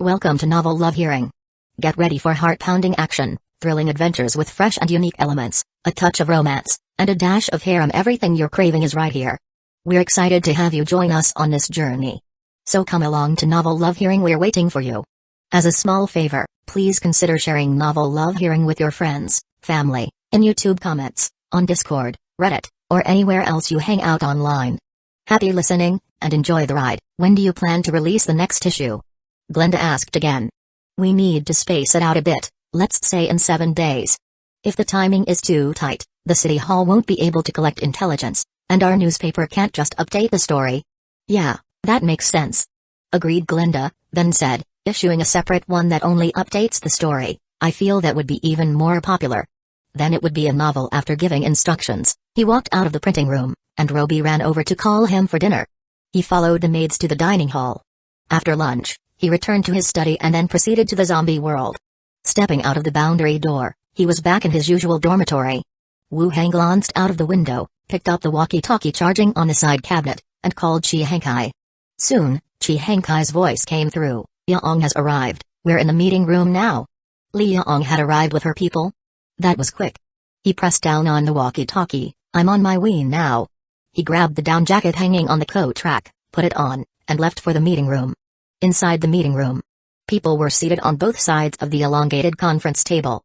Welcome to Novel Love Hearing. Get ready for heart-pounding action, thrilling adventures with fresh and unique elements, a touch of romance, and a dash of harem. Everything you're craving is right here. We're excited to have you join us on this journey. So come along to Novel Love Hearing, we're waiting for you. As a small favor, please consider sharing Novel Love Hearing with your friends, family, in YouTube comments, on Discord, Reddit, or anywhere else you hang out online. Happy listening, and enjoy the ride. When do you plan to release the next issue? Glenda asked again. We need to space it out a bit, let's say in 7 days. If the timing is too tight, the City Hall won't be able to collect intelligence, and our newspaper can't just update the story. Yeah, that makes sense. Agreed Glenda, then said, issuing a separate one that only updates the story, I feel that would be even more popular. Then it would be a novel. After giving instructions, he walked out of the printing room, and Roby ran over to call him for dinner. He followed the maids to the dining hall. After lunch, he returned to his study and then proceeded to the zombie world. Stepping out of the boundary door, he was back in his usual dormitory. Wu Hang glanced out of the window, picked up the walkie-talkie charging on the side cabinet, and called Chi Hankai. Soon, Chi Hankai's voice came through. Yaong has arrived, we're in the meeting room now. Li Yaong had arrived with her people? That was quick. He pressed down on the walkie-talkie, I'm on my way now. He grabbed the down jacket hanging on the coat rack, put it on, and left for the meeting room. Inside the meeting room, people were seated on both sides of the elongated conference table.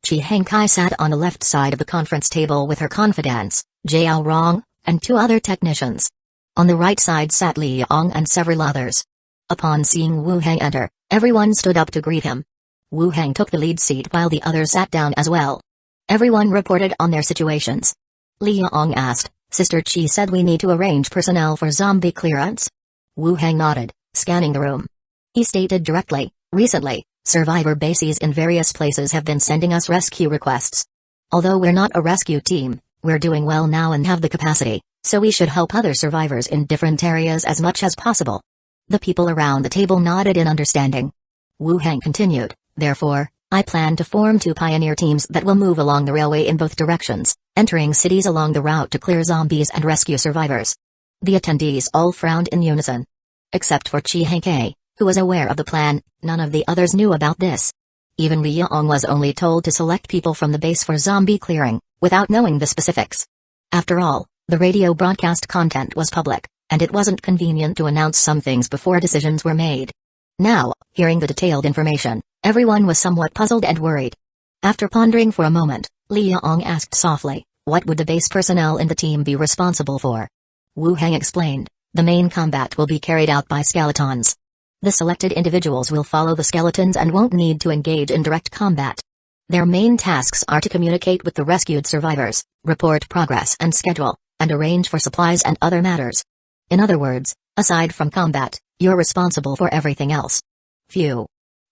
Chi Hankai sat on the left side of the conference table with her confidants, Jiao Rong, and 2 other technicians. On the right side sat Li Yaong and several others. Upon seeing Wu Hang enter, everyone stood up to greet him. Wu Hang took the lead seat while the others sat down as well. Everyone reported on their situations. Li Yaong asked, Sister Chi said we need to arrange personnel for zombie clearance? Wu Hang nodded, scanning the room. He stated directly, recently, survivor bases in various places have been sending us rescue requests. Although we're not a rescue team, we're doing well now and have the capacity, so we should help other survivors in different areas as much as possible. The people around the table nodded in understanding. Wu Hang continued, therefore, I plan to form 2 pioneer teams that will move along the railway in both directions, entering cities along the route to clear zombies and rescue survivors. The attendees all frowned in unison. Except for Chi Hankai, who was aware of the plan, none of the others knew about this. Even Li Yaong was only told to select people from the base for zombie clearing, without knowing the specifics. After all, the radio broadcast content was public, and it wasn't convenient to announce some things before decisions were made. Now, hearing the detailed information, everyone was somewhat puzzled and worried. After pondering for a moment, Li Yaong asked softly, what would the base personnel in the team be responsible for? Wu Hang explained, the main combat will be carried out by skeletons. The selected individuals will follow the skeletons and won't need to engage in direct combat. Their main tasks are to communicate with the rescued survivors, report progress and schedule, and arrange for supplies and other matters. In other words, aside from combat, you're responsible for everything else. Phew.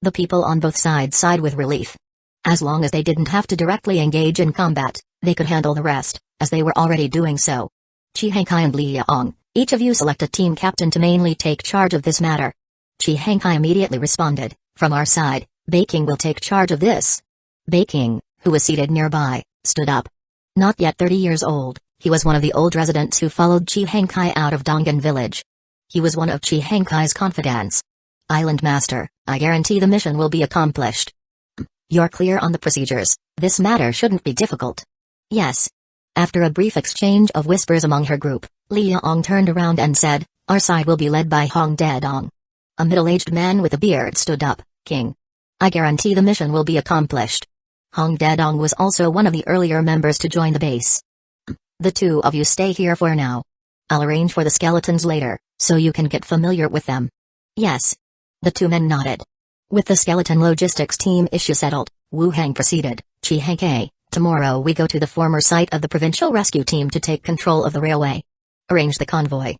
The people on both sides sighed with relief. As long as they didn't have to directly engage in combat, they could handle the rest, as they were already doing so. Chi Hankai and Li Yaong, each of you select a team captain to mainly take charge of this matter. Chi Hankai immediately responded, from our side, Baking will take charge of this. Baking, who was seated nearby, stood up. Not yet 30 years old, he was one of the old residents who followed Chi Hankai out of Donggan village. He was one of Chi Hankai's confidants. Island Master, I guarantee the mission will be accomplished. You're clear on the procedures, this matter shouldn't be difficult. Yes. After a brief exchange of whispers among her group, Li Yaong turned around and said, our side will be led by Hong Dedong. A middle-aged man with a beard stood up, King. I guarantee the mission will be accomplished. Hong Dedong was also one of the earlier members to join the base. The 2 of you stay here for now. I'll arrange for the skeletons later, so you can get familiar with them. Yes. The 2 men nodded. With the skeleton logistics team issue settled, Wu Hang proceeded, Chi Hankai, tomorrow we go to the former site of the provincial rescue team to take control of the railway. Arrange the convoy.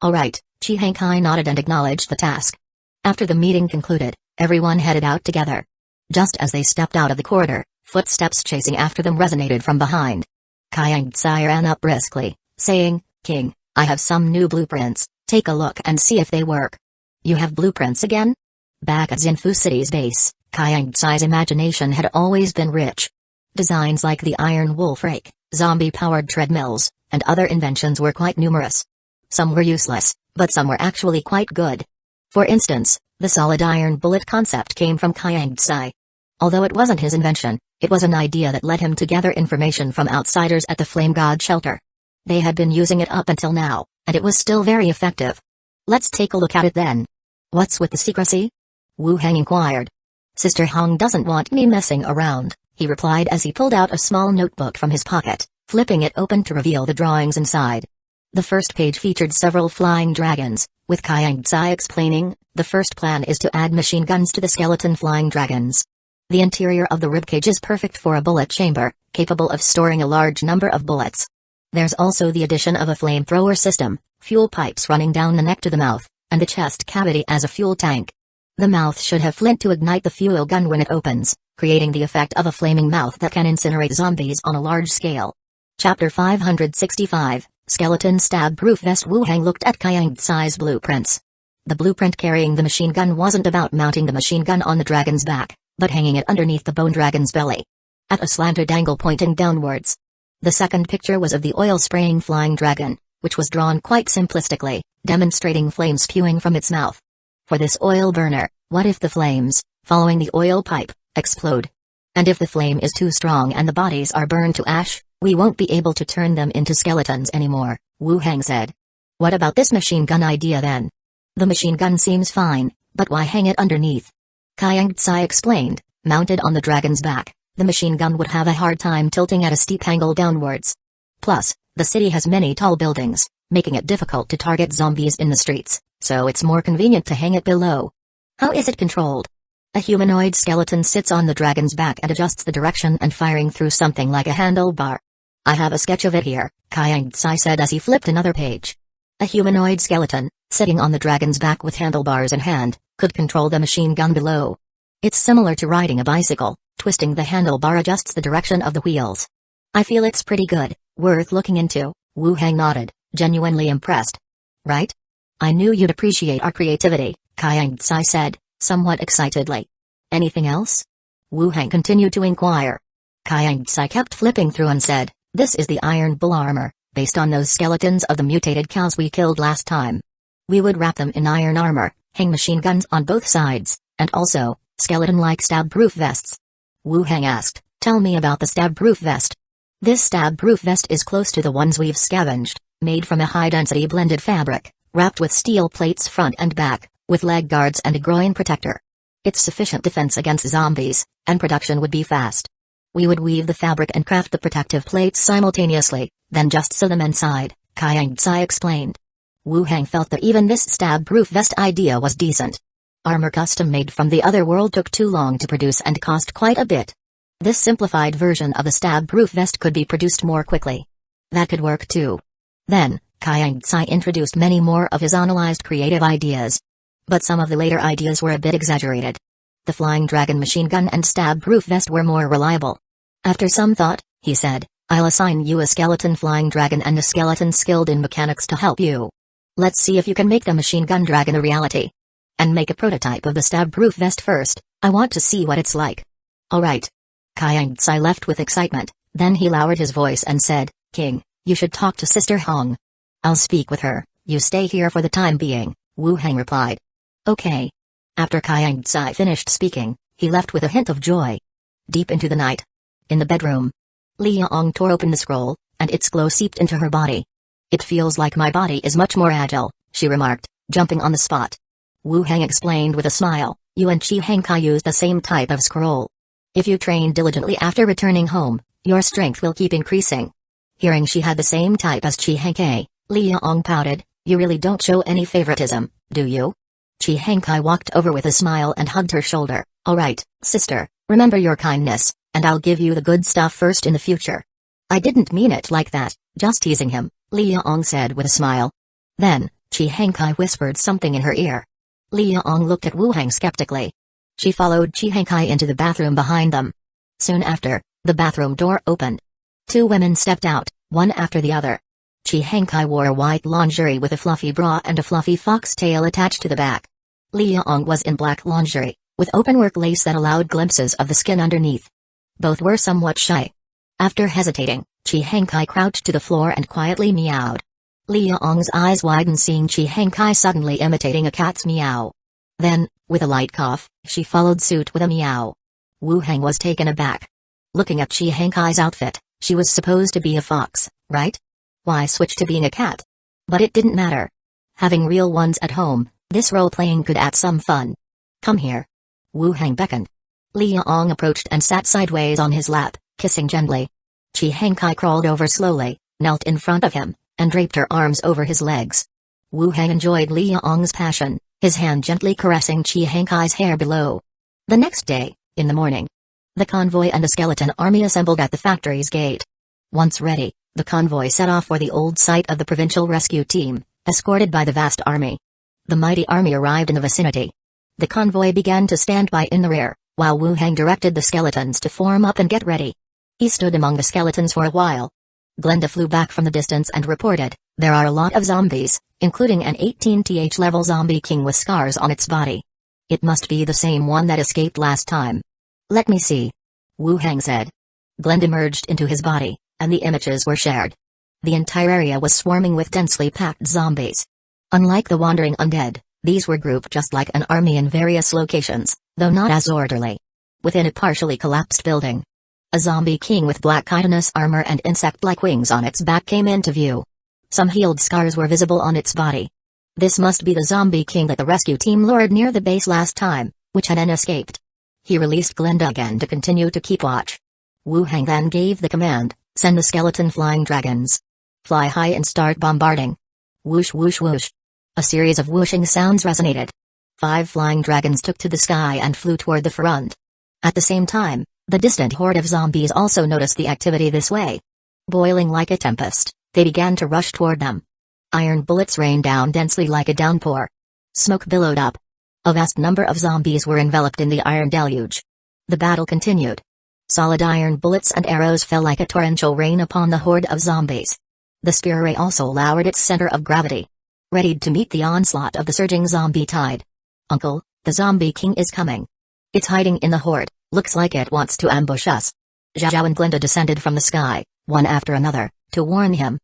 All right, Chi Hankai nodded and acknowledged the task. After the meeting concluded, everyone headed out together. Just as they stepped out of the corridor, footsteps chasing after them resonated from behind. Kayang Tsai ran up briskly, saying, King, I have some new blueprints, take a look and see if they work. You have blueprints again? Back at Xinfu City's base, Kayang Tsai's imagination had always been rich. Designs like the Iron Wolf Rake, zombie-powered treadmills, and other inventions were quite numerous. Some were useless, but some were actually quite good. For instance, The solid iron bullet concept came from Kazekage. Although it wasn't his invention, it was an idea that led him to gather information from outsiders at the Flame God shelter. They had been using it up until now, and it was still very effective. Let's take a look at it then. What's with the secrecy? Wu Heng inquired. Sister Hong doesn't want me messing around, he replied as he pulled out a small notebook from his pocket, flipping it open to reveal the drawings inside. The first page featured several flying dragons, with Kazekage explaining, the first plan is to add machine guns to the skeleton flying dragons. The interior of the ribcage is perfect for a bullet chamber, capable of storing a large number of bullets. There's also the addition of a flamethrower system, fuel pipes running down the neck to the mouth, and the chest cavity as a fuel tank. The mouth should have flint to ignite the fuel gun when it opens, creating the effect of a flaming mouth that can incinerate zombies on a large scale. Chapter 565, Skeleton Stab-Proof Vest. Wu Heng looked at Kazakege's blueprints. The blueprint carrying the machine gun wasn't about mounting the machine gun on the dragon's back, but hanging it underneath the bone dragon's belly, at a slanted angle pointing downwards. The second picture was of the oil-spraying flying dragon, which was drawn quite simplistically, demonstrating flames spewing from its mouth. For this oil burner, what if the flames, following the oil pipe, explode? And if the flame is too strong and the bodies are burned to ash, we won't be able to turn them into skeletons anymore, Wu Heng said. What about this machine gun idea then? The machine gun seems fine, but why hang it underneath? Kazekage explained, mounted on the dragon's back, the machine gun would have a hard time tilting at a steep angle downwards. Plus, the city has many tall buildings, making it difficult to target zombies in the streets, so it's more convenient to hang it below. How is it controlled? A humanoid skeleton sits on the dragon's back and adjusts the direction and firing through something like a handlebar. I have a sketch of it here, Kazekage said as he flipped another page. A humanoid skeleton, sitting on the dragon's back with handlebars in hand, could control the machine gun below. It's similar to riding a bicycle, twisting the handlebar adjusts the direction of the wheels. I feel it's pretty good, worth looking into, Wu Heng nodded, genuinely impressed. Right? I knew you'd appreciate our creativity, Kazekage said, somewhat excitedly. Anything else? Wu Heng continued to inquire. Kazekage kept flipping through and said, this is the iron bull armor, based on those skeletons of the mutated cows we killed last time. We would wrap them in iron armor, hang machine guns on both sides, and also, skeleton-like stab-proof vests. Wu Heng asked, tell me about the stab-proof vest. This stab-proof vest is close to the ones we've scavenged, made from a high-density blended fabric, wrapped with steel plates front and back, with leg guards and a groin protector. It's sufficient defense against zombies, and production would be fast. We would weave the fabric and craft the protective plates simultaneously, then just sew them inside, Kazekage explained. Wu Heng felt that even this stab-proof vest idea was decent. Armor custom-made from the other world took too long to produce and cost quite a bit. This simplified version of the stab-proof vest could be produced more quickly. That could work too. Then, Kazekage introduced many more of his analyzed creative ideas. But some of the later ideas were a bit exaggerated. The flying dragon machine gun and stab-proof vest were more reliable. After some thought, he said, I'll assign you a skeleton flying dragon and a skeleton skilled in mechanics to help you. Let's see if you can make the machine gun dragon a reality. And make a prototype of the stab-proof vest first, I want to see what it's like. Alright. Kazekage left with excitement, then he lowered his voice and said, King, you should talk to Sister Hong. I'll speak with her, you stay here for the time being, Wu Heng replied. Okay. After Kazekage finished speaking, he left with a hint of joy. Deep into the night. In the bedroom. Liang tore open the scroll, and its glow seeped into her body. It feels like my body is much more agile, she remarked, jumping on the spot. Wu Heng explained with a smile, you and Chi Hengkai used the same type of scroll. If you train diligently after returning home, your strength will keep increasing. Hearing she had the same type as Chi Hengkai, Liang pouted, you really don't show any favoritism, do you? Chi Hengkai walked over with a smile and hugged her shoulder. Alright, sister, remember your kindness, and I'll give you the good stuff first in the future. I didn't mean it like that, just teasing him, Liang said with a smile. Then, Chi Hengkai whispered something in her ear. Liang looked at Wu Heng skeptically. She followed Chi Hengkai into the bathroom behind them. Soon after, the bathroom door opened. Two women stepped out, one after the other. Chi Hengkai wore white lingerie with a fluffy bra and a fluffy foxtail attached to the back. Liang was in black lingerie, with openwork lace that allowed glimpses of the skin underneath. Both were somewhat shy. After hesitating, Chi Hengkai crouched to the floor and quietly meowed. Liang's eyes widened seeing Chi Hengkai suddenly imitating a cat's meow. Then, With a light cough, she followed suit with a meow. Wu Heng was taken aback. Looking at Chi Hankai's outfit, she was supposed to be a fox, right? Why switch to being a cat? But it didn't matter. Having real ones at home, this role-playing could add some fun. Come here. Wu Heng beckoned. Li Yaong approached and sat sideways on his lap, kissing gently. Chi Hankai crawled over slowly, knelt in front of him, and draped her arms over his legs. Wu Heng enjoyed Li Yaong's passion, his hand gently caressing Chi Hankai's hair below. The next day, in the morning, the convoy and the skeleton army assembled at the factory's gate. Once ready, the convoy set off for the old site of the provincial rescue team, escorted by the vast army. The mighty army arrived in the vicinity. The convoy began to stand by in the rear, while Wu Heng directed the skeletons to form up and get ready. He stood among the skeletons for a while. Glenda flew back from the distance and reported, "There are a lot of zombies, including an 18th level zombie king with scars on its body. It must be the same one that escaped last time." "Let me see," Wu Heng said. Glenda merged into his body, and the images were shared. The entire area was swarming with densely packed zombies. Unlike the wandering undead, these were grouped just like an army in various locations, though not as orderly. Within a partially collapsed building, a zombie king with black chitinous armor and insect-like wings on its back came into view. Some healed scars were visible on its body. This must be the zombie king that the rescue team lured near the base last time, which had then escaped. He released Glenda again to continue to keep watch. Wu Heng then gave the command, "Send the skeleton flying dragons. Fly high and start bombarding." Whoosh whoosh whoosh. A series of whooshing sounds resonated. 5 flying dragons took to the sky and flew toward the front. At the same time, the distant horde of zombies also noticed the activity this way. Boiling like a tempest, they began to rush toward them. Iron bullets rained down densely like a downpour. Smoke billowed up. A vast number of zombies were enveloped in the iron deluge. The battle continued. Solid iron bullets and arrows fell like a torrential rain upon the horde of zombies. The spear ray also lowered its center of gravity, readied to meet the onslaught of the surging zombie tide. "Uncle, the zombie king is coming. It's hiding in the horde, looks like it wants to ambush us." Zhao and Glinda descended from the sky, one after another, to warn him.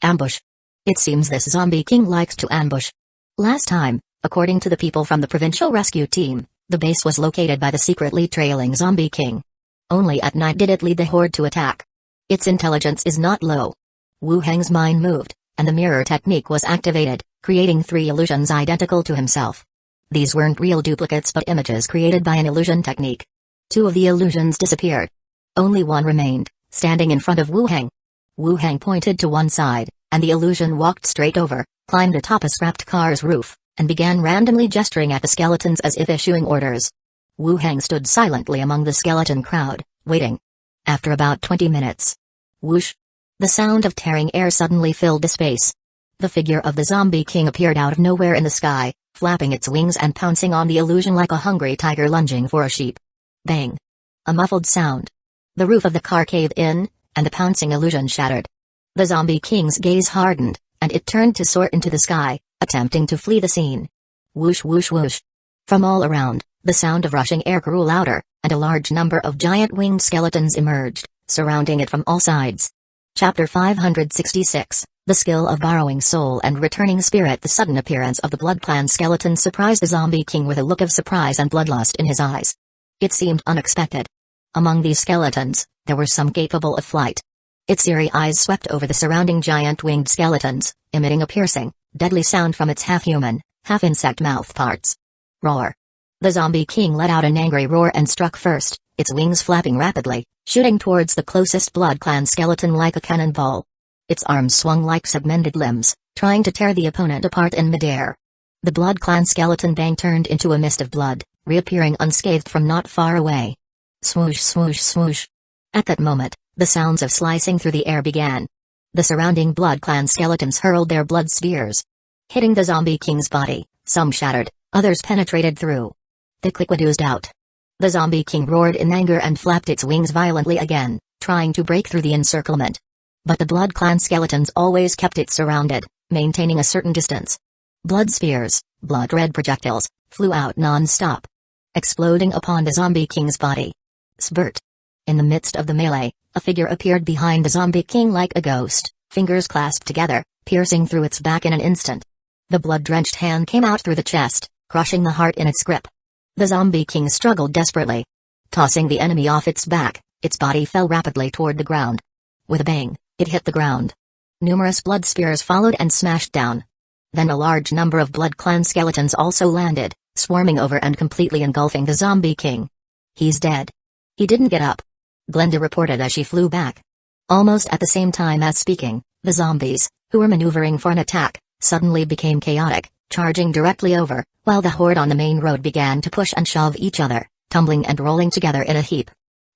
Ambush. It seems this zombie king likes to ambush. Last time, according to the people from the provincial rescue team, the base was located by the secretly trailing zombie king. Only at night did it lead the horde to attack. Its intelligence is not low. Wu Heng's mind moved, and the mirror technique was activated, creating 3 illusions identical to himself. These weren't real duplicates but images created by an illusion technique. 2 of the illusions disappeared. Only one remained, standing in front of Wu Heng. Wu Heng pointed to one side, and the illusion walked straight over, climbed atop a scrapped car's roof, and began randomly gesturing at the skeletons as if issuing orders. Wu Heng stood silently among the skeleton crowd, waiting. After about 20 minutes, whoosh! The sound of tearing air suddenly filled the space. The figure of the zombie king appeared out of nowhere in the sky, flapping its wings and pouncing on the illusion like a hungry tiger lunging for a sheep. Bang! A muffled sound. The roof of the car caved in, and the pouncing illusion shattered. The zombie king's gaze hardened, and it turned to soar into the sky, attempting to flee the scene. Whoosh whoosh whoosh. From all around, the sound of rushing air grew louder, and a large number of giant winged skeletons emerged, surrounding it from all sides. Chapter 566, The Skill of Borrowing Soul and Returning Spirit. The sudden appearance of the Blood Clan skeleton surprised the zombie king with a look of surprise and bloodlust in his eyes. It seemed unexpected. Among these skeletons, there were some capable of flight. Its eerie eyes swept over the surrounding giant winged skeletons, emitting a piercing, deadly sound from its half-human, half-insect mouth parts. Roar! The zombie king let out an angry roar and struck first, its wings flapping rapidly, shooting towards the closest Blood Clan skeleton like a cannonball. Its arms swung like segmented limbs, trying to tear the opponent apart in midair. The Blood Clan skeleton bang turned into a mist of blood, reappearing unscathed from not far away. Swoosh swoosh swoosh. At that moment, the sounds of slicing through the air began. The surrounding Blood Clan skeletons hurled their blood spheres, hitting the zombie king's body. Some shattered, others penetrated through. Thick liquid oozed out. The zombie king roared in anger and flapped its wings violently again, trying to break through the encirclement. But the Blood Clan skeletons always kept it surrounded, maintaining a certain distance. Blood spears, blood-red projectiles, flew out non-stop, exploding upon the zombie king's body. Spurt. In the midst of the melee, a figure appeared behind the zombie king like a ghost, fingers clasped together, piercing through its back in an instant. The blood-drenched hand came out through the chest, crushing the heart in its grip. The zombie king struggled desperately. Tossing the enemy off its back, its body fell rapidly toward the ground. With a bang, it hit the ground. Numerous blood spears followed and smashed down. Then a large number of Blood Clan skeletons also landed, swarming over and completely engulfing the zombie king. He's dead. He didn't get up. Glenda reported as she flew back. Almost at the same time as speaking, the zombies, who were maneuvering for an attack, suddenly became chaotic, charging directly over, while the horde on the main road began to push and shove each other, tumbling and rolling together in a heap.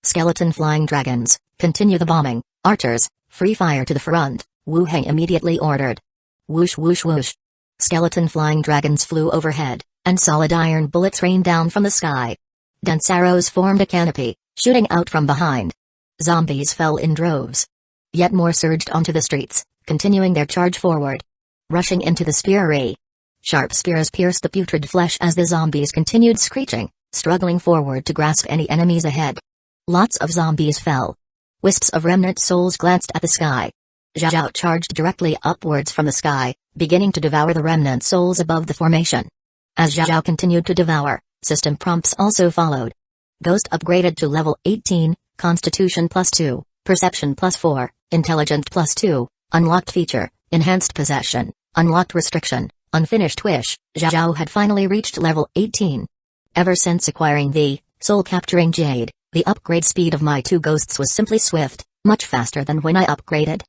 Skeleton flying dragons, continue the bombing. Archers, free fire to the front, Wu Heng immediately ordered. Whoosh whoosh whoosh. Skeleton flying dragons flew overhead, and solid iron bullets rained down from the sky. Dense arrows formed a canopy, shooting out from behind. Zombies fell in droves. Yet more surged onto the streets, continuing their charge forward. Rushing into the spear array. Sharp spears pierced the putrid flesh as the zombies continued screeching, struggling forward to grasp any enemies ahead. Lots of zombies fell. Wisps of remnant souls glanced at the sky. Zhao charged directly upwards from the sky, beginning to devour the remnant souls above the formation. As Zhao continued to devour, system prompts also followed. Ghost upgraded to level 18, Constitution +2, Perception +4, Intelligence +2, Unlocked feature, Enhanced possession, Unlocked restriction, Unfinished wish. Zhao had finally reached level 18. Ever since acquiring the soul-capturing jade, the upgrade speed of my two ghosts was simply swift, much faster than when I upgraded.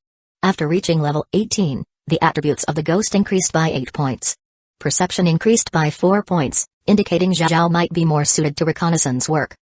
After reaching level 18, the attributes of the ghost increased by 8 points. Perception increased by 4 points, indicating Zhao might be more suited to reconnaissance work.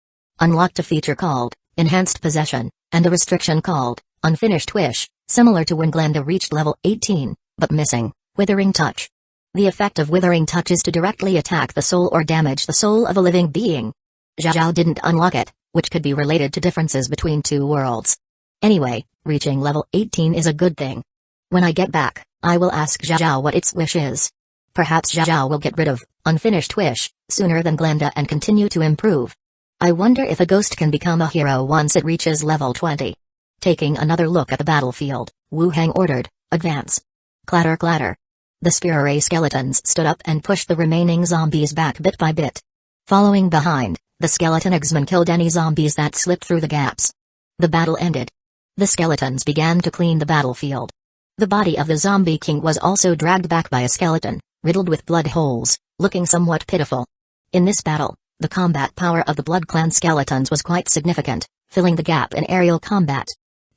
Unlocked a feature called Enhanced Possession, and a restriction called Unfinished Wish, similar to when Glenda reached level 18, but missing Withering Touch. The effect of Withering Touch is to directly attack the soul or damage the soul of a living being. Zhao didn't unlock it, which could be related to differences between two worlds. Anyway, reaching level 18 is a good thing. When I get back, I will ask Zhao what its wish is. Perhaps Zhao will get rid of Unfinished Wish sooner than Glenda and continue to improve. I wonder if a ghost can become a hero once it reaches level 20. Taking another look at the battlefield, Wu Heng ordered, advance. Clatter clatter. The spear array skeletons stood up and pushed the remaining zombies back bit by bit. Following behind, the skeleton X-Men killed any zombies that slipped through the gaps. The battle ended. The skeletons began to clean the battlefield. The body of the zombie king was also dragged back by a skeleton, riddled with blood holes, looking somewhat pitiful. In this battle, the combat power of the Blood Clan skeletons was quite significant, filling the gap in aerial combat.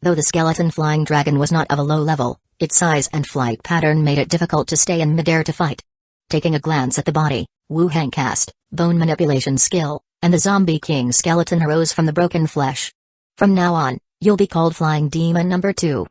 Though the skeleton flying dragon was not of a low level, its size and flight pattern made it difficult to stay in midair to fight. Taking a glance at the body, Wu Heng cast bone manipulation skill, and the zombie king skeleton arose from the broken flesh. From now on, you'll be called Flying Demon number 2.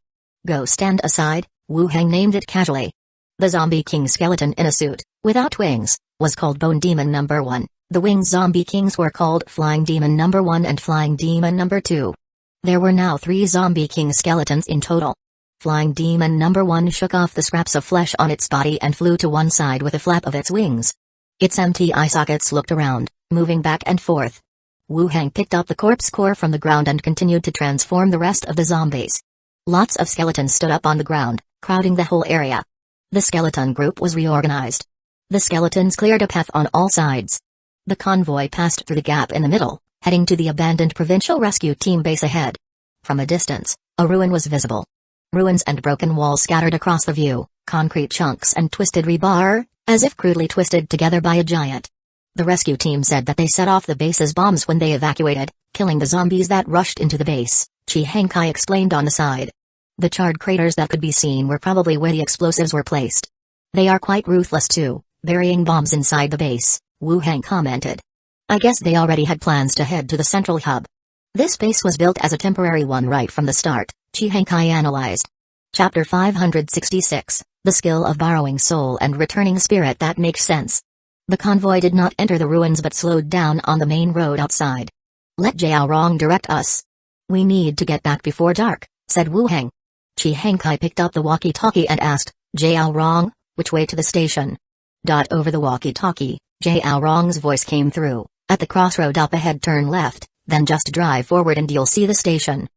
Go stand aside, Wu Heng named it casually. The zombie king skeleton in a suit, without wings, was called Bone Demon number 1. The winged zombie kings were called Flying Demon number 1 and Flying Demon number 2. There were now 3 zombie king skeletons in total. Flying Demon number 1 shook off the scraps of flesh on its body and flew to one side with a flap of its wings. Its empty eye sockets looked around, moving back and forth. Wu Heng picked up the corpse core from the ground and continued to transform the rest of the zombies. Lots of skeletons stood up on the ground, crowding the whole area. The skeleton group was reorganized. The skeletons cleared a path on all sides. The convoy passed through the gap in the middle, heading to the abandoned provincial rescue team base ahead. From a distance, a ruin was visible. Ruins and broken walls scattered across the view, concrete chunks and twisted rebar, as if crudely twisted together by a giant. The rescue team said that they set off the base's bombs when they evacuated, killing the zombies that rushed into the base, Chi Hankai explained on the side. The charred craters that could be seen were probably where the explosives were placed. They are quite ruthless too, burying bombs inside the base, Wu Heng commented. I guess they already had plans to head to the central hub. This base was built as a temporary one right from the start, Chi Hankai analyzed. Chapter 566, The Skill of Borrowing Soul and Returning Spirit. That makes sense. The convoy did not enter the ruins but slowed down on the main road outside. Let Jiao Rong direct us. We need to get back before dark, said Wu Heng. Chi Hankai picked up the walkie-talkie and asked, Jiao Rong, which way to the station? Over the walkie-talkie, Jiao Rong's voice came through. At the crossroad up ahead turn left, then just drive forward and you'll see the station.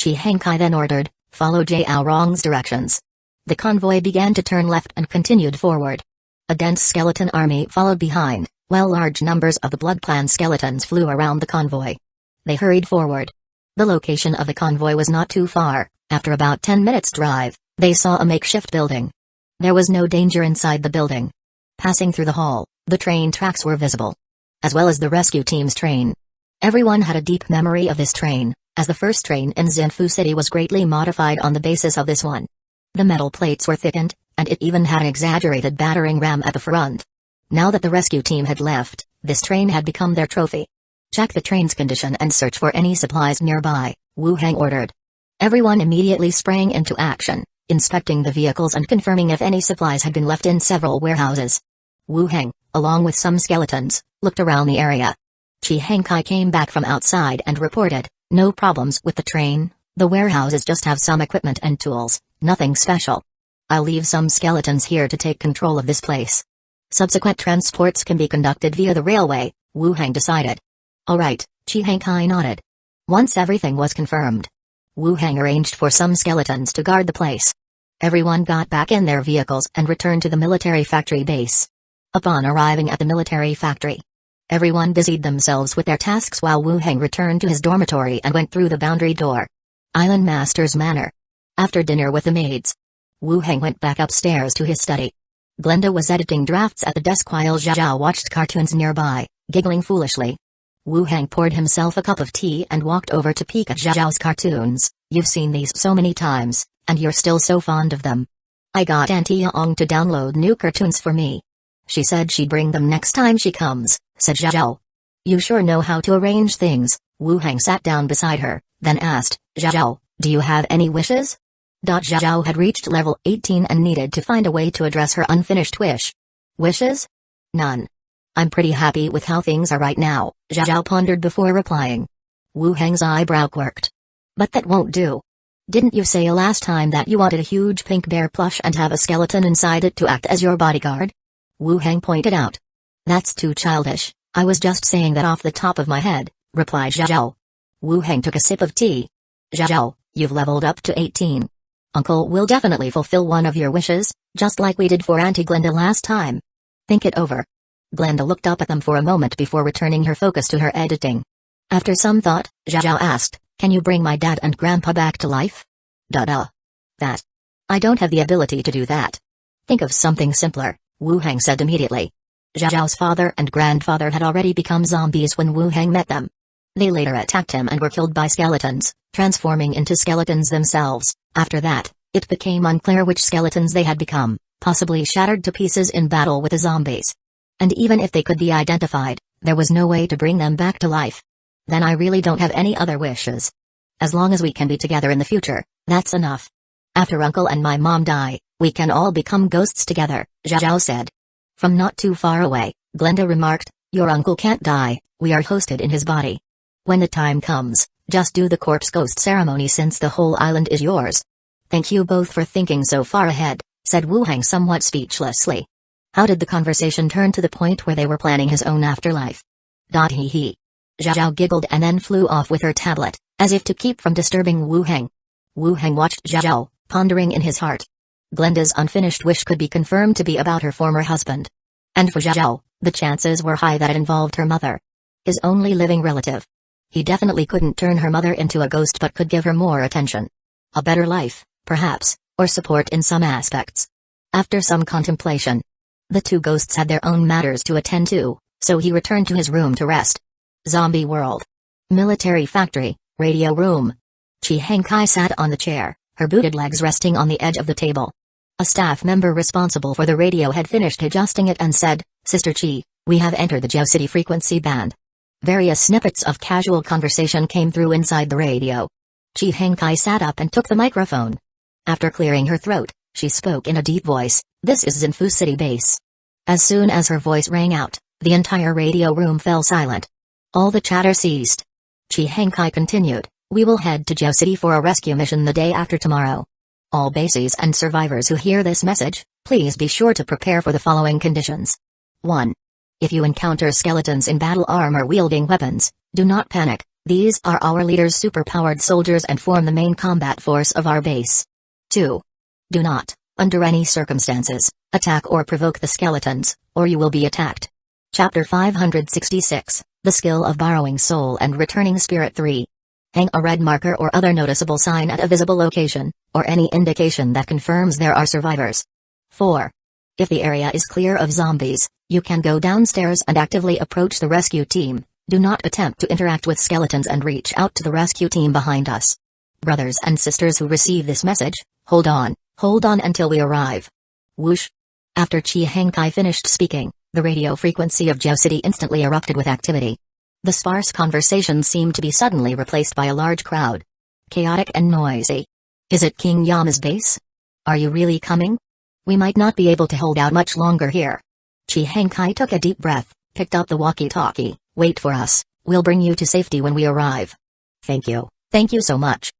Chi Hankai then ordered, follow Jiao Rong's directions. The convoy began to turn left and continued forward. A dense skeleton army followed behind, while large numbers of the Blood Clan skeletons flew around the convoy. They hurried forward. The location of the convoy was not too far. After about 10 minutes' drive, they saw a makeshift building. There was no danger inside the building. Passing through the hall, the train tracks were visible, as well as the rescue team's train. Everyone had a deep memory of this train, as the first train in Zinfu City was greatly modified on the basis of this one. The metal plates were thickened, and it even had an exaggerated battering ram at the front. Now that the rescue team had left, this train had become their trophy. Check the train's condition and search for any supplies nearby, Wu Heng ordered. Everyone immediately sprang into action, inspecting the vehicles and confirming if any supplies had been left in several warehouses. Wu Heng, along with some skeletons, looked around the area. Chi Hengkai came back from outside and reported, "No problems with the train, the warehouses just have some equipment and tools, nothing special. I'll leave some skeletons here to take control of this place. Subsequent transports can be conducted via the railway," Wu Heng decided. "Alright," Chi Hengkai nodded. Once everything was confirmed, Wu Heng arranged for some skeletons to guard the place. Everyone got back in their vehicles and returned to the military factory base. Upon arriving at the military factory, everyone busied themselves with their tasks while Wu Heng returned to his dormitory and went through the boundary door. Island Master's Manor. After dinner with the maids, Wu Heng went back upstairs to his study. Glenda was editing drafts at the desk while Zhao watched cartoons nearby, giggling foolishly. Wu Heng poured himself a cup of tea and walked over to peek at Zhao's cartoons. "You've seen these so many times, and you're still so fond of them. I got Auntie Yang to download new cartoons for me. She said she'd bring them next time she comes," said Zhao. "You sure know how to arrange things." Wu Heng sat down beside her, then asked, "Zhao, do you have any wishes?" Zhao had reached level 18 and needed to find a way to address her unfinished wish. "Wishes? None. I'm pretty happy with how things are right now," Zhao pondered before replying. Wu Heng's eyebrow quirked. "But that won't do. Didn't you say last time that you wanted a huge pink bear plush and have a skeleton inside it to act as your bodyguard?" Wu Heng pointed out. "That's too childish, I was just saying that off the top of my head," replied Zhao. Wu Heng took a sip of tea. "Zhao, you've leveled up to 18. Uncle will definitely fulfill one of your wishes, just like we did for Auntie Glenda last time. Think it over." Glenda looked up at them for a moment before returning her focus to her editing. After some thought, Zhao asked, "Can you bring my dad and grandpa back to life?" That. I don't have the ability to do that. Think of something simpler," Wu Heng said immediately. Zhao's father and grandfather had already become zombies when Wu Heng met them. They later attacked him and were killed by skeletons, transforming into skeletons themselves. After that, it became unclear which skeletons they had become, possibly shattered to pieces in battle with the zombies. And even if they could be identified, there was no way to bring them back to life. Then I really don't have any other wishes. As long as we can be together in the future, that's enough. After Uncle and my mom die, we can all become ghosts together," Zhao said. From not too far away, Glenda remarked, "Your uncle can't die, we are hosted in his body. When the time comes, just do the corpse ghost ceremony since the whole island is yours." "Thank you both for thinking so far ahead," said Wu Heng somewhat speechlessly. How did the conversation turn to the point where they were planning his own afterlife? Hee. Zhao giggled and then flew off with her tablet, as if to keep from disturbing Wu Heng. Wu Heng watched Zhao, pondering in his heart. Glenda's unfinished wish could be confirmed to be about her former husband. And for Zhao, the chances were high that it involved her mother. His only living relative. He definitely couldn't turn her mother into a ghost but could give her more attention. A better life, perhaps, or support in some aspects. After some contemplation, the two ghosts had their own matters to attend to, so he returned to his room to rest. Zombie world. Military factory, radio room. Chi Hengkai sat on the chair, her booted legs resting on the edge of the table. A staff member responsible for the radio had finished adjusting it and said, "Sister Chi, we have entered the Geocity frequency band." Various snippets of casual conversation came through inside the radio. Chi Hengkai sat up and took the microphone. After clearing her throat, she spoke in a deep voice, "This is Zinfu City Base." As soon as her voice rang out, the entire radio room fell silent. All the chatter ceased. Chi Hengkai continued, "We will head to Geocity for a rescue mission the day after tomorrow. All bases and survivors who hear this message, please be sure to prepare for the following conditions. 1. If you encounter skeletons in battle armor wielding weapons, do not panic, these are our leader's superpowered soldiers and form the main combat force of our base. 2. Do not Under any circumstances, attack or provoke the skeletons, or you will be attacked. Chapter 566, The Skill of Borrowing Soul and Returning Spirit 3. Hang a red marker or other noticeable sign at a visible location, or any indication that confirms there are survivors. 4. If the area is clear of zombies, you can go downstairs and actively approach the rescue team. Do not attempt to interact with skeletons and reach out to the rescue team behind us. Brothers and sisters who receive this message, hold on until we arrive. Whoosh. After Chi Hangkai finished speaking, the radio frequency of Jiao City instantly erupted with activity. The sparse conversation seemed to be suddenly replaced by a large crowd. Chaotic and noisy. Is it King Yama's base? Are you really coming? We might not be able to hold out much longer here. Chi Hangkai took a deep breath, picked up the walkie-talkie. Wait for us, we'll bring you to safety when we arrive. Thank you so much.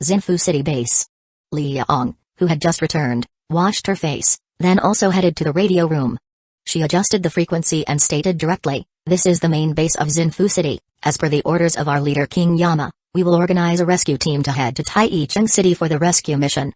Xinfu City Base. Li Yang, who had just returned, washed her face, then also headed to the radio room. She adjusted the frequency and stated directly, "This is the main base of Xinfu City. As per the orders of our leader King Yama, we will organize a rescue team to head to Taichung City for the rescue mission.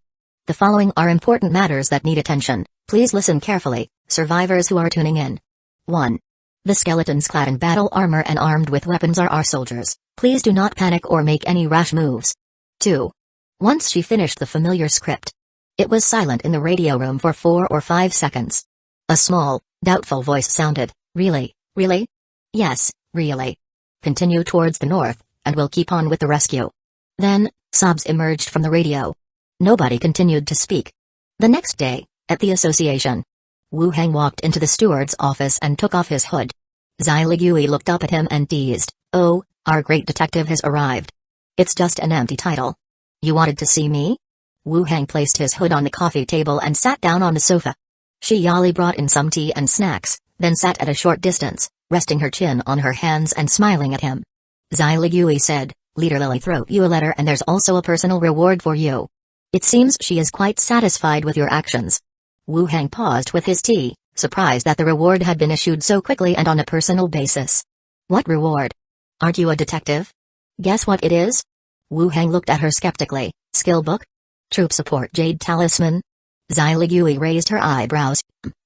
The following are important matters that need attention. Please listen carefully, survivors who are tuning in. 1. The skeletons clad in battle armor and armed with weapons are our soldiers. Please do not panic or make any rash moves. 2. Once she finished the familiar script, it was silent in the radio room for 4 or 5 seconds. A small, doubtful voice sounded, "Really? Really? Yes, really. Continue towards the north, and we'll keep on with the rescue." Then, sobs emerged from the radio. Nobody continued to speak. The next day, at the association, Wu Heng walked into the steward's office and took off his hood. Zai Ligui looked up at him and teased, "Oh, our great detective has arrived. It's just an empty title. You wanted to see me?" Wu Heng placed his hood on the coffee table and sat down on the sofa. Shi Yali brought in some tea and snacks, then sat at a short distance, resting her chin on her hands and smiling at him. Zai Ligui said, "Leader Lily wrote you a letter and there's also a personal reward for you. It seems she is quite satisfied with your actions." Wu Heng paused with his tea, surprised that the reward had been issued so quickly and on a personal basis. "What reward? Aren't you a detective? Guess what it is?" Wu Heng looked at her skeptically. "Skill book? Troop support jade talisman?" Zai Ligui raised her eyebrows.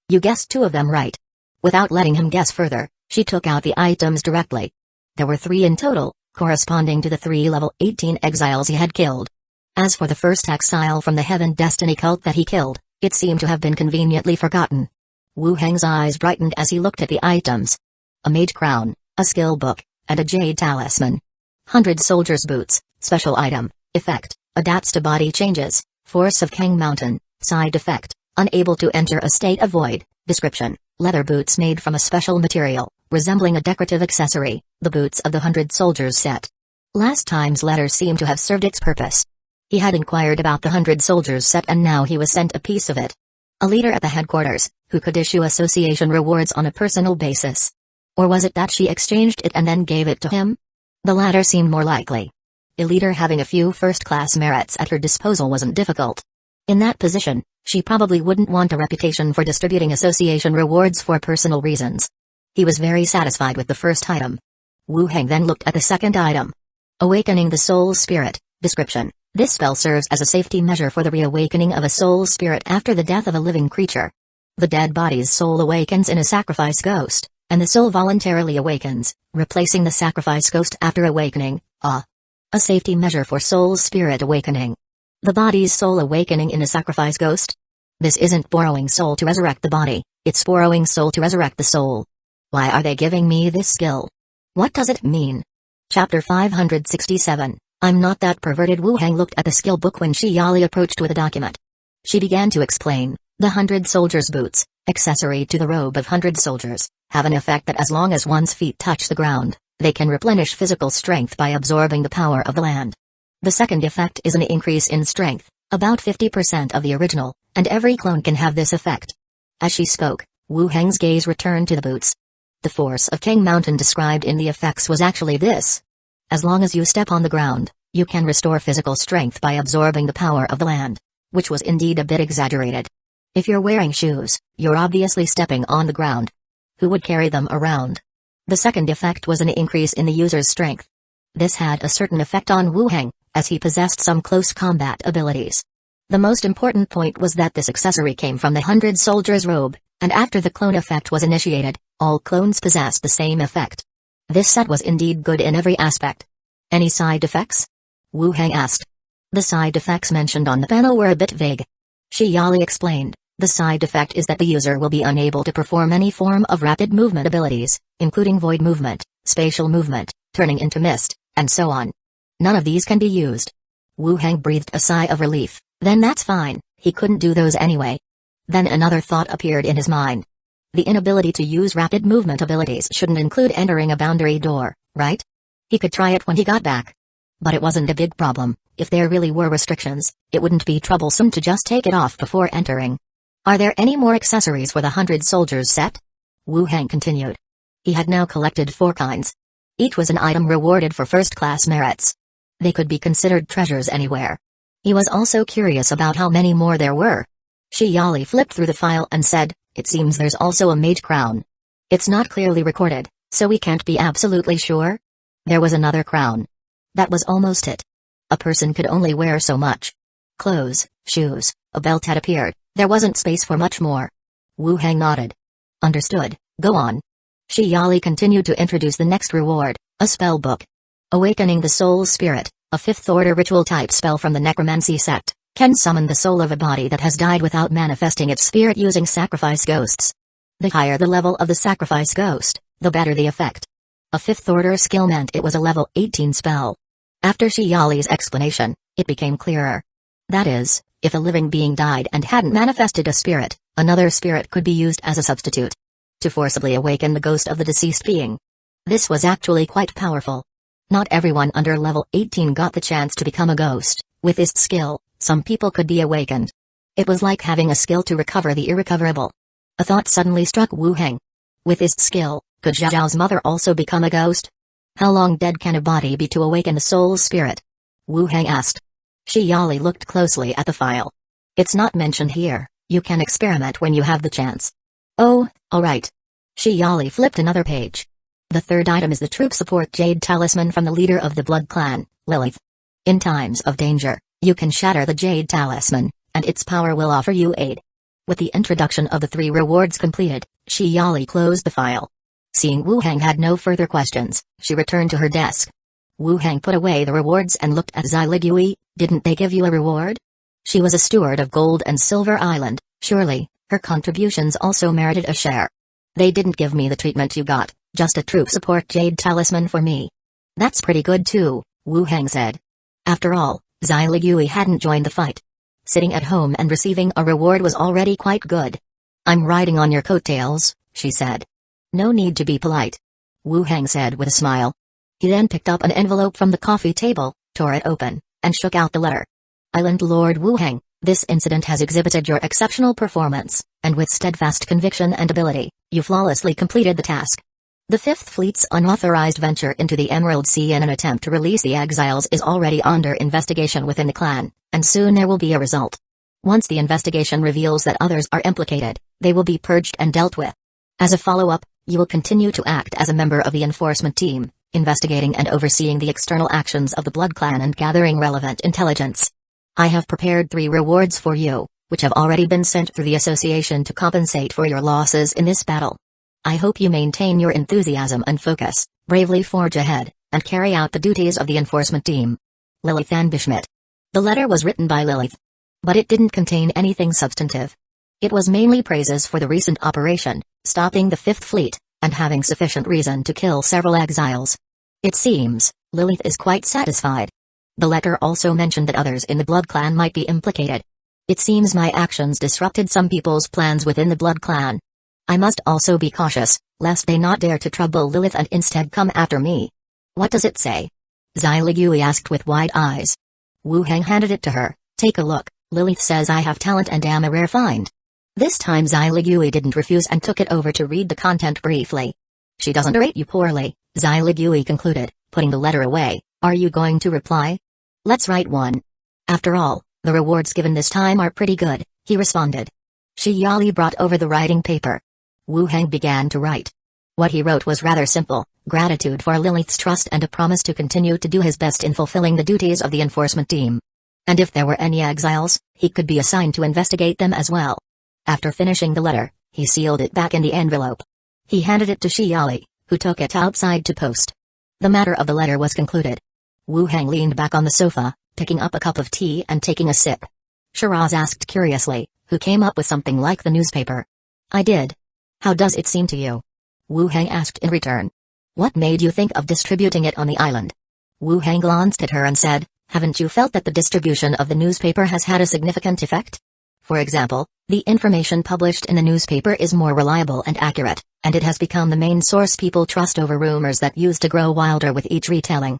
"You guessed 2 of them right." Without letting him guess further, she took out the items directly. There were 3 in total, corresponding to the 3 level 18 exiles he had killed. As for the first exile from the Heaven Destiny cult that he killed, it seemed to have been conveniently forgotten. Wu Heng's eyes brightened as he looked at the items. A mage crown, a skill book, and a jade talisman. 100 soldiers' boots, special item, effect, adapts to body changes, force of Kang Mountain, side effect, unable to enter a state of void, description, leather boots made from a special material, resembling a decorative accessory, the boots of the 100 soldiers set. Last time's letter seemed to have served its purpose. He had inquired about the 100 soldiers set and now he was sent a piece of it. A leader at the headquarters, who could issue association rewards on a personal basis. Or was it that she exchanged it and then gave it to him? The latter seemed more likely. A leader having a few first-class merits at her disposal wasn't difficult. In that position, she probably wouldn't want a reputation for distributing association rewards for personal reasons. He was very satisfied with the first item. Wu Heng then looked at the second item. Awakening the Soul Spirit, description. This spell serves as a safety measure for the reawakening of a soul spirit after the death of a living creature. The dead body's soul awakens in a sacrifice ghost, and the soul voluntarily awakens, replacing the sacrifice ghost after awakening. A safety measure for soul spirit awakening. The body's soul awakening in a sacrifice ghost? This isn't borrowing soul to resurrect the body, it's borrowing soul to resurrect the soul. Why are they giving me this skill? What does it mean? Chapter 567. I'm not that perverted. Wu Heng looked at the skill book when Shi Yali approached with a document. She began to explain, the 100 soldiers' boots, accessory to the robe of 100 soldiers, have an effect that as long as one's feet touch the ground, they can replenish physical strength by absorbing the power of the land. The second effect is an increase in strength, about 50% of the original, and every clone can have this effect. As she spoke, Wu Heng's gaze returned to the boots. The force of King Mountain described in the effects was actually this. As long as you step on the ground, you can restore physical strength by absorbing the power of the land, which was indeed a bit exaggerated. If you're wearing shoes, you're obviously stepping on the ground. Who would carry them around? The second effect was an increase in the user's strength. This had a certain effect on Wu Heng, as he possessed some close combat abilities. The most important point was that this accessory came from the 100 Soldier's robe, and after the clone effect was initiated, all clones possessed the same effect. This set was indeed good in every aspect. Any side effects? Wu Heng asked. The side effects mentioned on the panel were a bit vague. Shi Yali explained, the side effect is that the user will be unable to perform any form of rapid movement abilities, including void movement, spatial movement, turning into mist, and so on. None of these can be used. Wu Heng breathed a sigh of relief. Then that's fine, he couldn't do those anyway. Then another thought appeared in his mind. The inability to use rapid movement abilities shouldn't include entering a boundary door, right? He could try it when he got back. But it wasn't a big problem. If there really were restrictions, it wouldn't be troublesome to just take it off before entering. Are there any more accessories for the 100 Soldiers set? Wu Heng continued. He had now collected 4 kinds. Each was an item rewarded for first-class merits. They could be considered treasures anywhere. He was also curious about how many more there were. Shi Yali flipped through the file and said, it seems there's also a mage crown. It's not clearly recorded, so we can't be absolutely sure. There was another crown. That was almost it. A person could only wear so much. Clothes, shoes, a belt had appeared, there wasn't space for much more. Wu Heng nodded. Understood, go on. Shi Yali continued to introduce the next reward, a spell book. Awakening the Soul Spirit, a 5th order ritual type spell from the Necromancy sect, can summon the soul of a body that has died without manifesting its spirit using sacrifice ghosts. The higher the level of the sacrifice ghost, the better the effect. A 5th order skill meant it was a level 18 spell. After Shi Yali's explanation, it became clearer. That is, if a living being died and hadn't manifested a spirit, another spirit could be used as a substitute to forcibly awaken the ghost of the deceased being. This was actually quite powerful. Not everyone under level 18 got the chance to become a ghost. With this skill, some people could be awakened. It was like having a skill to recover the irrecoverable. A thought suddenly struck Wu Heng. With this skill, could Zhao's mother also become a ghost? How long dead can a body be to awaken the soul spirit? Wu Heng asked. Shi Yali looked closely at the file. It's not mentioned here, you can experiment when you have the chance. Oh, alright. Shi Yali flipped another page. The third item is the troop support jade talisman from the leader of the blood clan, Lilith. In times of danger, you can shatter the jade talisman, and its power will offer you aid. With the introduction of the 3 rewards completed, Shi Yali closed the file. Seeing Wu Heng had no further questions, she returned to her desk. Wu Heng put away the rewards and looked at Xiligui. Didn't they give you a reward? She was a steward of Gold and Silver Island, surely, her contributions also merited a share. They didn't give me the treatment you got. Just a troop support jade talisman for me. That's pretty good too, Wu Heng said. After all, Xiligui hadn't joined the fight. Sitting at home and receiving a reward was already quite good. I'm riding on your coattails, she said. No need to be polite, Wu Heng said with a smile. He then picked up an envelope from the coffee table, tore it open, and shook out the letter. Island Lord Wu Heng, this incident has exhibited your exceptional performance, and with steadfast conviction and ability, you flawlessly completed the task. The 5th Fleet's unauthorized venture into the Emerald Sea in an attempt to release the exiles is already under investigation within the clan, and soon there will be a result. Once the investigation reveals that others are implicated, they will be purged and dealt with. As a follow-up, you will continue to act as a member of the enforcement team, investigating and overseeing the external actions of the Blood Clan and gathering relevant intelligence. I have prepared 3 rewards for you, which have already been sent through the association to compensate for your losses in this battle. I hope you maintain your enthusiasm and focus, bravely forge ahead, and carry out the duties of the enforcement team. Lilith Ann Bishmit. The letter was written by Lilith. But it didn't contain anything substantive. It was mainly praises for the recent operation, stopping the 5th Fleet, and having sufficient reason to kill several exiles. It seems, Lilith is quite satisfied. The letter also mentioned that others in the Blood Clan might be implicated. It seems my actions disrupted some people's plans within the Blood Clan. I must also be cautious, lest they not dare to trouble Lilith and instead come after me. What does it say? Xiligui asked with wide eyes. Wu Heng handed it to her. Take a look. Lilith says I have talent and am a rare find. This time Xiligui didn't refuse and took it over to read the content briefly. She doesn't rate you poorly, Xiligui concluded, putting the letter away. Are you going to reply? Let's write one. After all, the rewards given this time are pretty good, he responded. Shi Yali brought over the writing paper. Wu Heng began to write. What he wrote was rather simple, gratitude for Lilith's trust and a promise to continue to do his best in fulfilling the duties of the enforcement team. And if there were any exiles, he could be assigned to investigate them as well. After finishing the letter, he sealed it back in the envelope. He handed it to Shiali, who took it outside to post. The matter of the letter was concluded. Wu Hang leaned back on the sofa, picking up a cup of tea and taking a sip. Shiraz asked curiously, "Who came up with something like the newspaper?" "I did." "How does it seem to you?" Wu Hang asked in return. "What made you think of distributing it on the island?" Wu Hang glanced at her and said, "Haven't you felt that the distribution of the newspaper has had a significant effect? For example, the information published in the newspaper is more reliable and accurate, and it has become the main source people trust over rumors that used to grow wilder with each retelling."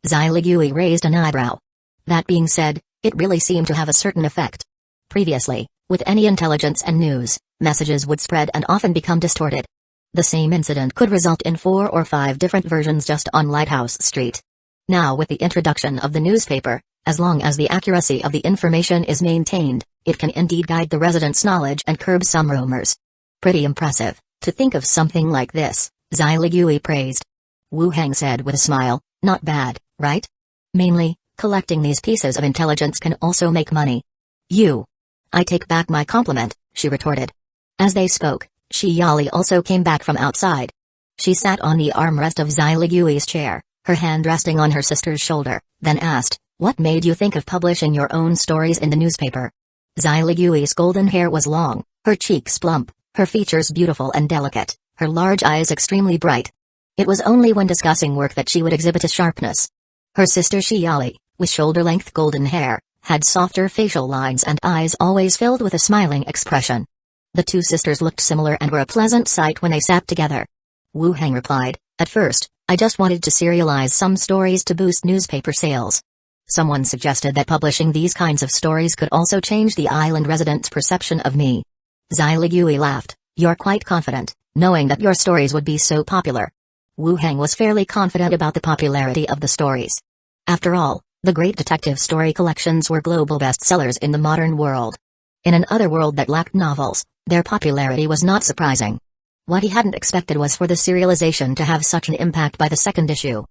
Zai Ligui raised an eyebrow. "That being said, it really seemed to have a certain effect. Previously, with any intelligence and news, messages would spread and often become distorted. The same incident could result in 4 or 5 different versions just on Lighthouse Street. Now with the introduction of the newspaper, as long as the accuracy of the information is maintained, it can indeed guide the residents' knowledge and curb some rumors." "Pretty impressive, to think of something like this," Zai Ligui praised. Wu Hang said with a smile, "Not bad, right? Mainly, collecting these pieces of intelligence can also make money." "I take back my compliment," she retorted. As they spoke, Shiali also came back from outside. She sat on the armrest of Zai Ligui's chair, her hand resting on her sister's shoulder, then asked, "What made you think of publishing your own stories in the newspaper?" Zai Ligui's golden hair was long, her cheeks plump, her features beautiful and delicate, her large eyes extremely bright. It was only when discussing work that she would exhibit a sharpness. Her sister Shiali, with shoulder-length golden hair, had softer facial lines and eyes always filled with a smiling expression. The two sisters looked similar and were a pleasant sight when they sat together. Wu Hang replied, "At first, I just wanted to serialize some stories to boost newspaper sales. Someone suggested that publishing these kinds of stories could also change the island residents' perception of me." Zai Ligui laughed, "You're quite confident, knowing that your stories would be so popular." Wu Hang was fairly confident about the popularity of the stories. After all, the great detective story collections were global bestsellers in the modern world. In an other world that lacked novels, their popularity was not surprising. What he hadn't expected was for the serialization to have such an impact by the second issue.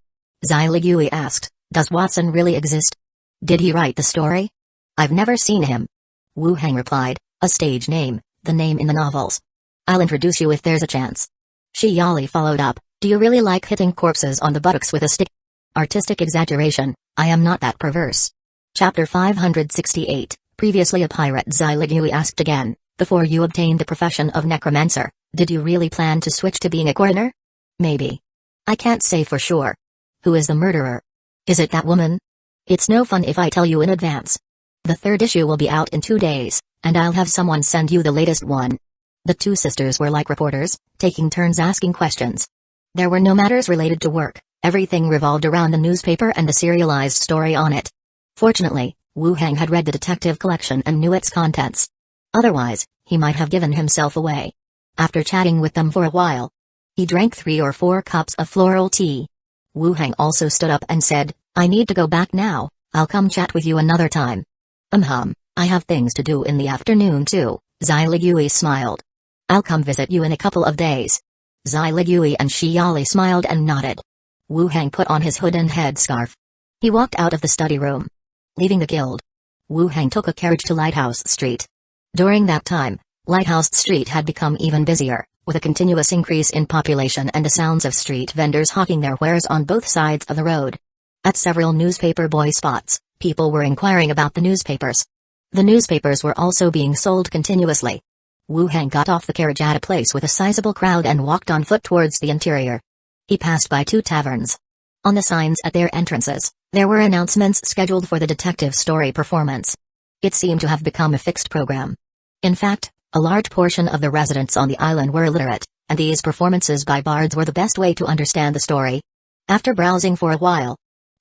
Zai Ligui asked, "Does Watson really exist? Did he write the story?" "I've never seen him." Wu Hang replied, "A stage name, the name in the novels. I'll introduce you if there's a chance." Shiali followed up, "Do you really like hitting corpses on the buttocks with a stick?" "Artistic exaggeration, I am not that perverse." Chapter 568, previously a pirate. Zai Ligui asked again, "Before you obtained the profession of necromancer, did you really plan to switch to being a coroner?" "Maybe. I can't say for sure." "Who is the murderer? Is it that woman?" "It's no fun if I tell you in advance. The 3rd issue will be out in 2 days, and I'll have someone send you the latest one." The two sisters were like reporters, taking turns asking questions. There were no matters related to work, everything revolved around the newspaper and the serialized story on it. Fortunately, Wu Hang had read the detective collection and knew its contents. Otherwise, he might have given himself away. After chatting with them for a while, he drank 3 or 4 cups of floral tea. Wu Hang also stood up and said, "I need to go back now, I'll come chat with you another time." I have things to do in the afternoon too," Zai Ligui smiled. "I'll come visit you in a couple of days." Zai Ligui and Shiali smiled and nodded. Wu Hang put on his hood and headscarf. He walked out of the study room. Leaving the guild, Wu Hang took a carriage to Lighthouse Street. During that time, Lighthouse Street had become even busier, with a continuous increase in population and the sounds of street vendors hawking their wares on both sides of the road. At several newspaper boy spots, people were inquiring about the newspapers. The newspapers were also being sold continuously. Wu Hang got off the carriage at a place with a sizable crowd and walked on foot towards the interior. He passed by 2 taverns. On the signs at their entrances, there were announcements scheduled for the detective story performance. It seemed to have become a fixed program. In fact, a large portion of the residents on the island were illiterate, and these performances by bards were the best way to understand the story. After browsing for a while,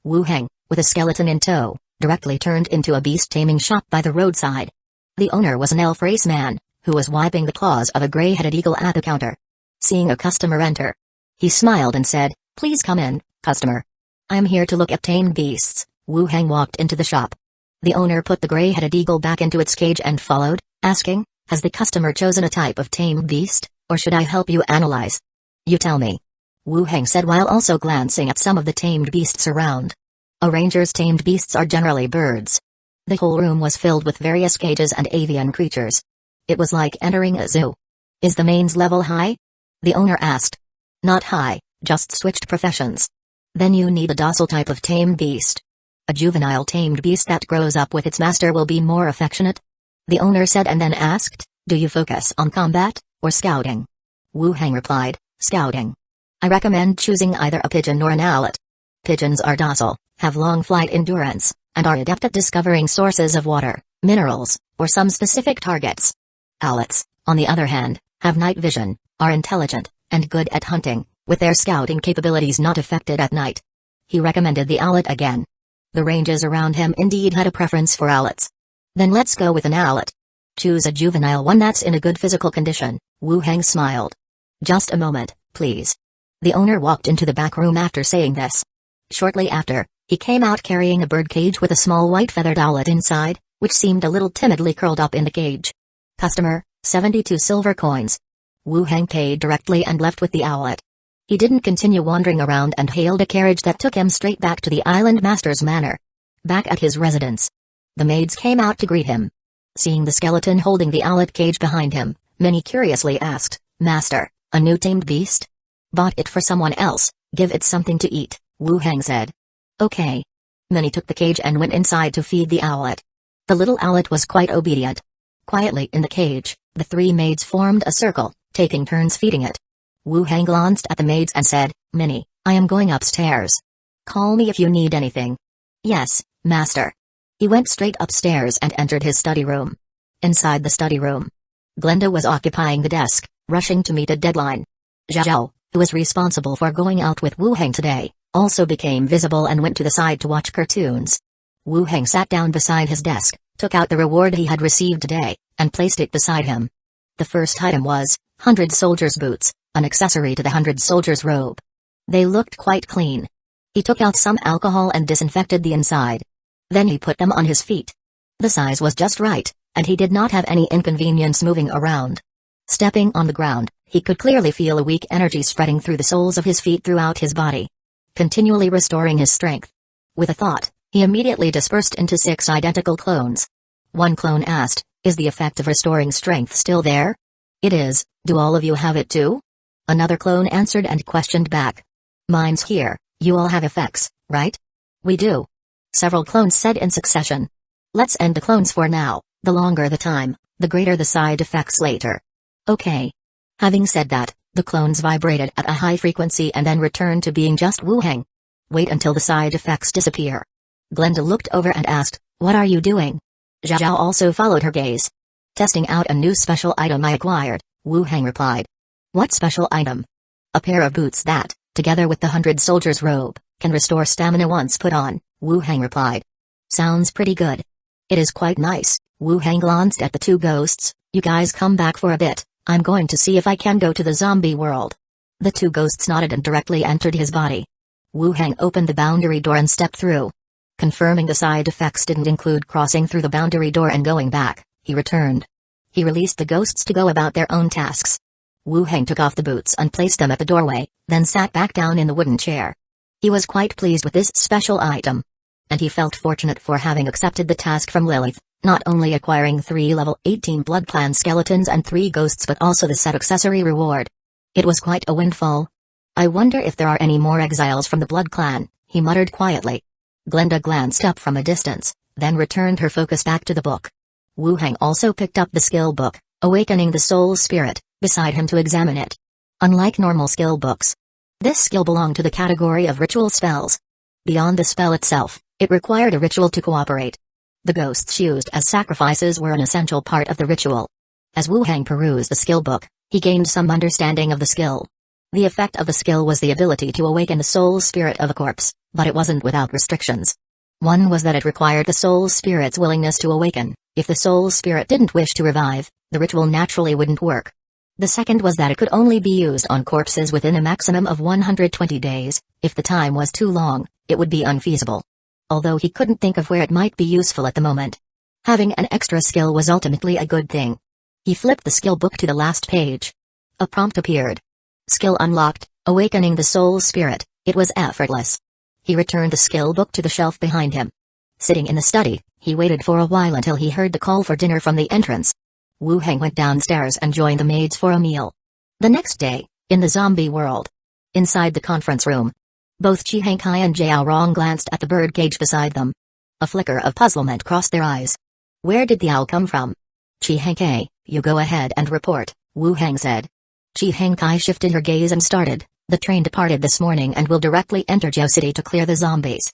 Wu Hang, with a skeleton in tow, directly turned into a beast-taming shop by the roadside. The owner was an elf race man, who was wiping the claws of a gray-headed eagle at the counter. Seeing a customer enter, he smiled and said, "Please come in, customer. I'm here to look at tamed beasts." Wu Hang walked into the shop. The owner put the gray-headed eagle back into its cage and followed, asking, "Has the customer chosen a type of tamed beast, or should I help you analyze?" "You tell me," Wu Hang said while also glancing at some of the tamed beasts around. A ranger's tamed beasts are generally birds. The whole room was filled with various cages and avian creatures. It was like entering a zoo. Is the mains level high? The owner asked. Not high, just switched professions. Then you need a docile type of tamed beast. A juvenile tamed beast that grows up with its master will be more affectionate? The owner said and then asked, do you focus on combat, or scouting? Wu Heng replied, scouting. I recommend choosing either a pigeon or an owlet. Pigeons are docile, have long flight endurance, and are adept at discovering sources of water, minerals, or some specific targets. Owlets, on the other hand, have night vision, are intelligent, and good at hunting, with their scouting capabilities not affected at night. He recommended the owlet again. The ranges around him indeed had a preference for owlets. Then let's go with an owlet. Choose a juvenile one that's in a good physical condition, Wu Heng smiled. Just a moment, please. The owner walked into the back room after saying this. Shortly after, he came out carrying a bird cage with a small white feathered owlet inside, which seemed a little timidly curled up in the cage. Customer, 72 silver coins. Wu Heng paid directly and left with the owlet. He didn't continue wandering around and hailed a carriage that took him straight back to the island master's manor. Back at his residence, the maids came out to greet him. Seeing the skeleton holding the owlet cage behind him, many curiously asked, Master, a new tamed beast? Bought it for someone else, give it something to eat, Wu Heng said. Okay. Many took the cage and went inside to feed the owlet. The little owlet was quite obedient. Quietly in the cage, the three maids formed a circle, taking turns feeding it. Wu Heng glanced at the maids and said, Minnie, I am going upstairs. Call me if you need anything. Yes, Master. He went straight upstairs and entered his study room. Inside the study room, Glenda was occupying the desk, rushing to meet a deadline. Zhao, who was responsible for going out with Wu Heng today, also became visible and went to the side to watch cartoons. Wu Heng sat down beside his desk, took out the reward he had received today, and placed it beside him. The first item was 100 soldiers' boots, an accessory to the 100 soldiers' robe. They looked quite clean. He took out some alcohol and disinfected the inside. Then he put them on his feet. The size was just right, and he did not have any inconvenience moving around. Stepping on the ground, he could clearly feel a weak energy spreading through the soles of his feet throughout his body, continually restoring his strength. With a thought, he immediately dispersed into 6 identical clones. One clone asked, Is the effect of restoring strength still there? It is, do all of you have it too? Another clone answered and questioned back. Mine's here, you all have effects, right? We do. Several clones said in succession. Let's end the clones for now, the longer the time, the greater the side effects later. Okay. Having said that, the clones vibrated at a high frequency and then returned to being just Wu Heng. Wait until the side effects disappear. Glenda looked over and asked, What are you doing? Zhao also followed her gaze. Testing out a new special item I acquired, Wu Heng replied. What special item? A pair of boots that, together with the 100 soldiers' robe, can restore stamina once put on, Wu Heng replied. Sounds pretty good. It is quite nice. Wu Heng glanced at the 2 ghosts. You guys come back for a bit, I'm going to see if I can go to the zombie world. The 2 ghosts nodded and directly entered his body. Wu Heng opened the boundary door and stepped through. Confirming the side effects didn't include crossing through the boundary door and going back, he returned. He released the ghosts to go about their own tasks. Wu Heng took off the boots and placed them at the doorway, then sat back down in the wooden chair. He was quite pleased with this special item. And he felt fortunate for having accepted the task from Lilith, not only acquiring 3 level 18 blood clan skeletons and 3 ghosts but also the set accessory reward. It was quite a windfall. I wonder if there are any more exiles from the blood clan, he muttered quietly. Glenda glanced up from a distance, then returned her focus back to the book. Wu Heng also picked up the skill book, Awakening the Soul Spirit, beside him to examine it. Unlike normal skill books, this skill belonged to the category of ritual spells. Beyond the spell itself, it required a ritual to cooperate. The ghosts used as sacrifices were an essential part of the ritual. As Wu Heng perused the skill book, he gained some understanding of the skill. The effect of the skill was the ability to awaken the soul spirit of a corpse, but it wasn't without restrictions. One was that it required the soul spirit's willingness to awaken. If the soul spirit didn't wish to revive, the ritual naturally wouldn't work. The second was that it could only be used on corpses within a maximum of 120 days, if the time was too long, it would be unfeasible. Although he couldn't think of where it might be useful at the moment. Having an extra skill was ultimately a good thing. He flipped the skill book to the last page. A prompt appeared. Skill unlocked, Awakening the Soul Spirit. It was effortless. He returned the skill book to the shelf behind him. Sitting in the study, he waited for a while until he heard the call for dinner from the entrance. Wu Heng went downstairs and joined the maids for a meal. The next day, in the zombie world. Inside the conference room. Both Chi Hengkai and Jiao Rong glanced at the birdcage beside them. A flicker of puzzlement crossed their eyes. Where did the owl come from? Chi Hengkai, you go ahead and report, Wu Heng said. Chi Hengkai shifted her gaze and started. The train departed this morning and will directly enter Jiao City to clear the zombies.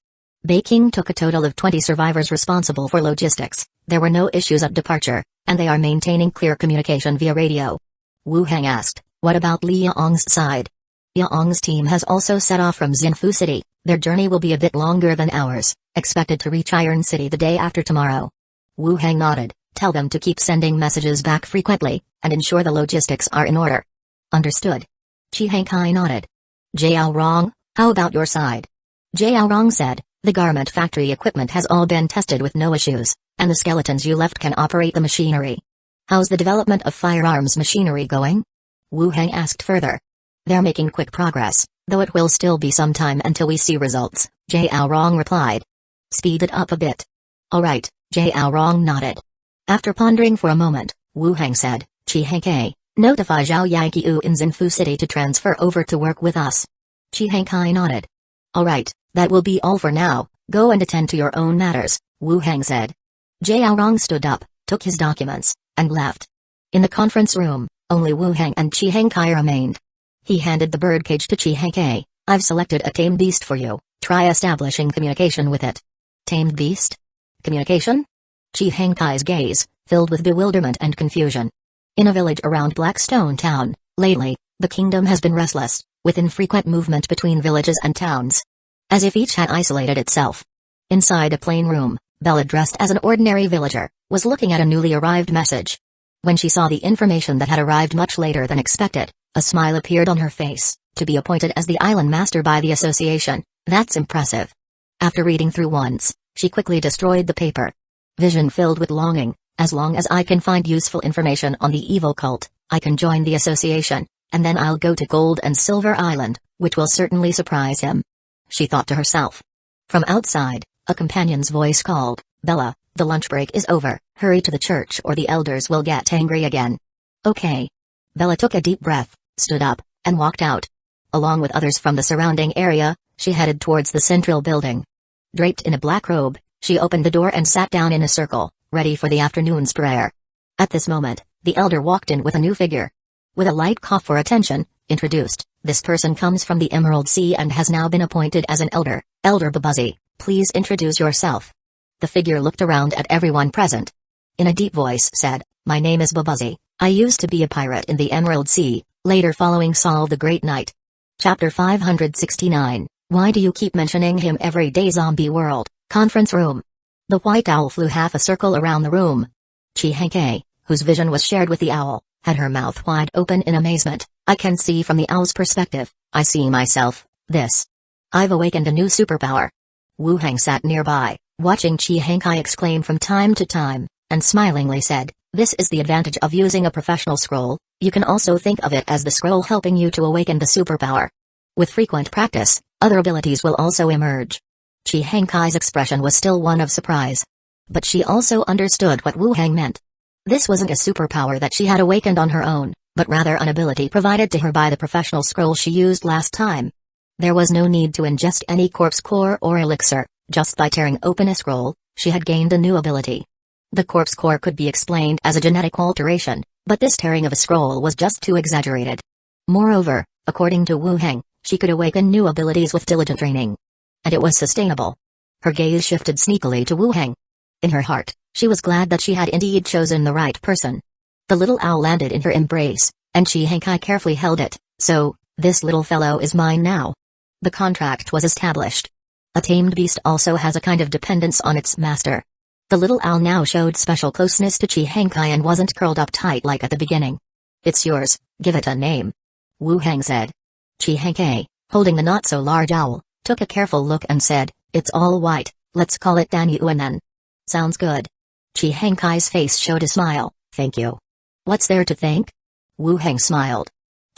Beijing took a total of 20 survivors responsible for logistics. There were no issues at departure, and they are maintaining clear communication via radio. Wu Heng asked, what about Li Yaong's side? Yaong's team has also set off from Xinfu City. Their journey will be a bit longer than ours, expected to reach Iron City the day after tomorrow. Wu Heng nodded. Tell them to keep sending messages back frequently, and ensure the logistics are in order. Understood. Chi Hengkai nodded. Jiao Rong, how about your side? Jiao Rong said, the garment factory equipment has all been tested with no issues, and the skeletons you left can operate the machinery. How's the development of firearms machinery going? Wu Heng asked further. They're making quick progress, though it will still be some time until we see results, Jiao Rong replied. Speed it up a bit. Alright, Jiao Rong nodded. After pondering for a moment, Wu Heng said, Chi Hengkai, notify Zhao Yanqiu in Xinfu City to transfer over to work with us. Chi Hengkai nodded. Alright, that will be all for now, go and attend to your own matters, Wu Heng said. Jiao Rong stood up, took his documents, and left. In the conference room, only Wu Heng and Chi Hengkai remained. He handed the birdcage to Chi Hengkai. I've selected a tamed beast for you, try establishing communication with it. Tamed beast? Communication? Chi Hengkai's gaze filled with bewilderment and confusion. In a village around Blackstone Town, lately, the kingdom has been restless, with infrequent movement between villages and towns. As if each had isolated itself. Inside a plain room, Bella, dressed as an ordinary villager, was looking at a newly arrived message. When she saw the information that had arrived much later than expected, a smile appeared on her face. To be appointed as the island master by the association, that's impressive. After reading through once, she quickly destroyed the paper. Vision filled with longing. As long as I can find useful information on the evil cult, I can join the association, and then I'll go to Gold and Silver Island, which will certainly surprise him. She thought to herself. From outside, a companion's voice called, Bella, the lunch break is over, hurry to the church or the elders will get angry again. Okay. Bella took a deep breath, stood up, and walked out. Along with others from the surrounding area, she headed towards the central building. Draped in a black robe, she opened the door and sat down in a circle, ready for the afternoon's prayer. At this moment, the elder walked in with a new figure. With a light cough for attention, introduced, this person comes from the Emerald Sea and has now been appointed as an elder. Elder Babazi, please introduce yourself. The figure looked around at everyone present. In a deep voice said, my name is Babazi, I used to be a pirate in the Emerald Sea, later following Saul the Great Knight. Chapter 569, Why do you keep mentioning him every day? Zombie World, Conference Room. The white owl flew half a circle around the room. Chi Hengkai, whose vision was shared with the owl, had her mouth wide open in amazement. I can see from the owl's perspective. I see myself, this. I've awakened a new superpower. Wu Heng sat nearby, watching Chi Hengkai exclaim from time to time, and smilingly said, this is the advantage of using a professional scroll. You can also think of it as the scroll helping you to awaken the superpower. With frequent practice, other abilities will also emerge. Chi Hengkai's expression was still one of surprise. But she also understood what Wu Heng meant. This wasn't a superpower that she had awakened on her own, but rather an ability provided to her by the professional scroll she used last time. There was no need to ingest any corpse core or elixir. Just by tearing open a scroll, she had gained a new ability. The corpse core could be explained as a genetic alteration, but this tearing of a scroll was just too exaggerated. Moreover, according to Wu Heng, she could awaken new abilities with diligent training. And it was sustainable. Her gaze shifted sneakily to Wu Heng. In her heart, she was glad that she had indeed chosen the right person. The little owl landed in her embrace, and Chi Hengkai carefully held it. So, this little fellow is mine now. The contract was established. A tamed beast also has a kind of dependence on its master. The little owl now showed special closeness to Chi Hengkai and wasn't curled up tight like at the beginning. It's yours, give it a name. Wu Heng said. Chi Hengkai, holding the not-so-large owl, took a careful look and said, it's all white, let's call it Dan Yuanen. Sounds good. Chi Hengkai's face showed a smile, thank you. What's there to thank? Wu Heng smiled.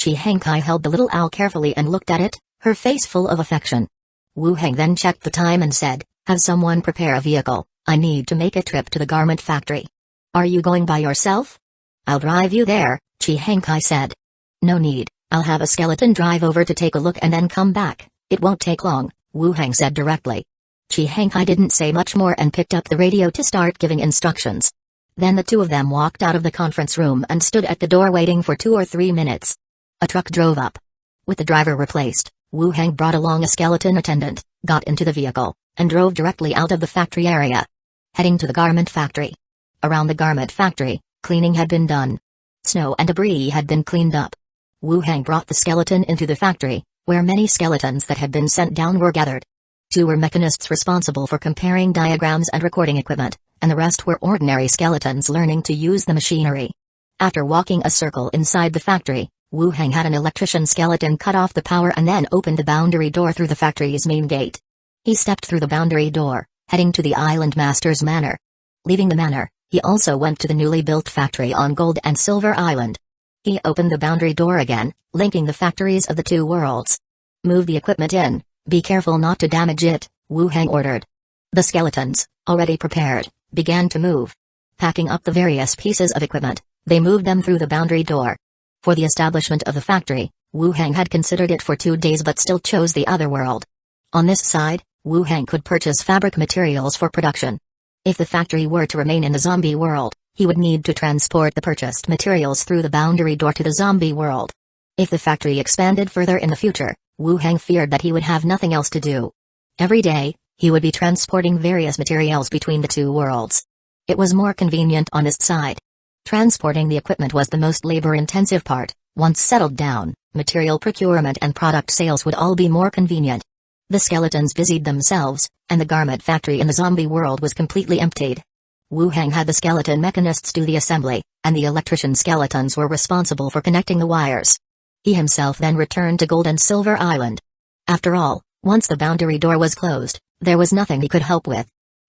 Chi Hengkai held the little owl carefully and looked at it, her face full of affection. Wu Heng then checked the time and said, Have someone prepare a vehicle, I need to make a trip to the garment factory. Are you going by yourself? I'll drive you there, Chihankai said. No need, I'll have a skeleton drive over to take a look and then come back, it won't take long, Wu Hang said directly. Chihankai didn't say much more and picked up the radio to start giving instructions. Then the two of them walked out of the conference room and stood at the door waiting for 2 or 3 minutes. A truck drove up. With the driver replaced, Wu Hang brought along a skeleton attendant, got into the vehicle, and drove directly out of the factory area. Heading to the garment factory. Around the garment factory, cleaning had been done. Snow and debris had been cleaned up. Wu Hang brought the skeleton into the factory, where many skeletons that had been sent down were gathered. 2 were mechanists responsible for comparing diagrams and recording equipment, and the rest were ordinary skeletons learning to use the machinery. After walking a circle inside the factory, Wu Hang had an electrician skeleton cut off the power and then opened the boundary door through the factory's main gate. He stepped through the boundary door, heading to the Island Master's manor. Leaving the manor, he also went to the newly built factory on Gold and Silver Island. He opened the boundary door again, linking the factories of the 2 worlds. Move the equipment in, be careful not to damage it, Wu Hang ordered. The skeletons, already prepared, began to move. Packing up the various pieces of equipment, they moved them through the boundary door. For the establishment of the factory, Wu Hang had considered it for 2 days but still chose the other world. On this side, Wu Hang could purchase fabric materials for production. If the factory were to remain in the zombie world, he would need to transport the purchased materials through the boundary door to the zombie world. If the factory expanded further in the future, Wu Hang feared that he would have nothing else to do. Every day, he would be transporting various materials between the 2 worlds. It was more convenient on this side. Transporting the equipment was the most labor-intensive part. Once settled down, material procurement and product sales would all be more convenient. The skeletons busied themselves, and the garment factory in the zombie world was completely emptied. Wu Hang had the skeleton mechanists do the assembly, and the electrician skeletons were responsible for connecting the wires. He himself then returned to Gold and Silver Island. After all, once the boundary door was closed, there was nothing he could help with.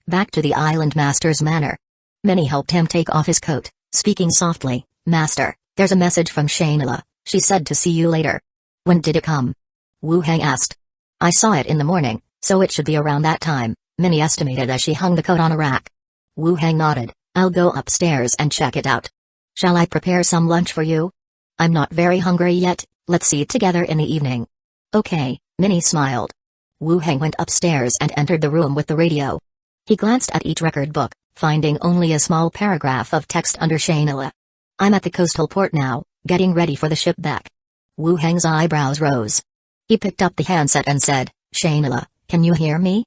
Back to the Island Master's manor. Many helped him take off his coat, speaking softly. Master, there's a message from Shayla. She said to see you later. When did it come? Wu Hang asked. I saw it in the morning, so it should be around that time, Minnie estimated as she hung the coat on a rack. Wu Hang nodded. I'll go upstairs and check it out. Shall I prepare some lunch for you? I'm not very hungry yet, let's eat together in the evening. Okay, Minnie smiled. Wu Hang went upstairs and entered the room with the radio. He glanced at each record book, finding only a small paragraph of text under Shayla. I'm at the coastal port now, getting ready for the ship back. Wu Hang's eyebrows rose. He picked up the handset and said, Shayla, can you hear me?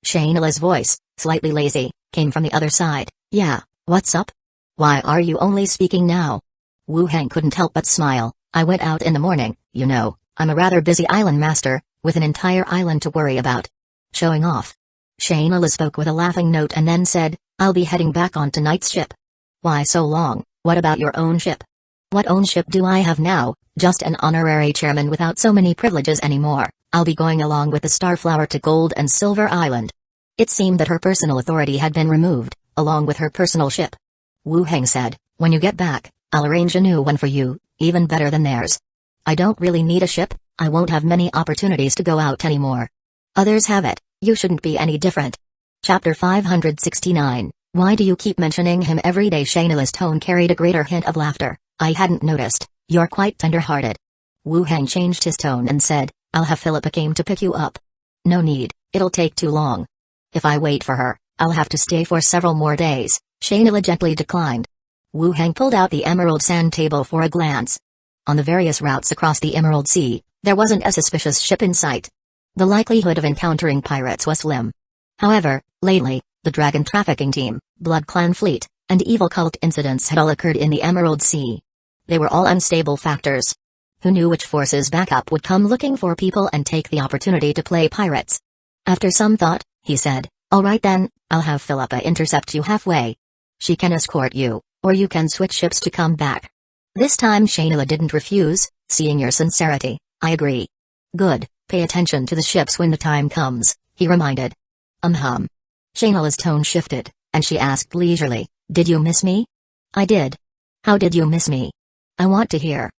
Shayla's voice, slightly lazy, came from the other side. Yeah, what's up? Why are you only speaking now? Wu Hang couldn't help but smile. I went out in the morning, you know, I'm a rather busy island master, with an entire island to worry about. Showing off. Shayla spoke with a laughing note and then said, I'll be heading back on tonight's ship. Why so long? What about your own ship? What own ship do I have now? Just an honorary chairman without so many privileges anymore. I'll be going along with the Starflower to Gold and Silver Island. It seemed that her personal authority had been removed, along with her personal ship. Wu Hang said, when you get back, I'll arrange a new one for you, even better than theirs. I don't really need a ship, I won't have many opportunities to go out anymore. Others have it, you shouldn't be any different. Chapter 569, Why do you keep mentioning him every day? Shayla's tone carried a greater hint of laughter. I hadn't noticed, you're quite tender-hearted. Wu Hang changed his tone and said, I'll have Philippa came to pick you up. No need, it'll take too long. If I wait for her, I'll have to stay for several more days, Shayla gently declined. Wu Hang pulled out the emerald sand table for a glance. On the various routes across the Emerald Sea, there wasn't a suspicious ship in sight. The likelihood of encountering pirates was slim. However, lately, the dragon trafficking team, Blood Clan fleet, and evil cult incidents had all occurred in the Emerald Sea. They were all unstable factors. Who knew which forces backup would come looking for people and take the opportunity to play pirates? After some thought, he said, all right then, I'll have Philippa intercept you halfway. She can escort you, or you can switch ships to come back. This time Shayla didn't refuse, seeing your sincerity, I agree. Good, pay attention to the ships when the time comes, he reminded. Shayla's tone shifted, and she asked leisurely, did you miss me? I did. How did you miss me? I want to hear.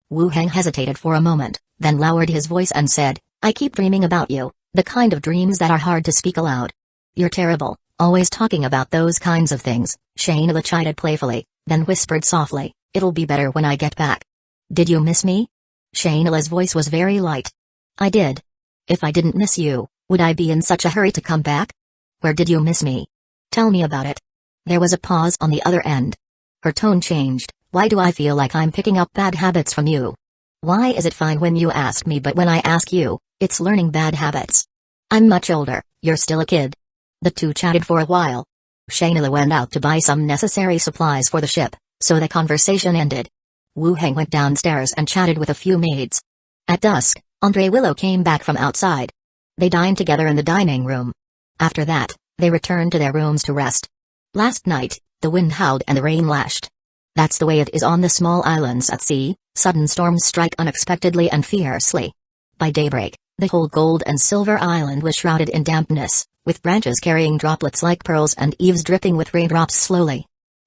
Wu Hang hesitated for a moment, then lowered his voice and said, I keep dreaming about you, The kind of dreams that are hard to speak aloud. You're terrible, always talking about those kinds of things, Shayna chided playfully, then whispered softly, it'll be better when I get back. Did you miss me? Shayna's voice was very light. I did. If I didn't miss you, would I be in such a hurry to come back? Where did you miss me? Tell me about it. There was a pause on the other end. Her tone changed. Why do I feel like I'm picking up bad habits from you? Why is it fine when you ask me but when I ask you, it's learning bad habits? I'm much older, you're still a kid. The two chatted for a while. Shayna went out to buy some necessary supplies for the ship, so the conversation ended. Wu Heng went downstairs and chatted with a few maids. At dusk, Andre Willow came back from outside. They dined together in the dining room. After that, they returned to their rooms to rest. Last night, the wind howled and the rain lashed. That's the way it is on the small islands at sea, sudden storms strike unexpectedly and fiercely. By daybreak, the whole gold and silver island was shrouded in dampness, with branches carrying droplets like pearls and eaves dripping with raindrops slowly.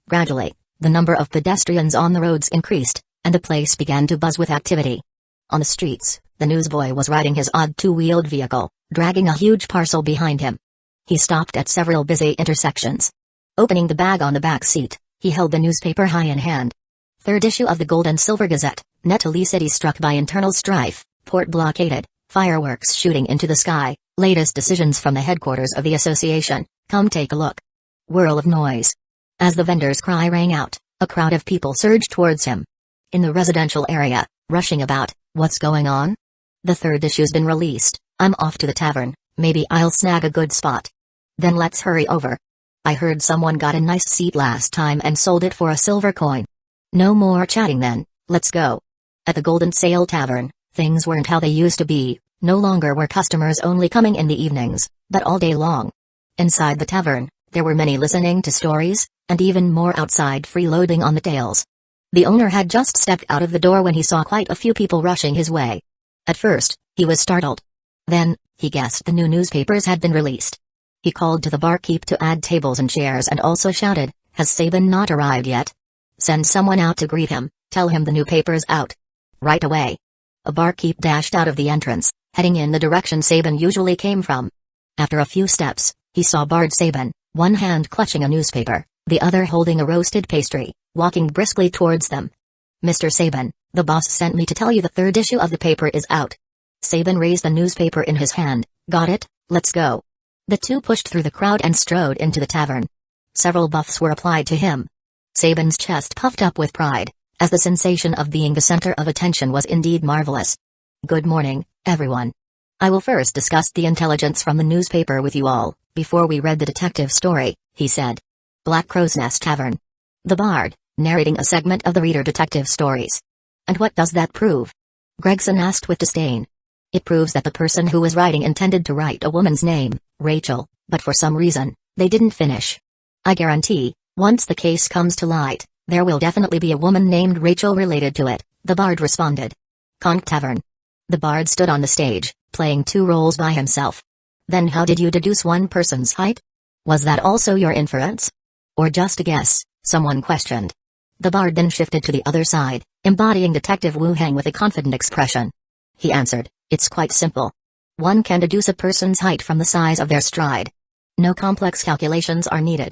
Gradually, the number of pedestrians on the roads increased, and the place began to buzz with activity. On the streets, the newsboy was riding his odd two-wheeled vehicle, dragging a huge parcel behind him. He stopped at several busy intersections. Opening the bag on the back seat, he held the newspaper high in hand. Third issue of the Gold and Silver Gazette, Netali City struck by internal strife, port blockaded, fireworks shooting into the sky, latest decisions from the headquarters of the association, come take a look. Whirl of noise. As the vendor's cry rang out, a crowd of people surged towards him. In the residential area, rushing about, what's going on? The third issue's been released, I'm off to the tavern, maybe I'll snag a good spot. Then let's hurry over. I heard someone got a nice seat last time and sold it for a silver coin. No more chatting then, let's go. At the Golden Sail Tavern, things weren't how they used to be, no longer were customers only coming in the evenings, but all day long. Inside the tavern, there were many listening to stories, and even more outside freeloading on the tales. The owner had just stepped out of the door when he saw quite a few people rushing his way. At first, he was startled. Then, he guessed the new newspapers had been released. He called to the barkeep to add tables and chairs and also shouted, has Sabin not arrived yet? Send someone out to greet him, tell him the new paper's out. Right away. A barkeep dashed out of the entrance, heading in the direction Sabin usually came from. After a few steps, he saw Bard Sabin, one hand clutching a newspaper, the other holding a roasted pastry, walking briskly towards them. Mr. Sabin, the boss sent me to tell you the third issue of the paper is out. Sabin raised the newspaper in his hand. Got it, let's go. The two pushed through the crowd and strode into the tavern. Several buffs were applied to him. Sabin's chest puffed up with pride, as the sensation of being the center of attention was indeed marvelous. Good morning, everyone. I will first discuss the intelligence from the newspaper with you all, before we read the detective story, he said. Black Crow's Nest Tavern. The Bard, narrating a segment of the reader detective stories. And what does that prove? Gregson asked with disdain. It proves that the person who was writing intended to write a woman's name, Rachel, but for some reason, they didn't finish. I guarantee, once the case comes to light, there will definitely be a woman named Rachel related to it, the Bard responded. Conch Tavern. The Bard stood on the stage, playing two roles by himself. Then how did you deduce one person's height? Was that also your inference? Or just a guess? Someone questioned. The Bard then shifted to the other side, embodying Detective Wu Heng with a confident expression. He answered, it's quite simple. One can deduce a person's height from the size of their stride. No complex calculations are needed.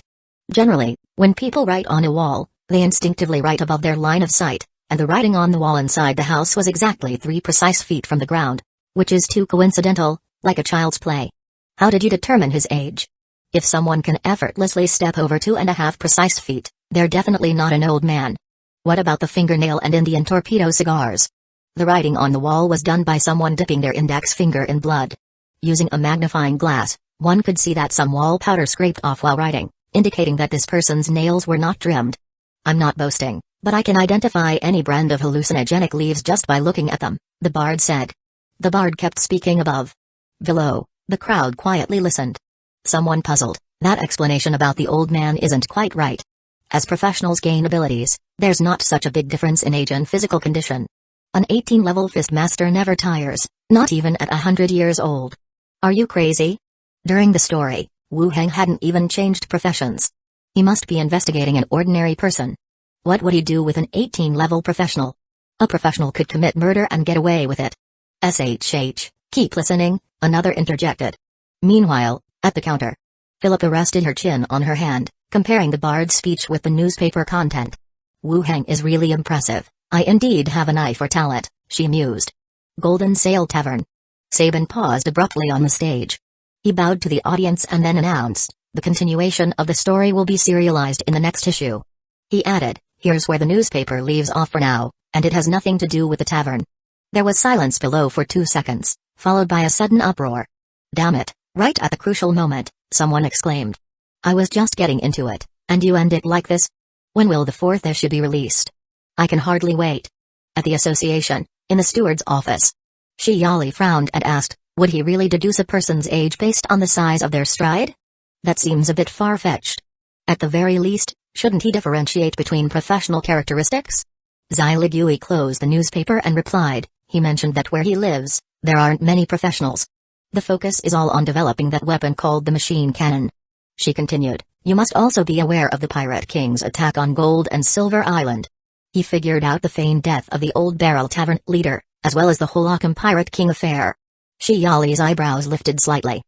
Generally, when people write on a wall, they instinctively write above their line of sight, and the writing on the wall inside the house was exactly 3 precise feet from the ground, which is too coincidental, like a child's play. How did you determine his age? If someone can effortlessly step over 2.5 precise feet, they're definitely not an old man. What about the fingernail and Indian torpedo cigars? The writing on the wall was done by someone dipping their index finger in blood. Using a magnifying glass, one could see that some wall powder scraped off while writing, indicating that this person's nails were not trimmed. I'm not boasting, but I can identify any brand of hallucinogenic leaves just by looking at them, the Bard said. The Bard kept speaking above. Below, the crowd quietly listened. Someone puzzled, that explanation about the old man isn't quite right. As professionals gain abilities, there's not such a big difference in age and physical condition. An 18-level fist master never tires, not even at 100 years old. Are you crazy? During the story, Wu Heng hadn't even changed professions. He must be investigating an ordinary person. What would he do with an 18-level professional? A professional could commit murder and get away with it. SHH, keep listening, another interjected. Meanwhile, at the counter, Philippa rested her chin on her hand, comparing the bard's speech with the newspaper content. Wu Heng is really impressive. I indeed have an eye for talent, she mused. Golden Sail Tavern. Sabin paused abruptly on the stage. He bowed to the audience and then announced, the continuation of the story will be serialized in the next issue. He added, here's where the newspaper leaves off for now, and it has nothing to do with the tavern. There was silence below for 2 seconds, followed by a sudden uproar. Damn it, right at the crucial moment, someone exclaimed. I was just getting into it, and you end it like this? When will the 4th issue be released? I can hardly wait. At the association, in the steward's office. Shi Yali frowned and asked, would he really deduce a person's age based on the size of their stride? That seems a bit far-fetched. At the very least, shouldn't he differentiate between professional characteristics? Zai Ligui closed the newspaper and replied, he mentioned that where he lives, there aren't many professionals. The focus is all on developing that weapon called the machine cannon. She continued, you must also be aware of the Pirate King's attack on Gold and Silver Island. He figured out the feigned death of the Old Barrel Tavern leader, as well as the whole Occam Pirate King affair. Shi Yali's eyebrows lifted slightly.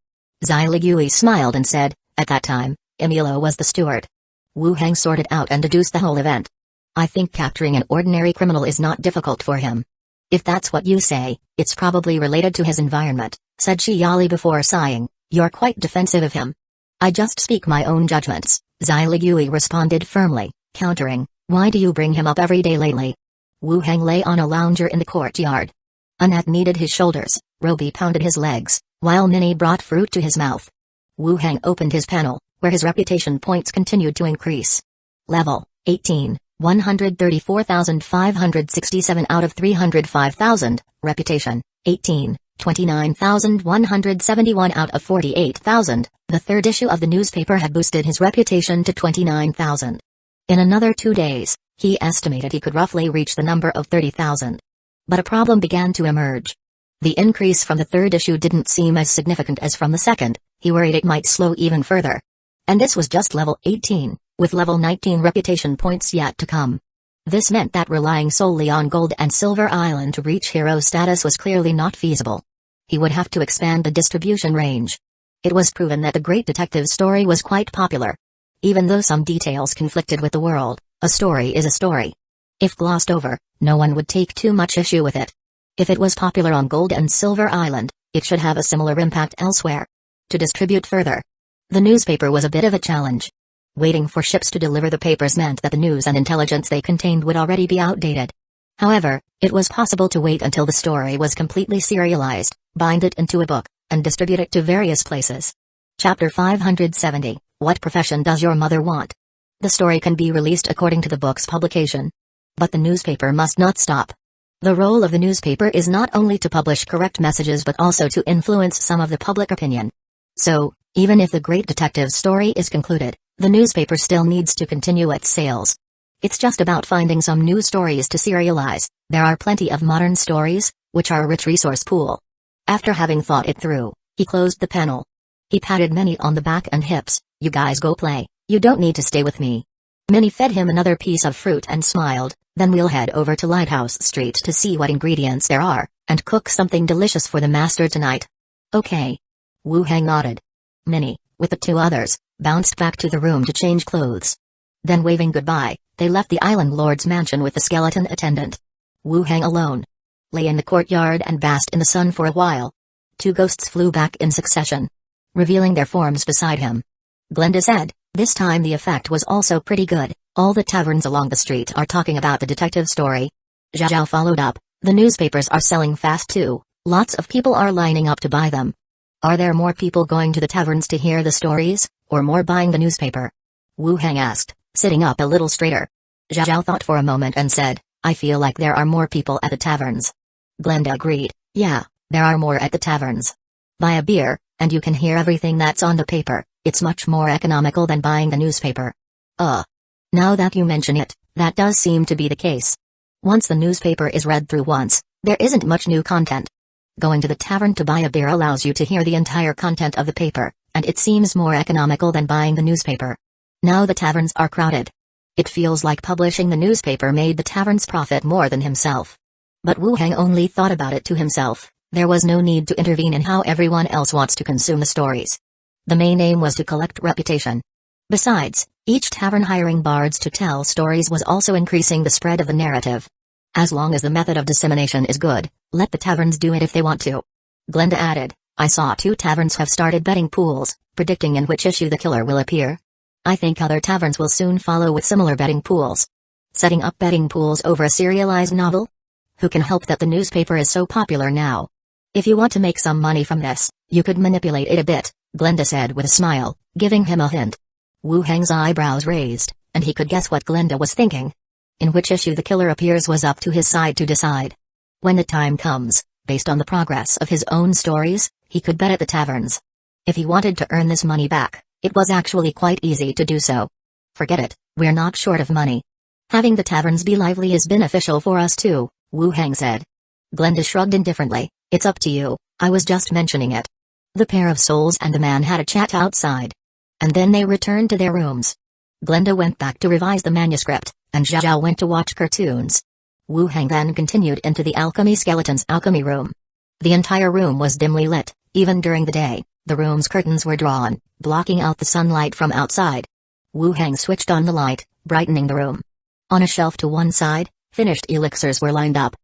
Zai Ligui smiled and said, at that time, Emilio was the steward. Wu Heng sorted out and deduced the whole event. I think capturing an ordinary criminal is not difficult for him. If that's what you say, it's probably related to his environment, said Shi Yali before sighing. You're quite defensive of him. I just speak my own judgments, Zai Ligui responded firmly, countering, why do you bring him up every day lately? Wu Heng lay on a lounger in the courtyard. Annette kneaded his shoulders, Roby pounded his legs, while Minnie brought fruit to his mouth. Wu Heng opened his panel, where his reputation points continued to increase. Level 18, 134,567 out of 305,000, reputation 18, 29,171 out of 48,000. The 3rd issue of the newspaper had boosted his reputation to 29,000. In another 2 days, he estimated he could roughly reach the number of 30,000. But a problem began to emerge. The increase from the 3rd issue didn't seem as significant as from the 2nd, he worried it might slow even further. And this was just level 18, with level 19 reputation points yet to come. This meant that relying solely on Gold and Silver Island to reach hero status was clearly not feasible. He would have to expand the distribution range. It was proven that the Great Detective story was quite popular. Even though some details conflicted with the world, a story is a story. If glossed over, no one would take too much issue with it. If it was popular on Gold and Silver Island, it should have a similar impact elsewhere. To distribute further, the newspaper was a bit of a challenge. Waiting for ships to deliver the papers meant that the news and intelligence they contained would already be outdated. However, it was possible to wait until the story was completely serialized, bind it into a book, and distribute it to various places. Chapter 570, What Profession Does Your Mother Want? The story can be released according to the book's publication. But the newspaper must not stop. The role of the newspaper is not only to publish correct messages but also to influence some of the public opinion. So, even if the Great Detective story is concluded, the newspaper still needs to continue its sales. It's just about finding some new stories to serialize. There are plenty of modern stories, which are a rich resource pool. After having thought it through, he closed the panel. He patted Minnie on the back and hips. You guys go play, you don't need to stay with me. Minnie fed him another piece of fruit and smiled, then we'll head over to Lighthouse Street to see what ingredients there are, and cook something delicious for the master tonight. Okay. Wu Heng nodded. Minnie, with the 2 others, bounced back to the room to change clothes. Then waving goodbye, they left the Island Lord's mansion with the skeleton attendant. Wu Heng alone lay in the courtyard and basked in the sun for a while. 2 ghosts flew back in succession, revealing their forms beside him. Glenda said, this time the effect was also pretty good. All the taverns along the street are talking about the detective story. Zhao followed up, the newspapers are selling fast too, lots of people are lining up to buy them. Are there more people going to the taverns to hear the stories, or more buying the newspaper? Wu Heng asked, sitting up a little straighter. Zhao thought for a moment and said, I feel like there are more people at the taverns. Glenda agreed, yeah, there are more at the taverns. Buy a beer, and you can hear everything that's on the paper. It's much more economical than buying the newspaper. Now that you mention it, that does seem to be the case. Once the newspaper is read through once, there isn't much new content. Going to the tavern to buy a beer allows you to hear the entire content of the paper, and it seems more economical than buying the newspaper. Now the taverns are crowded. It feels like publishing the newspaper made the taverns profit more than himself. But Wu Heng only thought about it to himself. There was no need to intervene in how everyone else wants to consume the stories. The main aim was to collect reputation. Besides, each tavern hiring bards to tell stories was also increasing the spread of the narrative. As long as the method of dissemination is good, let the taverns do it if they want to. Glenda added, I saw 2 taverns have started betting pools, predicting in which issue the killer will appear. I think other taverns will soon follow with similar betting pools. Setting up betting pools over a serialized novel? Who can help that the newspaper is so popular now? If you want to make some money from this, you could manipulate it a bit, Glenda said with a smile, giving him a hint. Wu Heng's eyebrows raised, and he could guess what Glenda was thinking. In which issue the killer appears was up to his side to decide. When the time comes, based on the progress of his own stories, he could bet at the taverns. If he wanted to earn this money back, it was actually quite easy to do so. Forget it, we're not short of money. Having the taverns be lively is beneficial for us too, Wu Heng said. Glenda shrugged indifferently, it's up to you, I was just mentioning it. The pair of souls and the man had a chat outside. And then they returned to their rooms. Glenda went back to revise the manuscript, and Zhao went to watch cartoons. Wu Heng then continued into the alchemy skeleton's alchemy room. The entire room was dimly lit, even during the day, the room's curtains were drawn, blocking out the sunlight from outside. Wu Heng switched on the light, brightening the room. On a shelf to one side, finished elixirs were lined up.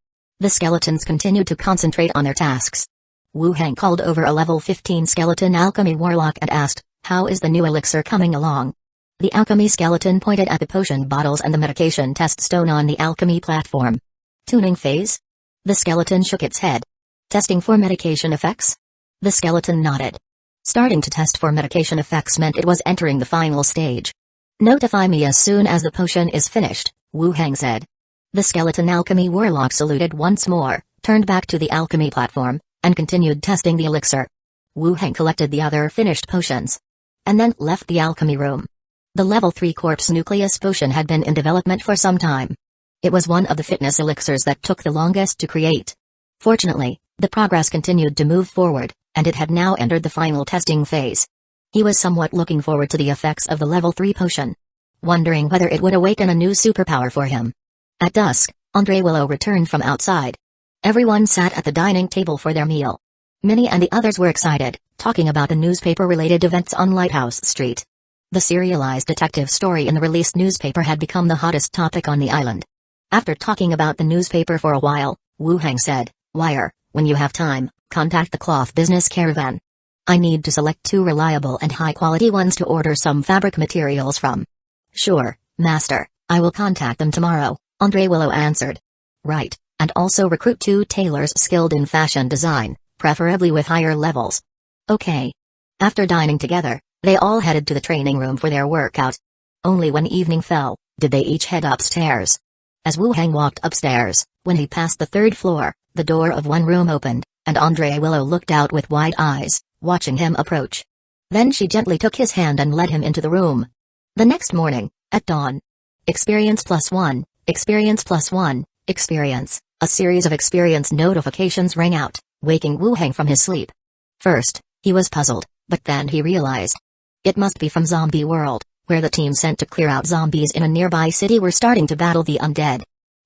The skeletons continued to concentrate on their tasks. Wu Heng called over a level 15 skeleton alchemy warlock and asked, how is the new elixir coming along? The alchemy skeleton pointed at the potion bottles and the medication test stone on the alchemy platform. Tuning phase? The skeleton shook its head. Testing for medication effects? The skeleton nodded. Starting to test for medication effects meant it was entering the final stage. Notify me as soon as the potion is finished, Wu Heng said. The skeleton alchemy warlock saluted once more, turned back to the alchemy platform, and continued testing the elixir. Wu Heng collected the other finished potions. And then left the alchemy room. The level 3 corpse nucleus potion had been in development for some time. It was one of the fitness elixirs that took the longest to create. Fortunately, the progress continued to move forward, and it had now entered the final testing phase. He was somewhat looking forward to the effects of the level 3 potion, wondering whether it would awaken a new superpower for him. At dusk, Andre Willow returned from outside. Everyone sat at the dining table for their meal. Minnie and the others were excited, talking about the newspaper-related events on Lighthouse Street. The serialized detective story in the released newspaper had become the hottest topic on the island. After talking about the newspaper for a while, Wu Heng said, Wire, when you have time, contact the cloth business caravan. I need to select 2 reliable and high-quality ones to order some fabric materials from. Sure, Master, I will contact them tomorrow, Andre Willow answered. Right, and also recruit 2 tailors skilled in fashion design, preferably with higher levels. Okay. After dining together, they all headed to the training room for their workout. Only when evening fell, did they each head upstairs. As Wu Heng walked upstairs, when he passed the 3rd floor, the door of one room opened, and Andre Willow looked out with wide eyes, watching him approach. Then she gently took his hand and led him into the room. The next morning, at dawn. Experience +1, experience +1, experience. A series of experience notifications rang out, waking Wu Heng from his sleep. First, he was puzzled, but then he realized. It must be from Zombie World, where the team sent to clear out zombies in a nearby city were starting to battle the undead.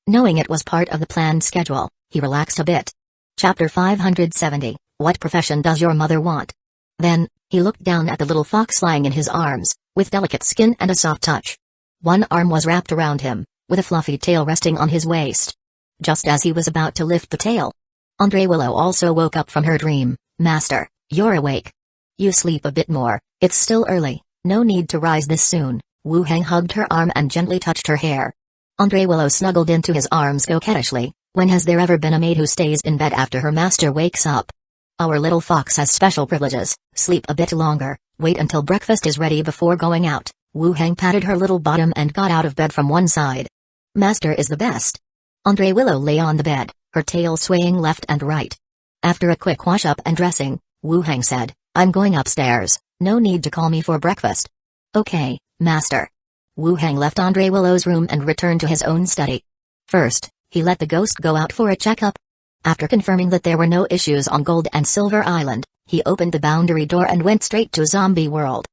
Knowing it was part of the planned schedule, he relaxed a bit. Chapter 570, What profession does your mother want? Then, he looked down at the little fox lying in his arms, with delicate skin and a soft touch. One arm was wrapped around him, with a fluffy tail resting on his waist. Just as he was about to lift the tail, Andre Willow also woke up from her dream. Master, you're awake. You sleep a bit more, it's still early, no need to rise this soon. Wu Heng hugged her arm and gently touched her hair. Andre Willow snuggled into his arms coquettishly. When has there ever been a maid who stays in bed after her master wakes up? Our little fox has special privileges, sleep a bit longer, wait until breakfast is ready before going out. Wu Heng patted her little bottom and got out of bed from one side. Master is the best. Andre Willow lay on the bed, her tail swaying left and right. After a quick wash-up and dressing, Wu Heng said, I'm going upstairs, no need to call me for breakfast. Okay, Master. Wu Heng left Andre Willow's room and returned to his own study. First, he let the ghost go out for a checkup. After confirming that there were no issues on Gold and Silver Island, he opened the boundary door and went straight to Zombie World.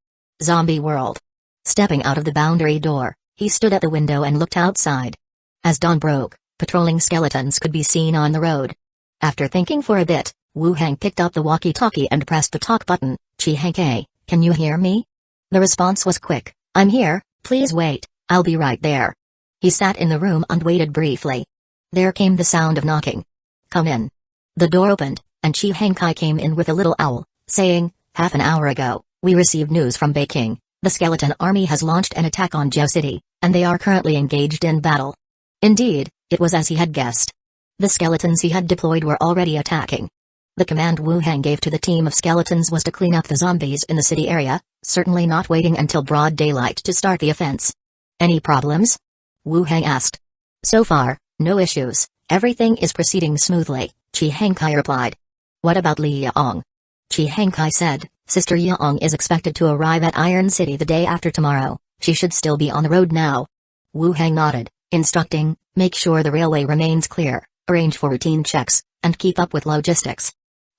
Zombie World. Stepping out of the boundary door, he stood at the window and looked outside. As dawn broke, patrolling skeletons could be seen on the road. After thinking for a bit, Wu Hang picked up the walkie-talkie and pressed the talk button. "Chi Hang, can you hear me?" The response was quick. "I'm here, please wait, I'll be right there." He sat in the room and waited briefly. There came the sound of knocking. "Come in." The door opened, and Chi Hang came in with a little owl, saying, "Half an hour ago, we received news from Beijing. The skeleton army has launched an attack on Jiao City, and they are currently engaged in battle." Indeed, it was as he had guessed. The skeletons he had deployed were already attacking. The command Wu Hang gave to the team of skeletons was to clean up the zombies in the city area, certainly not waiting until broad daylight to start the offense. "Any problems?" Wu Hang asked. "So far, no issues, everything is proceeding smoothly," Chi Hangkai replied. "What about Li Yaong?" Chi Hangkai said, "Sister Yaong is expected to arrive at Iron City the day after tomorrow, she should still be on the road now." Wu Hang nodded, instructing, "Make sure the railway remains clear, arrange for routine checks, and keep up with logistics."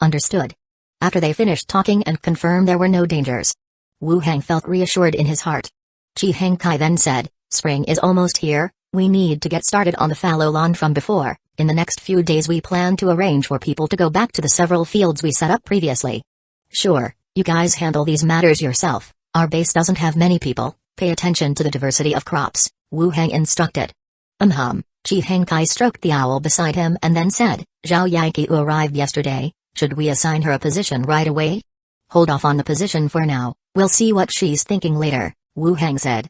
Understood. After they finished talking and confirmed there were no dangers, Wu Hang felt reassured in his heart. Chi Hangkai then said, "Spring is almost here, we need to get started on the fallow lawn from before. In the next few days we plan to arrange for people to go back to the several fields we set up previously." "Sure, you guys handle these matters yourself, our base doesn't have many people, pay attention to the diversity of crops," Wu Hang instructed. Chi Hangkai stroked the owl beside him and then said, "Zhao Yanqiu arrived yesterday, should we assign her a position right away?" "Hold off on the position for now, we'll see what she's thinking later," Wu Hang said.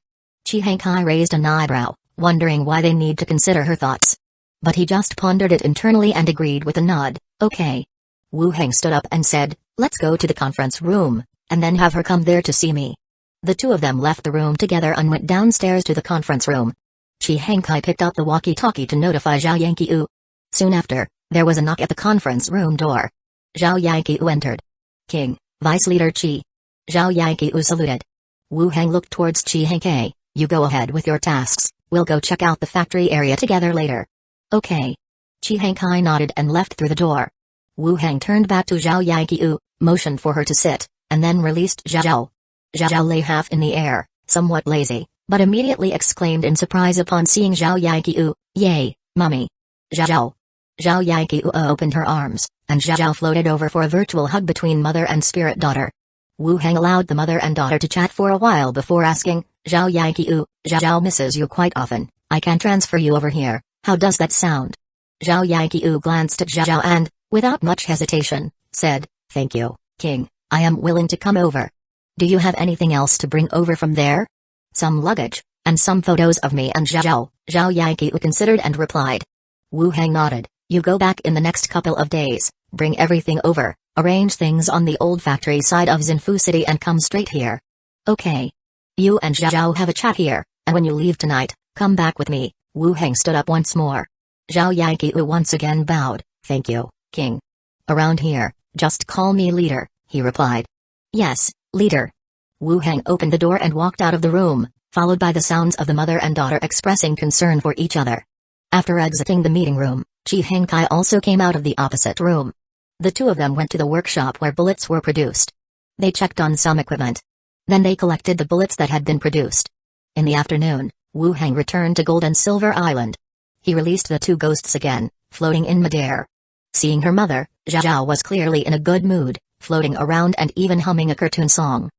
Chi Hangkai raised an eyebrow, wondering why they need to consider her thoughts. But he just pondered it internally and agreed with a nod. "Okay." Wu Hang stood up and said, "Let's go to the conference room, and then have her come there to see me." The two of them left the room together and went downstairs to the conference room. Chi Hangkai picked up the walkie-talkie to notify Zhao Yanqiu. Soon after, there was a knock at the conference room door. Zhao Yanqiu entered. "King, Vice Leader Chi." Zhao Yanqiu saluted. Wu Hang looked towards Chi Hangkai. "You go ahead with your tasks, we'll go check out the factory area together later." "Okay." Chi Hangkai nodded and left through the door. Wu Hang turned back to Zhao Yanqiu, motioned for her to sit, and then released Zhao. Zhao lay half in the air, somewhat lazy, but immediately exclaimed in surprise upon seeing Zhao Yanqiu, "Yay, Mummy!" "Zhao!" Zhao Yanqiu opened her arms, and Zhao floated over for a virtual hug between mother and spirit daughter. Wu Hang allowed the mother and daughter to chat for a while before asking, "Zhao Yanqiu, Zhao misses you quite often, I can transfer you over here, how does that sound?" Zhao Yanqiu glanced at Zhao and, without much hesitation, said, "Thank you, King, I am willing to come over. Do you have anything else to bring over from there?" "Some luggage, and some photos of me and Zhao," Zhao Yanqiu considered and replied. Wu Hang nodded. "You go back in the next couple of days, bring everything over, arrange things on the old factory side of Xinfu City and come straight here." "Okay. You and Zhao have a chat here, and when you leave tonight, come back with me." Wu Hang stood up once more. Zhao Yanqiu once again bowed. "Thank you, King." "Around here, just call me Leader," he replied. "Yes, Leader." Wu Hang opened the door and walked out of the room, followed by the sounds of the mother and daughter expressing concern for each other. After exiting the meeting room, Chi Hangkai also came out of the opposite room. The two of them went to the workshop where bullets were produced. They checked on some equipment. Then they collected the bullets that had been produced. In the afternoon, Wu Hang returned to Gold and Silver Island. He released the two ghosts again, floating in midair. Seeing her mother, Zhao was clearly in a good mood, floating around and even humming a cartoon song.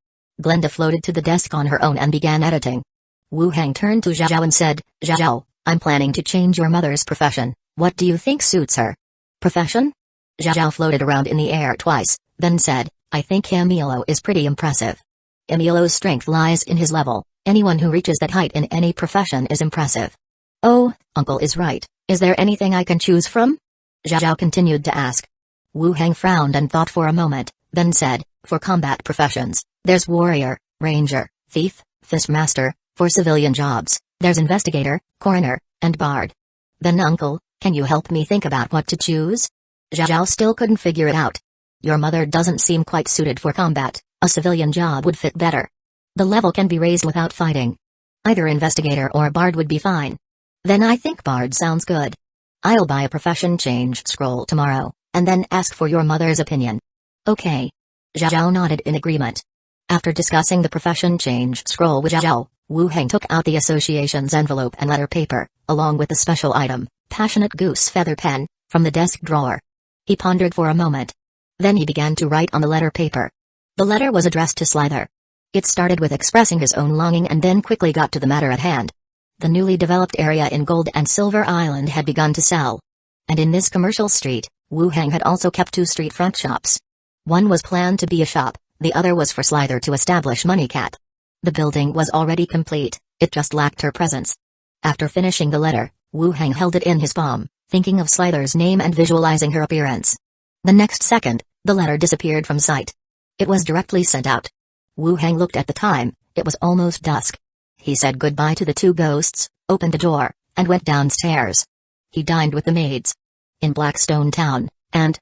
Glenda floated to the desk on her own and began editing. Wu Hang turned to Zhao and said, "Zhao, I'm planning to change your mother's profession. What do you think suits her?" "Profession?" Zhao floated around in the air twice, then said, "I think Emilio is pretty impressive. Emilio's strength lies in his level. Anyone who reaches that height in any profession is impressive." "Oh, Uncle is right. Is there anything I can choose from?" Zhao continued to ask. Wu Hang frowned and thought for a moment, then said, "For combat professions, there's warrior, ranger, thief, fistmaster. For civilian jobs, there's investigator, coroner, and bard. Then Uncle, can you help me think about what to choose?" Zhao still couldn't figure it out. "Your mother doesn't seem quite suited for combat, a civilian job would fit better. The level can be raised without fighting. Either investigator or bard would be fine." "Then I think bard sounds good. I'll buy a profession change scroll tomorrow, and then ask for your mother's opinion." "Okay." Zhao nodded in agreement. After discussing the profession change scroll with Zhao, Wu Hang took out the association's envelope and letter paper, along with the special item, passionate goose feather pen, from the desk drawer. He pondered for a moment. Then he began to write on the letter paper. The letter was addressed to Slither. It started with expressing his own longing and then quickly got to the matter at hand. The newly developed area in Gold and Silver Island had begun to sell. And in this commercial street, Wu Heng had also kept 2 street front shops. One was planned to be a shop, the other was for Slither to establish Moneycat. The building was already complete, it just lacked her presence. After finishing the letter, Wu Heng held it in his palm, thinking of Slither's name and visualizing her appearance. The next second, the letter disappeared from sight. It was directly sent out. Wu Heng looked at the time, it was almost dusk. He said goodbye to the 2 ghosts, opened the door, and went downstairs. He dined with the maids. In Blackstone Town, and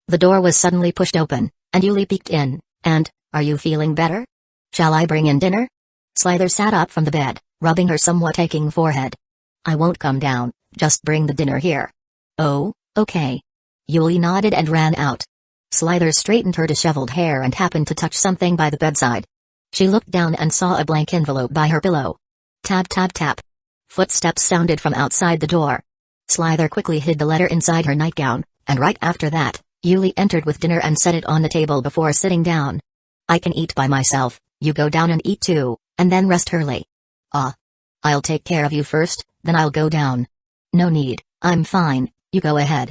the door was suddenly pushed open, and Yuli peeked in, and, "Are you feeling better? Shall I bring in dinner?" Slither sat up from the bed, rubbing her somewhat aching forehead. "I won't come down, just bring the dinner here." "Oh, okay." Yuli nodded and ran out. Slither straightened her disheveled hair and happened to touch something by the bedside. She looked down and saw a blank envelope by her pillow. Tap tap tap. Footsteps sounded from outside the door. Slither quickly hid the letter inside her nightgown, and right after that, Yuli entered with dinner and set it on the table before sitting down. "I can eat by myself, you go down and eat too, and then rest early." "Ah. I'll take care of you first, then I'll go down." "No need, I'm fine, you go ahead."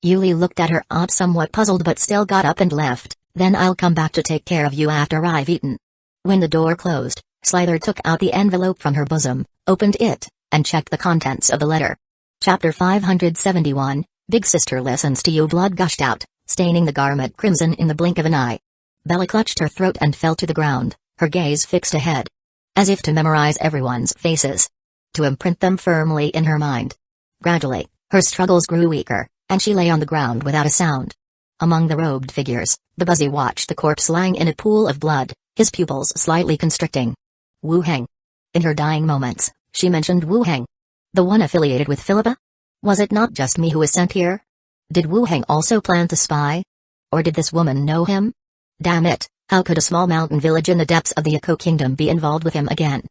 Yuli looked at her aunt somewhat puzzled but still got up and left. "Then I'll come back to take care of you after I've eaten." When the door closed, Slither took out the envelope from her bosom, opened it, and checked the contents of the letter. Chapter 571, Big Sister Listens to You. Blood gushed out, staining the garment crimson in the blink of an eye. Bella clutched her throat and fell to the ground, her gaze fixed ahead. As if to memorize everyone's faces. To imprint them firmly in her mind. Gradually, her struggles grew weaker, and she lay on the ground without a sound. Among the robed figures, the Buzzy watched the corpse lying in a pool of blood, his pupils slightly constricting. Wu Heng. In her dying moments, she mentioned Wu Heng. The one affiliated with Philippa? Was it not just me who was sent here? Did Wu Heng also plan to spy? Or did this woman know him? Damn it, how could a small mountain village in the depths of the Hueco kingdom be involved with him again?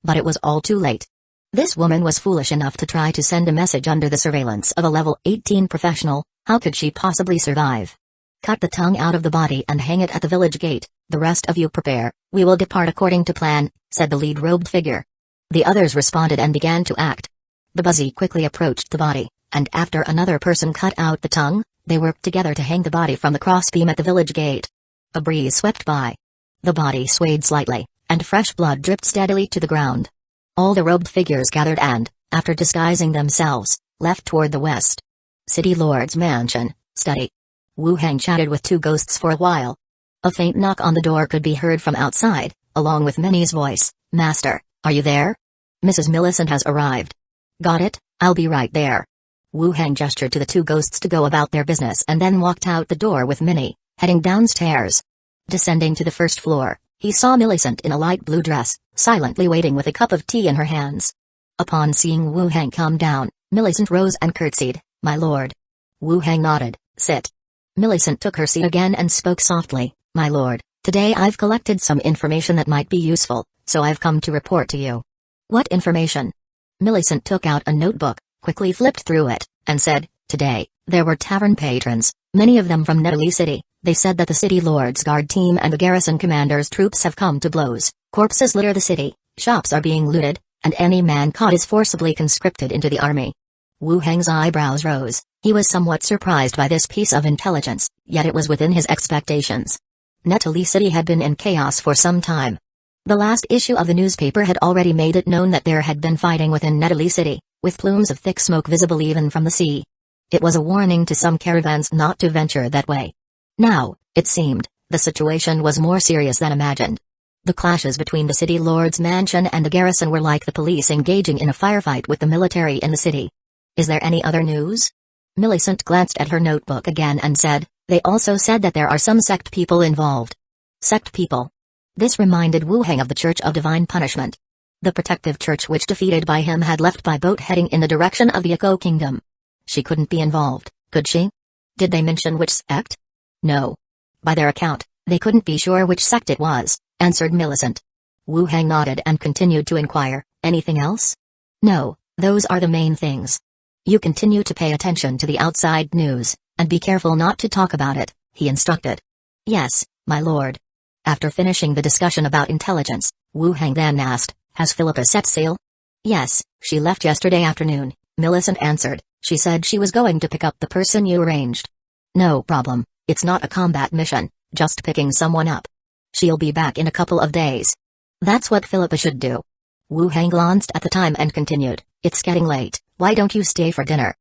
But it was all too late. This woman was foolish enough to try to send a message under the surveillance of a level 18 professional. How could she possibly survive? Cut the tongue out of the body and hang it at the village gate. The rest of you prepare, we will depart according to plan, said the lead robed figure. The others responded and began to act. The Buzzy quickly approached the body, and after another person cut out the tongue, they worked together to hang the body from the crossbeam at the village gate. A breeze swept by. The body swayed slightly, and fresh blood dripped steadily to the ground. All the robed figures gathered and, after disguising themselves, left toward the west. City Lord's mansion, study. Wu Heng chatted with 2 ghosts for a while. A faint knock on the door could be heard from outside, along with Minnie's voice. "Master, are you there? Mrs. Millicent has arrived." "Got it, I'll be right there." Wu Heng gestured to the 2 ghosts to go about their business and then walked out the door with Minnie, heading downstairs. Descending to the first floor, he saw Millicent in a light blue dress, silently waiting with a cup of tea in her hands. Upon seeing Wu Heng come down, Millicent rose and curtsied. "My lord." Wu Heng nodded. "Sit." Millicent took her seat again and spoke softly. "My lord, today I've collected some information that might be useful, so I've come to report to you." "What information?" Millicent took out a notebook, quickly flipped through it, and said, "Today, there were tavern patrons, many of them from Netherly City. They said that the City Lord's guard team and the garrison commander's troops have come to blows. Corpses litter the city, shops are being looted, and any man caught is forcibly conscripted into the army." Wu Heng's eyebrows rose. He was somewhat surprised by this piece of intelligence, yet it was within his expectations. Netherly City had been in chaos for some time. The last issue of the newspaper had already made it known that there had been fighting within Netherly City, with plumes of thick smoke visible even from the sea. It was a warning to some caravans not to venture that way. Now, it seemed, the situation was more serious than imagined. The clashes between the City Lord's mansion and the garrison were like the police engaging in a firefight with the military in the city. "Is there any other news?" Millicent glanced at her notebook again and said, "They also said that there are some sect people involved." Sect people? This reminded Wu Heng of the Church of Divine Punishment. The protective church which defeated by him had left by boat heading in the direction of the Hueco kingdom. She couldn't be involved, could she? Did they mention which sect? No. By their account, they couldn't be sure which sect it was, answered Millicent. Wu Heng nodded and continued to inquire, "Anything else?" "No, those are the main things. You continue to pay attention to the outside news, and be careful not to talk about it," he instructed. Yes, my lord. After finishing the discussion about intelligence, Wu Heng then asked, has Philippa set sail? Yes, she left yesterday afternoon, Millicent answered. She said she was going to pick up the person you arranged. No problem, it's not a combat mission, just picking someone up. She'll be back in a couple of days. That's what Philippa should do. Wu Heng glanced at the time and continued, it's getting late, why don't you stay for dinner?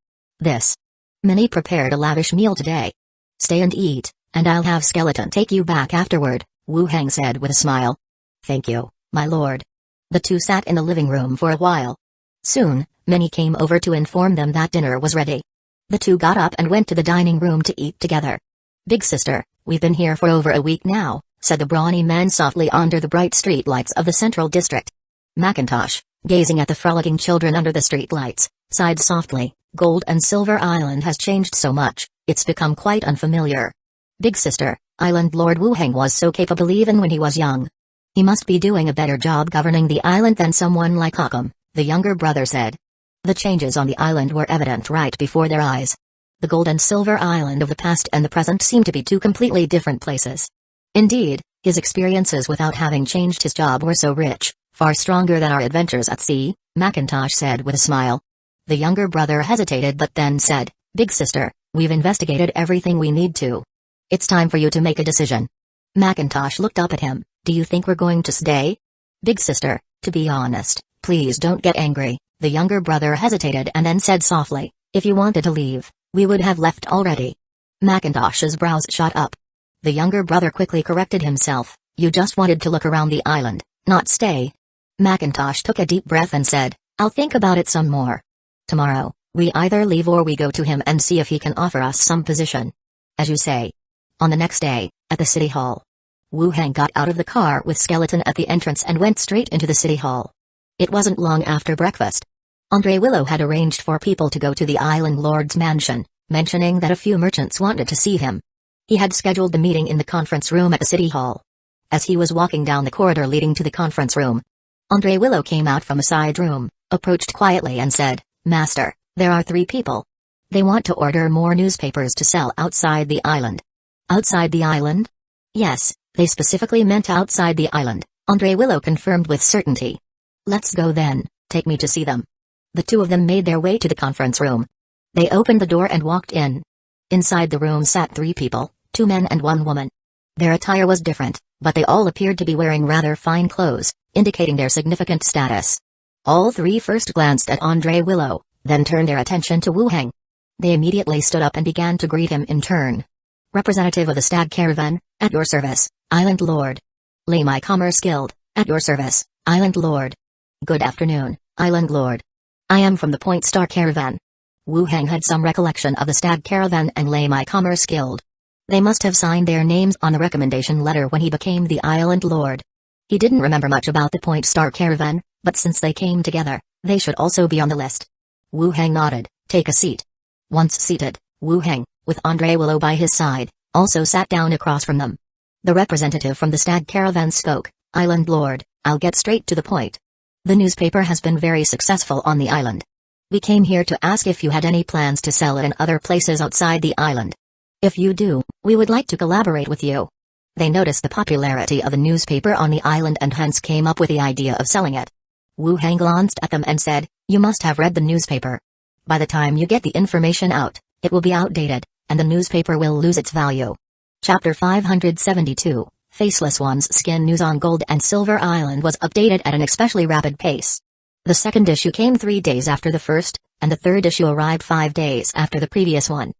Minnie prepared a lavish meal today. Stay and eat, and I'll have Skeleton take you back afterward, Wu Heng said with a smile. Thank you, my lord. The two sat in the living room for a while. Soon, Minnie came over to inform them that dinner was ready. The two got up and went to the dining room to eat together. Big sister, we've been here for over a week now, said the brawny man softly under the bright street lights of the central district. Macintosh, gazing at the frolicking children under the street lights, sighed softly. Gold and Silver Island has changed so much, it's become quite unfamiliar. Big sister, Island Lord Wu Heng was so capable even when he was young. He must be doing a better job governing the island than someone like Hakum, the younger brother said. The changes on the island were evident right before their eyes. The Gold and Silver Island of the past and the present seemed to be two completely different places. Indeed, his experiences without having changed his job were so rich, far stronger than our adventures at sea, Macintosh said with a smile. The younger brother hesitated but then said, Big sister, we've investigated everything we need to. It's time for you to make a decision. Macintosh looked up at him, do you think we're going to stay? Big sister, to be honest, please don't get angry, the younger brother hesitated and then said softly, if you wanted to leave, we would have left already. Macintosh's brows shot up. The younger brother quickly corrected himself, you just wanted to look around the island, not stay. Macintosh took a deep breath and said, I'll think about it some more. Tomorrow, we either leave or we go to him and see if he can offer us some position. As you say. On the next day, at the city hall. Wu Heng got out of the car with Skeleton at the entrance and went straight into the city hall. It wasn't long after breakfast. Andre Willow had arranged for people to go to the island lord's mansion, mentioning that a few merchants wanted to see him. He had scheduled the meeting in the conference room at the city hall. As he was walking down the corridor leading to the conference room, Andre Willow came out from a side room, approached quietly and said, Master, there are 3 people. They want to order more newspapers to sell outside the island. Outside the island? Yes, they specifically meant outside the island, Andre Willow confirmed with certainty. Let's go then, take me to see them. The two of them made their way to the conference room. They opened the door and walked in. Inside the room sat 3 people, 2 men and 1 woman. Their attire was different, but they all appeared to be wearing rather fine clothes, indicating their significant status. All 3 first glanced at Andre Willow, then turned their attention to Wu Heng. They immediately stood up and began to greet him in turn. Representative of the Stag Caravan, at your service, Island Lord. Lamai Commerce Guild, at your service, Island Lord. Good afternoon, Island Lord. I am from the Point Star Caravan. Wu Heng had some recollection of the Stag Caravan and Lamai Commerce Guild. They must have signed their names on the recommendation letter when he became the Island Lord. He didn't remember much about the Point Star Caravan, but since they came together, they should also be on the list. Wu Heng nodded, take a seat. Once seated, Wu Heng, with Andre Willow by his side, also sat down across from them. The representative from the Stag Caravan spoke, Island Lord, I'll get straight to the point. The newspaper has been very successful on the island. We came here to ask if you had any plans to sell it in other places outside the island. If you do, we would like to collaborate with you. They noticed the popularity of the newspaper on the island and hence came up with the idea of selling it. Wu Heng glanced at them and said, you must have read the newspaper. By the time you get the information out, it will be outdated, and the newspaper will lose its value. Chapter 572, Faceless One's Skin News on Gold and Silver Island was updated at an especially rapid pace. The second issue came 3 days after the first, and the third issue arrived 5 days after the previous one.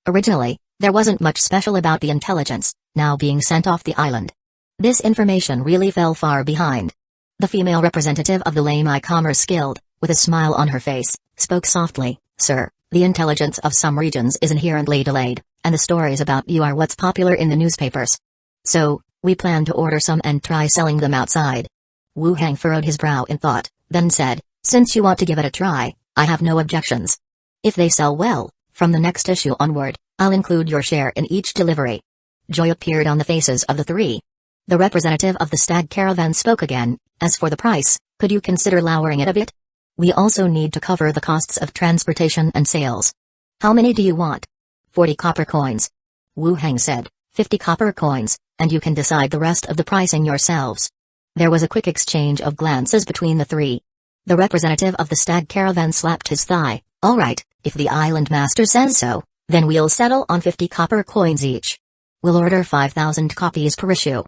Originally, there wasn't much special about the intelligence, now being sent off the island. This information really fell far behind. The female representative of the Lamai Commerce Guild, with a smile on her face, spoke softly, Sir, the intelligence of some regions is inherently delayed, and the stories about you are what's popular in the newspapers. So, we plan to order some and try selling them outside. Wu Heng furrowed his brow in thought, then said, since you want to give it a try, I have no objections. If they sell well, from the next issue onward, I'll include your share in each delivery. Joy appeared on the faces of the 3. The representative of the Stag Caravan spoke again, as for the price, could you consider lowering it a bit? We also need to cover the costs of transportation and sales. How many do you want? 40 copper coins. Wu Heng said, 50 copper coins, and you can decide the rest of the pricing yourselves. There was a quick exchange of glances between the three. The representative of the stag caravan slapped his thigh. All right, if the island master says so, then we'll settle on 50 copper coins each. We'll order 5,000 copies per issue.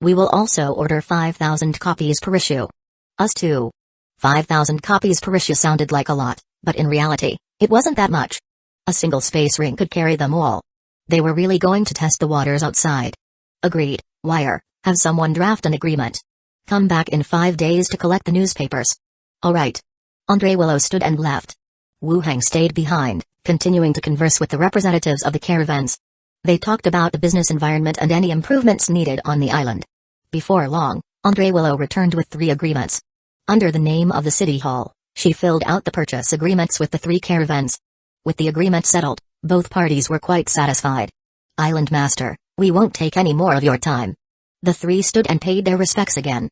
We will also order 5,000 copies per issue. Us too. 5,000 copies per issue sounded like a lot, but in reality, it wasn't that much. A single space ring could carry them all. They were really going to test the waters outside. Agreed. Wire, have someone draft an agreement. Come back in 5 days to collect the newspapers. All right. Andre Willow stood and left. Wu Hang stayed behind, continuing to converse with the representatives of the caravans. They talked about the business environment and any improvements needed on the island. Before long, Andre Willow returned with 3 agreements. Under the name of the city hall, she filled out the purchase agreements with the 3 caravans. With the agreement settled, both parties were quite satisfied. Island Master, we won't take any more of your time. The 3 stood and paid their respects again.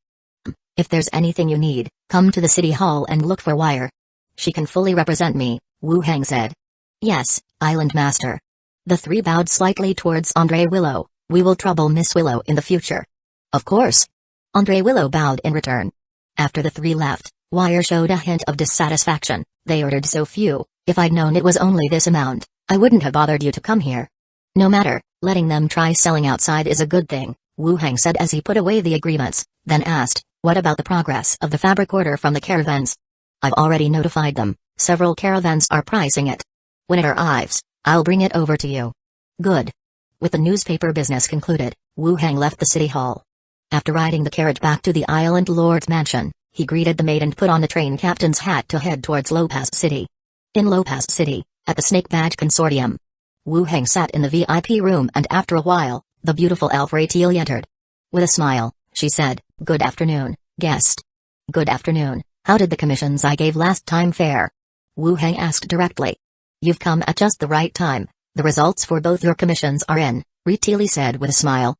If there's anything you need, come to the city hall and look for Wire. She can fully represent me, Wu Hang said. Yes, Island Master. The 3 bowed slightly towards Andre Willow. We will trouble Miss Willow in the future. Of course. Andre Willow bowed in return. After the 3 left, Wire showed a hint of dissatisfaction. They ordered so few. If I'd known it was only this amount, I wouldn't have bothered you to come here. No matter, letting them try selling outside is a good thing, Wu Hang said as he put away the agreements, then asked, what about the progress of the fabric order from the caravans? I've already notified them. Several caravans are pricing it. When it arrives, I'll bring it over to you. Good. With the newspaper business concluded, Wu Hang left the city hall. After riding the carriage back to the island lord's mansion, he greeted the maid and put on the train captain's hat to head towards Lopaz City. In Lopaz City, at the Snake Badge Consortium, Wu Hang sat in the VIP room and after a while, the beautiful elf Raytil entered. With a smile, she said, Good afternoon, guest. Good afternoon, how did the commissions I gave last time fare? Wu Hang asked directly. You've come at just the right time, the results for both your commissions are in, Raytil said with a smile.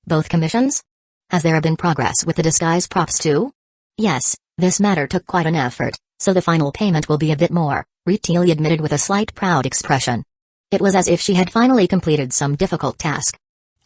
Both commissions? Has there been progress with the disguise props too? Yes, this matter took quite an effort, so the final payment will be a bit more, Raytil admitted with a slight proud expression. It was as if she had finally completed some difficult task.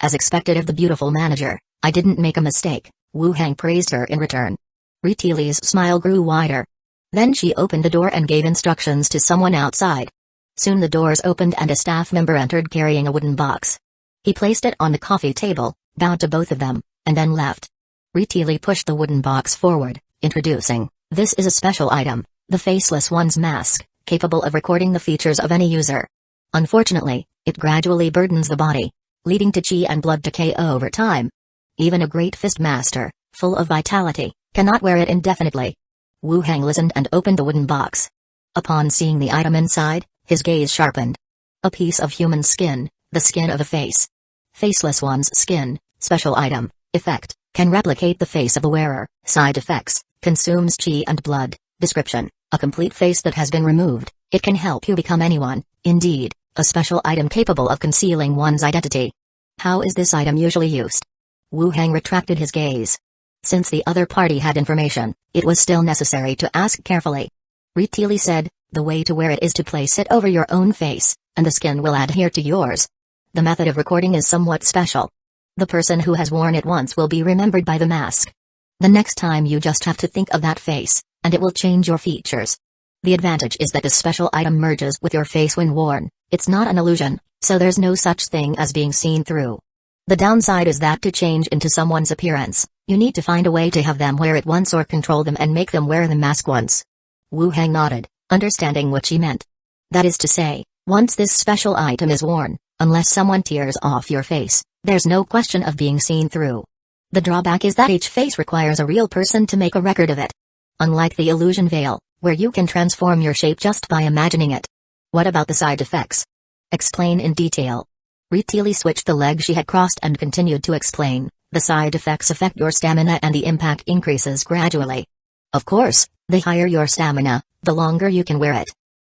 As expected of the beautiful manager, I didn't make a mistake, Wu Hang praised her in return. Raytil's smile grew wider. Then she opened the door and gave instructions to someone outside. Soon the doors opened and a staff member entered carrying a wooden box. He placed it on the coffee table, bowed to both of them, and then left. Raytil pushed the wooden box forward, introducing, this is a special item, the Faceless One's mask, capable of recording the features of any user. Unfortunately, it gradually burdens the body, leading to chi and blood decay over time. Even a great fist master, full of vitality, cannot wear it indefinitely. Wu Hang listened and opened the wooden box. Upon seeing the item inside, his gaze sharpened. A piece of human skin, the skin of a face. Faceless One's skin, special item, effect, can replicate the face of the wearer, side effects, consumes chi and blood, description, a complete face that has been removed, it can help you become anyone, indeed, a special item capable of concealing one's identity. How is this item usually used? Wu Hang retracted his gaze. Since the other party had information, it was still necessary to ask carefully. Raytil said, the way to wear it is to place it over your own face, and the skin will adhere to yours. The method of recording is somewhat special. The person who has worn it once will be remembered by the mask. The next time you just have to think of that face, and it will change your features. The advantage is that the special item merges with your face when worn, it's not an illusion, so there's no such thing as being seen through. The downside is that to change into someone's appearance, you need to find a way to have them wear it once or control them and make them wear the mask once. Wu Hang nodded, understanding what she meant. That is to say, once this special item is worn, unless someone tears off your face, there's no question of being seen through. The drawback is that each face requires a real person to make a record of it. Unlike the illusion veil, where you can transform your shape just by imagining it. What about the side effects? Explain in detail. Raytil switched the leg she had crossed and continued to explain, the side effects affect your stamina and the impact increases gradually. Of course, the higher your stamina, the longer you can wear it.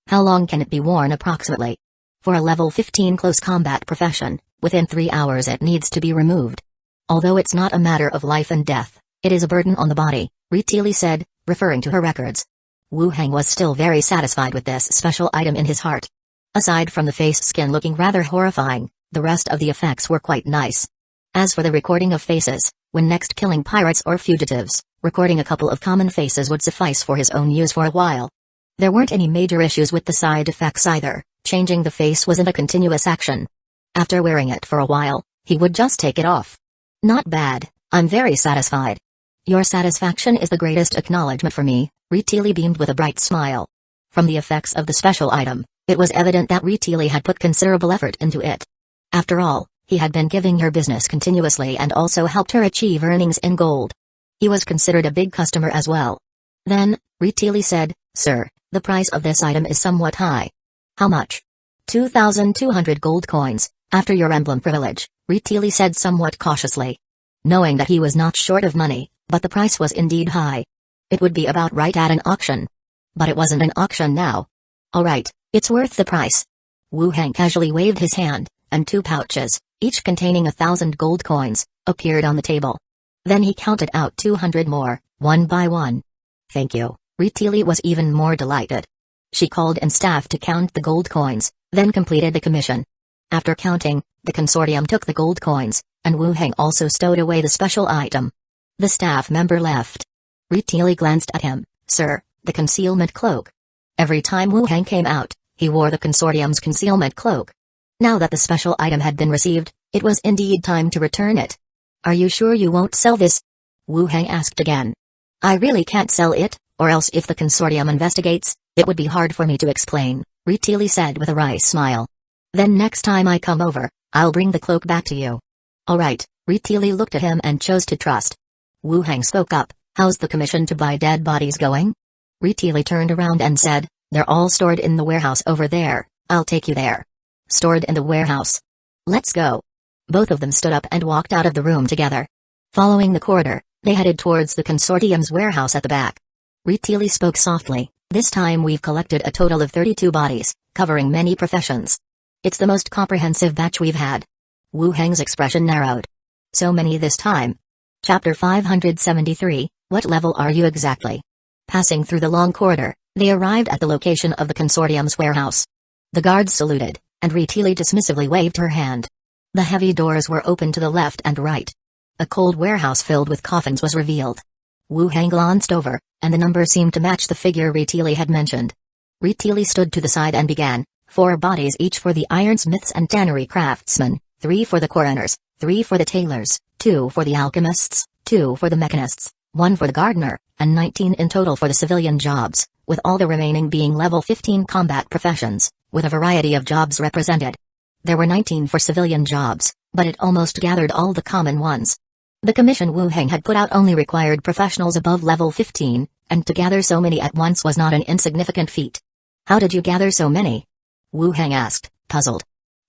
How long can it be worn approximately? For a level 15 close combat profession, within 3 hours it needs to be removed. Although it's not a matter of life and death, it is a burden on the body, Raytil said, referring to her records. Wu Hang was still very satisfied with this special item in his heart. Aside from the face skin looking rather horrifying, The rest of the effects were quite nice. As for the recording of faces, when next killing pirates or fugitives, recording a couple of common faces would suffice for his own use for a while. There weren't any major issues with the side effects either. Changing the face wasn't a continuous action. After wearing it for a while, he would just take it off. Not bad, I'm very satisfied. Your satisfaction is the greatest acknowledgement for me, Ritili beamed with a bright smile. From the effects of the special item, it was evident that Ritili had put considerable effort into it. After all, he had been giving her business continuously and also helped her achieve earnings in gold. He was considered a big customer as well. Then, Ritili said, "Sir, the price of this item is somewhat high." "How much?" 2,200 gold coins, after your emblem privilege, Ritili said somewhat cautiously. Knowing that he was not short of money, but the price was indeed high. It would be about right at an auction. But it wasn't an auction now. "Alright, it's worth the price." Wu Hang casually waved his hand, and 2 pouches, each containing 1,000 gold coins, appeared on the table. Then he counted out 200 more, one by one. "Thank you." Ritili was even more delighted. She called in staff to count the gold coins, then completed the commission. After counting, the consortium took the gold coins, and Wu Hang also stowed away the special item. The staff member left. Ritili glanced at him. "Sir, the concealment cloak." Every time Wu Hang came out, he wore the consortium's concealment cloak. Now that the special item had been received, it was indeed time to return it. "Are you sure you won't sell this?" Wu Hang asked again. "I really can't sell it, or else if the consortium investigates, it would be hard for me to explain," Ritili said with a wry smile. "Then next time I come over, I'll bring the cloak back to you." "Alright," Ritili looked at him and chose to trust. Wu Hang spoke up, "How's the commission to buy dead bodies going?" Ritili turned around and said, "They're all stored in the warehouse over there, I'll take you there." "Stored in the warehouse? Let's go." Both of them stood up and walked out of the room together. Following the corridor, they headed towards the consortium's warehouse at the back. Ritili spoke softly, "This time we've collected a total of 32 bodies, covering many professions. It's the most comprehensive batch we've had." Wu Hang's expression narrowed. "So many this time?" Chapter 573, What level are you exactly? Passing through the long corridor, they arrived at the location of the consortium's warehouse. The guards saluted, and Ritili dismissively waved her hand. The heavy doors were open to the left and right. A cold warehouse filled with coffins was revealed. Wu Hang glanced over, and the number seemed to match the figure Ritili had mentioned. Ritili stood to the side and began, 4 bodies each for the ironsmiths and tannery craftsmen, 3 for the coroners, 3 for the tailors, 2 for the alchemists, 2 for the mechanists, 1 for the gardener, and 19 in total for the civilian jobs, with all the remaining being level 15 combat professions, with a variety of jobs represented. There were 19 for civilian jobs, but it almost gathered all the common ones. The commission Wu Hang had put out only required professionals above level 15, and to gather so many at once was not an insignificant feat. "How did you gather so many?" Wu Hang asked, puzzled.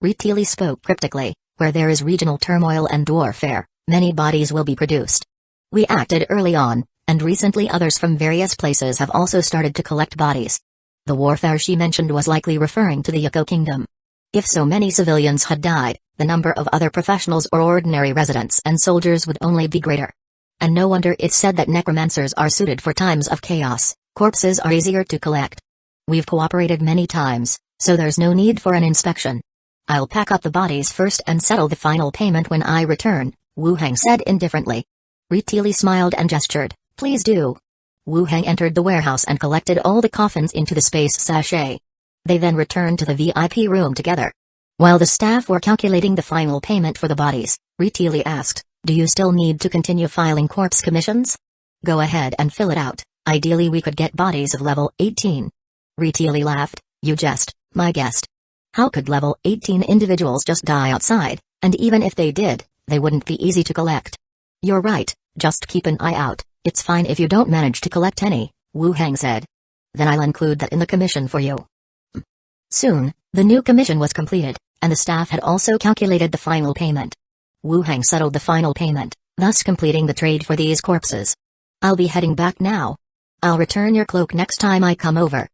Ritili spoke cryptically, "Where there is regional turmoil and warfare, many bodies will be produced. We acted early on, and recently others from various places have also started to collect bodies." The warfare she mentioned was likely referring to the Hueco kingdom. If so many civilians had died, the number of other professionals or ordinary residents and soldiers would only be greater. And no wonder it's said that necromancers are suited for times of chaos. Corpses are easier to collect. We've cooperated many times, so there's no need for an inspection. "I'll pack up the bodies first and settle the final payment when I return," Wu Hang said indifferently. Ritili smiled and gestured, "Please do." Wu Hang entered the warehouse and collected all the coffins into the space sachet. They then returned to the VIP room together. While the staff were calculating the final payment for the bodies, Ritili asked, "Do you still need to continue filing corpse commissions?" "Go ahead and fill it out. Ideally we could get bodies of level 18. Ritili laughed, "You jest, my guest. How could level 18 individuals just die outside, and even if they did, they wouldn't be easy to collect." "You're right, just keep an eye out. It's fine if you don't manage to collect any," Wu Hang said. "Then I'll include that in the commission for you." Soon, the new commission was completed, and the staff had also calculated the final payment. Wu Hang settled the final payment, thus completing the trade for these corpses. "I'll be heading back now. I'll return your cloak next time I come over."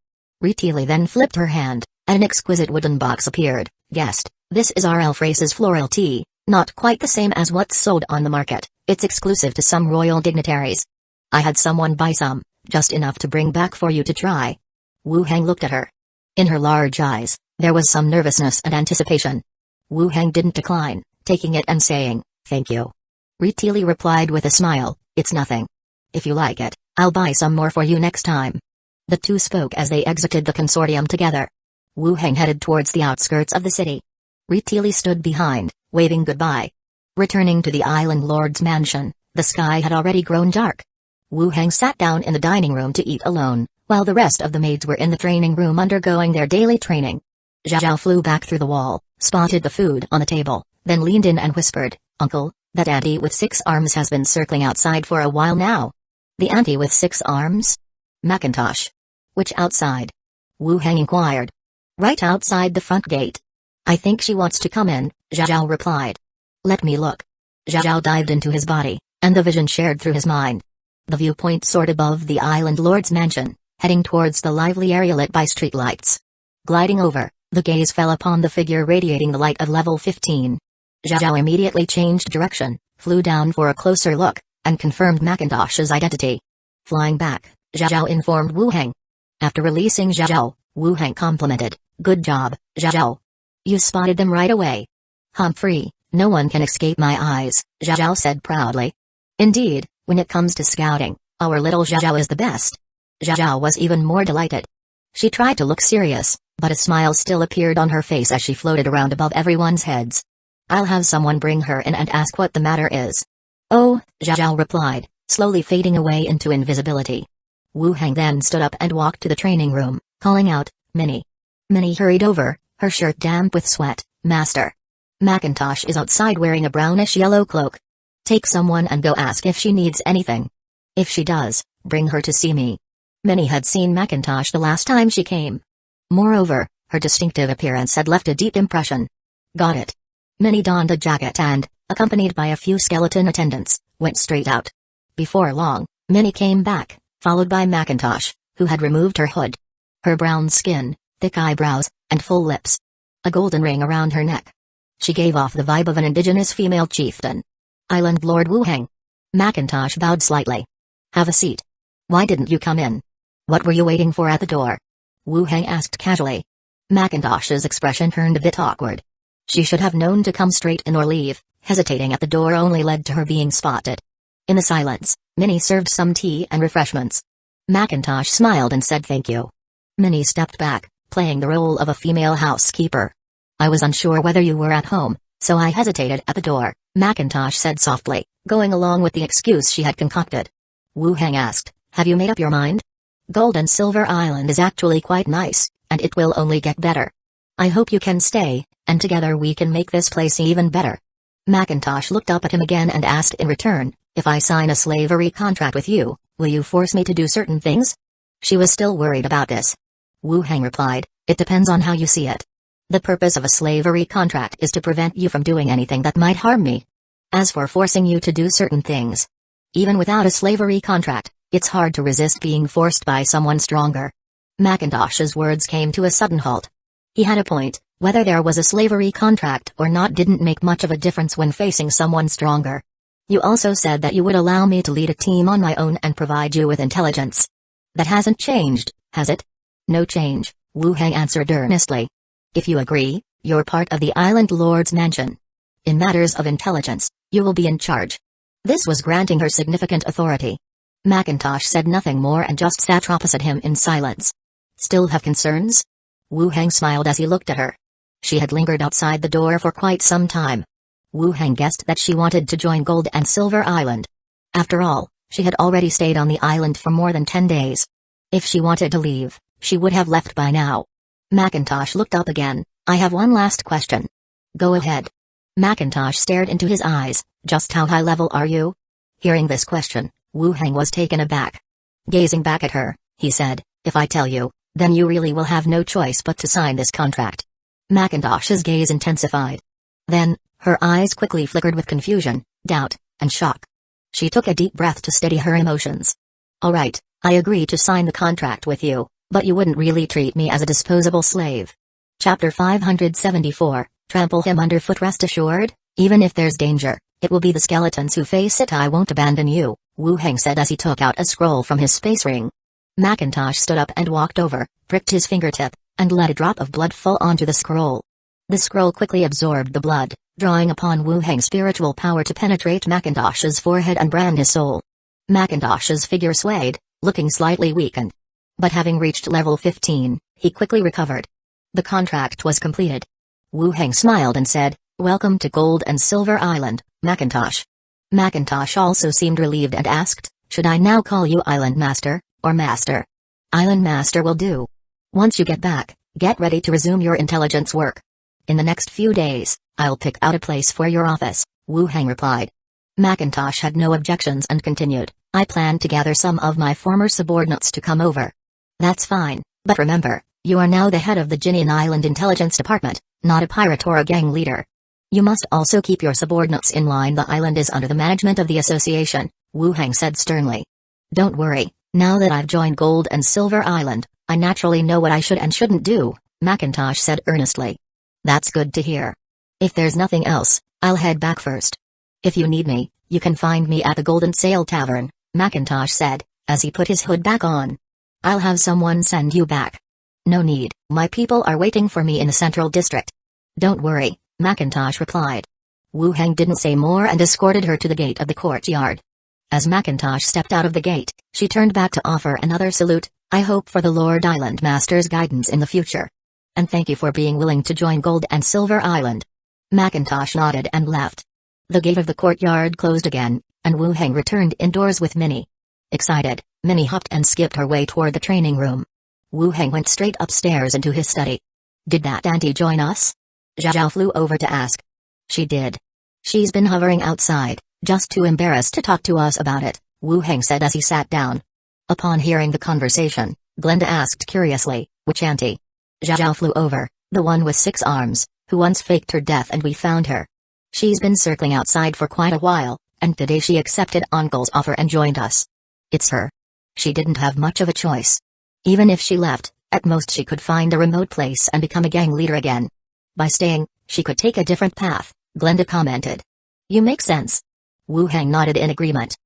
Ritili then flipped her hand, and an exquisite wooden box appeared. "Guest, this is our elf race's floral tea, not quite the same as what's sold on the market. It's exclusive to some royal dignitaries. I had someone buy some, just enough to bring back for you to try." Wu Hang looked at her. In her large eyes, there was some nervousness and anticipation. Wu Heng didn't decline, taking it and saying, "Thank you." Ritili replied with a smile, "It's nothing. If you like it, I'll buy some more for you next time." The two spoke as they exited the consortium together. Wu Heng headed towards the outskirts of the city. Ritili stood behind, waving goodbye. Returning to the island lord's mansion, the sky had already grown dark. Wu Heng sat down in the dining room to eat alone, while the rest of the maids were in the training room undergoing their daily training. Zhao flew back through the wall, spotted the food on the table, then leaned in and whispered, "Uncle, that auntie with 6 arms has been circling outside for a while now." "The auntie with 6 arms? Macintosh. Which outside?" Wu Heng inquired. "Right outside the front gate. I think she wants to come in," Zhao replied. "Let me look." Zhao dived into his body, and the vision shared through his mind. The viewpoint soared above the island lord's mansion, heading towards the lively area lit by streetlights. Gliding over, the gaze fell upon the figure radiating the light of level 15. Zhao immediately changed direction, flew down for a closer look, and confirmed Macintosh's identity. Flying back, Zhao informed Wu Heng. After releasing Zhao, Wu Heng complimented, "Good job, Zhao. You spotted them right away." "Humphrey, no one can escape my eyes," Zhao said proudly. "Indeed, when it comes to scouting, our little Zhao is the best." Zhao was even more delighted. She tried to look serious, but a smile still appeared on her face as she floated around above everyone's heads. "I'll have someone bring her in and ask what the matter is." "Oh," Zhao replied, slowly fading away into invisibility. Wu Heng then stood up and walked to the training room, calling out, "Minnie." Minnie hurried over, her shirt damp with sweat. "Master. Macintosh is outside wearing a brownish-yellow cloak. Take someone and go ask if she needs anything. If she does, bring her to see me." Minnie had seen Macintosh the last time she came. Moreover, her distinctive appearance had left a deep impression. "Got it." Minnie donned a jacket and, accompanied by a few skeleton attendants, went straight out. Before long, Minnie came back, followed by Macintosh, who had removed her hood. Her brown skin, thick eyebrows, and full lips. A golden ring around her neck. She gave off the vibe of an indigenous female chieftain. "Island Lord Wu Heng." Macintosh bowed slightly. "Have a seat. Why didn't you come in? What were you waiting for at the door?" Wu Heng asked casually. Macintosh's expression turned a bit awkward. She should have known to come straight in or leave. Hesitating at the door only led to her being spotted. In the silence, Minnie served some tea and refreshments. Macintosh smiled and said thank you. Minnie stepped back, playing the role of a female housekeeper. "I was unsure whether you were at home, so I hesitated at the door," Macintosh said softly, going along with the excuse she had concocted. Wu Heng asked, "Have you made up your mind? Gold and Silver Island is actually quite nice, and it will only get better. I hope you can stay, and together we can make this place even better." Macintosh looked up at him again and asked in return, "If I sign a slavery contract with you, will you force me to do certain things?" She was still worried about this. Wu Heng replied, "It depends on how you see it. The purpose of a slavery contract is to prevent you from doing anything that might harm me. As for forcing you to do certain things, even without a slavery contract, it's hard to resist being forced by someone stronger." Macintosh's words came to a sudden halt. He had a point, whether there was a slavery contract or not didn't make much of a difference when facing someone stronger. "You also said that you would allow me to lead a team on my own and provide you with intelligence. That hasn't changed, has it?" "No change," Wu Heng answered earnestly. "If you agree, you're part of the Island Lord's mansion. In matters of intelligence, you will be in charge." This was granting her significant authority. Macintosh said nothing more and just sat opposite him in silence. "Still have concerns?" Wu Heng smiled as he looked at her. She had lingered outside the door for quite some time. Wu Heng guessed that she wanted to join Gold and Silver Island. After all, she had already stayed on the island for more than 10 days. If she wanted to leave, she would have left by now. Macintosh looked up again. "I have one last question." "Go ahead." Macintosh stared into his eyes. "Just how high level are you?" Hearing this question, Wu Heng was taken aback. Gazing back at her, he said, "If I tell you, then you really will have no choice but to sign this contract." Macintosh's gaze intensified. Then, her eyes quickly flickered with confusion, doubt, and shock. She took a deep breath to steady her emotions. "All right, I agree to sign the contract with you, but you wouldn't really treat me as a disposable slave." Chapter 574, Trample him underfoot. "Rest assured, even if there's danger, it will be the skeletons who face it. I won't abandon you," Wu Heng said as he took out a scroll from his space ring. Macintosh stood up and walked over, pricked his fingertip, and let a drop of blood fall onto the scroll. The scroll quickly absorbed the blood, drawing upon Wu Heng's spiritual power to penetrate Macintosh's forehead and brand his soul. Macintosh's figure swayed, looking slightly weakened. But having reached level 15, he quickly recovered. The contract was completed. Wu Heng smiled and said, "Welcome to Gold and Silver Island, Macintosh." Macintosh also seemed relieved and asked, "Should I now call you Island Master, or Master?" "Island Master will do. Once you get back, get ready to resume your intelligence work. In the next few days, I'll pick out a place for your office," Wu Heng replied. Macintosh had no objections and continued, "I plan to gather some of my former subordinates to come over." "That's fine, but remember, you are now the head of the Jinian Island Intelligence Department, not a pirate or a gang leader. You must also keep your subordinates in line. The island is under the management of the association," Wu Heng said sternly. "Don't worry, now that I've joined Gold and Silver Island, I naturally know what I should and shouldn't do," Macintosh said earnestly. "That's good to hear. If there's nothing else, I'll head back first. If you need me, you can find me at the Golden Sail Tavern," Macintosh said, as he put his hood back on. "I'll have someone send you back." "No need, my people are waiting for me in the Central District." "Don't worry," Macintosh replied. Wu Heng didn't say more and escorted her to the gate of the courtyard. As Macintosh stepped out of the gate, she turned back to offer another salute. "I hope for the Lord Island Master's guidance in the future. And thank you for being willing to join Gold and Silver Island." Macintosh nodded and left. The gate of the courtyard closed again, and Wu Heng returned indoors with Minnie. Excited, Minnie hopped and skipped her way toward the training room. Wu Heng went straight upstairs into his study. "Did that auntie join us?" Zhao flew over to ask. "She did. She's been hovering outside, just too embarrassed to talk to us about it," Wu Heng said as he sat down. Upon hearing the conversation, Glenda asked curiously, "Which auntie?" Zhao flew over, "The one with 6 arms, who once faked her death and we found her. She's been circling outside for quite a while, and today she accepted Uncle's offer and joined us. It's her. She didn't have much of a choice. Even if she left, at most she could find a remote place and become a gang leader again. By staying, she could take a different path," Glenda commented. "You make sense." Wu Heng nodded in agreement.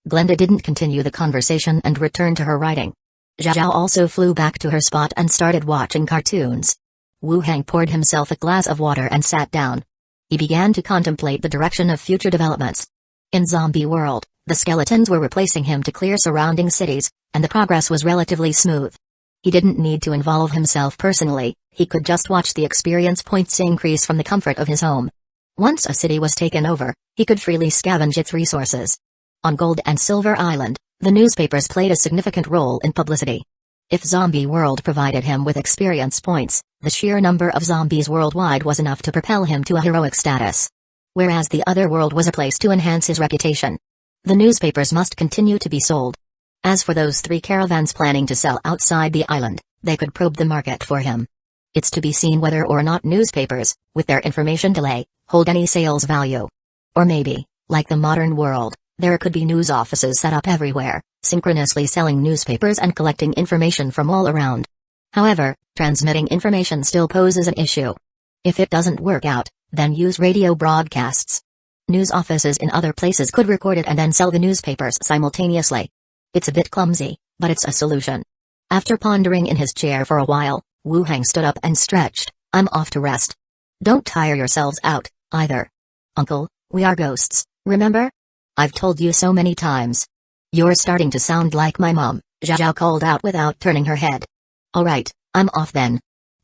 Glenda didn't continue the conversation and returned to her writing. Zhao also flew back to her spot and started watching cartoons. Wu Heng poured himself a glass of water and sat down. He began to contemplate the direction of future developments. In Zombie World, the skeletons were replacing him to clear surrounding cities, and the progress was relatively smooth. He didn't need to involve himself personally, he could just watch the experience points increase from the comfort of his home. Once a city was taken over, he could freely scavenge its resources. On Gold and Silver Island, the newspapers played a significant role in publicity. If Zombie World provided him with experience points, the sheer number of zombies worldwide was enough to propel him to a heroic status. Whereas the other world was a place to enhance his reputation. The newspapers must continue to be sold. As for those 3 caravans planning to sell outside the island, they could probe the market for him. It's to be seen whether or not newspapers, with their information delay, hold any sales value. Or maybe, like the modern world, there could be news offices set up everywhere, synchronously selling newspapers and collecting information from all around. However, transmitting information still poses an issue. If it doesn't work out, then use radio broadcasts. News offices in other places could record it and then sell the newspapers simultaneously. It's a bit clumsy, but it's a solution. After pondering in his chair for a while, Wu Heng stood up and stretched. "I'm off to rest. Don't tire yourselves out, either. Uncle, we are ghosts, remember? I've told you so many times." "You're starting to sound like my mom," Zhao called out without turning her head. "Alright, I'm off then.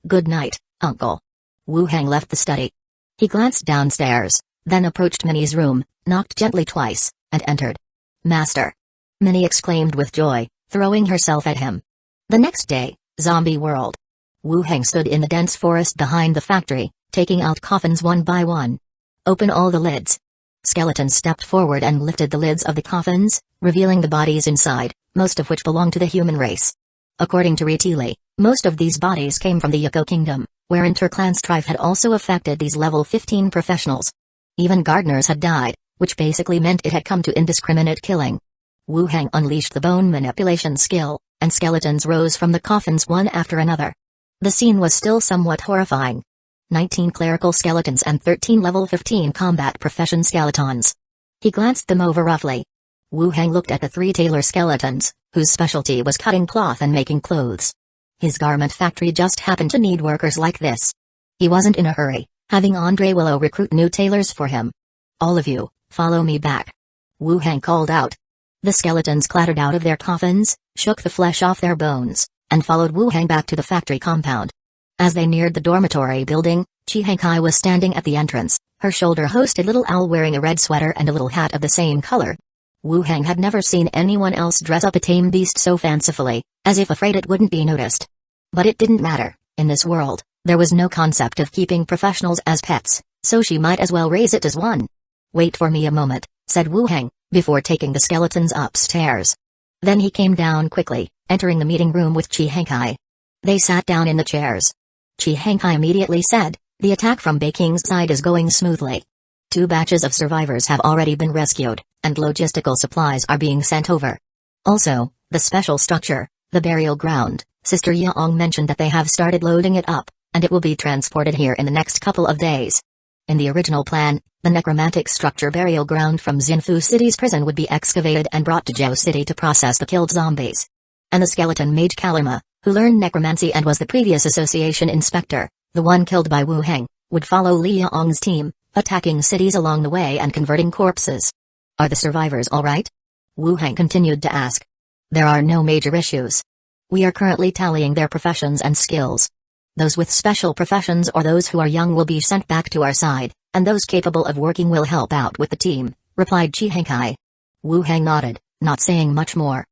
Good night, Uncle." Wu Heng left the study. He glanced downstairs, then approached Minnie's room, knocked gently twice, and entered. "Master!" Minnie exclaimed with joy, throwing herself at him. The next day, Zombie World. Wu Heng stood in the dense forest behind the factory, taking out coffins one by one. "Open all the lids." Skeletons stepped forward and lifted the lids of the coffins, revealing the bodies inside, most of which belonged to the human race. According to Retili, most of these bodies came from the Hueco kingdom, where interclan strife had also affected these level 15 professionals. Even gardeners had died, which basically meant it had come to indiscriminate killing. Wu Heng unleashed the bone manipulation skill, and skeletons rose from the coffins one after another. The scene was still somewhat horrifying. 19 clerical skeletons and 13 level 15 combat profession skeletons. He glanced them over roughly. Wu Heng looked at the 3 tailor skeletons, whose specialty was cutting cloth and making clothes. His garment factory just happened to need workers like this. He wasn't in a hurry, having Andre Willow recruit new tailors for him. All of you, follow me back. Wu Hang called out. The skeletons clattered out of their coffins, shook the flesh off their bones, and followed Wu Hang back to the factory compound. As they neared the dormitory building, Chi Hankai was standing at the entrance, her shoulder-hosted little owl wearing a red sweater and a little hat of the same color. Wu Hang had never seen anyone else dress up a tame beast so fancifully, as if afraid it wouldn't be noticed. But it didn't matter. In this world, there was no concept of keeping professionals as pets, so she might as well raise it as one. Wait for me a moment, said Wu Hang, before taking the skeletons upstairs. Then he came down quickly, entering the meeting room with Chi Hankai. They sat down in the chairs. Chi Hankai immediately said, the attack from Beiking's side is going smoothly. 2 batches of survivors have already been rescued, and logistical supplies are being sent over. Also, the special structure, the burial ground, Sister Yang mentioned that they have started loading it up, and it will be transported here in the next couple of days. In the original plan, the necromantic structure burial ground from Xinfu City's prison would be excavated and brought to Zhou City to process the killed zombies. And the skeleton mage Kalima, who learned necromancy and was the previous association inspector, the one killed by Wu Hang, would follow Li Yang's team, attacking cities along the way and converting corpses. Are the survivors all right? Wu Hang continued to ask. There are no major issues. We are currently tallying their professions and skills. Those with special professions or those who are young will be sent back to our side, and those capable of working will help out with the team, replied Chi Hankai. Wu Hang nodded, not saying much more.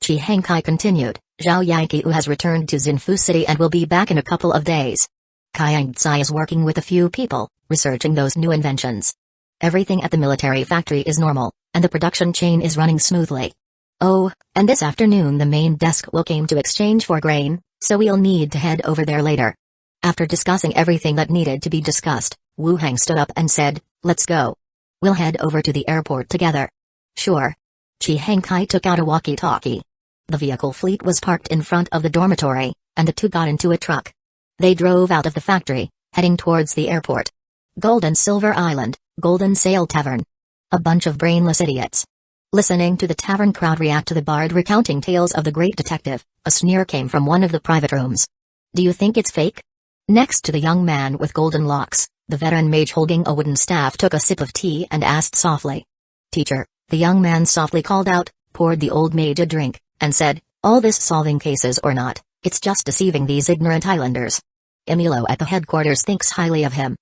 Chi Hankai continued, Zhao Yanqiu has returned to Xinfu City and will be back in a couple of days. Kaiang Tsai is working with a few people, researching those new inventions. Everything at the military factory is normal, and the production chain is running smoothly. Oh, and this afternoon the main desk will come to exchange for grain, so we'll need to head over there later. After discussing everything that needed to be discussed, Wu Hang stood up and said, let's go. We'll head over to the airport together. Sure. Chi Hankai took out a walkie-talkie. The vehicle fleet was parked in front of the dormitory, and the two got into a truck. They drove out of the factory, heading towards the airport. Gold and Silver Island, Golden Sail Tavern. A bunch of brainless idiots. Listening to the tavern crowd react to the bard recounting tales of the great detective, a sneer came from one of the private rooms. Do you think it's fake? Next to the young man with golden locks, the veteran mage holding a wooden staff took a sip of tea and asked softly. Teacher, the young man softly called out, poured the old mage a drink, and said, all this solving cases or not, it's just deceiving these ignorant islanders. Emilio at the headquarters thinks highly of him.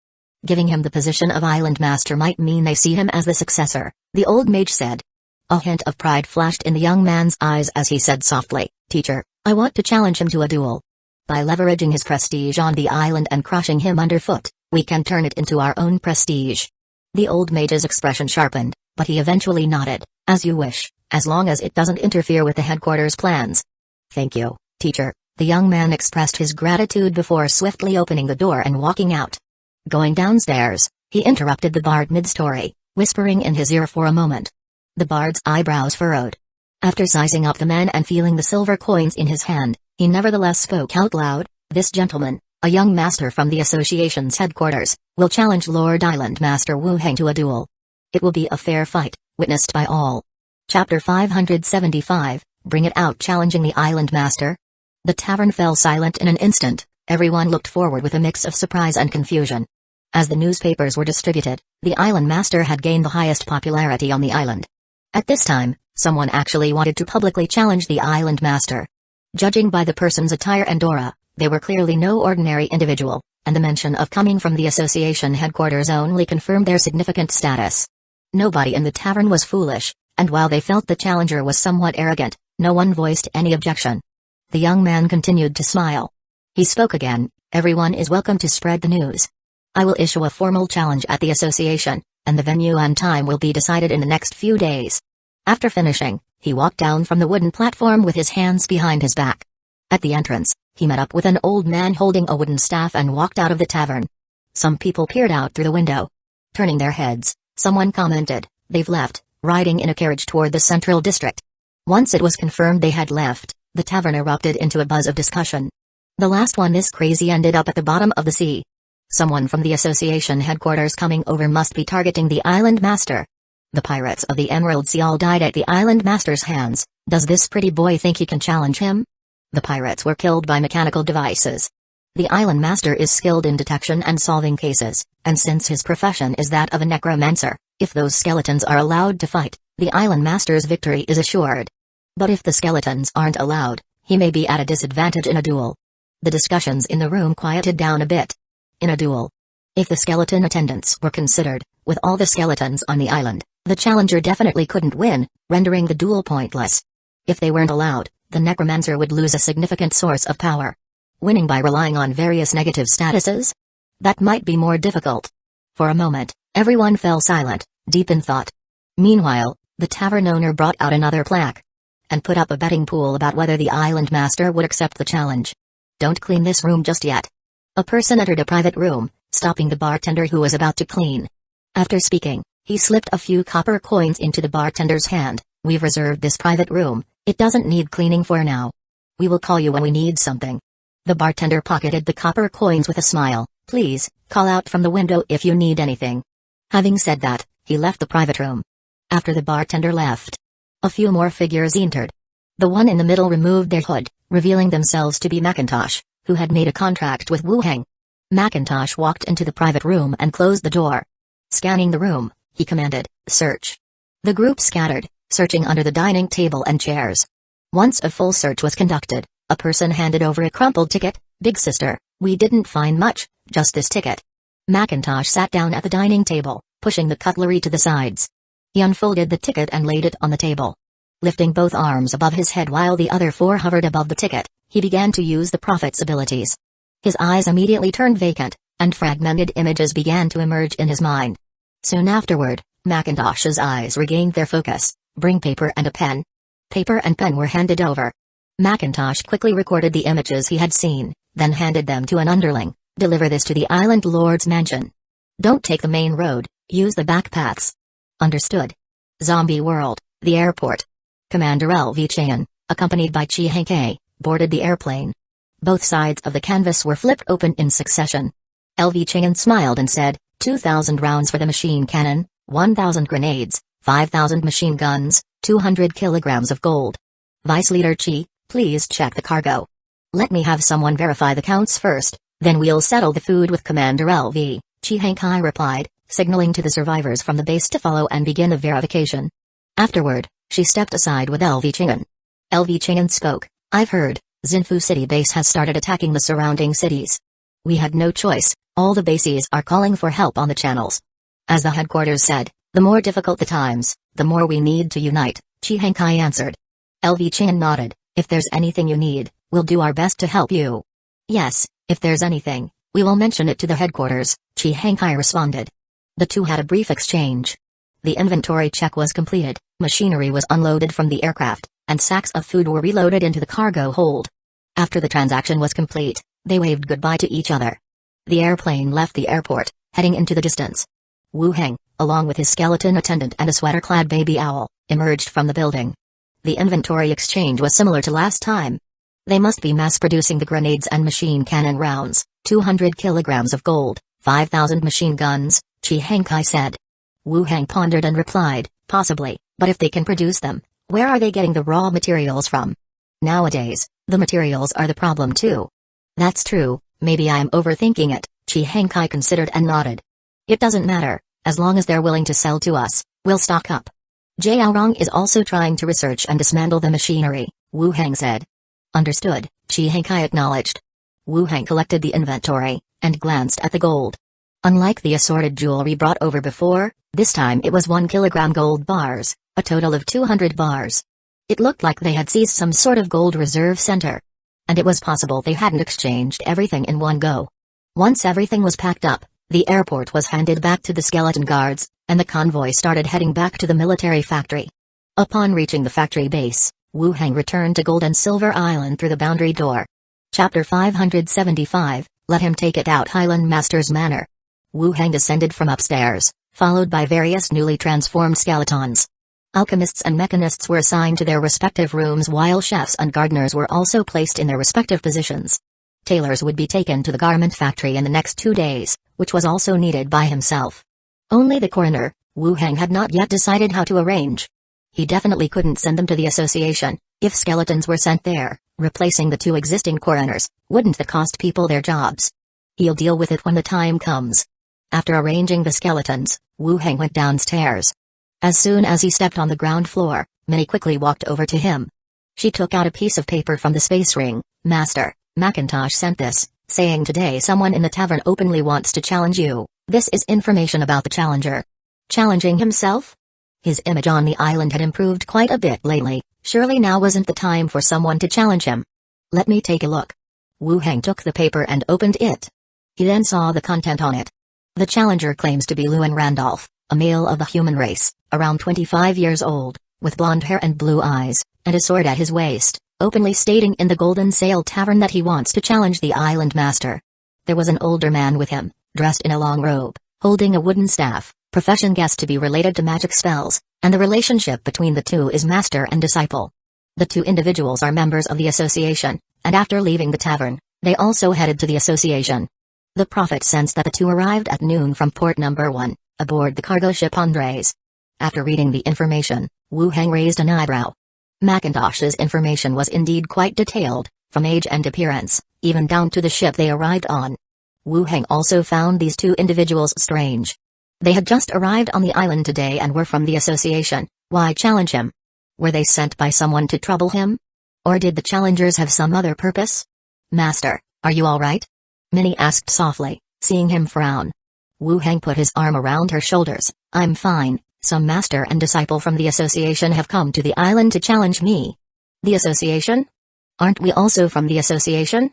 Giving him the position of island master might mean they see him as the successor, the old mage said. A hint of pride flashed in the young man's eyes as he said softly, Teacher, I want to challenge him to a duel. By leveraging his prestige on the island and crushing him underfoot, we can turn it into our own prestige. The old mage's expression sharpened, but he eventually nodded, as you wish, as long as it doesn't interfere with the headquarters plans. Thank you, Teacher, the young man expressed his gratitude before swiftly opening the door and walking out. Going downstairs, he interrupted the bard mid-story, whispering in his ear for a moment. The bard's eyebrows furrowed. After sizing up the man and feeling the silver coins in his hand, he nevertheless spoke out loud, this gentleman, a young master from the association's headquarters, will challenge Lord Island Master Wu Hang to a duel. It will be a fair fight, witnessed by all. Chapter 575, Bring It Out challenging the Island Master. The tavern fell silent in an instant, everyone looked forward with a mix of surprise and confusion. As the newspapers were distributed, the Island Master had gained the highest popularity on the island. At this time, someone actually wanted to publicly challenge the Island Master. Judging by the person's attire and aura, they were clearly no ordinary individual, and the mention of coming from the association headquarters only confirmed their significant status. Nobody in the tavern was foolish, and while they felt the challenger was somewhat arrogant, no one voiced any objection. The young man continued to smile. He spoke again, everyone is welcome to spread the news. I will issue a formal challenge at the association, and the venue and time will be decided in the next few days. After finishing, he walked down from the wooden platform with his hands behind his back. At the entrance, he met up with an old man holding a wooden staff and walked out of the tavern. Some people peered out through the window. Turning their heads, someone commented, they've left, riding in a carriage toward the central district. Once it was confirmed they had left, the tavern erupted into a buzz of discussion. The last one this crazy ended up at the bottom of the sea. Someone from the association headquarters coming over must be targeting the Island Master. The pirates of the Emerald Sea all died at the Island Master's hands. Does this pretty boy think he can challenge him? The pirates were killed by mechanical devices. The island master is skilled in detection and solving cases, and since his profession is that of a necromancer, if those skeletons are allowed to fight, the island master's victory is assured. But if the skeletons aren't allowed, he may be at a disadvantage in a duel. The discussions in the room quieted down a bit. In a duel, if the skeleton attendants were considered, with all the skeletons on the island, the challenger definitely couldn't win, rendering the duel pointless. If they weren't allowed, the necromancer would lose a significant source of power. Winning by relying on various negative statuses? That might be more difficult. For a moment, everyone fell silent, deep in thought. Meanwhile, the tavern owner brought out another plaque and put up a betting pool about whether the island master would accept the challenge. Don't clean this room just yet. A person entered a private room, stopping the bartender who was about to clean. After speaking, he slipped a few copper coins into the bartender's hand. We've reserved this private room, it doesn't need cleaning for now. We will call you when we need something. The bartender pocketed the copper coins with a smile. Please, call out from the window if you need anything. Having said that, he left the private room. After the bartender left, a few more figures entered. The one in the middle removed their hood, revealing themselves to be Macintosh, who had made a contract with Wu Heng. Macintosh walked into the private room and closed the door. Scanning the room, he commanded, "Search." The group scattered, searching under the dining table and chairs. Once a full search was conducted, a person handed over a crumpled ticket. "Big sister, we didn't find much, just this ticket." Macintosh sat down at the dining table, pushing the cutlery to the sides. He unfolded the ticket and laid it on the table. Lifting both arms above his head while the other four hovered above the ticket, he began to use the prophet's abilities. His eyes immediately turned vacant, and fragmented images began to emerge in his mind. Soon afterward, Macintosh's eyes regained their focus. "Bring paper and a pen." Paper and pen were handed over. Macintosh quickly recorded the images he had seen, then handed them to an underling. "Deliver this to the island lord's mansion. Don't take the main road, use the back paths." "Understood." Zombie World, the airport. Commander L.V. Chien, accompanied by Chi Henkei, boarded the airplane. Both sides of the canvas were flipped open in succession. L.V. Chien smiled and said, 2,000 rounds for the machine cannon, 1,000 grenades, 5,000 machine guns, 200 kilograms of gold. Vice Leader Chi, please check the cargo. Let me have someone verify the counts first, then we'll settle the food with Commander L.V., Chi Henkei replied, signaling to the survivors from the base to follow and begin the verification. Afterward, she stepped aside with L.V. Chingen. L.V. Chingen spoke, "I've heard, Xinfu City base has started attacking the surrounding cities. We had no choice, all the bases are calling for help on the channels. As the headquarters said, the more difficult the times, the more we need to unite," Chi Henkei answered. L.V. Chingen nodded, "If there's anything you need, we'll do our best to help you." "Yes, if there's anything, we will mention it to the headquarters," Chi Henkei responded. The two had a brief exchange. The inventory check was completed, machinery was unloaded from the aircraft, and sacks of food were reloaded into the cargo hold. After the transaction was complete, they waved goodbye to each other. The airplane left the airport, heading into the distance. Wu Heng, along with his skeleton attendant and a sweater-clad baby owl, emerged from the building. The inventory exchange was similar to last time. They must be mass-producing the grenades and machine cannon rounds, 200 kilograms of gold, 5,000 machine guns, Chi Henkei said. Wu Heng pondered and replied, "Possibly, but if they can produce them, where are they getting the raw materials from? Nowadays, the materials are the problem too." "That's true, maybe I'm overthinking it," Chi Henkei considered and nodded. "It doesn't matter, as long as they're willing to sell to us, we'll stock up." Jiaorong is also trying to research and dismantle the machinery, Wu Heng said. "Understood," Chi Henkei acknowledged. Wu Heng collected the inventory, and glanced at the gold. Unlike the assorted jewelry brought over before, this time it was 1 kilogram gold bars, a total of 200 bars. It looked like they had seized some sort of gold reserve center. And it was possible they hadn't exchanged everything in one go. Once everything was packed up, the airport was handed back to the skeleton guards, and the convoy started heading back to the military factory. Upon reaching the factory base, Wu Heng returned to Gold and Silver Island through the boundary door. Chapter 575, Let Him Take It Out. Highland Master's Manor. Wu Heng descended from upstairs, followed by various newly transformed skeletons. Alchemists and mechanists were assigned to their respective rooms while chefs and gardeners were also placed in their respective positions. Tailors would be taken to the garment factory in the next 2 days, which was also needed by himself. Only the coroner, Wu Heng, had not yet decided how to arrange. He definitely couldn't send them to the association. If skeletons were sent there, Replacing the 2 existing coroners wouldn't that cost people their jobs? He'll deal with it when the time comes. After arranging the skeletons, Wu Heng went downstairs. As soon as he stepped on the ground floor, Minnie quickly walked over to him. She took out a piece of paper from the space ring. Master, Macintosh sent this, saying today someone in the tavern openly wants to challenge you. This is information about the challenger. Challenging himself? His image on the island had improved quite a bit lately. Surely now wasn't the time for someone to challenge him. Let me take a look. Wu Heng took the paper and opened it. He then saw the content on it. The challenger claims to be Lewin Randolph, a male of the human race, around 25 years old, with blonde hair and blue eyes, and a sword at his waist, openly stating in the Golden Sail Tavern that he wants to challenge the island master. There was an older man with him, dressed in a long robe, holding a wooden staff, profession guessed to be related to magic spells, and the relationship between the 2 is master and disciple. The 2 individuals are members of the association, and after leaving the tavern, they also headed to the association. The prophet sensed that the 2 arrived at noon from port number 1, aboard the cargo ship Andres. After reading the information, Wu Heng raised an eyebrow. Macintosh's information was indeed quite detailed, from age and appearance, even down to the ship they arrived on. Wu Heng also found these 2 individuals strange. They had just arrived on the island today and were from the association. Why challenge him? Were they sent by someone to trouble him? Or did the challengers have some other purpose? Master, are you all right? Minnie asked softly, seeing him frown. Wu Heng put his arm around her shoulders. I'm fine. Some master and disciple from the association have come to the island to challenge me. The association? Aren't we also from the association?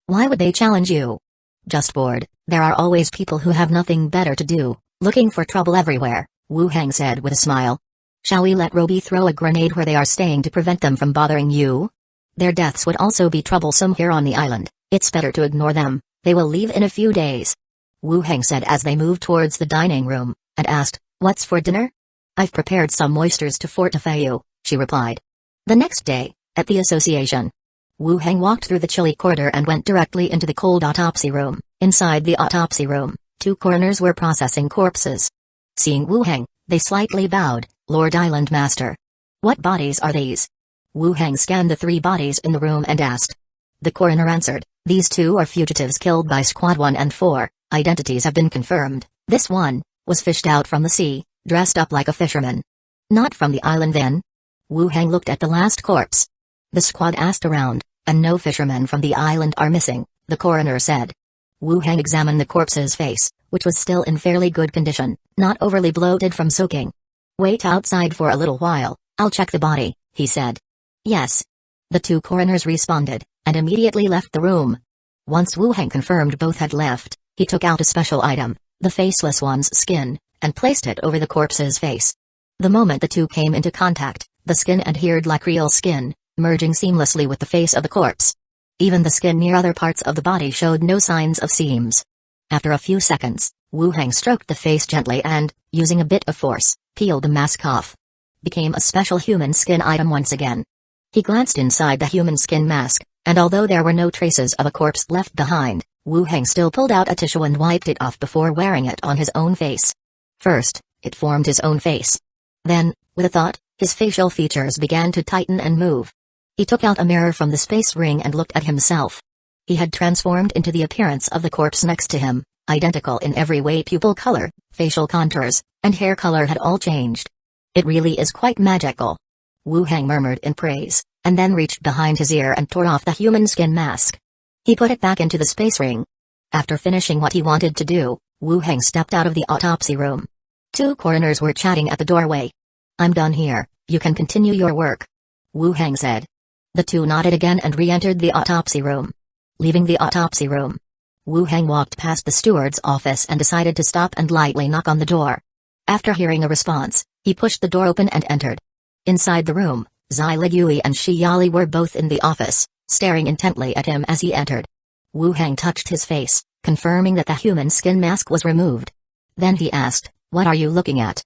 Why would they challenge you? Just bored. There are always people who have nothing better to do, looking for trouble everywhere, Wu Heng said with a smile. Shall we let Roby throw a grenade where they are staying to prevent them from bothering you? Their deaths would also be troublesome here on the island. It's better to ignore them. They will leave in a few days. Wu Heng said as they moved towards the dining room, and asked, What's for dinner? I've prepared some oysters to fortify you, she replied. The next day, at the association, Wu Heng walked through the chilly corridor and went directly into the cold autopsy room. Inside the autopsy room, 2 coroners were processing corpses. Seeing Wu Heng, they slightly bowed. Lord Island Master. What bodies are these? Wu Heng scanned the 3 bodies in the room and asked. The coroner answered, These 2 are fugitives killed by Squad 1 and 4, identities have been confirmed. This one was fished out from the sea, dressed up like a fisherman. Not from the island then? Wu Heng looked at the last corpse. The squad asked around, and no fishermen from the island are missing, the coroner said. Wu Heng examined the corpse's face, which was still in fairly good condition, not overly bloated from soaking. Wait outside for a little while, I'll check the body, he said. Yes. The 2 coroners responded, and immediately left the room. Once Wu Heng confirmed both had left, he took out a special item, the faceless one's skin, and placed it over the corpse's face. The moment the 2 came into contact, the skin adhered like real skin, merging seamlessly with the face of the corpse. Even the skin near other parts of the body showed no signs of seams. After a few seconds, Wu Heng stroked the face gently and, using a bit of force, peeled the mask off. Became a special human skin item once again. He glanced inside the human skin mask, and although there were no traces of a corpse left behind, Wu Heng still pulled out a tissue and wiped it off before wearing it on his own face. First, it formed his own face. Then, with a thought, his facial features began to tighten and move. He took out a mirror from the space ring and looked at himself. He had transformed into the appearance of the corpse next to him, identical in every way. Pupil color, facial contours, and hair color had all changed. It really is quite magical. Wu Heng murmured in praise, and then reached behind his ear and tore off the human skin mask. He put it back into the space ring. After finishing what he wanted to do, Wu Heng stepped out of the autopsy room. 2 coroners were chatting at the doorway. I'm done here, you can continue your work, Wu Heng said. The 2 nodded again and re-entered the autopsy room. Leaving the autopsy room, Wu Heng walked past the steward's office and decided to stop and lightly knock on the door. After hearing a response, he pushed the door open and entered. Inside the room, Zai Ligui and Shi Yali were both in the office, staring intently at him as he entered. Wu Heng touched his face, confirming that the human skin mask was removed. Then he asked, "What are you looking at?"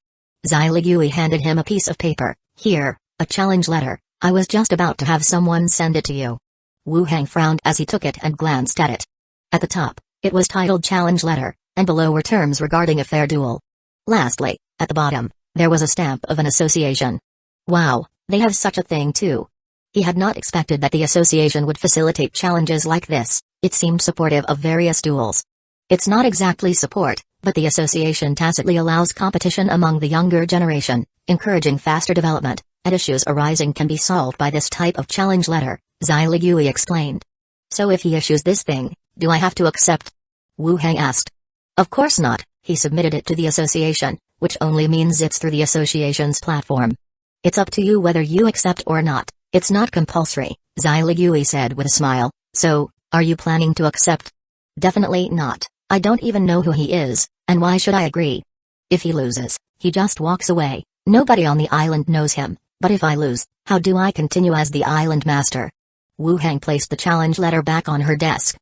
Zai Ligui handed him a piece of paper. "Here, a challenge letter. I was just about to have someone send it to you." Wu Heng frowned as he took it and glanced at it. At the top, it was titled Challenge Letter, and below were terms regarding a fair duel. Lastly, at the bottom, there was a stamp of an association. Wow, they have such a thing too. He had not expected that the association would facilitate challenges like this. It seemed supportive of various duels. It's not exactly support, but the association tacitly allows competition among the younger generation, encouraging faster development, and issues arising can be solved by this type of challenge letter, Xyligui explained. So if he issues this thing, do I have to accept? Wu Hang asked. Of course not, he submitted it to the association, which only means it's through the association's platform. It's up to you whether you accept or not, it's not compulsory, Xyligui said with a smile. So, are you planning to accept? Definitely not. I don't even know who he is, and why should I agree? If he loses, he just walks away. Nobody on the island knows him, but if I lose, how do I continue as the island master? Wu Hang placed the challenge letter back on her desk.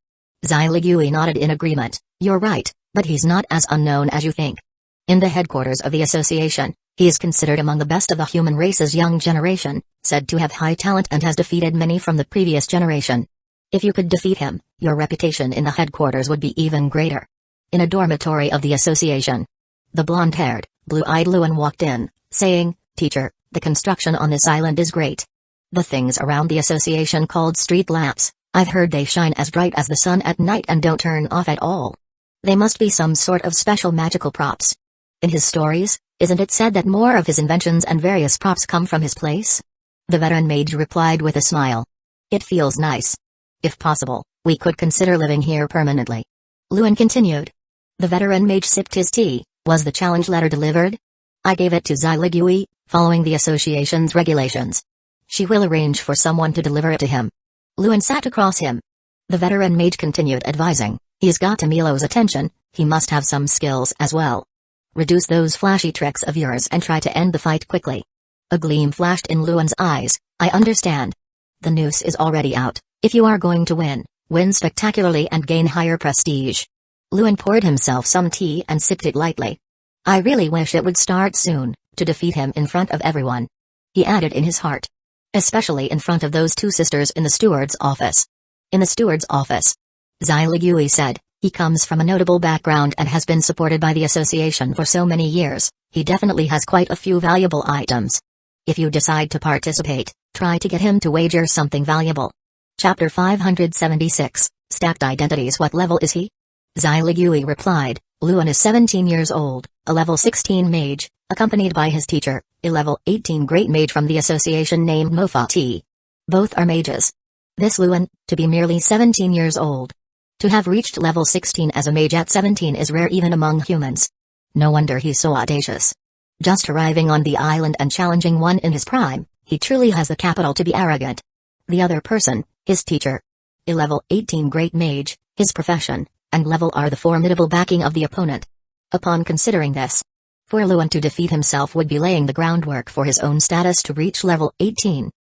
Xyligui nodded in agreement. You're right, but he's not as unknown as you think. In the headquarters of the association, he is considered among the best of the human race's young generation, said to have high talent and has defeated many from the previous generation. If you could defeat him, your reputation in the headquarters would be even greater. In a dormitory of the association, the blonde-haired, blue-eyed Luan walked in, saying, Teacher, the construction on this island is great. The things around the association called street lamps, I've heard they shine as bright as the sun at night and don't turn off at all. They must be some sort of special magical props. In his stories, isn't it said that more of his inventions and various props come from his place? The veteran mage replied with a smile. It feels nice. If possible, we could consider living here permanently. Luan continued. The veteran mage sipped his tea. Was the challenge letter delivered? I gave it to Xyligui, following the association's regulations. She will arrange for someone to deliver it to him. Luan sat across him. The veteran mage continued advising. He's got Emilo's attention, he must have some skills as well. Reduce those flashy tricks of yours and try to end the fight quickly. A gleam flashed in Luan's eyes. I understand. The noose is already out. If you are going to win, win spectacularly and gain higher prestige. Luan poured himself some tea and sipped it lightly. I really wish it would start soon, to defeat him in front of everyone. He added in his heart. Especially in front of those two sisters in the steward's office. In the steward's office. Xyligui said, he comes from a notable background and has been supported by the association for so many years, he definitely has quite a few valuable items. If you decide to participate, try to get him to wager something valuable. Chapter 576, Stacked Identities. What level is he? Xyligui replied, Luan is 17 years old, a level 16 mage, accompanied by his teacher, a level 18 great mage from the association named Mofati. Both are mages. This Luan, to be merely 17 years old. To have reached level 16 as a mage at 17 is rare even among humans. No wonder he's so audacious. Just arriving on the island and challenging one in his prime, he truly has the capital to be arrogant. The other person, his teacher. A level 18 great mage, his profession, and level are the formidable backing of the opponent. Upon considering this, for Luan to defeat himself would be laying the groundwork for his own status to reach level 18.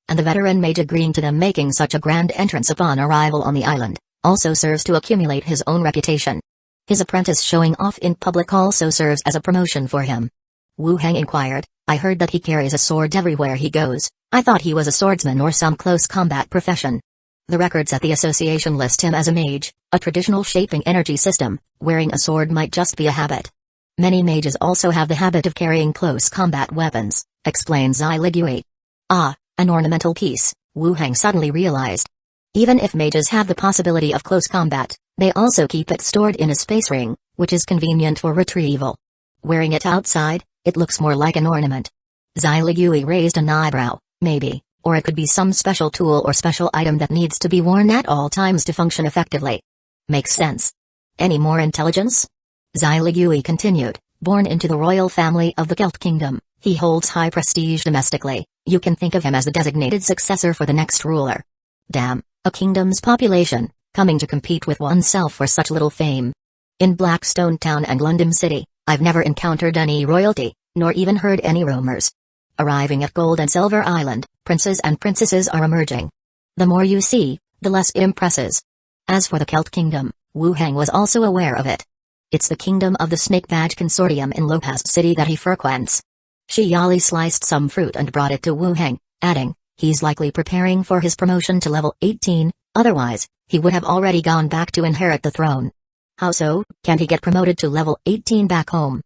And the veteran mage agreeing to them making such a grand entrance upon arrival on the island, also serves to accumulate his own reputation. His apprentice showing off in public also serves as a promotion for him. Wu Hang inquired, I heard that he carries a sword everywhere he goes. I thought he was a swordsman or some close combat profession. The records at the association list him as a mage, a traditional shaping energy system. Wearing a sword might just be a habit. Many mages also have the habit of carrying close combat weapons, explains Xyligui. Ah, an ornamental piece, Wu Hang suddenly realized. Even if mages have the possibility of close combat, they also keep it stored in a space ring, which is convenient for retrieval. Wearing it outside, it looks more like an ornament. Xyligui raised an eyebrow, maybe, or it could be some special tool or special item that needs to be worn at all times to function effectively. Makes sense. Any more intelligence? Xyligui continued, born into the royal family of the Celt Kingdom, he holds high prestige domestically. You can think of him as the designated successor for the next ruler. Damn, a kingdom's population, coming to compete with oneself for such little fame. In Blackstone Town and London City, I've never encountered any royalty, nor even heard any rumors. Arriving at Gold and Silver Island, princes and princesses are emerging. The more you see, the less it impresses. As for the Celt Kingdom, Wu Hang was also aware of it. It's the kingdom of the Snake Badge Consortium in Lopast City that he frequents. Shiyali sliced some fruit and brought it to Wu Hang, adding, he's likely preparing for his promotion to level 18, otherwise, he would have already gone back to inherit the throne. How so? Can he get promoted to level 18 back home?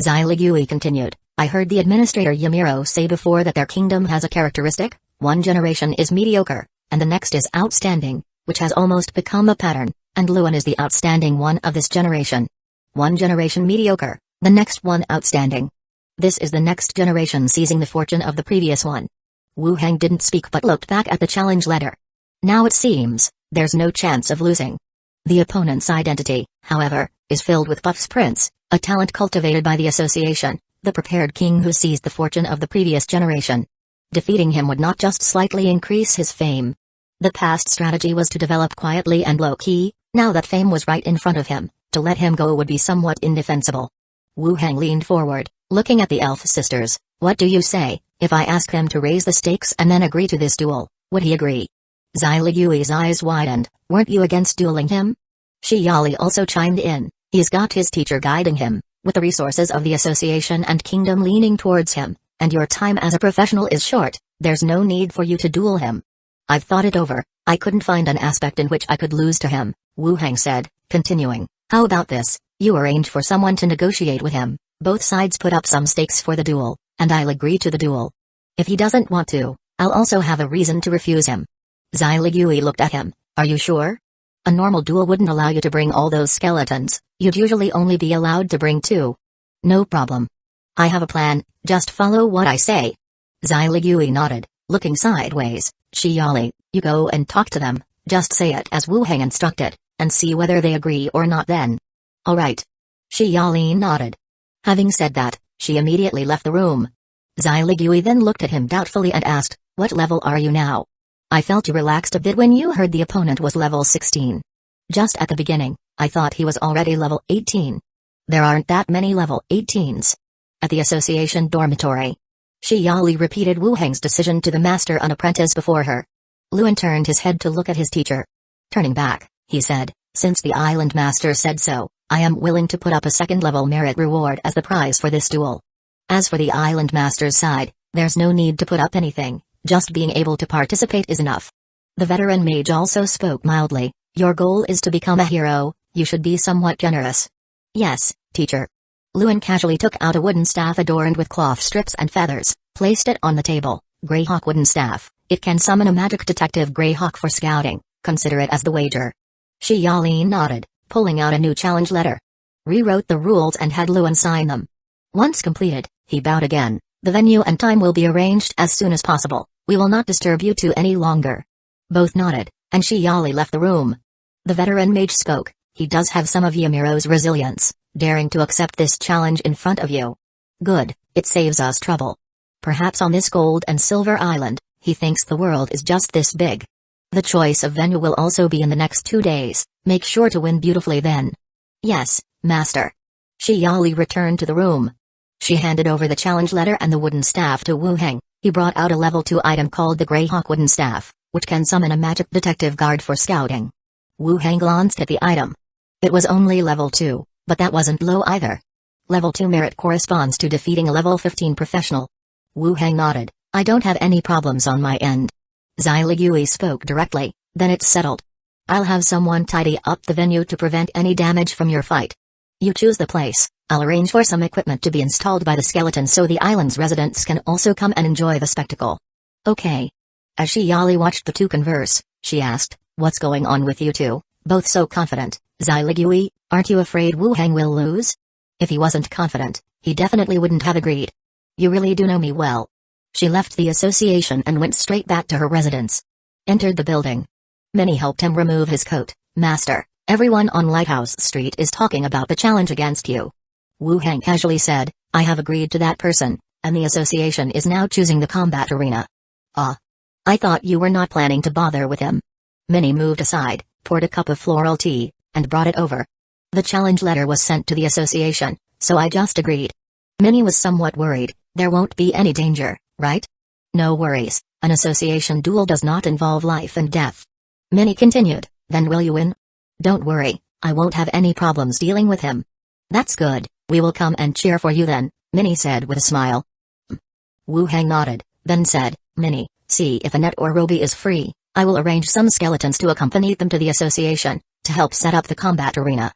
Xyligui continued, I heard the administrator Yamiro say before that their kingdom has a characteristic, One generation is mediocre, and the next is outstanding, which has almost become a pattern, and Luan is the outstanding one of this generation. One generation mediocre, the next one outstanding. This is the next generation seizing the fortune of the previous one. Wu Heng didn't speak but looked back at the challenge letter. Now it seems, there's no chance of losing. The opponent's identity, however, is filled with Puff's Prince, a talent cultivated by the association, the prepared king who seized the fortune of the previous generation. Defeating him would not just slightly increase his fame. The past strategy was to develop quietly and low-key. Now that fame was right in front of him, to let him go would be somewhat indefensible. Wu Heng leaned forward, looking at the elf sisters. What do you say, if I ask him to raise the stakes and then agree to this duel, would he agree? Xiligui's eyes widened. Weren't you against dueling him? Shiyali also chimed in. He's got his teacher guiding him, with the resources of the association and kingdom leaning towards him, and your time as a professional is short. There's no need for you to duel him. I've thought it over. I couldn't find an aspect in which I could lose to him, Wu Heng said, continuing. How about this? You arrange for someone to negotiate with him, both sides put up some stakes for the duel, and I'll agree to the duel. If he doesn't want to, I'll also have a reason to refuse him. Xiligui looked at him. Are you sure? A normal duel wouldn't allow you to bring all those skeletons. You'd usually only be allowed to bring 2. No problem. I have a plan, just follow what I say. Xiligui nodded, looking sideways. Shiyali, you go and talk to them, just say it as Wu Heng instructed, and see whether they agree or not then. All right. Shiyali nodded. Having said that, she immediately left the room. Xiligui then looked at him doubtfully and asked, what level are you now? I felt you relaxed a bit when you heard the opponent was level 16. Just at the beginning, I thought he was already level 18. There aren't that many level 18s. At the association dormitory. Shiyali repeated Wu Heng's decision to the master and apprentice before her. Luan turned his head to look at his teacher. Turning back, he said, since the island master said so, I am willing to put up a second-level merit reward as the prize for this duel. As for the island master's side, there's no need to put up anything, just being able to participate is enough. The veteran mage also spoke mildly. Your goal is to become a hero, you should be somewhat generous. Yes, teacher. Luan casually took out a wooden staff adorned with cloth strips and feathers, placed it on the table. Greyhawk wooden staff. It can summon a magic detective Greyhawk for scouting, consider it as the wager. Shiyali nodded, pulling out a new challenge letter. Rewrote the rules and had Luan sign them. Once completed, he bowed again. The venue and time will be arranged as soon as possible. We will not disturb you two any longer. Both nodded, and Shiyali left the room. The veteran mage spoke. He does have some of Yamiro's resilience, daring to accept this challenge in front of you. Good, it saves us trouble. Perhaps on this gold and silver island, he thinks the world is just this big. The choice of venue will also be in the next 2 days. Make sure to win beautifully then. Yes, master. Shiyali returned to the room. She handed over the challenge letter and the wooden staff to Wu Heng. He brought out a level 2 item called the Greyhawk wooden staff, which can summon a magic detective guard for scouting. Wu Heng glanced at the item. It was only level 2, but that wasn't low either. Level 2 merit corresponds to defeating a level 15 professional. Wu Heng nodded. I don't have any problems on my end. Xiligui spoke directly. Then it's settled. I'll have someone tidy up the venue to prevent any damage from your fight. You choose the place. I'll arrange for some equipment to be installed by the skeleton so the island's residents can also come and enjoy the spectacle. Okay. As Shiyali watched the two converse, she asked, what's going on with you two, both so confident? Xiligui, aren't you afraid Wu Heng will lose? If he wasn't confident, he definitely wouldn't have agreed. You really do know me well. She left the association and went straight back to her residence. Entered the building. Minnie helped him remove his coat. Master, everyone on Lighthouse Street is talking about the challenge against you. Wu Heng casually said, I have agreed to that person, and the association is now choosing the combat arena. Ah. I thought you were not planning to bother with him. Minnie moved aside, poured a cup of floral tea, and brought it over. The challenge letter was sent to the association, so I just agreed. Minnie was somewhat worried. There won't be any danger, right? No worries, an association duel does not involve life and death. Minnie continued, then will you win? Don't worry, I won't have any problems dealing with him. That's good, we will come and cheer for you then, Minnie said with a smile. Wu Heng nodded, then said, Minnie, see if Annette or Roby is free. I will arrange some skeletons to accompany them to the association, to help set up the combat arena.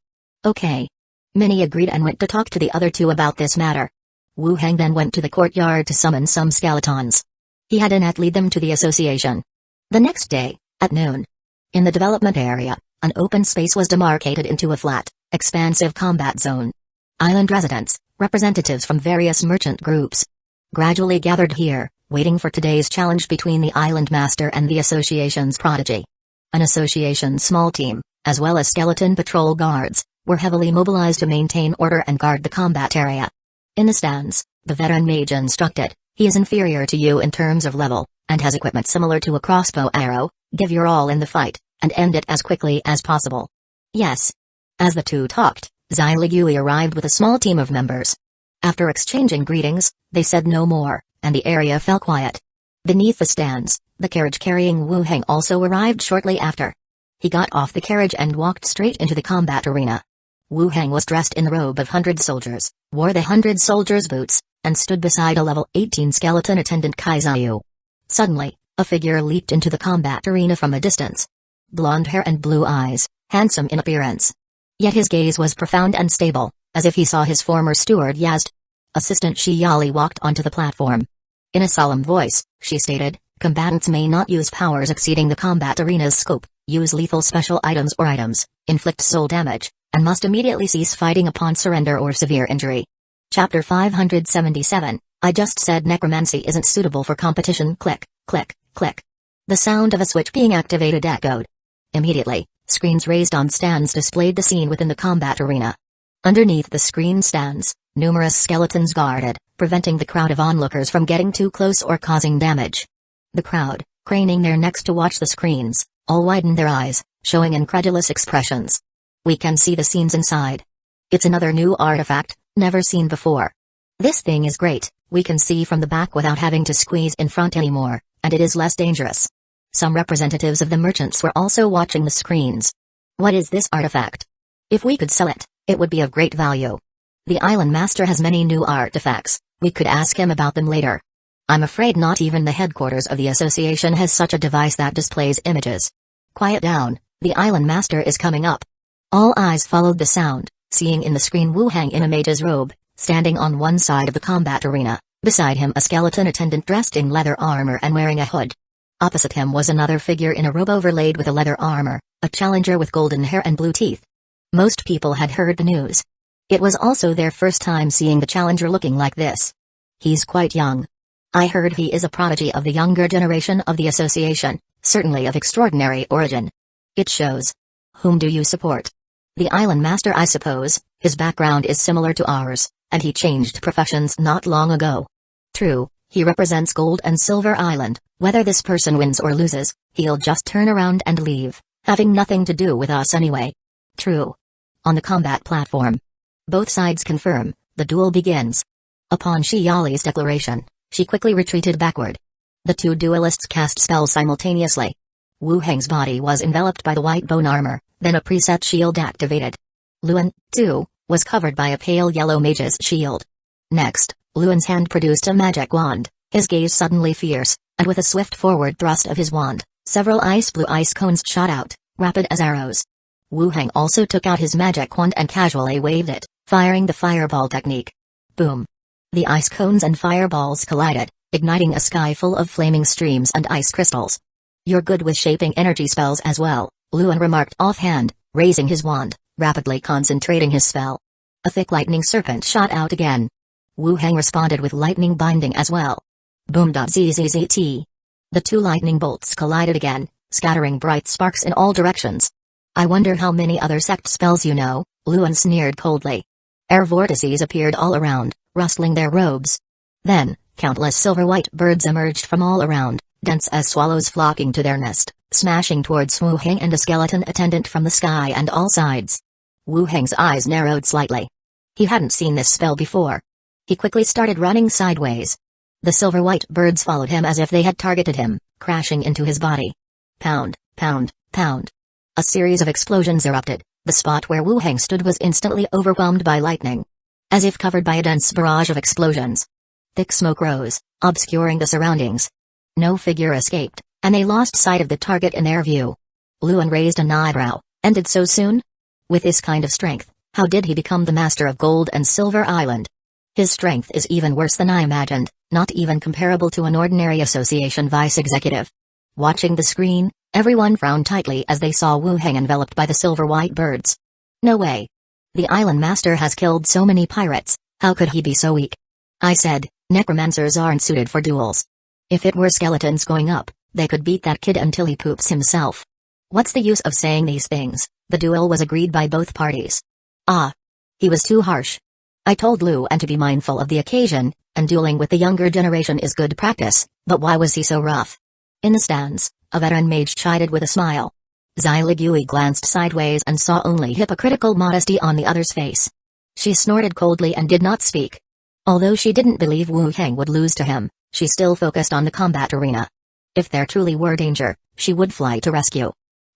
Okay. Minnie agreed and went to talk to the other two about this matter. Wu Heng then went to the courtyard to summon some skeletons. He had Annette lead them to the association. The next day, at noon, in the development area, an open space was demarcated into a flat, expansive combat zone. Island residents, representatives from various merchant groups, gradually gathered here, waiting for today's challenge between the Island Master and the association's prodigy. An association's small team, as well as skeleton patrol guards, were heavily mobilized to maintain order and guard the combat area. In the stands, the veteran mage instructed, "He is inferior to you in terms of level, and has equipment similar to a crossbow arrow. Give your all in the fight, and end it as quickly as possible." Yes. As the two talked, Xyligui arrived with a small team of members. After exchanging greetings, they said no more, and the area fell quiet. Beneath the stands, the carriage carrying Wu Heng also arrived shortly after. He got off the carriage and walked straight into the combat arena. Wu Heng was dressed in the robe of 100 soldiers, wore the 100 soldiers' boots, and stood beside a level 18 skeleton attendant Kaizayu. Suddenly, a figure leaped into the combat arena from a distance. Blonde hair and blue eyes, handsome in appearance. Yet his gaze was profound and stable, as if he saw his former steward Yazd. Assistant Shiyali walked onto the platform. In a solemn voice, she stated, "Combatants may not use powers exceeding the combat arena's scope, use lethal special items or items, inflict soul damage, and must immediately cease fighting upon surrender or severe injury." Chapter 577, I just said necromancy isn't suitable for competition. Click, click, click. The sound of a switch being activated echoed. Immediately, screens raised on stands displayed the scene within the combat arena. Underneath the screen stands, numerous skeletons guarded, preventing the crowd of onlookers from getting too close or causing damage. The crowd, craning their necks to watch the screens, all widened their eyes, showing incredulous expressions. We can see the scenes inside. It's another new artifact, never seen before. This thing is great, we can see from the back without having to squeeze in front anymore, and it is less dangerous. Some representatives of the merchants were also watching the screens. What is this artifact? If we could sell it, it would be of great value. The Island Master has many new artifacts, we could ask him about them later. I'm afraid not even the headquarters of the association has such a device that displays images. Quiet down, the Island Master is coming up. All eyes followed the sound, seeing in the screen Wu Heng in a mage's robe, standing on one side of the combat arena, beside him a skeleton attendant dressed in leather armor and wearing a hood. Opposite him was another figure in a robe overlaid with a leather armor, a challenger with golden hair and blue teeth. Most people had heard the news. It was also their first time seeing the challenger looking like this. He's quite young. I heard he is a prodigy of the younger generation of the association, certainly of extraordinary origin. It shows. Whom do you support? The Island Master, I suppose. His background is similar to ours, and he changed professions not long ago. True, he represents Gold and Silver Island. Whether this person wins or loses, he'll just turn around and leave, having nothing to do with us anyway. True. On the combat platform. Both sides confirm, the duel begins. Upon Shiyali's declaration, she quickly retreated backward. The two duelists cast spells simultaneously. Wu Heng's body was enveloped by the white bone armor, then a preset shield activated. Luan, too, was covered by a pale yellow mage's shield. Next, Luan's hand produced a magic wand, his gaze suddenly fierce, and with a swift forward thrust of his wand, several ice-blue ice cones shot out, rapid as arrows. Wu Heng also took out his magic wand and casually waved it, firing the fireball technique. Boom! The ice cones and fireballs collided, igniting a sky full of flaming streams and ice crystals. "You're good with shaping energy spells as well," Luan remarked offhand, raising his wand, rapidly concentrating his spell. A thick lightning serpent shot out again. Wu Heng responded with lightning binding as well. Boom! Zzzt. The two lightning bolts collided again, scattering bright sparks in all directions. "I wonder how many other sect spells you know," Luan sneered coldly. Air vortices appeared all around, rustling their robes. Then, countless silver-white birds emerged from all around, dense as swallows flocking to their nest, smashing towards Wu Heng and a skeleton attendant from the sky and all sides. Wu Heng's eyes narrowed slightly. He hadn't seen this spell before. He quickly started running sideways. The silver-white birds followed him as if they had targeted him, crashing into his body. Pound, pound, pound. A series of explosions erupted. The spot where Wu Heng stood was instantly overwhelmed by lightning. As if covered by a dense barrage of explosions. Thick smoke rose, obscuring the surroundings. No figure escaped, and they lost sight of the target in their view. Luan raised an eyebrow. Ended so soon? With this kind of strength, how did he become the master of Gold and Silver Island? His strength is even worse than I imagined, Not even comparable to an ordinary association vice executive. Watching the screen, everyone frowned tightly as they saw Wu Heng enveloped by the silver-white birds. No way. The island master has killed so many pirates, how could he be so weak? I said, necromancers aren't suited for duels. If it were skeletons going up, they could beat that kid until he poops himself. What's the use of saying these things? The duel was agreed by both parties. Ah. He was too harsh. I told Luan to be mindful of the occasion, and dueling with the younger generation is good practice, but why was he so rough? In the stands, a veteran mage chided with a smile. Xiligui glanced sideways and saw only hypocritical modesty on the other's face. She snorted coldly and did not speak. Although she didn't believe Wu Heng would lose to him, she still focused on the combat arena. If there truly were danger, she would fly to rescue.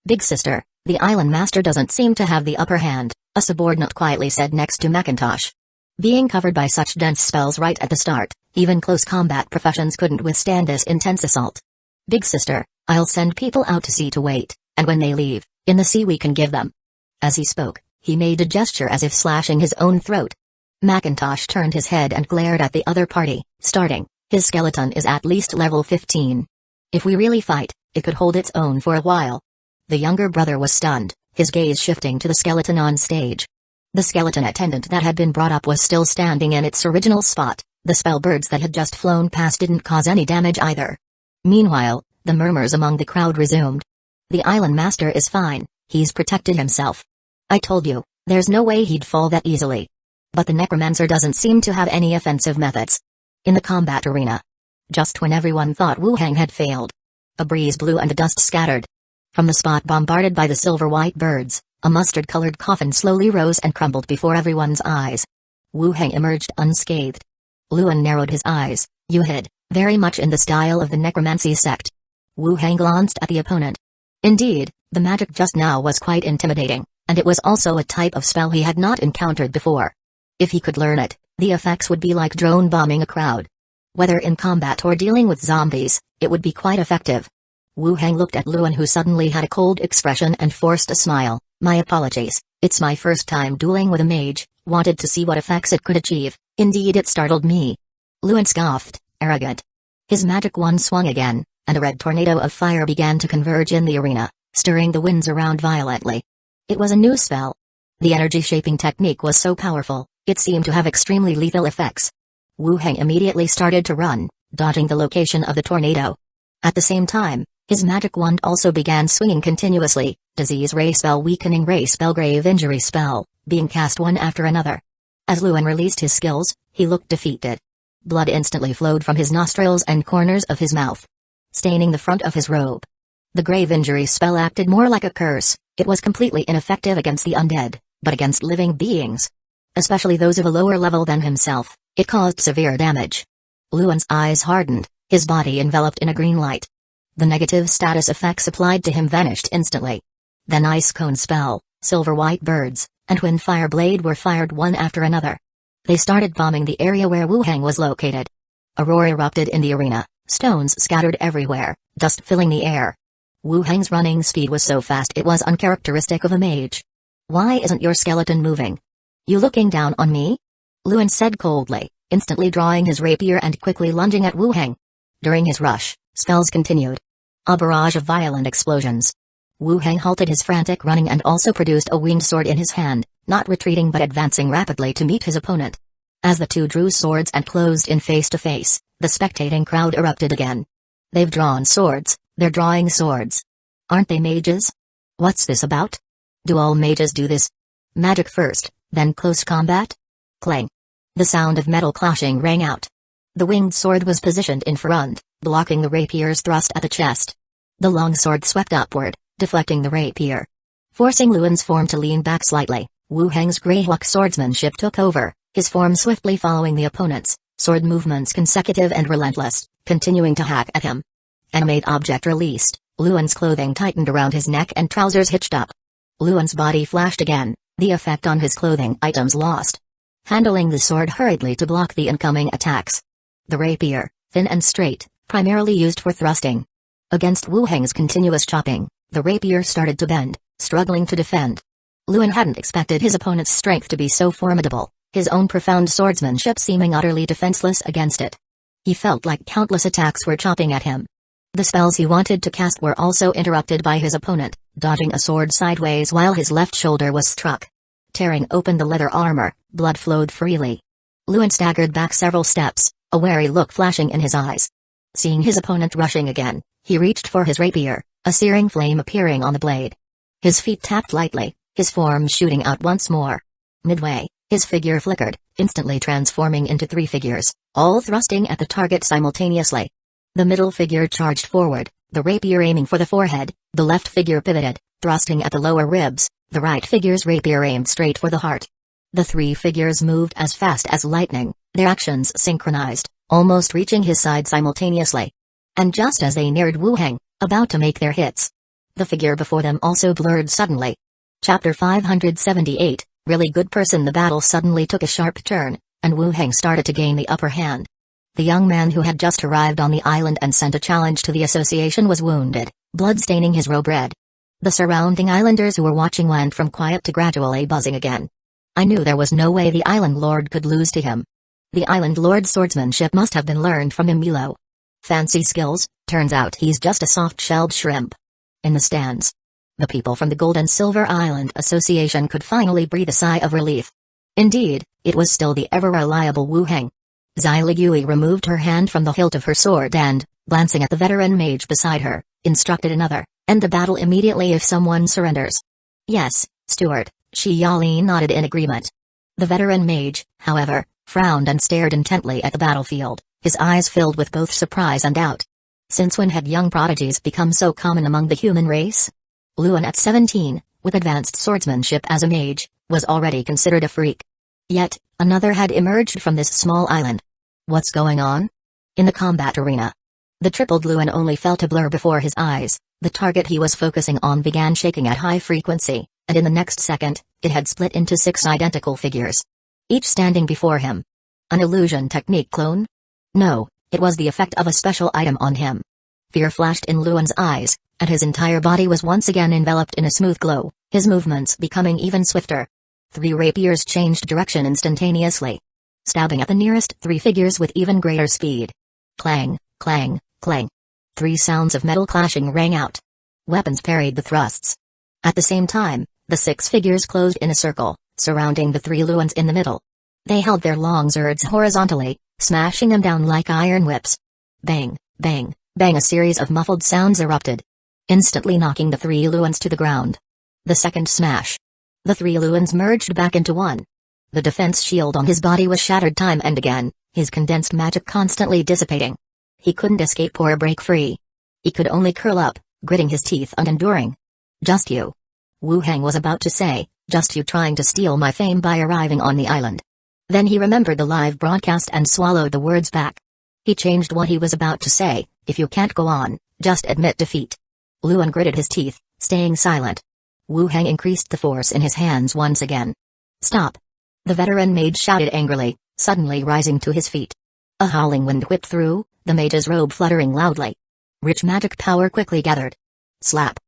Big sister, the island master doesn't seem to have the upper hand, a subordinate quietly said next to Macintosh. Being covered by such dense spells right at the start, even close combat professions couldn't withstand this intense assault. Big sister, I'll send people out to sea to wait, and when they leave, in the sea we can give them. As he spoke, he made a gesture as if slashing his own throat. Macintosh turned his head and glared at the other party, starting, his skeleton is at least level 15. If we really fight, it could hold its own for a while. The younger brother was stunned, his gaze shifting to the skeleton on stage. The skeleton attendant that had been brought up was still standing in its original spot, the spell birds that had just flown past didn't cause any damage either. Meanwhile, the murmurs among the crowd resumed. The island master is fine, he's protected himself. I told you, there's no way he'd fall that easily. But the necromancer doesn't seem to have any offensive methods. In the combat arena. Just when everyone thought Wu Heng had failed. A breeze blew and the dust scattered. From the spot bombarded by the silver-white birds, a mustard-colored coffin slowly rose and crumbled before everyone's eyes. Wu Heng emerged unscathed. Luan narrowed his eyes. You hid, very much in the style of the necromancy sect. Wu Heng glanced at the opponent. Indeed, the magic just now was quite intimidating, and it was also a type of spell he had not encountered before. If he could learn it, the effects would be like drone bombing a crowd. Whether in combat or dealing with zombies, it would be quite effective. Wu Heng looked at Luan, who suddenly had a cold expression and forced a smile. My apologies, it's my first time dueling with a mage, wanted to see what effects it could achieve, indeed it startled me. Luan scoffed, arrogant. His magic wand swung again, and a red tornado of fire began to converge in the arena, stirring the winds around violently. It was a new spell. The energy-shaping technique was so powerful, it seemed to have extremely lethal effects. Wu Heng immediately started to run, dodging the location of the tornado. At the same time, his magic wand also began swinging continuously, disease ray spell, weakening ray spell, grave injury spell, being cast one after another. As Luan released his skills, he looked defeated. Blood instantly flowed from his nostrils and corners of his mouth, staining the front of his robe. The grave injury spell acted more like a curse. It was completely ineffective against the undead, but against living beings, especially those of a lower level than himself, it caused severe damage. Luan's eyes hardened, his body enveloped in a green light. The negative status effects applied to him vanished instantly. Then ice cone spell, silver-white birds, and wind fire blade were fired one after another. They started bombing the area where Wu Heng was located. A roar erupted in the arena, stones scattered everywhere, dust filling the air. Wu Heng's running speed was so fast it was uncharacteristic of a mage. Why isn't your skeleton moving? You looking down on me? Luan said coldly, instantly drawing his rapier and quickly lunging at Wu Heng. During his rush, spells continued. A barrage of violent explosions. Wu Heng halted his frantic running and also produced a winged sword in his hand, not retreating but advancing rapidly to meet his opponent. As the two drew swords and closed in face to face, the spectating crowd erupted again. They've drawn swords, they're drawing swords. Aren't they mages? What's this about? Do all mages do this? Magic first, then close combat? Clang. The sound of metal clashing rang out. The winged sword was positioned in front, blocking the rapier's thrust at the chest. The long sword swept upward, deflecting the rapier. Forcing Luan's form to lean back slightly, Wu Heng's Greyhawk swordsmanship took over, his form swiftly following the opponent's, sword movements consecutive and relentless, continuing to hack at him. Animate object released, Luan's clothing tightened around his neck and trousers hitched up. Luan's body flashed again, the effect on his clothing items lost. Handling the sword hurriedly to block the incoming attacks. The rapier, thin and straight, primarily used for thrusting. Against Wu Heng's continuous chopping, the rapier started to bend, struggling to defend. Luan hadn't expected his opponent's strength to be so formidable, his own profound swordsmanship seeming utterly defenseless against it. He felt like countless attacks were chopping at him. The spells he wanted to cast were also interrupted by his opponent, dodging a sword sideways while his left shoulder was struck. Tearing open the leather armor, blood flowed freely. Luan staggered back several steps, a wary look flashing in his eyes. Seeing his opponent rushing again, he reached for his rapier, a searing flame appearing on the blade. His feet tapped lightly, his form shooting out once more. Midway, his figure flickered, instantly transforming into 3 figures, all thrusting at the target simultaneously. The middle figure charged forward, the rapier aiming for the forehead, the left figure pivoted, thrusting at the lower ribs, the right figure's rapier aimed straight for the heart. The 3 figures moved as fast as lightning, their actions synchronized, almost reaching his side simultaneously. And just as they neared Wu Heng, about to make their hits, the figure before them also blurred suddenly. Chapter 578, Really Good Person. The battle suddenly took a sharp turn, and Wu Heng started to gain the upper hand. The young man who had just arrived on the island and sent a challenge to the association was wounded, blood staining his robe red. The surrounding islanders who were watching went from quiet to gradually buzzing again. I knew there was no way the island lord could lose to him. The island lord's swordsmanship must have been learned from him below. Fancy skills, turns out he's just a soft-shelled shrimp. In the stands, the people from the Gold and Silver Island Association could finally breathe a sigh of relief. Indeed, it was still the ever-reliable Wu Heng. Zai removed her hand from the hilt of her sword and, glancing at the veteran mage beside her, instructed another, "End the battle immediately if someone surrenders." "Yes, Steward," Shi nodded in agreement. The veteran mage, however, frowned and stared intently at the battlefield, his eyes filled with both surprise and doubt. Since when had young prodigies become so common among the human race? Luan at 17, with advanced swordsmanship as a mage, was already considered a freak. Yet, another had emerged from this small island. What's going on? In the combat arena, the tripled Luan only felt a blur before his eyes. The target he was focusing on began shaking at high frequency, and in the next second, it had split into 6 identical figures, each standing before him. An illusion technique clone? No, it was the effect of a special item on him. Fear flashed in Luan's eyes, and his entire body was once again enveloped in a smooth glow, his movements becoming even swifter. 3 rapiers changed direction instantaneously, stabbing at the nearest 3 figures with even greater speed. Clang, clang, clang. 3 sounds of metal clashing rang out. Weapons parried the thrusts. At the same time, the 6 figures closed in a circle, surrounding the 3 Luans in the middle. They held their long swords horizontally, smashing them down like iron whips. Bang, bang, bang. A series of muffled sounds erupted, instantly knocking the 3 Luans to the ground. The second smash. The 3 Luans merged back into one. The defense shield on his body was shattered time and again, his condensed magic constantly dissipating. He couldn't escape or break free. He could only curl up, gritting his teeth and enduring. "Just you," Wu Heng was about to say, "just you trying to steal my fame by arriving on the island." Then he remembered the live broadcast and swallowed the words back. He changed what he was about to say. "If you can't go on, just admit defeat." Luan gritted his teeth, staying silent. Wu Heng increased the force in his hands once again. "Stop!" the veteran mage shouted angrily, suddenly rising to his feet. A howling wind whipped through, the mage's robe fluttering loudly. Rich magic power quickly gathered. Slap!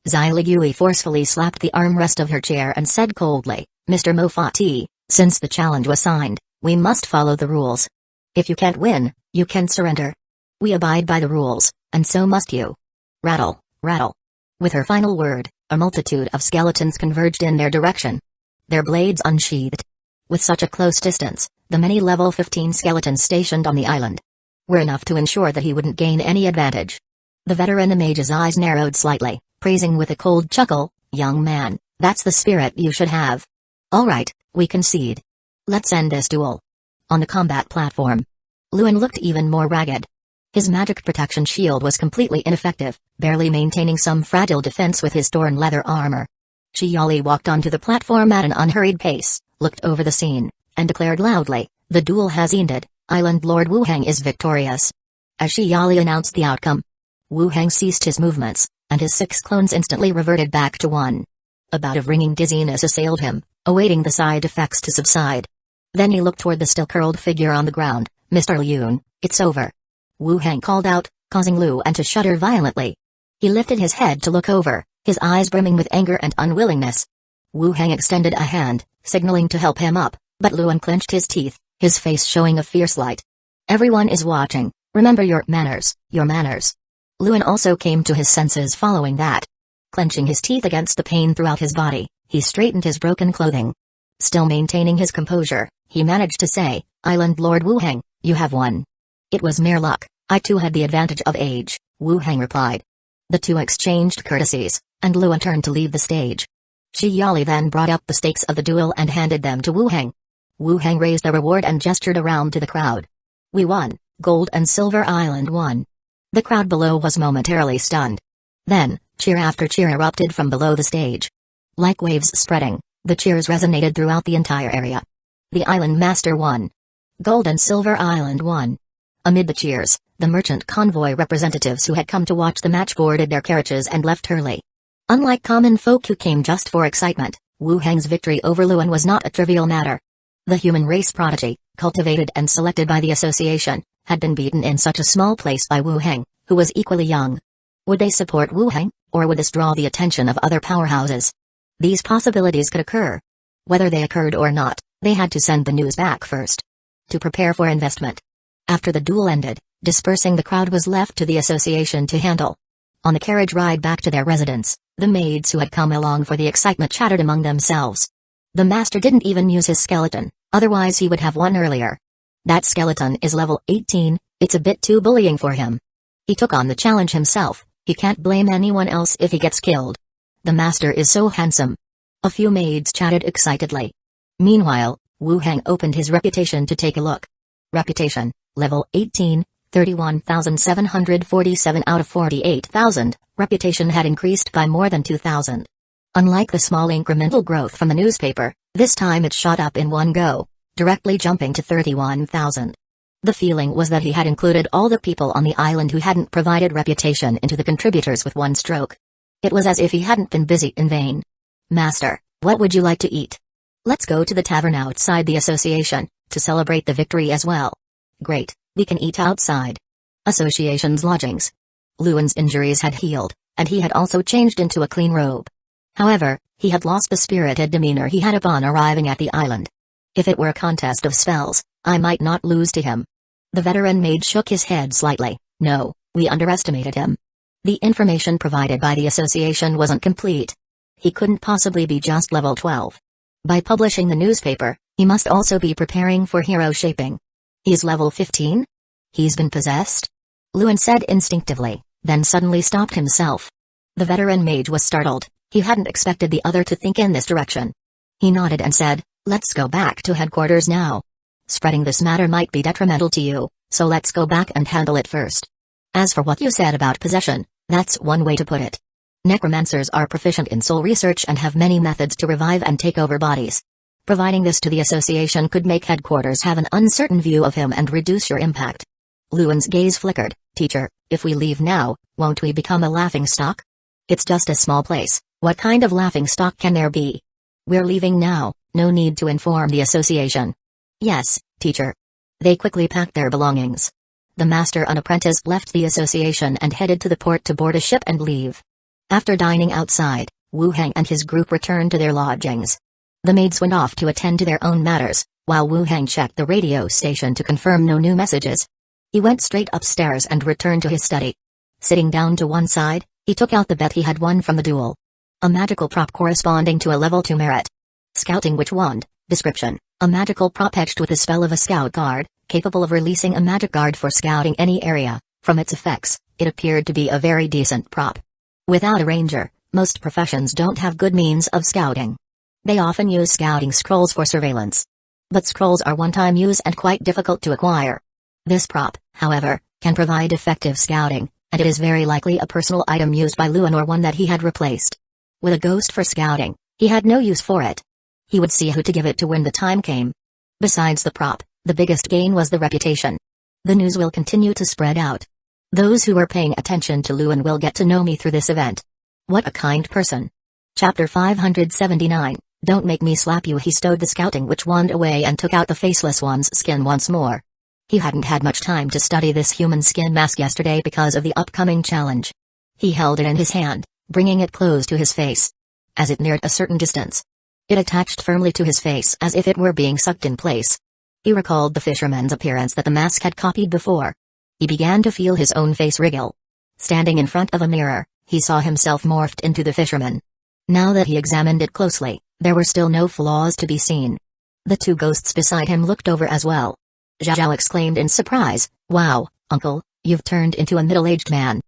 Zai forcefully slapped the armrest of her chair and said coldly, "Mr. Mofati, since the challenge was signed, we must follow the rules. If you can't win, you can surrender. We abide by the rules, and so must you." Rattle, rattle. With her final word, a multitude of skeletons converged in their direction, their blades unsheathed. With such a close distance, the many level 15 skeletons stationed on the island were enough to ensure that he wouldn't gain any advantage. The veteran mage's eyes narrowed slightly, praising with a cold chuckle, "Young man, that's the spirit you should have. All right, we concede. Let's end this duel." On the combat platform, Luan looked even more ragged. His magic protection shield was completely ineffective, barely maintaining some fragile defense with his torn leather armor. Qiali walked onto the platform at an unhurried pace, looked over the scene, and declared loudly, "The duel has ended, Island Lord Wu Heng is victorious." As Qiali announced the outcome, Wu Heng ceased his movements, and his 6 clones instantly reverted back to one. A bout of ringing dizziness assailed him, awaiting the side effects to subside. Then he looked toward the still curled figure on the ground. "Mr. Liun, it's over," Wu Heng called out, causing Luan to shudder violently. He lifted his head to look over, his eyes brimming with anger and unwillingness. Wu Heng extended a hand, signaling to help him up, but Luan clenched his teeth, his face showing a fierce light. Everyone is watching. Remember your manners, your manners. Luan also came to his senses following that. Clenching his teeth against the pain throughout his body, he straightened his broken clothing. Still maintaining his composure, he managed to say, "Island Lord Wu Heng, you have won." "It was mere luck, I too had the advantage of age," Wu Heng replied. The two exchanged courtesies, and Luan turned to leave the stage. Shi Yali then brought up the stakes of the duel and handed them to Wu Heng. Wu Heng raised the reward and gestured around to the crowd. "We won, Gold and Silver Island won." The crowd below was momentarily stunned. Then, cheer after cheer erupted from below the stage. Like waves spreading, the cheers resonated throughout the entire area. The Island Master won. Gold and Silver Island won. Amid the cheers, the merchant convoy representatives who had come to watch the match boarded their carriages and left early. Unlike common folk who came just for excitement, Wu Heng's victory over Luan was not a trivial matter. The human race prodigy, cultivated and selected by the association, had been beaten in such a small place by Wu Heng, who was equally young. Would they support Wu Heng, or would this draw the attention of other powerhouses? These possibilities could occur. Whether they occurred or not, they had to send the news back first. To prepare for investment. After the duel ended, dispersing the crowd was left to the association to handle. On the carriage ride back to their residence, the maids who had come along for the excitement chattered among themselves. The master didn't even use his skeleton, otherwise he would have won earlier. That skeleton is level 18, it's a bit too bullying for him. He took on the challenge himself, he can't blame anyone else if he gets killed. The master is so handsome. A few maids chatted excitedly. Meanwhile, Wu Heng opened his reputation to take a look. Reputation, level 18, 31,747 out of 48,000, reputation had increased by more than 2,000. Unlike the small incremental growth from the newspaper, this time it shot up in one go, directly jumping to 31,000. The feeling was that he had included all the people on the island who hadn't provided reputation into the contributors with one stroke. It was as if he hadn't been busy in vain. "Master, what would you like to eat?" "Let's go to the tavern outside the association, to celebrate the victory as well." "Great, we can eat outside." Association's lodgings. Luan's injuries had healed, and he had also changed into a clean robe. However, he had lost the spirited demeanor he had upon arriving at the island. "If it were a contest of spells, I might not lose to him." The veteran maid shook his head slightly. "No, we underestimated him. The information provided by the association wasn't complete. He couldn't possibly be just level 12. By publishing the newspaper, he must also be preparing for hero shaping. He's level 15? He's been possessed?" Luan said instinctively, then suddenly stopped himself. The veteran mage was startled, he hadn't expected the other to think in this direction. He nodded and said, "Let's go back to headquarters now. Spreading this matter might be detrimental to you, so let's go back and handle it first. As for what you said about possession, that's one way to put it. Necromancers are proficient in soul research and have many methods to revive and take over bodies. Providing this to the association could make headquarters have an uncertain view of him and reduce your impact." Luan's gaze flickered. "Teacher, if we leave now, won't we become a laughingstock?" "It's just a small place, what kind of laughingstock can there be?" "We're leaving now, no need to inform the association." "Yes, teacher." They quickly packed their belongings. The master and apprentice left the association and headed to the port to board a ship and leave. After dining outside, Wu Heng and his group returned to their lodgings. The maids went off to attend to their own matters, while Wu Heng checked the radio station to confirm no new messages. He went straight upstairs and returned to his study. Sitting down to one side, he took out the bet he had won from the duel. A magical prop corresponding to a level 2 merit. Scouting Witch Wand. Description: a magical prop etched with the spell of a scout guard, capable of releasing a magic guard for scouting any area. From its effects, it appeared to be a very decent prop. Without a ranger, most professions don't have good means of scouting. They often use scouting scrolls for surveillance. But scrolls are one-time use and quite difficult to acquire. This prop, however, can provide effective scouting, and it is very likely a personal item used by Luan or one that he had replaced. With a ghost for scouting, he had no use for it. He would see who to give it to when the time came. Besides the prop, the biggest gain was the reputation. The news will continue to spread out. Those who are paying attention to Luan will get to know me through this event. What a kind person. Chapter 579, Don't Make Me Slap You. He stowed the scouting witch wand away and took out the faceless one's skin once more. He hadn't had much time to study this human skin mask yesterday because of the upcoming challenge. He held it in his hand, bringing it close to his face. As it neared a certain distance, it attached firmly to his face as if it were being sucked in place. He recalled the fisherman's appearance that the mask had copied before. He began to feel his own face wriggle. Standing in front of a mirror, he saw himself morphed into the fisherman. Now that he examined it closely, there were still no flaws to be seen. The two ghosts beside him looked over as well. Zhao exclaimed in surprise, "Wow, uncle, you've turned into a middle-aged man."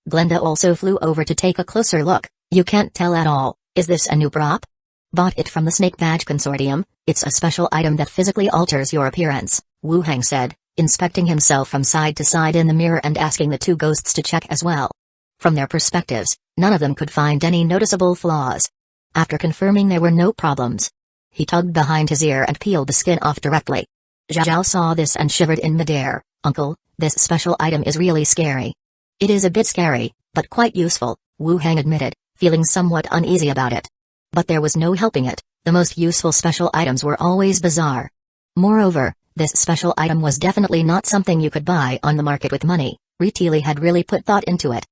Glenda also flew over to take a closer look. "You can't tell at all, is this a new prop?" "Bought it from the Snake Badge Consortium, it's a special item that physically alters your appearance," Wu Heng said, inspecting himself from side to side in the mirror and asking the two ghosts to check as well. From their perspectives, none of them could find any noticeable flaws. After confirming there were no problems, he tugged behind his ear and peeled the skin off directly. Zhao saw this and shivered in midair. "Uncle, this special item is really scary." "It is a bit scary, but quite useful," Wu Heng admitted, feeling somewhat uneasy about it. But there was no helping it, the most useful special items were always bizarre. Moreover, this special item was definitely not something you could buy on the market with money. Retili had really put thought into it.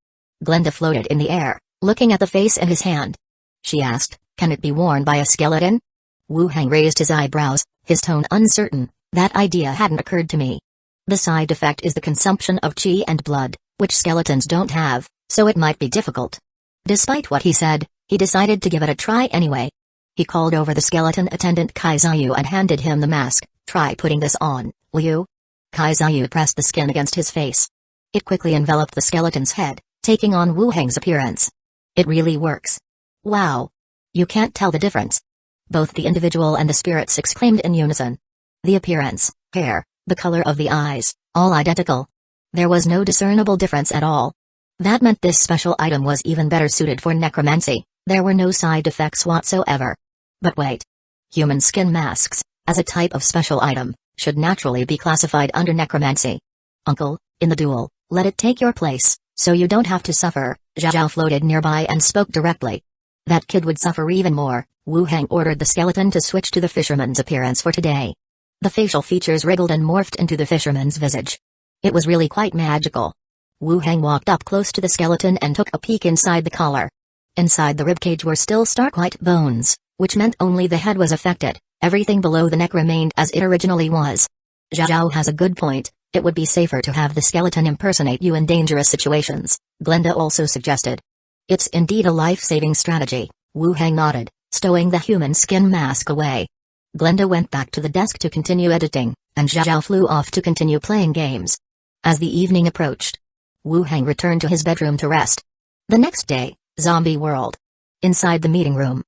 Glenda floated in the air, looking at the face in his hand. She asked, "Can it be worn by a skeleton?" Wu Heng raised his eyebrows, his tone uncertain. "That idea hadn't occurred to me. The side effect is the consumption of qi and blood, which skeletons don't have, so it might be difficult." Despite what he said, he decided to give it a try anyway. He called over the skeleton attendant Kaizayu and handed him the mask. "Try putting this on, will you?" Kaizayu pressed the skin against his face. It quickly enveloped the skeleton's head, taking on Wu Heng's appearance. "It really works. Wow. You can't tell the difference." Both the individual and the spirits exclaimed in unison. The appearance, hair, the color of the eyes, all identical. There was no discernible difference at all. That meant this special item was even better suited for necromancy. There were no side effects whatsoever. But wait. Human skin masks, as a type of special item, should naturally be classified under necromancy. "Uncle, in the duel, let it take your place, so you don't have to suffer." Zhao floated nearby and spoke directly. "That kid would suffer even more." Wu Heng ordered the skeleton to switch to the fisherman's appearance for today. The facial features wriggled and morphed into the fisherman's visage. It was really quite magical. Wu Heng walked up close to the skeleton and took a peek inside the collar. Inside the ribcage were still stark white bones, which meant only the head was affected. Everything below the neck remained as it originally was. Zhao has a good point. It would be safer to have the skeleton impersonate you in dangerous situations, Glenda also suggested. "It's indeed a life-saving strategy," Wu Heng nodded, stowing the human skin mask away. Glenda went back to the desk to continue editing, and Zhao flew off to continue playing games. As the evening approached, Wu Heng returned to his bedroom to rest. The next day, Zombie World. Inside the meeting room,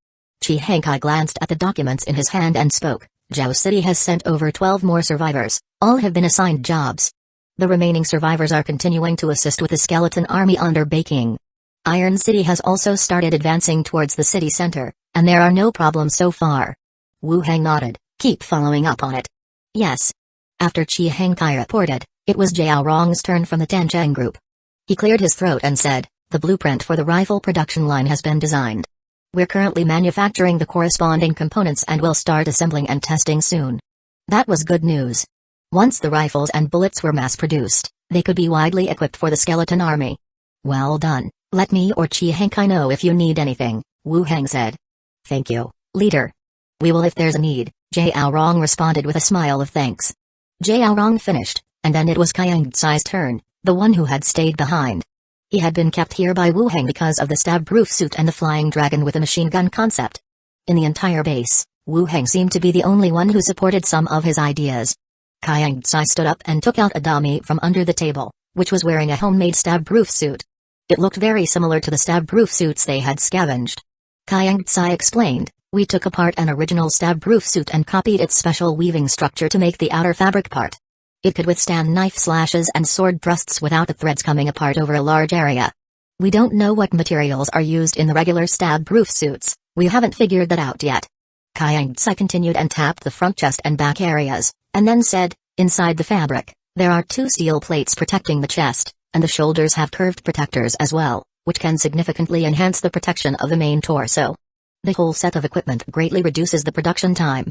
Chi Hankai glanced at the documents in his hand and spoke. "Zhao City has sent over 12 more survivors, all have been assigned jobs. The remaining survivors are continuing to assist with the skeleton army under Baking. Iron City has also started advancing towards the city center, and there are no problems so far." Wu Heng nodded. "Keep following up on it." "Yes." After Chi Hankai reported, it was Jiao Rong's turn from the Tancheng group. He cleared his throat and said, "The blueprint for the rifle production line has been designed. We're currently manufacturing the corresponding components and will start assembling and testing soon." That was good news. Once the rifles and bullets were mass-produced, they could be widely equipped for the skeleton army. "Well done. Let me or Chi Hankai know if you need anything," Wu Heng said. "Thank you, leader. We will if there's a need," Jiao Rong responded with a smile of thanks. Jiao Rong finished, and then it was Kayang Tsai's turn, the one who had stayed behind. He had been kept here by Wu Heng because of the stab-proof suit and the flying dragon with a machine gun concept. In the entire base, Wu Heng seemed to be the only one who supported some of his ideas. Kayang Tsai stood up and took out a dummy from under the table, which was wearing a homemade stab-proof suit. It looked very similar to the stab-proof suits they had scavenged. Kayang Tsai explained, "We took apart an original stab-proof suit and copied its special weaving structure to make the outer fabric part. It could withstand knife slashes and sword thrusts without the threads coming apart over a large area. We don't know what materials are used in the regular stab-proof suits, we haven't figured that out yet." Kayang Tsai continued and tapped the front chest and back areas, and then said, "Inside the fabric, there are 2 steel plates protecting the chest, and the shoulders have curved protectors as well, which can significantly enhance the protection of the main torso. The whole set of equipment greatly reduces the production time.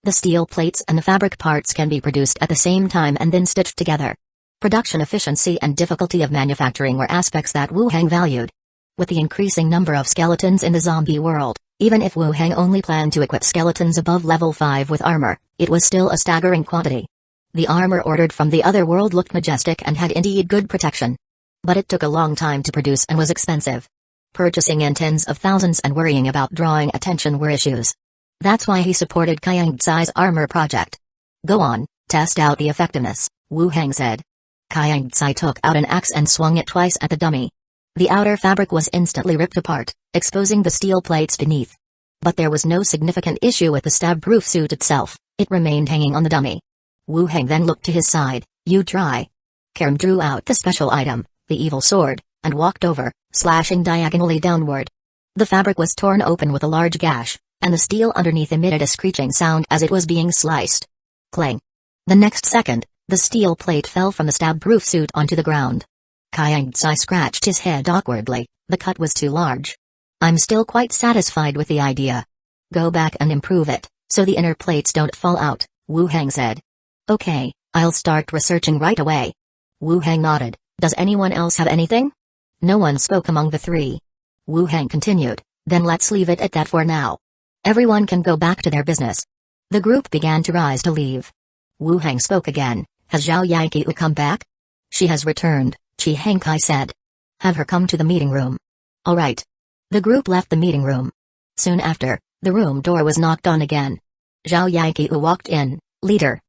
The steel plates and the fabric parts can be produced at the same time and then stitched together." Production efficiency and difficulty of manufacturing were aspects that Wu Heng valued. With the increasing number of skeletons in the zombie world, even if Wu Heng only planned to equip skeletons above level 5 with armor, it was still a staggering quantity. The armor ordered from the other world looked majestic and had indeed good protection. But it took a long time to produce and was expensive. Purchasing in tens of thousands and worrying about drawing attention were issues. That's why he supported Kayangtsai's armor project. Go on, test out the effectiveness, Wu Heng said. Kayangtsai took out an axe and swung it twice at the dummy. The outer fabric was instantly ripped apart, exposing the steel plates beneath. But there was no significant issue with the stab-proof suit itself, it remained hanging on the dummy. Wu Heng then looked to his side. You try. Karim drew out the special item, the evil sword, and walked over, slashing diagonally downward. The fabric was torn open with a large gash, and the steel underneath emitted a screeching sound as it was being sliced. Clang. The next second, the steel plate fell from the stab-proof suit onto the ground. Kayangtsai scratched his head awkwardly, the cut was too large. I'm still quite satisfied with the idea. Go back and improve it, so the inner plates don't fall out, Wu Heng said. Okay, I'll start researching right away. Wu Heng nodded. Does anyone else have anything? No one spoke among the three. Wu Heng continued, then let's leave it at that for now. Everyone can go back to their business. The group began to rise to leave. Wu Heng spoke again. Has Zhao Yanqiu come back? She has returned, Chi Hengkai said. Have her come to the meeting room. All right. The group left the meeting room. Soon after, the room door was knocked on again. Zhao Yanqiu walked in. Leader.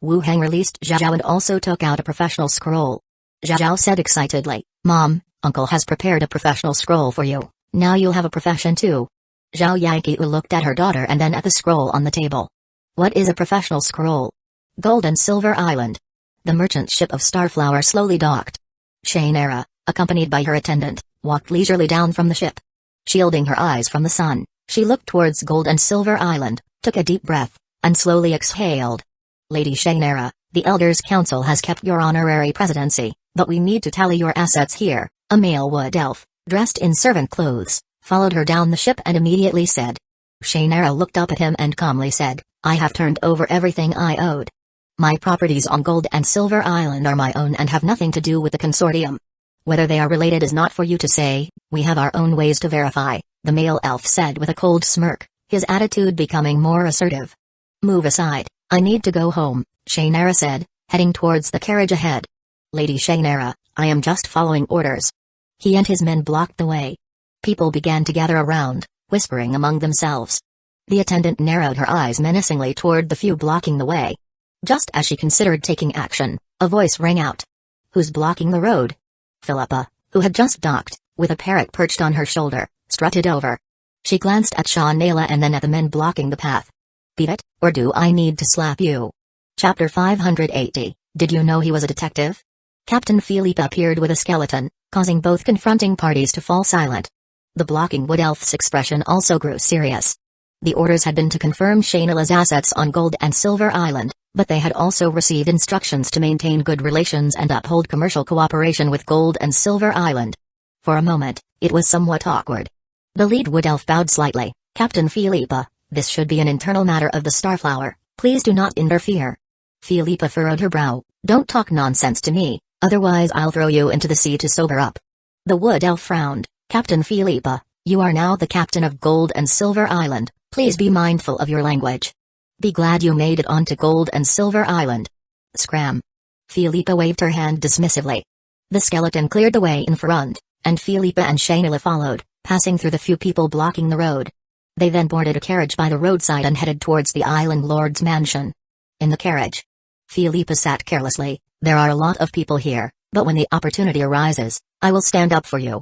Wu Heng released Zhao and also took out a professional scroll. Zhao said excitedly, Mom, Uncle has prepared a professional scroll for you, now you'll have a profession too. Zhao Yanqiu looked at her daughter and then at the scroll on the table. What is a professional scroll? Gold and Silver Island. The merchant ship of Starflower slowly docked. Shainera, accompanied by her attendant, walked leisurely down from the ship. Shielding her eyes from the sun, she looked towards Gold and Silver Island, took a deep breath, and slowly exhaled. Lady Shainera, the Elders' Council has kept your honorary presidency, but we need to tally your assets here. A male wood elf, dressed in servant clothes, followed her down the ship and immediately said. Shainera looked up at him and calmly said, I have turned over everything I owed. My properties on Gold and Silver Island are my own and have nothing to do with the consortium. Whether they are related is not for you to say, we have our own ways to verify, the male elf said with a cold smirk, his attitude becoming more assertive. Move aside, I need to go home, Shainera said, heading towards the carriage ahead. Lady Shainera, I am just following orders. He and his men blocked the way. People began to gather around, whispering among themselves. The attendant narrowed her eyes menacingly toward the few blocking the way. Just as she considered taking action, a voice rang out. Who's blocking the road? Philippa, who had just docked, with a parrot perched on her shoulder, strutted over. She glanced at Shaunela and then at the men blocking the path. Beat it, or do I need to slap you? Chapter 580, Did you know he was a detective? Captain Philippe appeared with a skeleton, causing both confronting parties to fall silent. The blocking wood elf's expression also grew serious. The orders had been to confirm Shainela's assets on Gold and Silver Island, but they had also received instructions to maintain good relations and uphold commercial cooperation with Gold and Silver Island. For a moment, it was somewhat awkward. The lead wood elf bowed slightly. Captain Philippe, this should be an internal matter of the Starflower, please do not interfere. Philippe furrowed her brow. Don't talk nonsense to me, otherwise I'll throw you into the sea to sober up. The wood elf frowned. Captain Philippe, you are now the captain of Gold and Silver Island, please be mindful of your language. Be glad you made it onto Gold and Silver Island. Scram. Philippe waved her hand dismissively. The skeleton cleared the way in front, and Philippe and Shainela followed, passing through the few people blocking the road. They then boarded a carriage by the roadside and headed towards the island lord's mansion. In the carriage, Philippe sat carelessly. There are a lot of people here, but when the opportunity arises, I will stand up for you.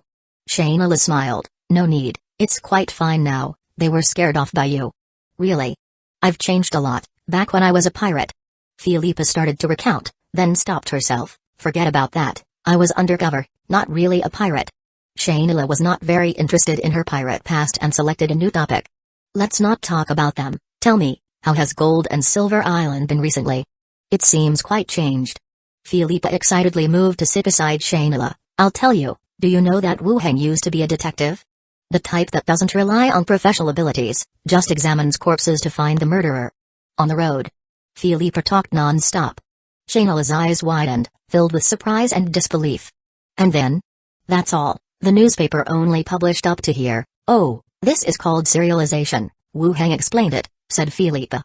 Shainela smiled. No need, it's quite fine now, they were scared off by you. Really? I've changed a lot, back when I was a pirate. Philippe started to recount, then stopped herself. Forget about that, I was undercover, not really a pirate. Shainela was not very interested in her pirate past and selected a new topic. Let's not talk about them, tell me, how has Gold and Silver Island been recently? It seems quite changed. Philippe excitedly moved to sit beside Shainela. I'll tell you, do you know that Wu Heng used to be a detective? The type that doesn't rely on professional abilities, just examines corpses to find the murderer. On the road, Philippe talked non-stop. Shainela's eyes widened, filled with surprise and disbelief. And then? That's all, the newspaper only published up to here. Oh, this is called serialization, Wu Heng explained it, said Philippe.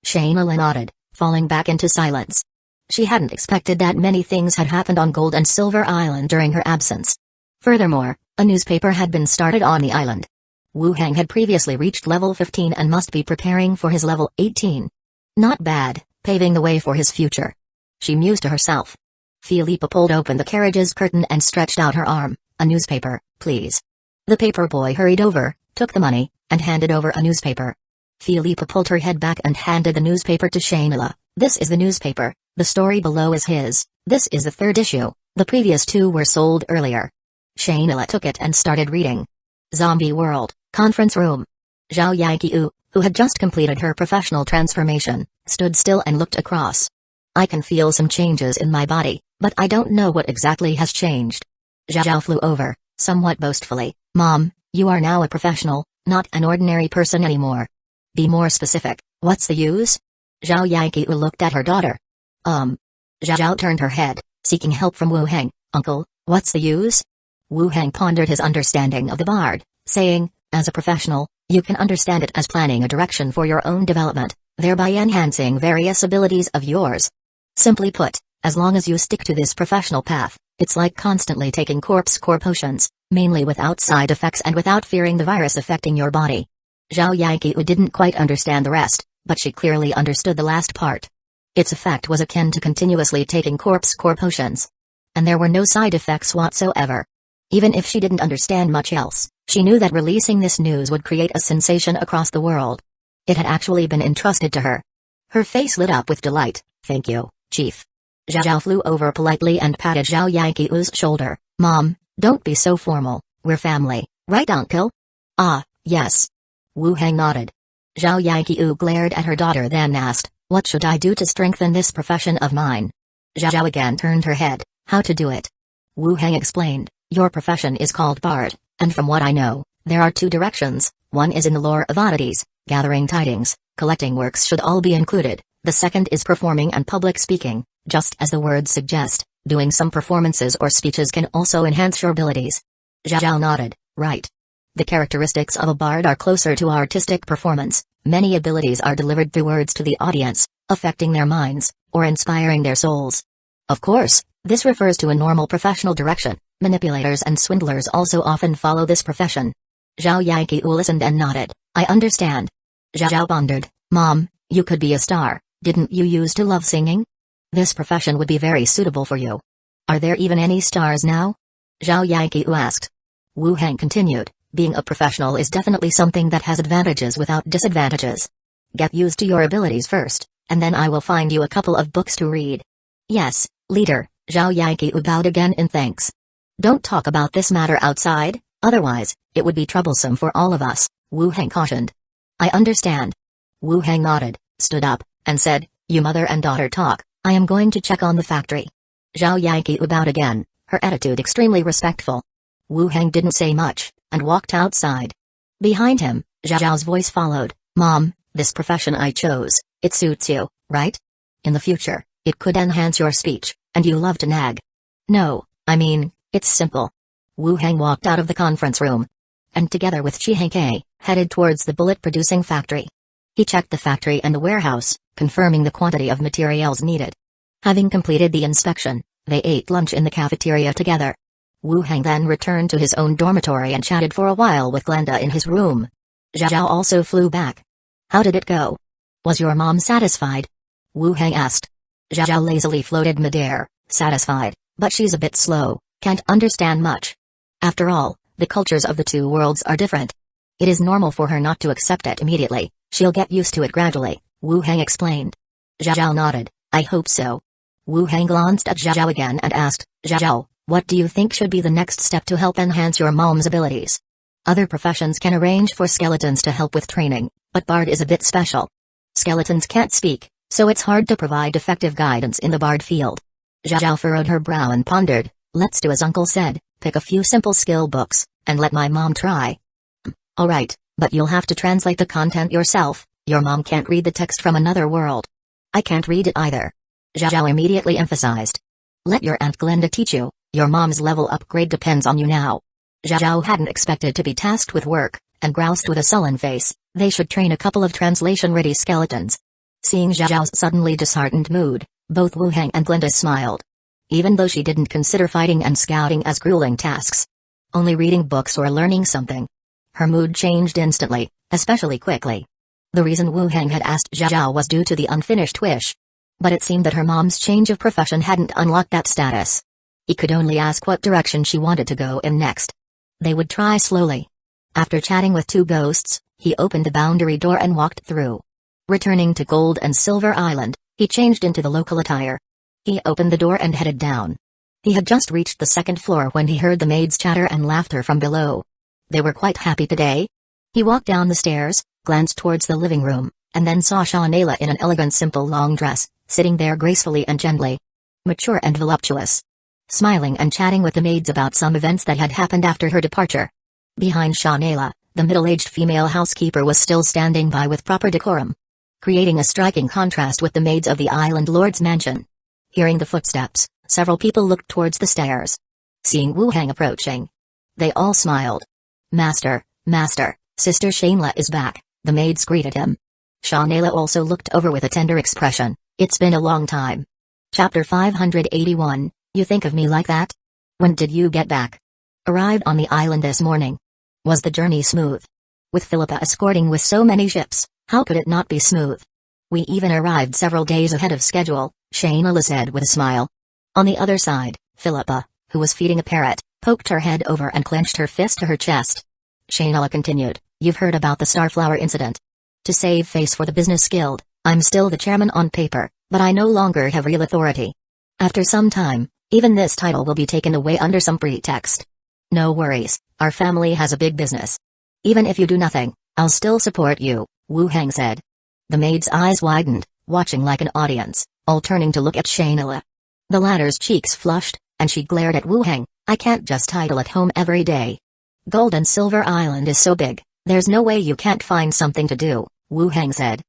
Shainela nodded, falling back into silence. She hadn't expected that many things had happened on Gold and Silver Island during her absence. Furthermore, a newspaper had been started on the island. Wu Heng had previously reached level 15 and must be preparing for his level 18. Not bad, paving the way for his future. She mused to herself. Philippa pulled open the carriage's curtain and stretched out her arm. A newspaper, please. The paper boy hurried over, took the money, and handed over a newspaper. Philippa pulled her head back and handed the newspaper to Shayla. This is the newspaper, the story below is his, this is the third issue, the previous two were sold earlier. Shayla took it and started reading. Zombie World, Conference Room. Zhao Yanqiu, who had just completed her professional transformation, stood still and looked across. I can feel some changes in my body, but I don't know what exactly has changed. Zhao flew over, somewhat boastfully. Mom, you are now a professional, not an ordinary person anymore. Be more specific, what's the use? Zhao Yanqiu looked at her daughter. Zhao turned her head, seeking help from Wu Heng. Uncle, what's the use? Wu Heng pondered his understanding of the bard, saying, as a professional, you can understand it as planning a direction for your own development, thereby enhancing various abilities of yours. Simply put, as long as you stick to this professional path, it's like constantly taking corpse core potions, mainly without side effects and without fearing the virus affecting your body. Zhao Yanqiu didn't quite understand the rest, but she clearly understood the last part. Its effect was akin to continuously taking corpse core potions. And there were no side effects whatsoever. Even if she didn't understand much else, she knew that releasing this news would create a sensation across the world. It had actually been entrusted to her. Her face lit up with delight. Thank you, Chief. Zhao flew over politely and patted Zhao Yanqiu's shoulder. Mom, don't be so formal, we're family, right uncle? Ah, yes. Wu Heng nodded. Zhao Yanqiu glared at her daughter then asked, what should I do to strengthen this profession of mine? Zhao again turned her head. How to do it? Wu Heng explained, your profession is called bard, and from what I know, there are two directions, one is in the lore of oddities, gathering tidings, collecting works should all be included, the second is performing and public speaking, just as the words suggest, doing some performances or speeches can also enhance your abilities. Zhao nodded, right. The characteristics of a bard are closer to artistic performance, many abilities are delivered through words to the audience, affecting their minds, or inspiring their souls. Of course, this refers to a normal professional direction, manipulators and swindlers also often follow this profession. Zhao Yanqiu listened and nodded, I understand. Zhao pondered, Mom, you could be a star, didn't you used to love singing? This profession would be very suitable for you. Are there even any stars now? Zhao Yanqiu asked. Wu Heng continued, being a professional is definitely something that has advantages without disadvantages. Get used to your abilities first, and then I will find you a couple of books to read. Yes, leader, Zhao Yanqiu bowed again in thanks. Don't talk about this matter outside, otherwise, it would be troublesome for all of us, Wu Heng cautioned. I understand. Wu Heng nodded, stood up, and said, you mother and daughter talk, I am going to check on the factory. Zhao Yanqiu bowed again, her attitude extremely respectful. Wu Heng didn't say much, and walked outside. Behind him, Zhao's voice followed, Mom, this profession I chose, it suits you, right? In the future, it could enhance your speech, and you love to nag. No, I mean, it's simple. Wu Heng walked out of the conference room, and together with Chihengke, headed towards the bullet-producing factory. He checked the factory and the warehouse, confirming the quantity of materials needed. Having completed the inspection, they ate lunch in the cafeteria together. Wu Heng then returned to his own dormitory and chatted for a while with Glenda in his room. Zhao also flew back. How did it go? Was your mom satisfied? Wu Heng asked. Zhao lazily floated midair, satisfied, but she's a bit slow, can't understand much. After all, the cultures of the two worlds are different. It is normal for her not to accept it immediately, she'll get used to it gradually, Wu Heng explained. Zhao nodded, I hope so. Wu Heng glanced at Zhao again and asked, Zhao, what do you think should be the next step to help enhance your mom's abilities? Other professions can arrange for skeletons to help with training, but bard is a bit special. Skeletons can't speak, so it's hard to provide effective guidance in the bard field. Zhao furrowed her brow and pondered, let's do as uncle said, pick a few simple skill books, and let my mom try. Alright, but you'll have to translate the content yourself, your mom can't read the text from another world. I can't read it either. Zhao immediately emphasized. Let your Aunt Glenda teach you, your mom's level upgrade depends on you now. Zhao hadn't expected to be tasked with work, and groused with a sullen face, they should train a couple of translation-ready skeletons. Seeing Zhao's suddenly disheartened mood, Both Wu Hang and Glinda smiled. Even though she didn't consider fighting and scouting as grueling tasks. Only reading books or learning something. Her mood changed instantly, especially quickly. The reason Wu Hang had asked Zhao was due to the unfinished wish. But it seemed that her mom's change of profession hadn't unlocked that status. He could only ask what direction she wanted to go in next. They would try slowly. After chatting with two ghosts, he opened the boundary door and walked through. Returning to Gold and Silver Island, he changed into the local attire. He opened the door and headed down. He had just reached the second floor when he heard the maids' chatter and laughter from below. They were quite happy today. He walked down the stairs, glanced towards the living room, and then saw Shawnayla in an elegant simple long dress, sitting there gracefully and gently. Mature and voluptuous. Smiling and chatting with the maids about some events that had happened after her departure. Behind Shawnayla, the middle-aged female housekeeper was still standing by with proper decorum. Creating a striking contrast with the maids of the island lord's mansion. Hearing the footsteps, several people looked towards the stairs. Seeing Wu Hang approaching, they all smiled. Master, Sister Shaynla is back, the maids greeted him. Shawnayla also looked over with a tender expression. It's been a long time. Chapter 581, You think of me like that? When did you get back? Arrived on the island this morning. Was the journey smooth? With Philippa escorting with so many ships, how could it not be smooth? We even arrived several days ahead of schedule, Shaynla said with a smile. On the other side, Philippa, who was feeding a parrot, poked her head over and clenched her fist to her chest. Shaynla continued, You've heard about the Starflower incident. To save face for the business guild, I'm still the chairman on paper, but I no longer have real authority. After some time, even this title will be taken away under some pretext. No worries, our family has a big business. Even if you do nothing, I'll still support you, Wu Hang said. The maid's eyes widened, watching like an audience, all turning to look at Shaynla. The latter's cheeks flushed, and she glared at Wu Hang. I can't just idle at home every day. Gold and Silver Island is so big, there's no way you can't find something to do, Wu Hang said.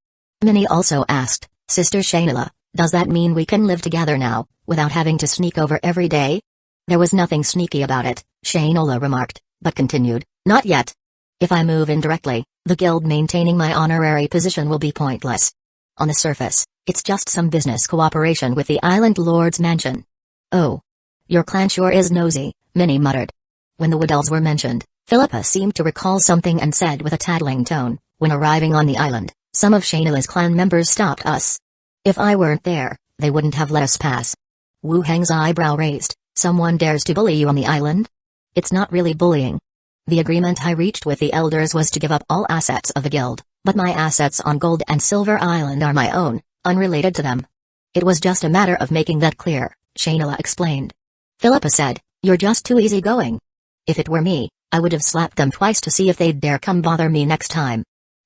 Minnie also asked, Sister Shaynla, does that mean we can live together now, without having to sneak over every day? There was nothing sneaky about it, Shaynla remarked, but continued, Not yet. If I move in directly, the guild maintaining my honorary position will be pointless. On the surface, it's just some business cooperation with the island lord's mansion. Oh. Your clan sure is nosy, Minnie muttered. When the Woodells were mentioned, Philippa seemed to recall something and said with a tattling tone, When arriving on the island, some of Shaynla's clan members stopped us. If I weren't there, they wouldn't have let us pass. Wu Hang's eyebrow raised, Someone dares to bully you on the island? It's not really bullying. The agreement I reached with the elders was to give up all assets of the guild, but my assets on Gold and Silver Island are my own, unrelated to them. It was just a matter of making that clear, Shaynla explained. Philippa said, You're just too easygoing. If it were me, I would have slapped them twice to see if they'd dare come bother me next time.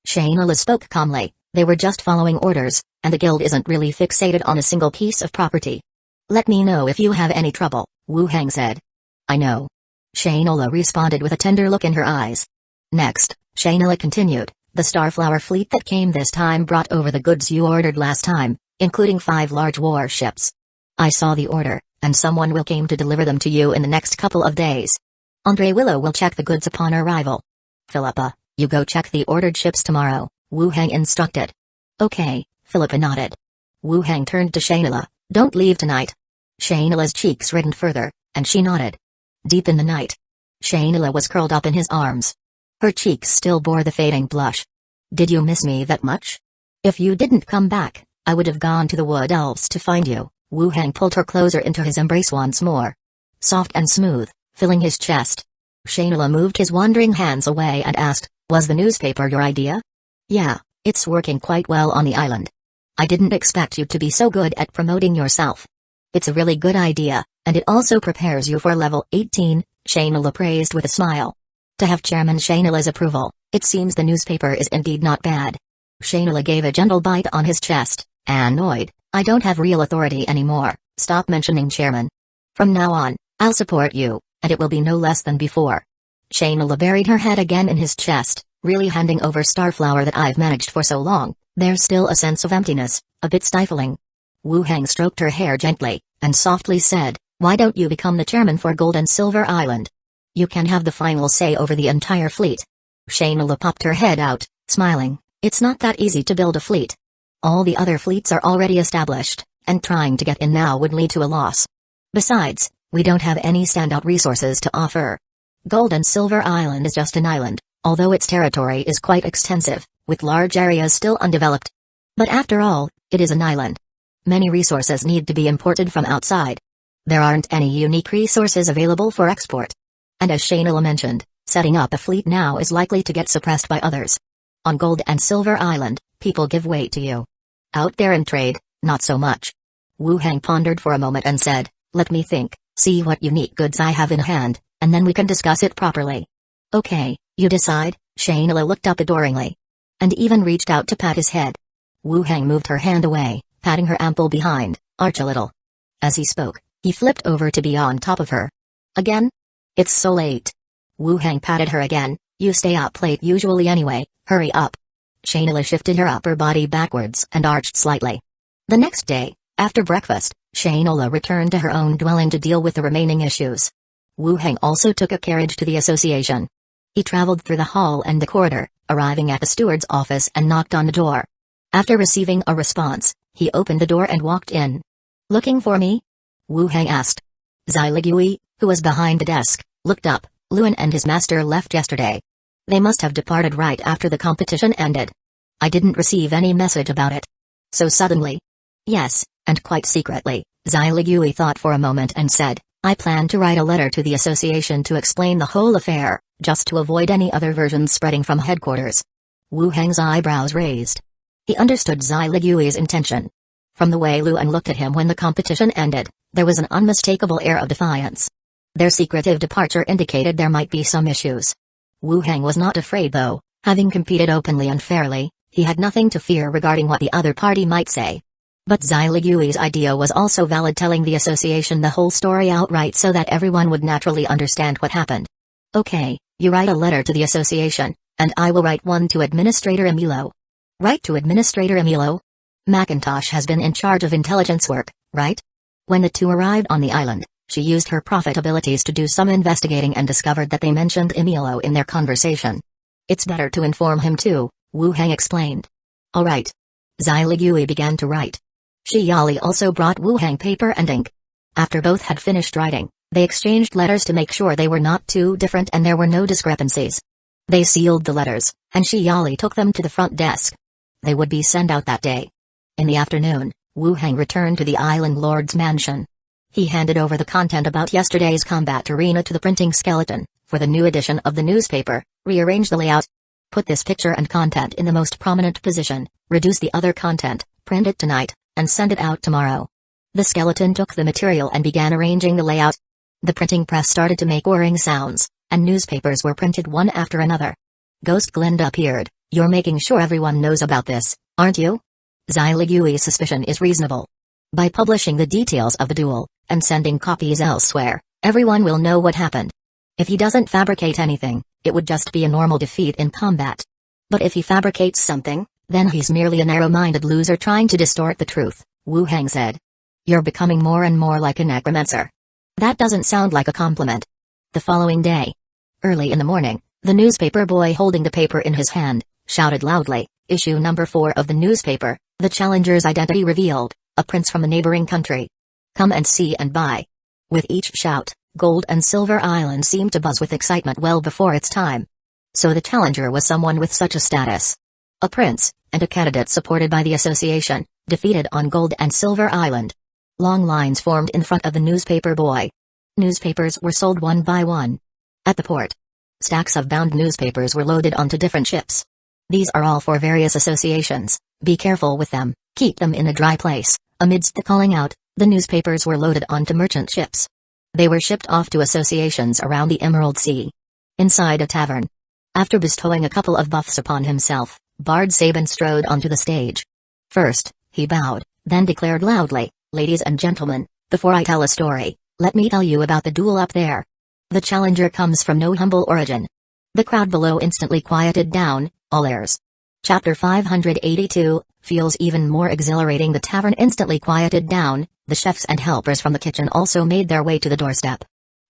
Shaynla spoke calmly, they were just following orders, and the guild isn't really fixated on a single piece of property. Let me know if you have any trouble, Wu Hang said. I know. Shaynla responded with a tender look in her eyes. Next, Shaynla continued, the Starflower fleet that came this time brought over the goods you ordered last time, including 5 large warships. I saw the order, and someone will came to deliver them to you in the next couple of days. Andre Willow will check the goods upon arrival. Philippa, you go check the ordered ships tomorrow, Wu Hang instructed. Okay, Philippa nodded. Wu Hang turned to Shaynla, Don't leave tonight. Shaynla's cheeks reddened further, and she nodded. Deep in the night, Shaynla was curled up in his arms. Her cheeks still bore the fading blush. Did you miss me that much? If you didn't come back, I would have gone to the Wood Elves to find you. Wu Hang pulled her closer into his embrace once more. Soft and smooth, filling his chest. Shaynla moved his wandering hands away and asked, Was the newspaper your idea? Yeah, it's working quite well on the island. I didn't expect you to be so good at promoting yourself. It's a really good idea, and it also prepares you for level 18, Shaynla praised with a smile. To have Chairman Shaynla's approval, it seems the newspaper is indeed not bad. Shaynla gave a gentle bite on his chest, annoyed. I don't have real authority anymore, stop mentioning chairman. From now on, I'll support you, and it will be no less than before. Shaynla buried her head again in his chest, really handing over Starflower that I've managed for so long. There's still a sense of emptiness, a bit stifling. Wu Hang stroked her hair gently, and softly said, Why don't you become the chairman for Gold and Silver Island? You can have the final say over the entire fleet. Shaynla popped her head out, smiling, It's not that easy to build a fleet. All the other fleets are already established, and trying to get in now would lead to a loss. Besides, we don't have any standout resources to offer. Gold and Silver Island is just an island, although its territory is quite extensive, with large areas still undeveloped. But after all, it is an island. Many resources need to be imported from outside. There aren't any unique resources available for export. And as Shayna mentioned, setting up a fleet now is likely to get suppressed by others. On Gold and Silver Island, people give way to you. Out there in trade, not so much. Wu Hang pondered for a moment and said, "Let me think, see what unique goods I have in hand, and then we can discuss it properly." "Okay, you decide," Shayna looked up adoringly. And even reached out to pat his head. Wu Hang moved her hand away, patting her ample behind, "Arch a little." As he spoke, he flipped over to be on top of her. "Again? It's so late." Wu Hang patted her again, "You stay up late usually anyway, hurry up." Shayna shifted her upper body backwards and arched slightly. The next day, after breakfast, Shayna returned to her own dwelling to deal with the remaining issues. Wu Hang also took a carriage to the association. He traveled through the hall and the corridor, arriving at the steward's office and knocked on the door. After receiving a response, he opened the door and walked in. "Looking for me?" Wu Hang asked. Zai Ligui, who was behind the desk, looked up. "Luan and his master left yesterday. They must have departed right after the competition ended. I didn't receive any message about it." "So suddenly?" "Yes, and quite secretly." Zai Ligui thought for a moment and said, "I plan to write a letter to the association to explain the whole affair, just to avoid any other versions spreading from headquarters." Wu Hang's eyebrows raised. He understood Zai Ligui's intention. From the way Luan looked at him when the competition ended, there was an unmistakable air of defiance. Their secretive departure indicated there might be some issues. Wu Hang was not afraid though, having competed openly and fairly, he had nothing to fear regarding what the other party might say. But Zai Ligui's idea was also valid, telling the association the whole story outright so that everyone would naturally understand what happened. "Okay, you write a letter to the association, and I will write one to Administrator Emilo." "Write to Administrator Emilo?" "Macintosh has been in charge of intelligence work, right?" When the two arrived on the island, she used her prophet abilities to do some investigating and discovered that they mentioned Emilo in their conversation. "It's better to inform him too," Wu Hang explained. "All right." Zai Ligui began to write. Shiyali also brought Wu Hang paper and ink. After both had finished writing, they exchanged letters to make sure they were not too different and there were no discrepancies. They sealed the letters, and Shiyali took them to the front desk. They would be sent out that day. In the afternoon, Wu Hang returned to the island lord's mansion. He handed over the content about yesterday's combat arena to the printing skeleton, for the new edition of the newspaper, rearrange the layout. Put this picture and content in the most prominent position, reduce the other content, print it tonight, and send it out tomorrow. The skeleton took the material and began arranging the layout. The printing press started to make whirring sounds, and newspapers were printed one after another. Ghost Glinda appeared. "You're making sure everyone knows about this, aren't you?" Zai Ligui's suspicion is reasonable. By publishing the details of the duel, and sending copies elsewhere, everyone will know what happened. If he doesn't fabricate anything, it would just be a normal defeat in combat. But if he fabricates something, then he's merely a narrow-minded loser trying to distort the truth, Wu Hang said. "You're becoming more and more like a necromancer." That doesn't sound like a compliment. The following day, early in the morning, the newspaper boy holding the paper in his hand, shouted loudly, "Issue number 4 of the newspaper, the challenger's identity revealed, a prince from a neighboring country. Come and see and buy." With each shout, Gold and Silver Island seemed to buzz with excitement well before its time. So the challenger was someone with such a status. A prince, and a candidate supported by the association, defeated on Gold and Silver Island. Long lines formed in front of the newspaper boy. Newspapers were sold one by one. At the port, stacks of bound newspapers were loaded onto different ships. These are all for various associations. Be careful with them, keep them in a dry place. Amidst the calling out, the newspapers were loaded onto merchant ships. They were shipped off to associations around the Emerald Sea. Inside a tavern, after bestowing a couple of buffs upon himself, Bard Sabin strode onto the stage. First, he bowed, then declared loudly, "Ladies and gentlemen, before I tell a story, let me tell you about the duel up there. The challenger comes from no humble origin." The crowd below instantly quieted down, all ears. Chapter 582, feels even more exhilarating. The tavern instantly quieted down, the chefs and helpers from the kitchen also made their way to the doorstep.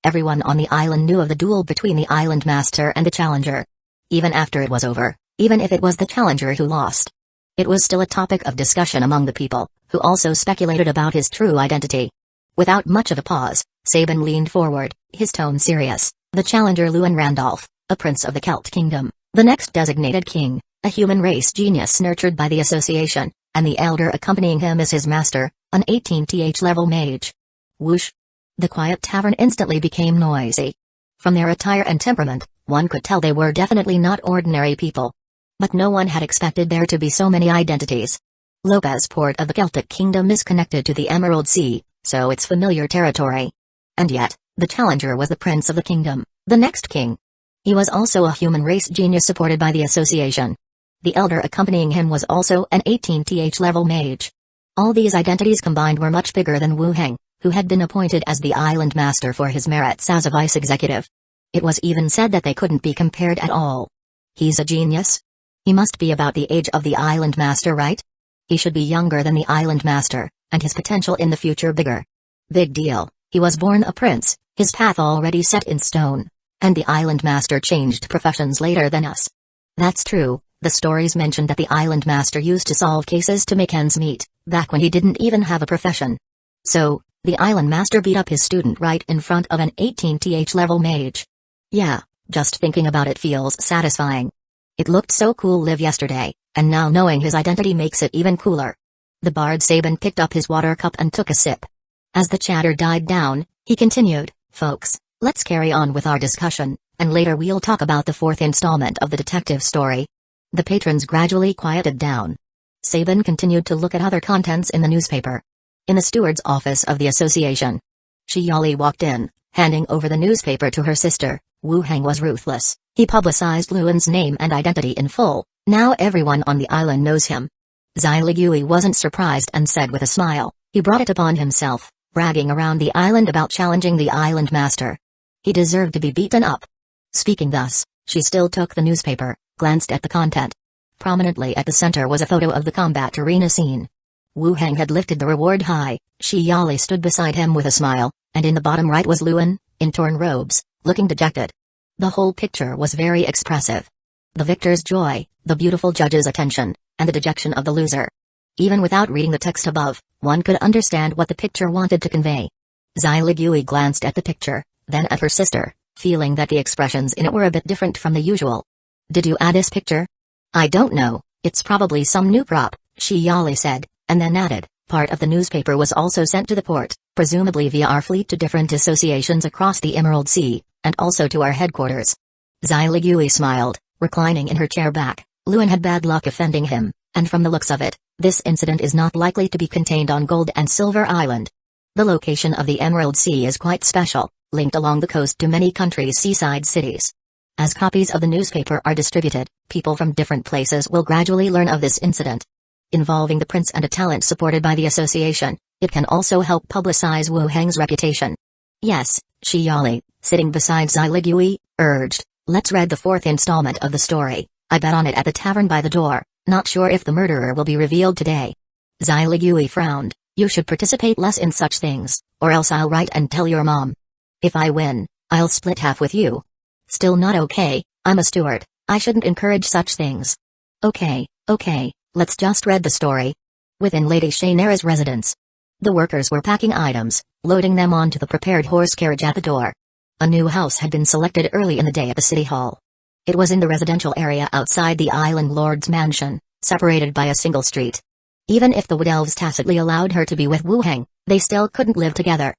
Everyone on the island knew of the duel between the island master and the challenger. Even after it was over, even if it was the challenger who lost, it was still a topic of discussion among the people, who also speculated about his true identity. Without much of a pause, Sabin leaned forward, his tone serious. The challenger Lewin Randolph, a prince of the Celt Kingdom, the next designated king, a human race genius nurtured by the association, and the elder accompanying him is his master, an 18th level mage. Whoosh! The quiet tavern instantly became noisy. From their attire and temperament, one could tell they were definitely not ordinary people. But no one had expected there to be so many identities. Lopez Port of the Celtic Kingdom is connected to the Emerald Sea, so it's familiar territory. And yet, the challenger was the prince of the kingdom, the next king. He was also a human race genius supported by the association. The elder accompanying him was also an 18th level mage. All these identities combined were much bigger than Wu Heng, who had been appointed as the island master for his merits as a vice executive. It was even said that they couldn't be compared at all. He's a genius? He must be about the age of the island master, right? He should be younger than the island master, and his potential in the future bigger. Big deal, he was born a prince, his path already set in stone, and the island master changed professions later than us. That's true, the stories mentioned that the island master used to solve cases to make ends meet, back when he didn't even have a profession. So, the island master beat up his student right in front of an 18th level mage. Yeah, just thinking about it feels satisfying. It looked so cool live yesterday, and now knowing his identity makes it even cooler. The bard Sabin picked up his water cup and took a sip. As the chatter died down, he continued, folks, let's carry on with our discussion, and later we'll talk about the fourth installment of the detective story. The patrons gradually quieted down. Sabin continued to look at other contents in the newspaper. In the steward's office of the association, Shiyali walked in, handing over the newspaper to her sister. Wu Heng was ruthless. He publicized Lewin's name and identity in full. Now everyone on the island knows him. Zailigui wasn't surprised and said with a smile, he brought it upon himself, bragging around the island about challenging the island master. He deserved to be beaten up. Speaking thus, she still took the newspaper, glanced at the content. Prominently at the center was a photo of the combat arena scene. Wu Heng had lifted the reward high. Shiyali stood beside him with a smile, and in the bottom right was Lewin, in torn robes, looking dejected. The whole picture was very expressive. The victor's joy, the beautiful judge's attention, and the dejection of the loser. Even without reading the text above, one could understand what the picture wanted to convey. Zailigui glanced at the picture, then at her sister, feeling that the expressions in it were a bit different from the usual. Did you add this picture? I don't know, it's probably some new prop, Shiyali said, and then added, part of the newspaper was also sent to the port, presumably via our fleet to different associations across the Emerald Sea, and also to our headquarters. Zailigui smiled, reclining in her chair back. Lewin had bad luck offending him, and from the looks of it, this incident is not likely to be contained on Gold and Silver Island. The location of the Emerald Sea is quite special, linked along the coast to many countries' seaside cities. As copies of the newspaper are distributed, people from different places will gradually learn of this incident. Involving the prince and a talent supported by the association, it can also help publicize Wu Heng's reputation. Yes, Shiyali, sitting beside Zailigui, urged, let's read the fourth installment of the story. I bet on it at the tavern by the door, not sure if the murderer will be revealed today. Zailigui frowned, you should participate less in such things, or else I'll write and tell your mom. If I win, I'll split half with you. Still not okay, I'm a steward, I shouldn't encourage such things. Okay, let's just read the story. Within Lady Shainera's residence, the workers were packing items, loading them onto the prepared horse carriage at the door. A new house had been selected early in the day at the city hall. It was in the residential area outside the island lord's mansion, separated by a single street. Even if the Wood Elves tacitly allowed her to be with Wu Heng, they still couldn't live together.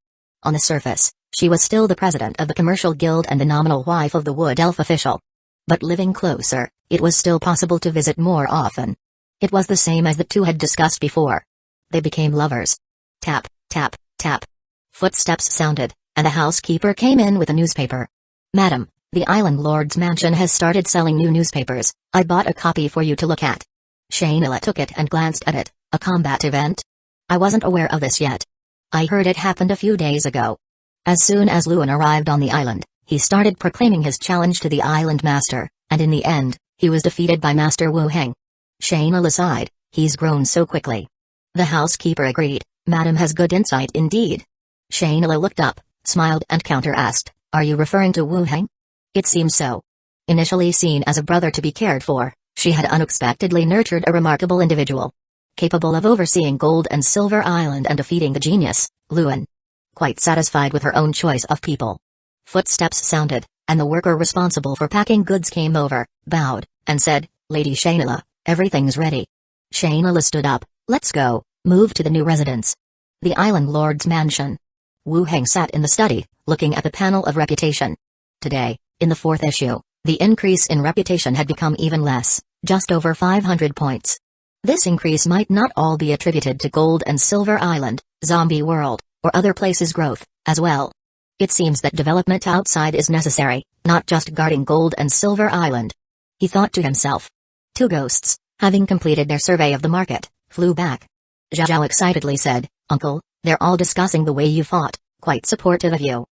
On the surface, she was still the president of the commercial guild and the nominal wife of the Wood Elf official. But living closer, it was still possible to visit more often. It was the same as the two had discussed before. They became lovers. Tap, tap, tap. Footsteps sounded, and the housekeeper came in with a newspaper. Madam, the island lord's mansion has started selling new newspapers. I bought a copy for you to look at. Shainila took it and glanced at it. A combat event? I wasn't aware of this yet. I heard it happened a few days ago. As soon as Lewin arrived on the island, he started proclaiming his challenge to the island master, and in the end, he was defeated by Master Wu Heng. Shainila sighed, he's grown so quickly. The housekeeper agreed, Madam has good insight indeed. Shainila looked up, smiled and counter-asked, are you referring to Wu Heng? It seems so. Initially seen as a brother to be cared for, she had unexpectedly nurtured a remarkable individual. capable of overseeing Gold and Silver Island and defeating the genius, Luan. Quite satisfied with her own choice of people. Footsteps sounded, and the worker responsible for packing goods came over, bowed, and said, "Lady Shayla, everything's ready." Shayla stood up. "Let's go, move to the new residence." The island lord's mansion. Wu Heng sat in the study, looking at the panel of reputation. Today, in the 4th issue, the increase in reputation had become even less, just over 500 points. This increase might not all be attributed to Gold and Silver Island, Zombie World, or other places' growth, as well. It seems that development outside is necessary, not just guarding Gold and Silver Island. He thought to himself. 2 ghosts, having completed their survey of the market, flew back. Zhao excitedly said, "Uncle, they're all discussing the way you fought, quite supportive of you."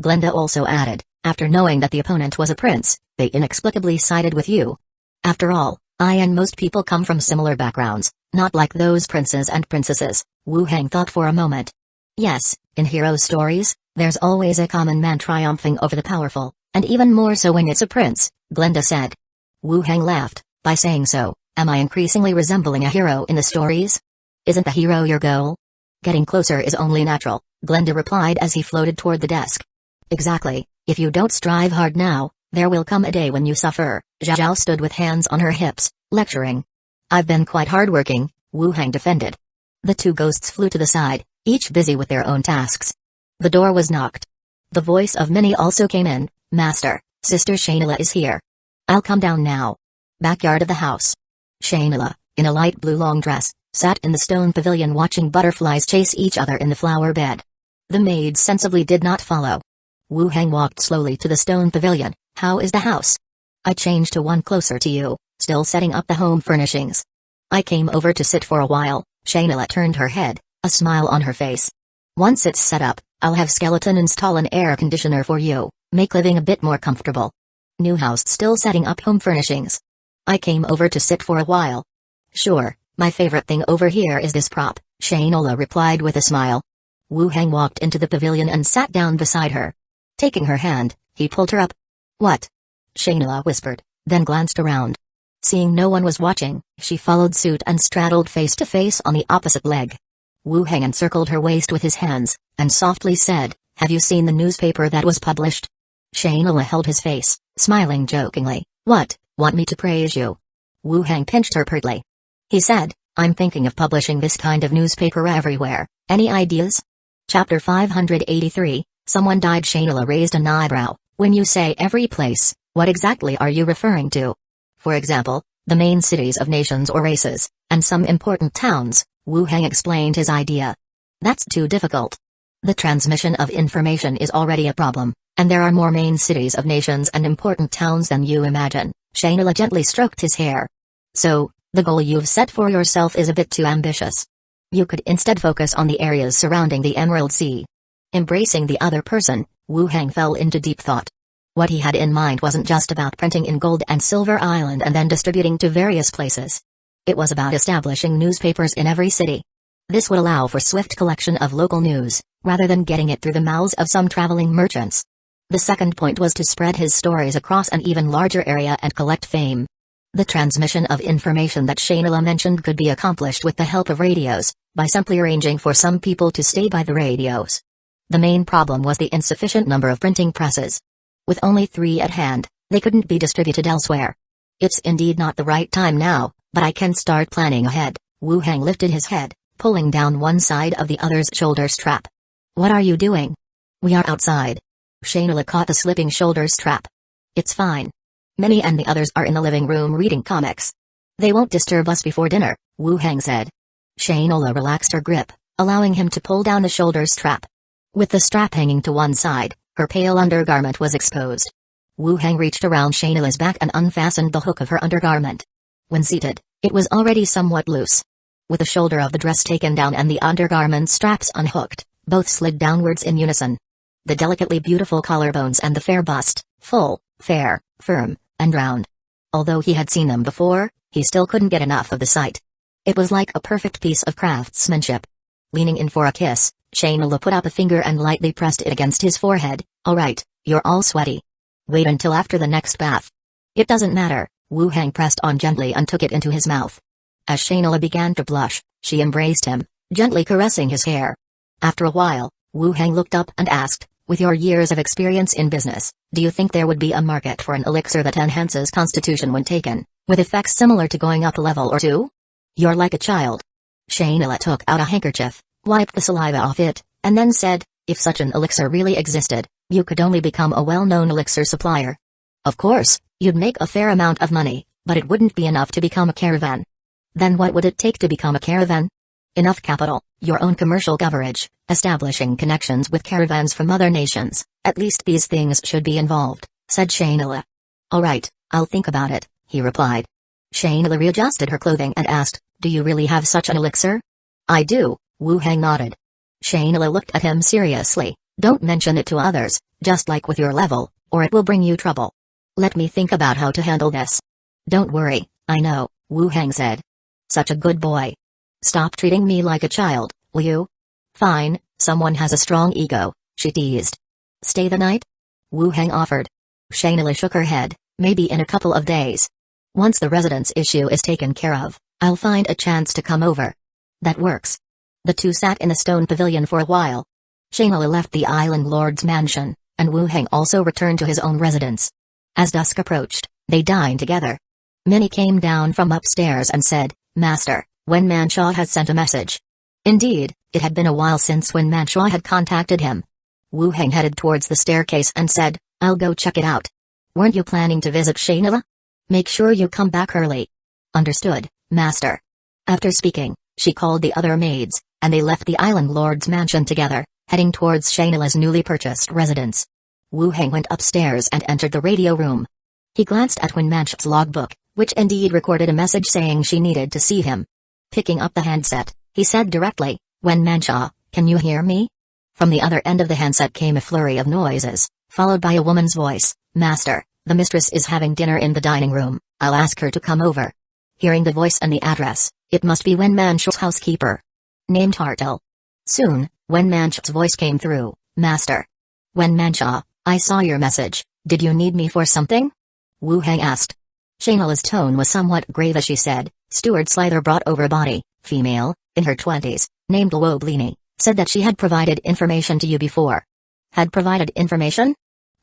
Glenda also added, "After knowing that the opponent was a prince, they inexplicably sided with you. After all, I and most people come from similar backgrounds, not like those princes and princesses." Wu Heng thought for a moment. Yes, in hero stories, there's always a common man triumphing over the powerful, and even more so when it's a prince, Glenda said. Wu Heng laughed, "By saying so, am I increasingly resembling a hero in the stories? Isn't the hero your goal?" "Getting closer is only natural," Glenda replied as he floated toward the desk. "Exactly, if you don't strive hard now, there will come a day when you suffer." Zhao stood with hands on her hips, lecturing. "I've been quite hardworking," Wu Heng defended. The 2 ghosts flew to the side, each busy with their own tasks. The door was knocked. The voice of Minnie also came in. "Master, Sister Shayla is here." "I'll come down now." Backyard of the house. Shayla, in a light blue long dress, sat in the stone pavilion watching butterflies chase each other in the flower bed. The maid sensibly did not follow. Wu Heng walked slowly to the stone pavilion. "How is the house?" "I changed to one closer to you, still setting up the home furnishings." "I came over to sit for a while." Shayla turned her head, a smile on her face. "Once it's set up, I'll have Skeleton install an air conditioner for you, make living a bit more comfortable." "New house still setting up home furnishings?" "I came over to sit for a while." "Sure, my favorite thing over here is this prop," Shayla replied with a smile. Wu Heng walked into the pavilion and sat down beside her. Taking her hand, he pulled her up. "What?" Shayla whispered, then glanced around. Seeing no one was watching, she followed suit and straddled face to face on the opposite leg. Wu Heng encircled her waist with his hands, and softly said, "Have you seen the newspaper that was published?" Shayla held his face, smiling jokingly. "What, want me to praise you?" Wu Heng pinched her pertly. He said, "I'm thinking of publishing this kind of newspaper everywhere. Any ideas?" Chapter 583, Someone Died. Shayla raised an eyebrow. "When you say every place, what exactly are you referring to?" "For example, the main cities of nations or races, and some important towns," Wu Heng explained his idea. "That's too difficult. The transmission of information is already a problem, and there are more main cities of nations and important towns than you imagine." Shayla gently stroked his hair. "So, the goal you've set for yourself is a bit too ambitious. You could instead focus on the areas surrounding the Emerald Sea." Embracing the other person, Wu Heng fell into deep thought. What he had in mind wasn't just about printing in Gold and Silver Island and then distributing to various places. It was about establishing newspapers in every city. This would allow for swift collection of local news, rather than getting it through the mouths of some traveling merchants. The second point was to spread his stories across an even larger area and collect fame. The transmission of information that Shayla mentioned could be accomplished with the help of radios, by simply arranging for some people to stay by the radios. The main problem was the insufficient number of printing presses. With only 3 at hand, they couldn't be distributed elsewhere. "It's indeed not the right time now, but I can start planning ahead." Wu Heng lifted his head, pulling down one side of the other's shoulder strap. "What are you doing?" "We are outside." Shayla caught the slipping shoulder strap. "It's fine. Minnie and the others are in the living room reading comics. They won't disturb us before dinner," Wu Heng said. Shayla relaxed her grip, allowing him to pull down the shoulder strap. With the strap hanging to one side, her pale undergarment was exposed. Wu Heng reached around Shayla's back and unfastened the hook of her undergarment. When seated, it was already somewhat loose. With the shoulder of the dress taken down and the undergarment straps unhooked, both slid downwards in unison. The delicately beautiful collarbones and the fair bust, full, fair, firm, and round. Although he had seen them before, he still couldn't get enough of the sight. It was like a perfect piece of craftsmanship. Leaning in for a kiss, Shayla put up a finger and lightly pressed it against his forehead. "All right, you're all sweaty. Wait until after the next bath." "It doesn't matter," Wu Heng pressed on gently and took it into his mouth. As Shayna began to blush, she embraced him, gently caressing his hair. After a while, Wu Heng looked up and asked, with your years of experience in business, do you think there would be a market for an elixir that enhances constitution when taken, with effects similar to going up a level or two? You're like a child. Shayna took out a handkerchief, wiped the saliva off it, and then said, if such an elixir really existed, you could only become a well-known elixir supplier. Of course, you'd make a fair amount of money, but it wouldn't be enough to become a caravan. Then what would it take to become a caravan? Enough capital, your own commercial coverage, establishing connections with caravans from other nations, at least these things should be involved, said Shayna. Alright, I'll think about it, he replied. Shayna readjusted her clothing and asked, do you really have such an elixir? I do, Wu Heng nodded. Shayna looked at him seriously, don't mention it to others, just like with your level, or it will bring you trouble. Let me think about how to handle this. Don't worry, I know, Wu Heng said. Such a good boy. Stop treating me like a child, will you? Fine, someone has a strong ego, she teased. Stay the night? Wu Heng offered. Shayna shook her head, maybe in a couple of days. Once the residence issue is taken care of, I'll find a chance to come over. That works. The two sat in the stone pavilion for a while. Shayna left the island lord's mansion, and Wu Heng also returned to his own residence. As dusk approached, they dined together. Minnie came down from upstairs and said, Master, Wen Mangekyō has sent a message. Indeed, it had been a while since Wen Mangekyō had contacted him. Wu Heng headed towards the staircase and said, I'll go check it out. Weren't you planning to visit Shayna? Make sure you come back early. Understood, Master. After speaking, she called the other maids, and they left the island lord's mansion together, heading towards Shayna's newly purchased residence. Wu Heng went upstairs and entered the radio room. He glanced at Wen Mangekyō's logbook, which indeed recorded a message saying she needed to see him. Picking up the handset, he said directly, Wen Mangekyō, can you hear me? From the other end of the handset came a flurry of noises, followed by a woman's voice, Master, the mistress is having dinner in the dining room, I'll ask her to come over. Hearing the voice and the address, it must be Wen Mangekyō's housekeeper. Named Harut. Soon, Wen Mangekyō's voice came through, Master. Wen Mangekyō, I saw your message, did you need me for something? Wu Heng asked. Shayna's tone was somewhat grave as she said, Steward Slither brought over a body, female, in her 20s, named Woblini, said that she had provided information to you before. Had provided information?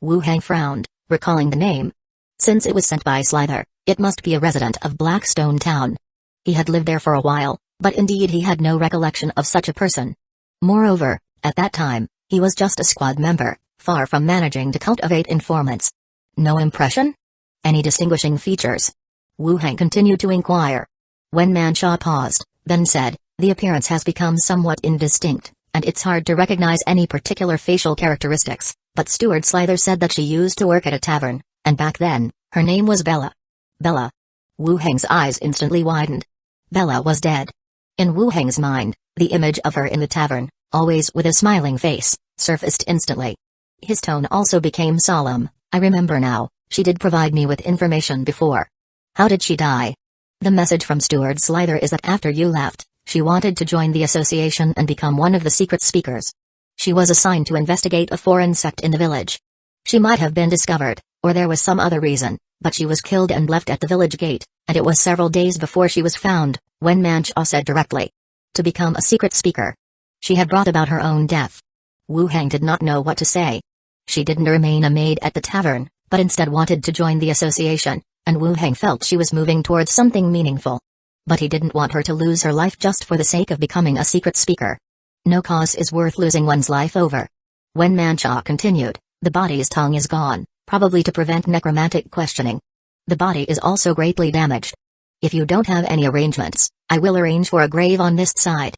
Wu Heng frowned, recalling the name. Since it was sent by Slither, it must be a resident of Blackstone Town. He had lived there for a while, but indeed he had no recollection of such a person. Moreover, at that time, he was just a squad member, far from managing to cultivate informants. No impression? Any distinguishing features? Wu Heng continued to inquire. Wen Mangekyō paused, then said, the appearance has become somewhat indistinct, and it's hard to recognize any particular facial characteristics, but Steward Slither said that she used to work at a tavern, and back then, her name was Bella. Bella. Wu Heng's eyes instantly widened. Bella was dead. In Wu Heng's mind, the image of her in the tavern, always with a smiling face, surfaced instantly. His tone also became solemn. I remember now, she did provide me with information before. How did she die? The message from Steward Slither is that after you left, she wanted to join the association and become one of the secret speakers. She was assigned to investigate a foreign sect in the village. She might have been discovered, or there was some other reason, but she was killed and left at the village gate, and it was several days before she was found, Wen Mangekyō said directly. To become a secret speaker. She had brought about her own death. Wu Heng did not know what to say. She didn't remain a maid at the tavern, but instead wanted to join the association, and Wu Heng felt she was moving towards something meaningful. But he didn't want her to lose her life just for the sake of becoming a secret speaker. No cause is worth losing one's life over. Wen Mangekyō continued, the body's tongue is gone, probably to prevent necromantic questioning. The body is also greatly damaged. If you don't have any arrangements, I will arrange for a grave on this side.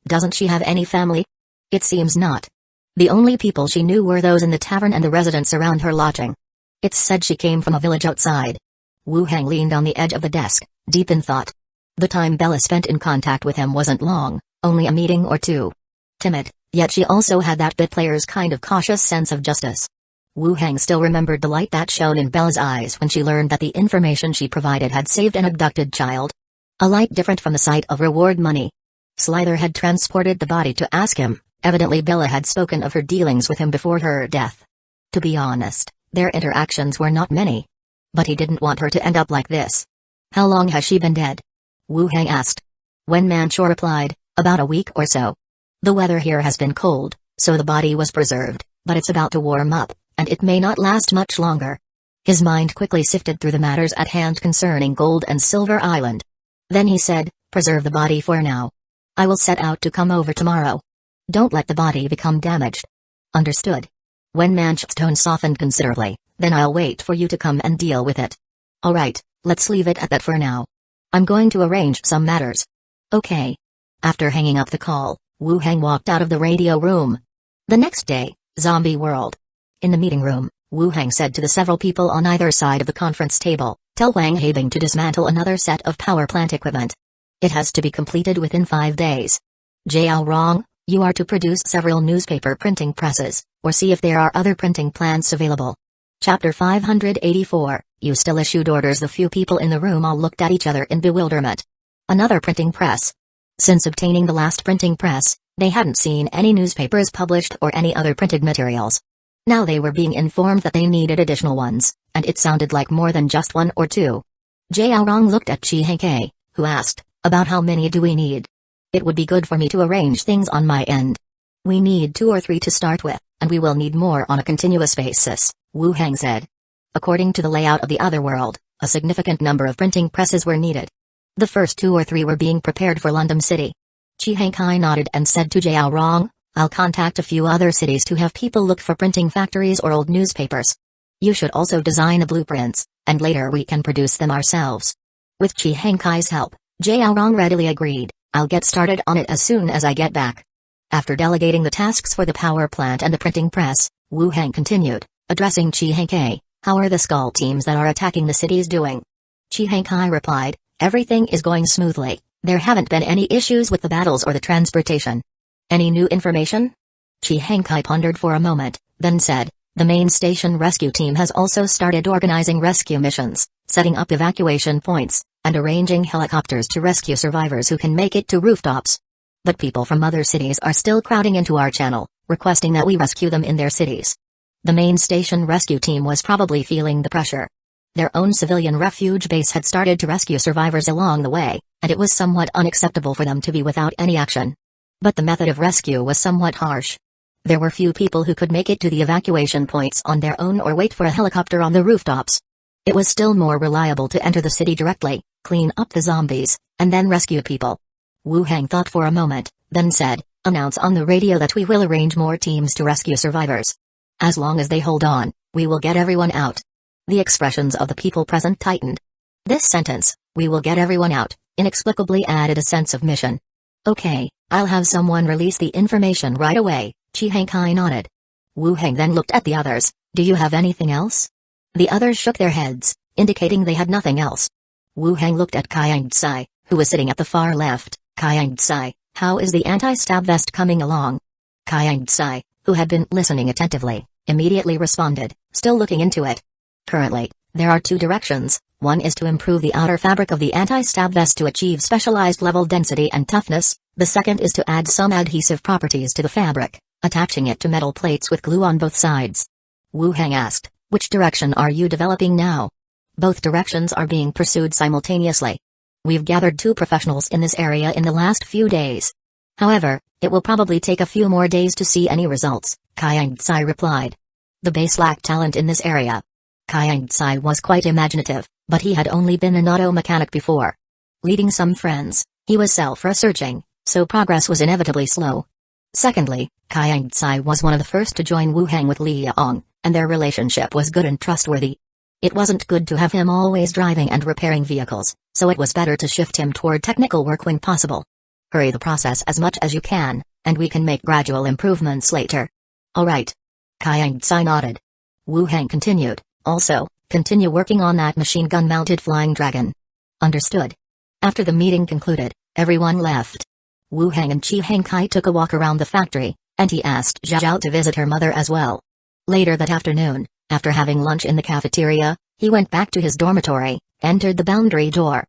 Doesn't she have any family? It seems not. The only people she knew were those in the tavern and the residents around her lodging. It's said she came from a village outside. Wu Heng leaned on the edge of the desk, deep in thought. The time Bella spent in contact with him wasn't long, only a meeting or two. Timid, yet she also had that bit player's kind of cautious sense of justice. Wu Heng still remembered the light that shone in Bella's eyes when she learned that the information she provided had saved an abducted child. A light different from the sight of reward money. Slither had transported the body to ask him, evidently Bella had spoken of her dealings with him before her death. To be honest, their interactions were not many. But he didn't want her to end up like this. How long has she been dead? Wu Hang asked. When Mangekyō replied, about a week or so. The weather here has been cold, so the body was preserved, but it's about to warm up, and it may not last much longer. His mind quickly sifted through the matters at hand concerning Gold and Silver Island. Then he said, preserve the body for now. I will set out to come over tomorrow. Don't let the body become damaged. Understood. When Mangekyō's tone softened considerably, then I'll wait for you to come and deal with it. Alright, let's leave it at that for now. I'm going to arrange some matters. Okay. After hanging up the call, Wu Hang walked out of the radio room. The next day, Zombie World. In the meeting room, Wu Hang said to the several people on either side of the conference table, tell Wang Habing to dismantle another set of power plant equipment. It has to be completed within 5 days. Jiao Rong, you are to produce several newspaper printing presses, or see if there are other printing plants available. Chapter 584, you still issued orders. The few people in the room all looked at each other in bewilderment. Another printing press. Since obtaining the last printing press, they hadn't seen any newspapers published or any other printed materials. Now they were being informed that they needed additional ones, and it sounded like more than just one or two. Jiao Rong looked at Chi Henkei, who asked, about how many do we need? It would be good for me to arrange things on my end. We need 2 or 3 to start with, and we will need more on a continuous basis, Wu Hang said. According to the layout of the other world, a significant number of printing presses were needed. The first 2 or 3 were being prepared for London City. Chi Henkei nodded and said to Jiao Rong, I'll contact a few other cities to have people look for printing factories or old newspapers. You should also design the blueprints, and later we can produce them ourselves. With Chi Henkei's help, Jiao Rong readily agreed, I'll get started on it as soon as I get back. After delegating the tasks for the power plant and the printing press, Wu Hang continued, addressing Chi Henkei, how are the skull teams that are attacking the cities doing? Chi Henkei replied, everything is going smoothly, there haven't been any issues with the battles or the transportation. Any new information? Chi Henkei pondered for a moment, then said, the main station rescue team has also started organizing rescue missions, setting up evacuation points, and arranging helicopters to rescue survivors who can make it to rooftops. But people from other cities are still crowding into our channel, requesting that we rescue them in their cities. The main station rescue team was probably feeling the pressure. Their own civilian refuge base had started to rescue survivors along the way, and it was somewhat unacceptable for them to be without any action. But the method of rescue was somewhat harsh. There were few people who could make it to the evacuation points on their own or wait for a helicopter on the rooftops. It was still more reliable to enter the city directly, clean up the zombies, and then rescue people. Wu Hang thought for a moment, then said, announce on the radio that we will arrange more teams to rescue survivors. As long as they hold on, we will get everyone out. The expressions of the people present tightened. This sentence, we will get everyone out, inexplicably added a sense of mission. Okay, I'll have someone release the information right away, Chi Henkei nodded. Wu Hang then looked at the others, do you have anything else? The others shook their heads, indicating they had nothing else. Wu Hang looked at Kaiang-tsai, who was sitting at the far left. Kaiang-tsai, how is the anti-stab vest coming along? Kaiang-tsai, who had been listening attentively, immediately responded, still looking into it. Currently, there are 2 directions. One is to improve the outer fabric of the anti-stab vest to achieve specialized level density and toughness. The second is to add some adhesive properties to the fabric, attaching it to metal plates with glue on both sides. Wu Hang asked, which direction are you developing now? Both directions are being pursued simultaneously. We've gathered 2 professionals in this area in the last few days. However, it will probably take a few more days to see any results, Kaiang-tsai replied. The base lacked talent in this area. Kaiang-tsai was quite imaginative, but he had only been an auto mechanic before. Leading some friends, he was self-researching, so progress was inevitably slow. Secondly, Kaiang-tsai was one of the first to join Wu Hang with Li Yaong, and their relationship was good and trustworthy. It wasn't good to have him always driving and repairing vehicles, so it was better to shift him toward technical work when possible. Hurry the process as much as you can, and we can make gradual improvements later. Alright. Kaiang-tsai nodded. Wu Hang continued, also, continue working on that machine gun-mounted flying dragon. Understood. After the meeting concluded, everyone left. Wu Hang and Chi Henkei took a walk around the factory, and he asked Zhao to visit her mother as well. Later that afternoon, after having lunch in the cafeteria, he went back to his dormitory, entered the boundary door.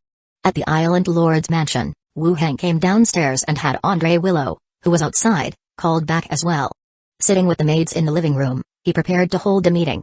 At the Island Lord's mansion, Wu Hang came downstairs and had Andre Willow, who was outside, called back as well. Sitting with the maids in the living room, he prepared to hold a meeting.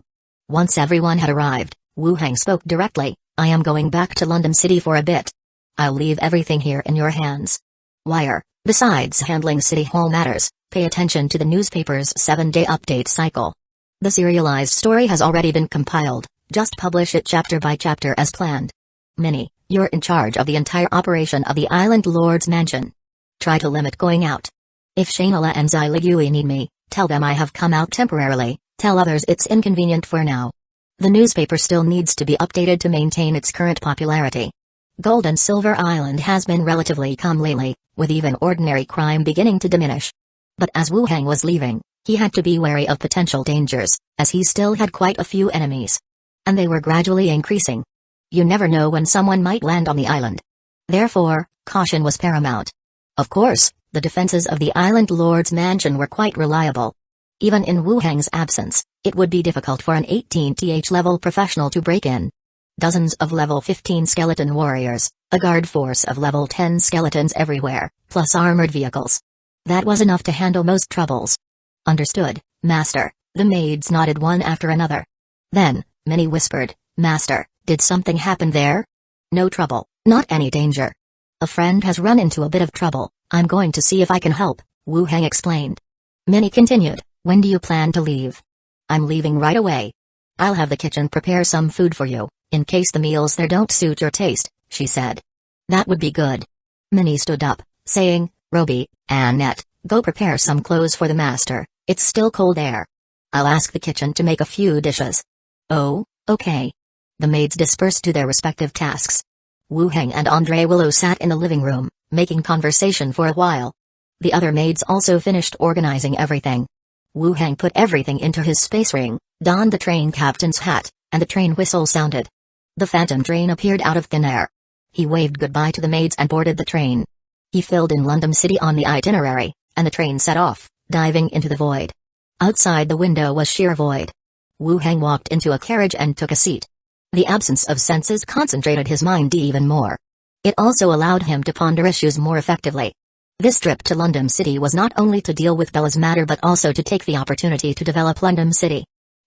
Once everyone had arrived, Wu Hang spoke directly, I am going back to London City for a bit. I'll leave everything here in your hands. Wire, besides handling City Hall matters, pay attention to the newspaper's 7-day update cycle. The serialized story has already been compiled, just publish it chapter by chapter as planned. Minnie, you're in charge of the entire operation of the Island Lord's mansion. Try to limit going out. If Shangela and Xiligui need me, tell them I have come out temporarily, tell others it's inconvenient for now. The newspaper still needs to be updated to maintain its current popularity. Gold and Silver Island has been relatively calm lately, with even ordinary crime beginning to diminish. But as Wu Hang was leaving, he had to be wary of potential dangers, as he still had quite a few enemies. And they were gradually increasing. You never know when someone might land on the island. Therefore, caution was paramount. Of course, the defenses of the Island Lord's mansion were quite reliable. Even in Wu Hang's absence, it would be difficult for an 18th level professional to break in. Dozens of level 15 skeleton warriors, a guard force of level 10 skeletons everywhere, plus armored vehicles. That was enough to handle most troubles. Understood, Master, the maids nodded one after another. Then, Minnie whispered, Master, did something happen there? No trouble, not any danger. A friend has run into a bit of trouble, I'm going to see if I can help, Wu Hang explained. Minnie continued, when do you plan to leave? I'm leaving right away. I'll have the kitchen prepare some food for you, in case the meals there don't suit your taste, she said. That would be good. Minnie stood up, saying, Roby, Annette, go prepare some clothes for the master, it's still cold there. I'll ask the kitchen to make a few dishes. Oh, okay. The maids dispersed to their respective tasks. Wu Hang and Andre Willow sat in the living room, making conversation for a while. The other maids also finished organizing everything. Wu Hang put everything into his space ring, donned the train captain's hat, and the train whistle sounded. The phantom train appeared out of thin air. He waved goodbye to the maids and boarded the train. He filled in London City on the itinerary, and the train set off, diving into the void. Outside the window was sheer void. Wu Hang walked into a carriage and took a seat. The absence of senses concentrated his mind even more. It also allowed him to ponder issues more effectively. This trip to London City was not only to deal with Bella's matter but also to take the opportunity to develop London City.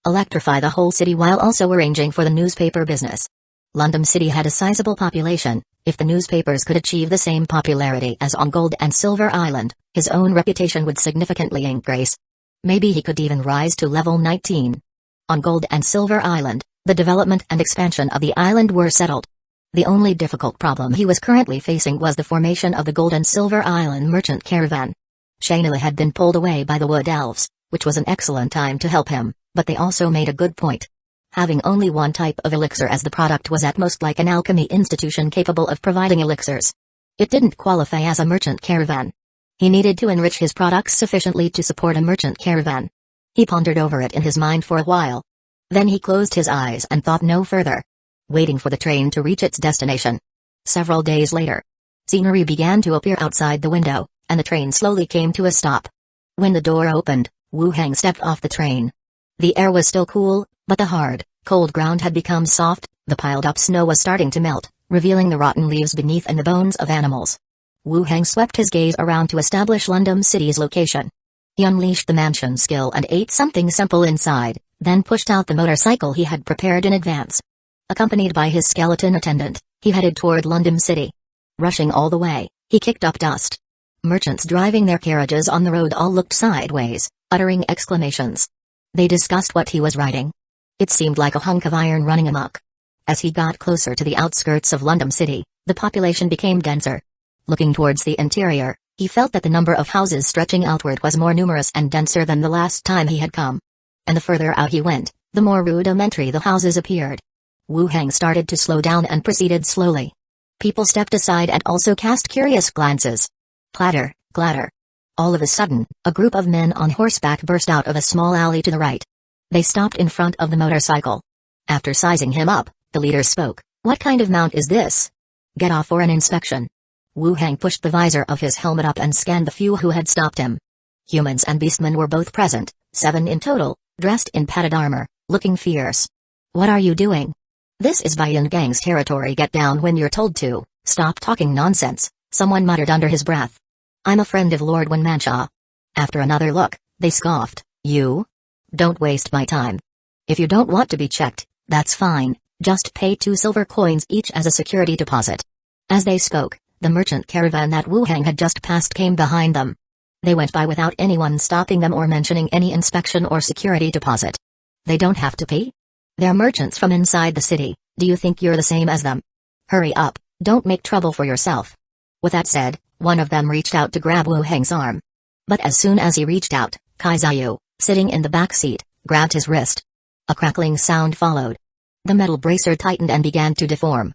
Electrify the whole city while also arranging for the newspaper business. London City had a sizable population. If the newspapers could achieve the same popularity as on Gold and Silver Island, his own reputation would significantly increase. Maybe he could even rise to level 19. On Gold and Silver Island, the development and expansion of the island were settled. The only difficult problem he was currently facing was the formation of the Gold and Silver Island merchant caravan. Shangela had been pulled away by the Wood Elves, which was an excellent time to help him, but they also made a good point. Having only one type of elixir as the product was at most like an alchemy institution capable of providing elixirs. It didn't qualify as a merchant caravan. He needed to enrich his products sufficiently to support a merchant caravan. He pondered over it in his mind for a while. Then he closed his eyes and thought no further. Waiting for the train to reach its destination. Several days later, scenery began to appear outside the window, and the train slowly came to a stop. When the door opened, Wu Hang stepped off the train. The air was still cool, but the hard, cold ground had become soft, the piled-up snow was starting to melt, revealing the rotten leaves beneath and the bones of animals. Wu Hang swept his gaze around to establish London City's location. He unleashed the mansion skill and ate something simple inside, then pushed out the motorcycle he had prepared in advance. Accompanied by his skeleton attendant, he headed toward London City. Rushing all the way, he kicked up dust. Merchants driving their carriages on the road all looked sideways, uttering exclamations. They discussed what he was riding. It seemed like a hunk of iron running amok. As he got closer to the outskirts of London City, the population became denser. Looking towards the interior, he felt that the number of houses stretching outward was more numerous and denser than the last time he had come. And the further out he went, the more rudimentary the houses appeared. Wu Hang started to slow down and proceeded slowly. People stepped aside and also cast curious glances. Clatter, clatter. All of a sudden, a group of men on horseback burst out of a small alley to the right. They stopped in front of the motorcycle. After sizing him up, the leader spoke. What kind of mount is this? Get off for an inspection. Wu Hang pushed the visor of his helmet up and scanned the few who had stopped him. Humans and beastmen were both present, 7 in total, dressed in padded armor, looking fierce. What are you doing? This is Bayan Gang's territory. Get down when you're told to. Stop talking nonsense, someone muttered under his breath. I'm a friend of Lord Wanmansha. After another look, they scoffed. You? Don't waste my time. If you don't want to be checked, that's fine, just pay 2 silver coins each as a security deposit. As they spoke, the merchant caravan that Wu Heng had just passed came behind them. They went by without anyone stopping them or mentioning any inspection or security deposit. They don't have to pay? They're merchants from inside the city. Do you think you're the same as them? Hurry up, don't make trouble for yourself. With that said, one of them reached out to grab Wu Heng's arm. But as soon as he reached out, Kaizayu, sitting in the back seat, grabbed his wrist. A crackling sound followed. The metal bracer tightened and began to deform.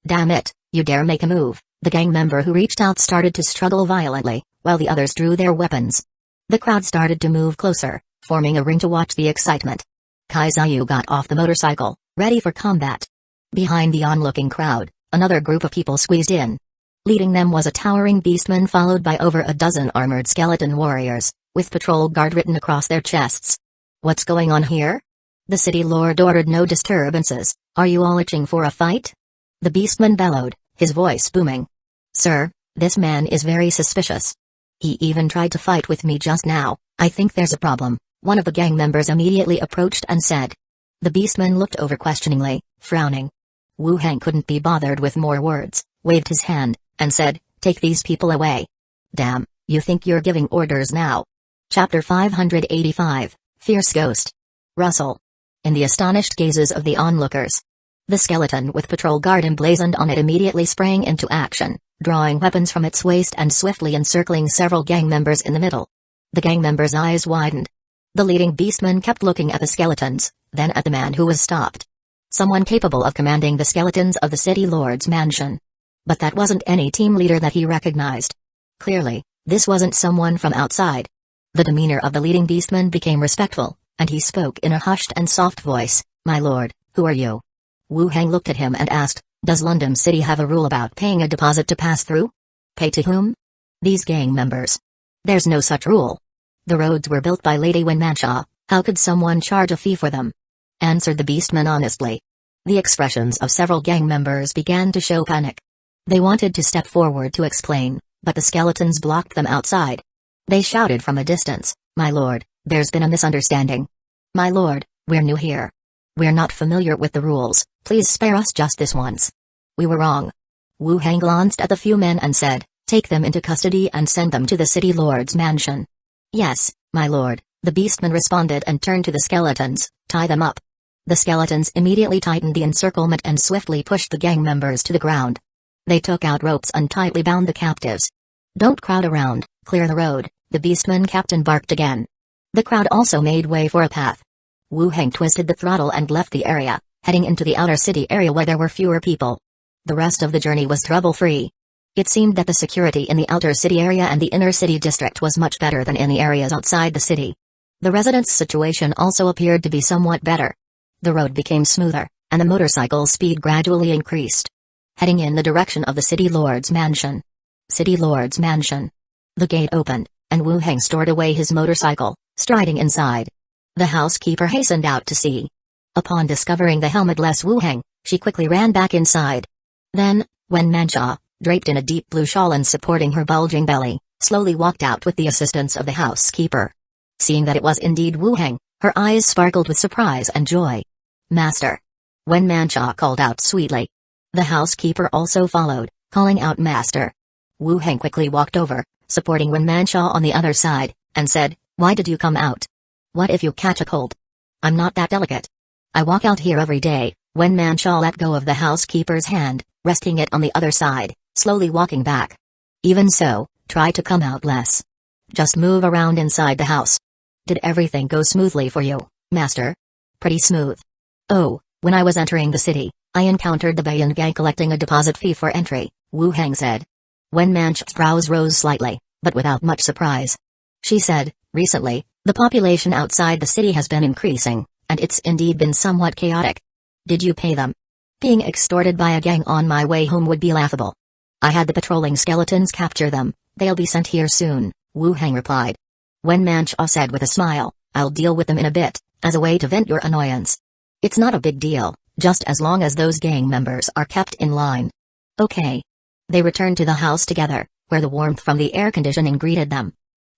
Damn it, you dare make a move, the gang member who reached out started to struggle violently, while the others drew their weapons. The crowd started to move closer, forming a ring to watch the excitement. Kaizayu got off the motorcycle, ready for combat. Behind the onlooking crowd, another group of people squeezed in. Leading them was a towering beastman followed by over a dozen armored skeleton warriors, with patrol guard written across their chests. What's going on here? The city lord ordered no disturbances. Are you all itching for a fight? The beastman bellowed, his voice booming. Sir, this man is very suspicious. He even tried to fight with me just now. I think there's a problem. One of the gang members immediately approached and said. The beastman looked over questioningly, frowning. Wu Heng couldn't be bothered with more words, waved his hand, and said, take these people away. Damn, you think you're giving orders now? Chapter 585, Fierce Ghost. Russell. In the astonished gazes of the onlookers. The skeleton with patrol guard emblazoned on it immediately sprang into action, drawing weapons from its waist and swiftly encircling several gang members in the middle. The gang members' eyes widened. The leading beastman kept looking at the skeletons, then at the man who was stopped. Someone capable of commanding the skeletons of the city lord's mansion. But that wasn't any team leader that he recognized. Clearly, this wasn't someone from outside. The demeanor of the leading beastman became respectful, and he spoke in a hushed and soft voice, My lord, who are you? Wu Heng looked at him and asked, does London City have a rule about paying a deposit to pass through? Pay to whom? These gang members. There's no such rule. The roads were built by Lady Wenmansha, how could someone charge a fee for them? Answered the beastman honestly. The expressions of several gang members began to show panic. They wanted to step forward to explain, but the skeletons blocked them outside. They shouted from a distance, My lord, there's been a misunderstanding. My lord, we're new here. We're not familiar with the rules, please spare us just this once. We were wrong. Wu Heng glanced at the few men and said, take them into custody and send them to the city lord's mansion. Yes, my lord, the beastman responded and turned to the skeletons, tie them up. The skeletons immediately tightened the encirclement and swiftly pushed the gang members to the ground. They took out ropes and tightly bound the captives. Don't crowd around, clear the road, the beastman captain barked again. The crowd also made way for a path. Wu Heng twisted the throttle and left the area, heading into the outer city area where there were fewer people. The rest of the journey was trouble-free. It seemed that the security in the outer city area and the inner city district was much better than in the areas outside the city. The residents' situation also appeared to be somewhat better. The road became smoother, and the motorcycle's speed gradually increased. Heading in the direction of the city lord's mansion. City lord's mansion. The gate opened, and Wu Heng stored away his motorcycle, striding inside. The housekeeper hastened out to see. Upon discovering the helmetless Wu Heng, she quickly ran back inside. Then, Wenmansha, draped in a deep blue shawl and supporting her bulging belly, slowly walked out with the assistance of the housekeeper. Seeing that it was indeed Wu Heng, her eyes sparkled with surprise and joy. Master. Wenmansha called out sweetly. The housekeeper also followed, calling out Master. Wu Heng quickly walked over, supporting Wenmansha on the other side, and said, Why did you come out? What if you catch a cold? I'm not that delicate. I walk out here every day. Wenmansha let go of the housekeeper's hand, resting it on the other side, slowly walking back. Even so, try to come out less. Just move around inside the house. Did everything go smoothly for you, Master? Pretty smooth. Oh, when I was entering the city, I encountered the Bayan gang collecting a deposit fee for entry, Wu Heng said. Wenmansha's brows rose slightly, but without much surprise. She said, recently, the population outside the city has been increasing, and it's indeed been somewhat chaotic. Did you pay them? Being extorted by a gang on my way home would be laughable. I had the patrolling skeletons capture them, they'll be sent here soon, Wu Heng replied. Wenmansha said with a smile, I'll deal with them in a bit, as a way to vent your annoyance. It's not a big deal, just as long as those gang members are kept in line. Okay. They returned to the house together, where the warmth from the air conditioning greeted them.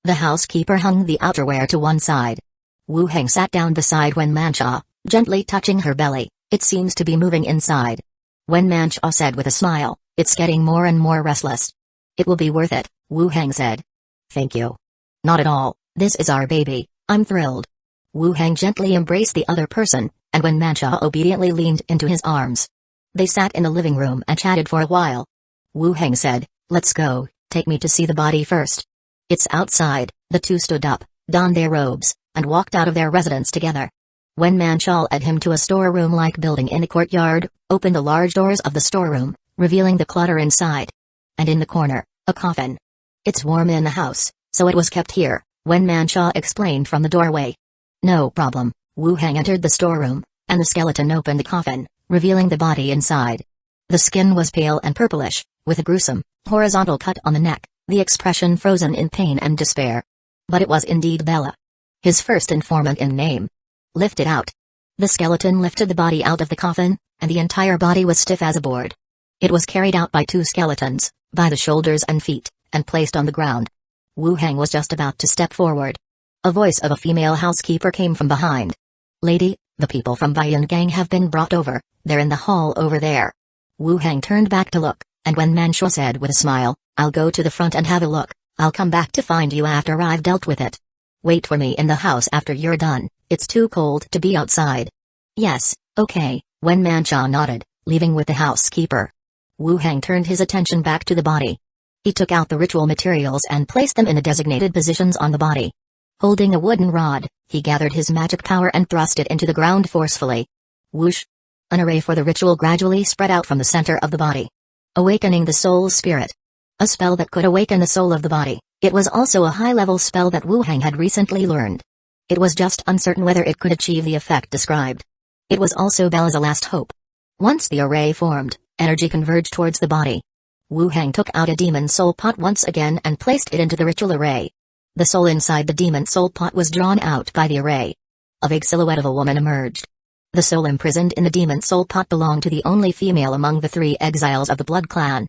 The housekeeper hung the outerwear to one side. Wu Heng sat down beside Wenmansha, gently touching her belly. It seems to be moving inside. Wenmansha said with a smile, It's getting more and more restless. It will be worth it, Wu Hang said. Thank you. Not at all, this is our baby, I'm thrilled. Wu Hang gently embraced the other person, and when Mancha obediently leaned into his arms. They sat in the living room and chatted for a while. Wu Hang said, let's go, take me to see the body first. It's outside. The two stood up, donned their robes, and walked out of their residence together. When Mancha led him to a storeroom-like building in the courtyard, opened the large doors of the storeroom, revealing the clutter inside. And in the corner, a coffin. It's warm in the house, so it was kept here, when Mancha explained from the doorway. No problem, Wu Hang entered the storeroom, and the skeleton opened the coffin, revealing the body inside. The skin was pale and purplish, with a gruesome, horizontal cut on the neck, the expression frozen in pain and despair. But it was indeed Bella. His first informant in name. Lift it out. The skeleton lifted the body out of the coffin, and the entire body was stiff as a board. It was carried out by two skeletons, by the shoulders and feet, and placed on the ground. Wu Hang was just about to step forward. A voice of a female housekeeper came from behind. Lady, the people from Bayan Gang have been brought over, they're in the hall over there. Wu Hang turned back to look, and when Mancha said with a smile, I'll go to the front and have a look, I'll come back to find you after I've dealt with it. Wait for me in the house after you're done, it's too cold to be outside. Yes, okay, when Mancha nodded, leaving with the housekeeper. Wu Hang turned his attention back to the body. He took out the ritual materials and placed them in the designated positions on the body. Holding a wooden rod, he gathered his magic power and thrust it into the ground forcefully. Whoosh! An array for the ritual gradually spread out from the center of the body. Awakening the soul spirit. A spell that could awaken the soul of the body. It was also a high-level spell that Wu Hang had recently learned. It was just uncertain whether it could achieve the effect described. It was also Bella's last hope. Once the array formed, energy converged towards the body. Wu Hang took out a demon soul pot once again and placed it into the ritual array. The soul inside the demon soul pot was drawn out by the array. A vague silhouette of a woman emerged. The soul imprisoned in the demon soul pot belonged to the only female among the three exiles of the blood clan.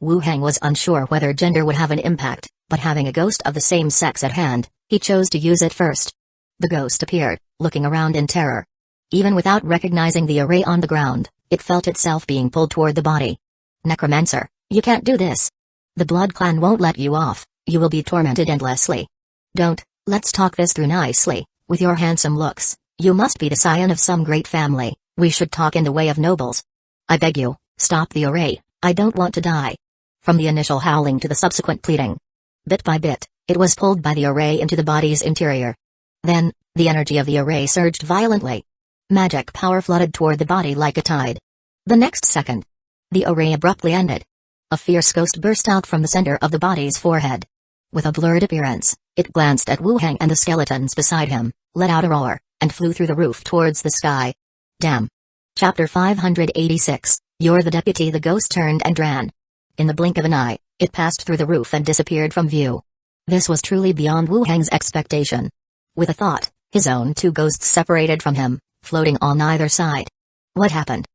Wu Hang was unsure whether gender would have an impact, but having a ghost of the same sex at hand, he chose to use it first. The ghost appeared, looking around in terror. Even without recognizing the array on the ground, it felt itself being pulled toward the body. Necromancer, you can't do this. The blood clan won't let you off, you will be tormented endlessly. Don't, let's talk this through nicely, with your handsome looks, you must be the scion of some great family, we should talk in the way of nobles. I beg you, stop the array, I don't want to die. From the initial howling to the subsequent pleading. Bit by bit, it was pulled by the array into the body's interior. Then, the energy of the array surged violently. Magic power flooded toward the body like a tide. The next second, the array abruptly ended. A fierce ghost burst out from the center of the body's forehead. With a blurred appearance, it glanced at Wu Hang and the skeletons beside him, let out a roar, and flew through the roof towards the sky. Damn. Chapter 586, You're the deputy. The ghost turned and ran. In the blink of an eye, it passed through the roof and disappeared from view. This was truly beyond Wu Hang's expectation. With a thought, his own two ghosts separated from him, floating on either side. What happened?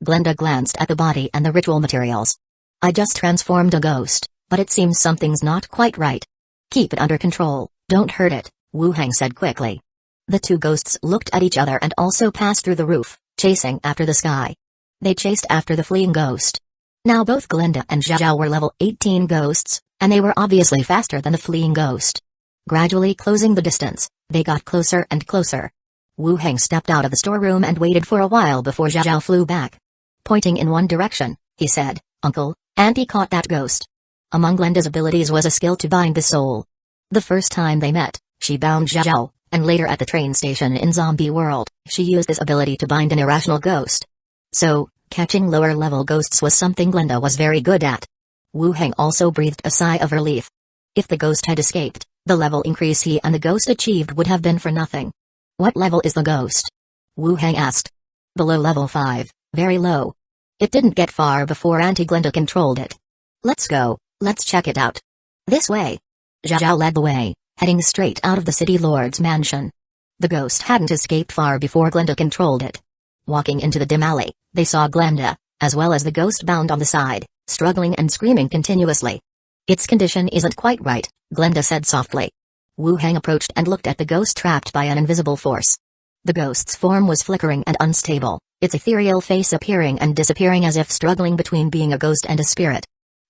Glenda glanced at the body and the ritual materials. I just transformed a ghost, but it seems something's not quite right. Keep it under control, don't hurt it, Wu Hang said quickly. The two ghosts looked at each other and also passed through the roof, chasing after the sky. They chased after the fleeing ghost. Now both Glenda and Zhao were level 18 ghosts, and they were obviously faster than the fleeing ghost. Gradually closing the distance, they got closer and closer. Wu Hang stepped out of the storeroom and waited for a while before Zhao flew back. Pointing in one direction, he said, Uncle, Auntie caught that ghost. Among Glenda's abilities was a skill to bind the soul. The first time they met, she bound Zhao, and later at the train station in Zombie World, she used this ability to bind an irrational ghost. So, catching lower-level ghosts was something Glenda was very good at. Wu Hang also breathed a sigh of relief. If the ghost had escaped, the level increase he and the ghost achieved would have been for nothing. What level is the ghost? Wu Hang asked. Below level 5, very low. It didn't get far before Auntie Glenda controlled it. Let's go, let's check it out. This way. Zhao led the way, heading straight out of the city lord's mansion. The ghost hadn't escaped far before Glenda controlled it. Walking into the dim alley, they saw Glenda, as well as the ghost bound on the side, struggling and screaming continuously. Its condition isn't quite right, Glenda said softly. Wu Hang approached and looked at the ghost trapped by an invisible force. The ghost's form was flickering and unstable, its ethereal face appearing and disappearing as if struggling between being a ghost and a spirit.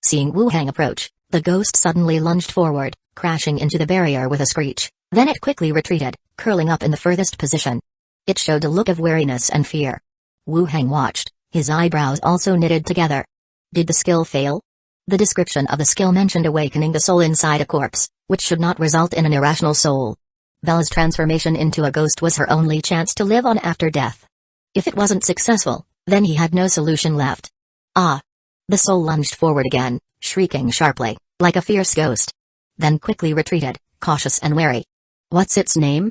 Seeing Wu Hang approach, the ghost suddenly lunged forward, crashing into the barrier with a screech. Then it quickly retreated, curling up in the furthest position. It showed a look of weariness and fear. Wu Hang watched, his eyebrows also knitted together. Did the skill fail? The description of the skill mentioned awakening the soul inside a corpse, which should not result in an irrational soul. Bella's transformation into a ghost was her only chance to live on after death. If it wasn't successful, then he had no solution left. Ah! The soul lunged forward again, shrieking sharply, like a fierce ghost. Then quickly retreated, cautious and wary. What's its name?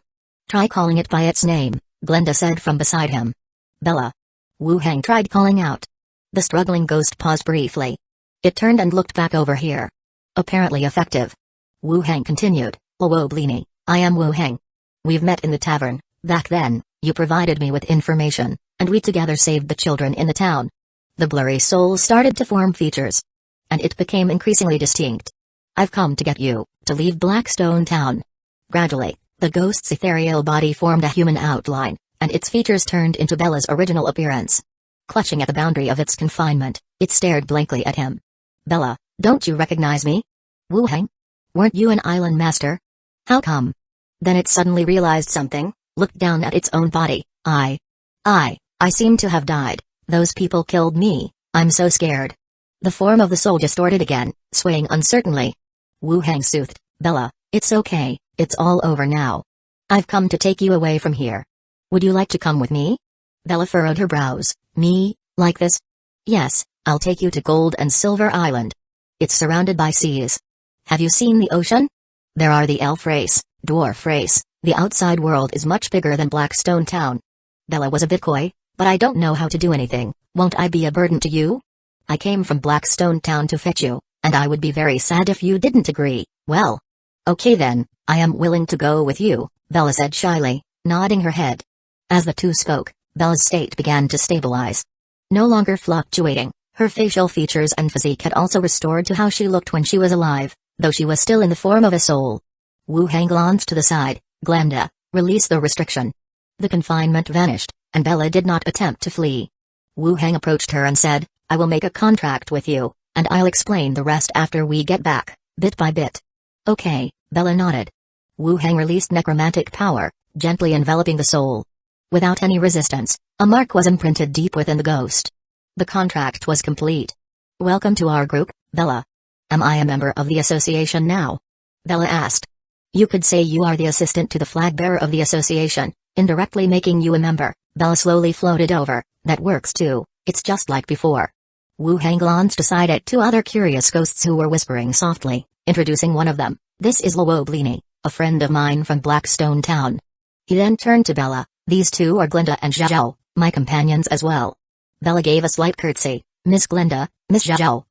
Try calling it by its name, Glenda said from beside him. Bella. Wu Hang tried calling out. The struggling ghost paused briefly. It turned and looked back over here. Apparently effective. Wu Hang continued, Luo Blini, I am Wu Hang. We've met in the tavern. Back then, you provided me with information, and we together saved the children in the town. The blurry soul started to form features. And it became increasingly distinct. I've come to get you, to leave Blackstone Town. Gradually, the ghost's ethereal body formed a human outline, and its features turned into Bella's original appearance. Clutching at the boundary of its confinement, it stared blankly at him. Bella, don't you recognize me? Wu Hang? Weren't you an island master? How come? Then it suddenly realized something, looked down at its own body. I seem to have died. Those people killed me, I'm so scared. The form of the soul distorted again, swaying uncertainly. Wu Hang soothed, Bella, it's okay, it's all over now. I've come to take you away from here. Would you like to come with me? Bella furrowed her brows. Me, like this? Yes, I'll take you to Gold and Silver Island. It's surrounded by seas. Have you seen the ocean? There are the elf race, dwarf race, the outside world is much bigger than Blackstone Town. Bella was a bit coy, but I don't know how to do anything, won't I be a burden to you? I came from Blackstone Town to fetch you, and I would be very sad if you didn't agree. Well. Okay then, I am willing to go with you, Bella said shyly, nodding her head. As the two spoke, Bella's state began to stabilize. No longer fluctuating, her facial features and physique had also restored to how she looked when she was alive, though she was still in the form of a soul. Wu Hang glanced to the side. Glenda, release the restriction. The confinement vanished, and Bella did not attempt to flee. Wu Hang approached her and said, I will make a contract with you, and I'll explain the rest after we get back, bit by bit. Okay, Bella nodded. Wu Hang released necromantic power, gently enveloping the soul. Without any resistance, a mark was imprinted deep within the ghost. The contract was complete. Welcome to our group, Bella. Am I a member of the association now? Bella asked. You could say you are the assistant to the flag bearer of the association, indirectly making you a member. Bella slowly floated over. That works too, it's just like before. Wu Hang glanced aside at two other curious ghosts who were whispering softly, introducing one of them. This is Luo Blini, a friend of mine from Blackstone Town. He then turned to Bella. These two are Glenda and Zhao, my companions as well. Bella gave a slight curtsy. Miss Glenda, Miss Zhao.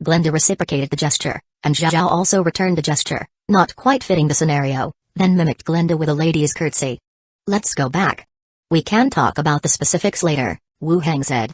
Glenda reciprocated the gesture, and Zhao also returned the gesture, not quite fitting the scenario, then mimicked Glenda with a lady's curtsy. Let's go back. We can talk about the specifics later, Wu Hang said.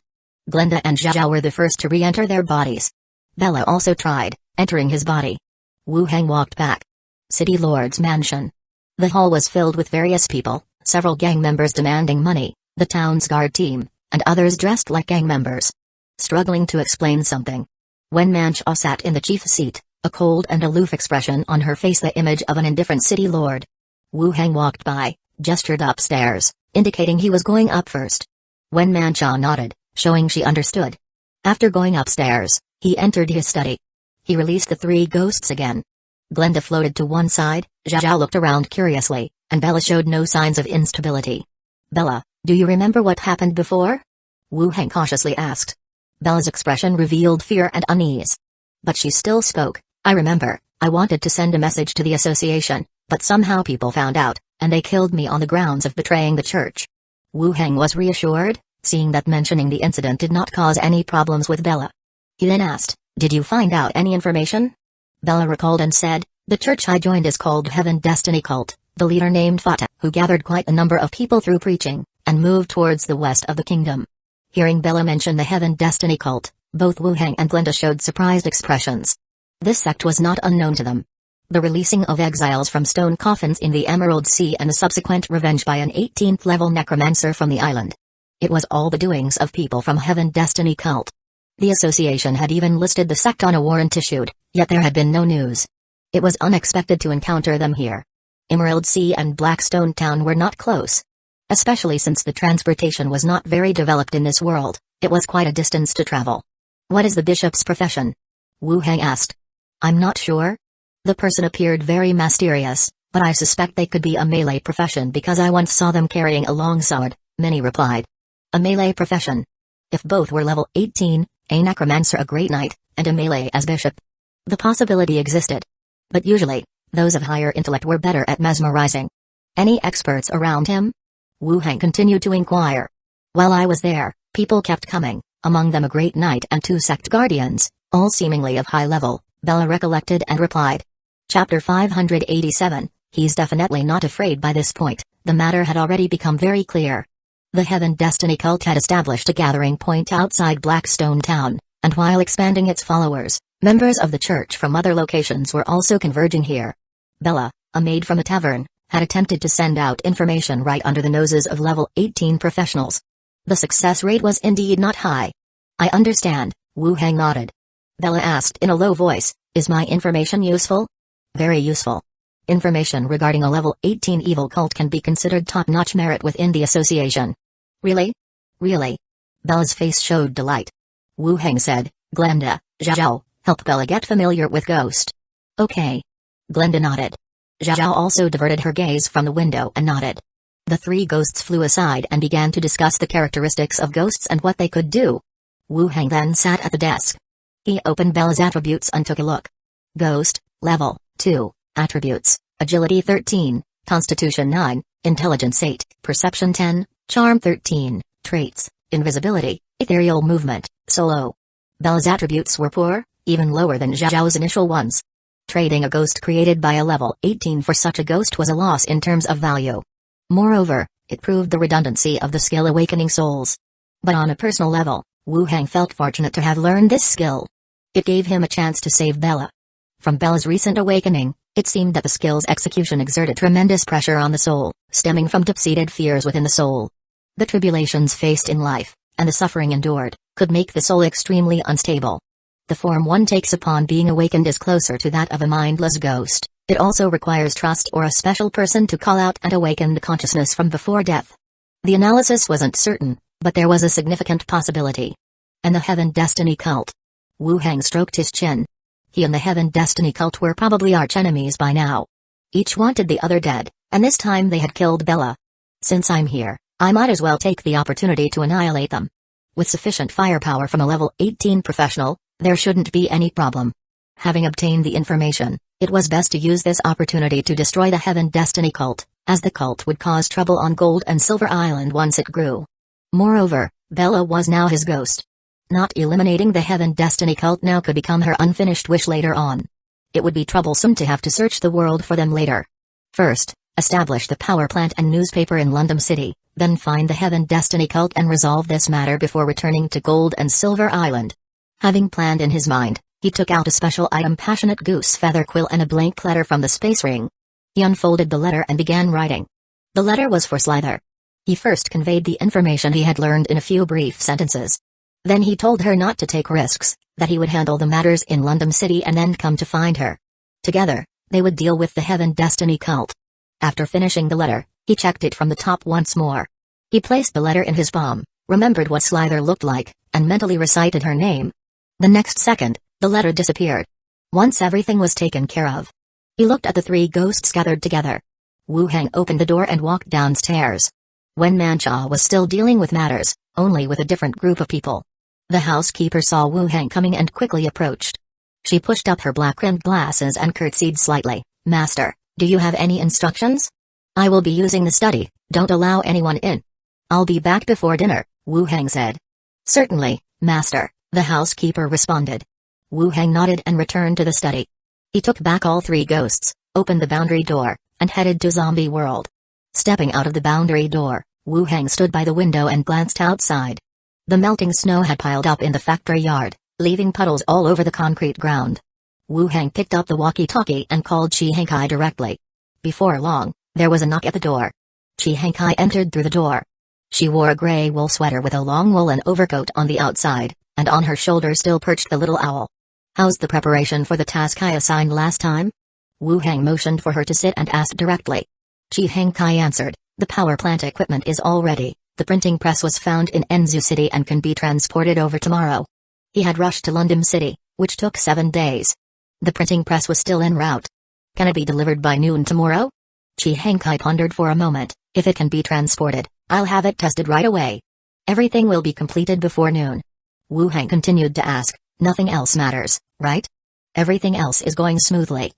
Glenda and Zhao were the first to re-enter their bodies. Bella also tried, entering his body. Wu Hang walked back. City Lord's mansion. The hall was filled with various people, several gang members demanding money, the town's guard team, and others dressed like gang members. Struggling to explain something. When Mangekyō sat in the chief seat, a cold and aloof expression on her face, the image of an indifferent city lord. Wu Hang walked by, gestured upstairs, indicating he was going up first. When Mangekyō nodded, showing she understood. After going upstairs, he entered his study. He released the three ghosts again. Glenda floated to one side, Zhao looked around curiously, and Bella showed no signs of instability. Bella, do you remember what happened before? Wu Hang cautiously asked. Bella's expression revealed fear and unease. But she still spoke. I remember, I wanted to send a message to the association, but somehow people found out, and they killed me on the grounds of betraying the church. Wu Hang was reassured, seeing that mentioning the incident did not cause any problems with Bella. He then asked, did you find out any information? Bella recalled and said, the church I joined is called Heaven Destiny Cult, the leader named Fata, who gathered quite a number of people through preaching, and moved towards the west of the kingdom. Hearing Bella mention the Heaven Destiny Cult, both Wu Hang and Glenda showed surprised expressions. This sect was not unknown to them. The releasing of exiles from stone coffins in the Emerald Sea and a subsequent revenge by an 18th-level necromancer from the island. It was all the doings of people from Heaven Destiny cult. The association had even listed the sect on a warrant issued, yet there had been no news. It was unexpected to encounter them here. Emerald Sea and Blackstone Town were not close. Especially since the transportation was not very developed in this world, it was quite a distance to travel. What is the bishop's profession? Wu Heng asked. I'm not sure. The person appeared very mysterious, but I suspect they could be a melee profession because I once saw them carrying a long sword, Minnie replied. A melee profession. If both were level 18, a necromancer a great knight, and a melee as bishop. The possibility existed. But usually, those of higher intellect were better at mesmerizing. Any experts around him? Wu Heng continued to inquire. While I was there, people kept coming, among them a great knight and 2 sect guardians, all seemingly of high level, Bella recollected and replied. Chapter 587, he's definitely not afraid by this point, the matter had already become very clear. The Heaven Destiny cult had established a gathering point outside Blackstone Town, and while expanding its followers, members of the church from other locations were also converging here. Bella, a maid from a tavern, had attempted to send out information right under the noses of level 18 professionals. The success rate was indeed not high. I understand, Wu Heng nodded. Bella asked in a low voice, is my information useful? Very useful. Information regarding a level 18 evil cult can be considered top-notch merit within the association. Really? Really? Bella's face showed delight. Wu Heng said, Glenda, Zhao, help Bella get familiar with Ghost. Okay. Glenda nodded. Zhao also diverted her gaze from the window and nodded. The 3 ghosts flew aside and began to discuss the characteristics of ghosts and what they could do. Wu Heng then sat at the desk. He opened Bella's attributes and took a look. Ghost, level 2, attributes, agility 13, constitution 9, intelligence 8, perception 10, charm 13, traits, invisibility, ethereal movement, solo. Bella's attributes were poor, even lower than Zhao's initial ones. Trading a ghost created by a level 18 for such a ghost was a loss in terms of value. Moreover, it proved the redundancy of the skill awakening souls. But on a personal level, Wu Heng felt fortunate to have learned this skill. It gave him a chance to save Bella. From Bella's recent awakening, it seemed that the skill's execution exerted tremendous pressure on the soul, stemming from deep-seated fears within the soul. The tribulations faced in life, and the suffering endured, could make the soul extremely unstable. The form one takes upon being awakened is closer to that of a mindless ghost. It also requires trust or a special person to call out and awaken the consciousness from before death. The analysis wasn't certain, but there was a significant possibility. And the Heaven Destiny cult. Wu Heng stroked his chin. He and the Heaven Destiny cult were probably arch-enemies by now. Each wanted the other dead, and this time they had killed Bella. Since I'm here, I might as well take the opportunity to annihilate them. With sufficient firepower from a level 18 professional, there shouldn't be any problem. Having obtained the information, it was best to use this opportunity to destroy the Heaven Destiny cult, as the cult would cause trouble on Gold and Silver Island once it grew. Moreover, Bella was now his ghost. Not eliminating the Heaven Destiny cult now could become her unfinished wish later on. It would be troublesome to have to search the world for them later. First, establish the power plant and newspaper in London City, then find the Heaven Destiny cult and resolve this matter before returning to Gold and Silver Island. Having planned in his mind, he took out a special item, passionate goose feather quill, and a blank letter from the space ring. He unfolded the letter and began writing. The letter was for Slither. He first conveyed the information he had learned in a few brief sentences. Then he told her not to take risks, that he would handle the matters in London City and then come to find her. Together, they would deal with the Heaven Destiny cult. After finishing the letter, he checked it from the top once more. He placed the letter in his palm, remembered what Slither looked like, and mentally recited her name. The next second, the letter disappeared. Once everything was taken care of, he looked at the 3 ghosts gathered together. Wu Heng opened the door and walked downstairs. When Mangekyō was still dealing with matters, only with a different group of people. The housekeeper saw Wu Heng coming and quickly approached. She pushed up her black-rimmed glasses and curtsied slightly. Master, do you have any instructions? I will be using the study, don't allow anyone in. I'll be back before dinner, Wu Heng said. Certainly, Master, the housekeeper responded. Wu Heng nodded and returned to the study. He took back all 3 ghosts, opened the boundary door, and headed to Zombie World. Stepping out of the boundary door, Wu Heng stood by the window and glanced outside. The melting snow had piled up in the factory yard, leaving puddles all over the concrete ground. Wu Heng picked up the walkie-talkie and called Chi Hankai directly. Before long, there was a knock at the door. Chi Hankai entered through the door. She wore a gray wool sweater with a long woolen overcoat on the outside, and on her shoulder still perched the little owl. "How's the preparation for the task I assigned last time?" Wu Heng motioned for her to sit and asked directly. Chi Heng Kai answered, "The power plant equipment is all ready. The printing press was found in Enzu City and can be transported over tomorrow." He had rushed to London City, which took 7 days. The printing press was still en route. "Can it be delivered by noon tomorrow?" Chi Heng Kai pondered for a moment. "If it can be transported, I'll have it tested right away. Everything will be completed before noon." Wu Heng continued to ask, "Nothing else matters, right?" "Everything else is going smoothly."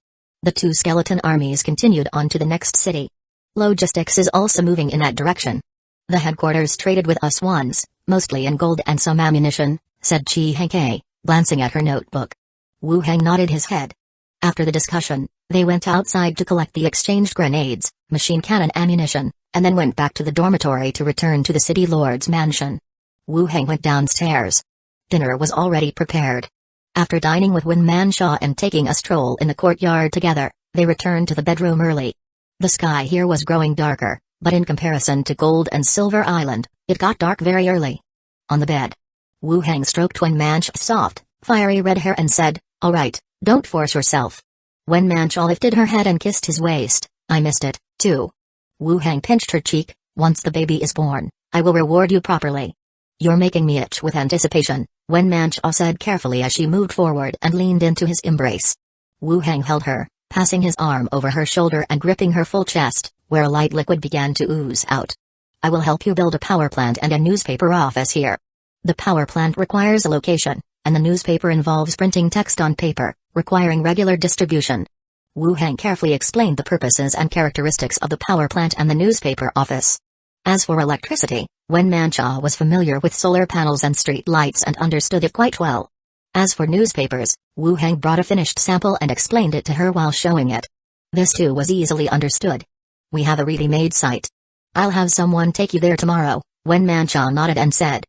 The two skeleton armies continued on to the next city. Logistics is also moving in that direction. "The headquarters traded with us once, mostly in gold and some ammunition," said Chi Heng Kai, glancing at her notebook. Wu Heng nodded his head. After the discussion, they went outside to collect the exchanged grenades, machine cannon ammunition, and then went back to the dormitory to return to the city lord's mansion. Wu Heng went downstairs. Dinner was already prepared. After dining with Wen Manshaw and taking a stroll in the courtyard together, they returned to the bedroom early. The sky here was growing darker, but in comparison to Gold and Silver Island, it got dark very early. On the bed, Wu Heng stroked Wen Manshaw's soft, fiery red hair and said, "All right, don't force yourself." Wen Manshaw lifted her head and kissed his waist. "I missed it, too." Wu Heng pinched her cheek. "Once the baby is born, I will reward you properly." "You're making me itch with anticipation," Wen Manshaw said carefully as she moved forward and leaned into his embrace. Wu Heng held her, passing his arm over her shoulder and gripping her full chest, where a light liquid began to ooze out. "I will help you build a power plant and a newspaper office here. The power plant requires a location, and the newspaper involves printing text on paper, requiring regular distribution." Wu Heng carefully explained the purposes and characteristics of the power plant and the newspaper office. As for electricity, Wen Manshaw was familiar with solar panels and street lights and understood it quite well. As for newspapers, Wu Heng brought a finished sample and explained it to her while showing it. This too was easily understood. "We have a ready-made site. I'll have someone take you there tomorrow," Wen Manshaw nodded and said.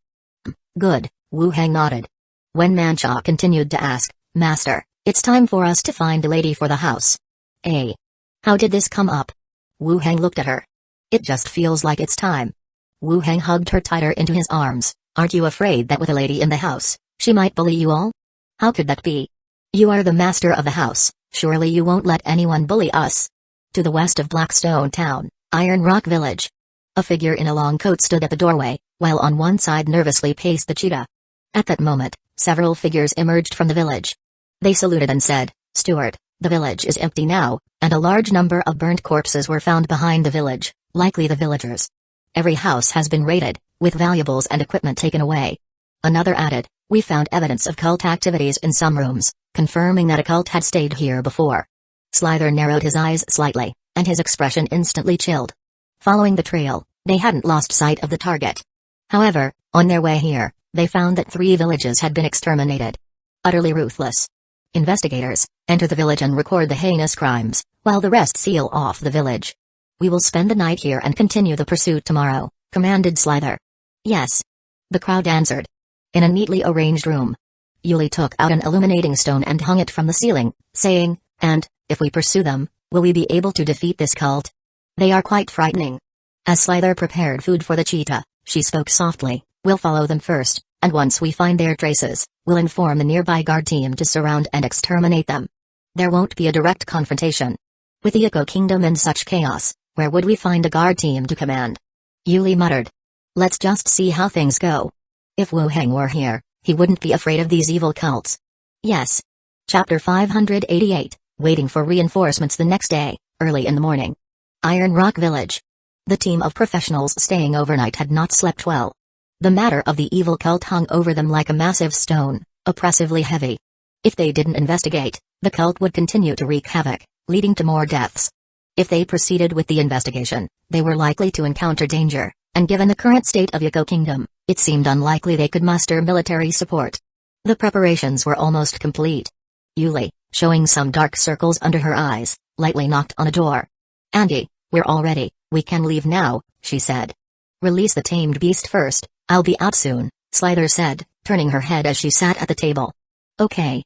"Good," Wu Heng nodded. Wen Manshaw continued to ask, "Master, it's time for us to find a lady for the house." "Eh? How did this come up?" Wu Heng looked at her. "It just feels like it's time." Wu Heng hugged her tighter into his arms. "Aren't you afraid that with a lady in the house, she might bully you all?" "How could that be? You are the master of the house, surely you won't let anyone bully us." To the west of Blackstone Town, Iron Rock Village. A figure in a long coat stood at the doorway, while on one side nervously paced the cheetah. At that moment, several figures emerged from the village. They saluted and said, "Steward, the village is empty now, and a large number of burnt corpses were found behind the village, likely the villagers. Every house has been raided, with valuables and equipment taken away." Another added, "We found evidence of cult activities in some rooms, confirming that a cult had stayed here before." Slither narrowed his eyes slightly, and his expression instantly chilled. Following the trail, they hadn't lost sight of the target. However, on their way here, they found that 3 villages had been exterminated. Utterly ruthless. "Investigators, enter the village and record the heinous crimes, while the rest seal off the village. We will spend the night here and continue the pursuit tomorrow," commanded Slither. "Yes." The crowd answered. In a neatly arranged room, Yuli took out an illuminating stone and hung it from the ceiling, saying, "And, if we pursue them, will we be able to defeat this cult? They are quite frightening." As Slither prepared food for the cheetah, she spoke softly, "We'll follow them first, and once we find their traces, we'll inform the nearby guard team to surround and exterminate them. There won't be a direct confrontation. With the Echo Kingdom in such chaos, where would we find a guard team to command?" Yuli muttered. "Let's just see how things go. If Wu Heng were here, he wouldn't be afraid of these evil cults." "Yes." Chapter 588, Waiting for reinforcements the next day, early in the morning. Iron Rock Village. The team of professionals staying overnight had not slept well. The matter of the evil cult hung over them like a massive stone, oppressively heavy. If they didn't investigate, the cult would continue to wreak havoc, leading to more deaths. If they proceeded with the investigation, they were likely to encounter danger, and given the current state of Hueco Kingdom, it seemed unlikely they could muster military support. The preparations were almost complete. Yuli, showing some dark circles under her eyes, lightly knocked on a door. "Andy, we're all ready, we can leave now," she said. "Release the tamed beast first, I'll be out soon," Slither said, turning her head as she sat at the table. "Okay."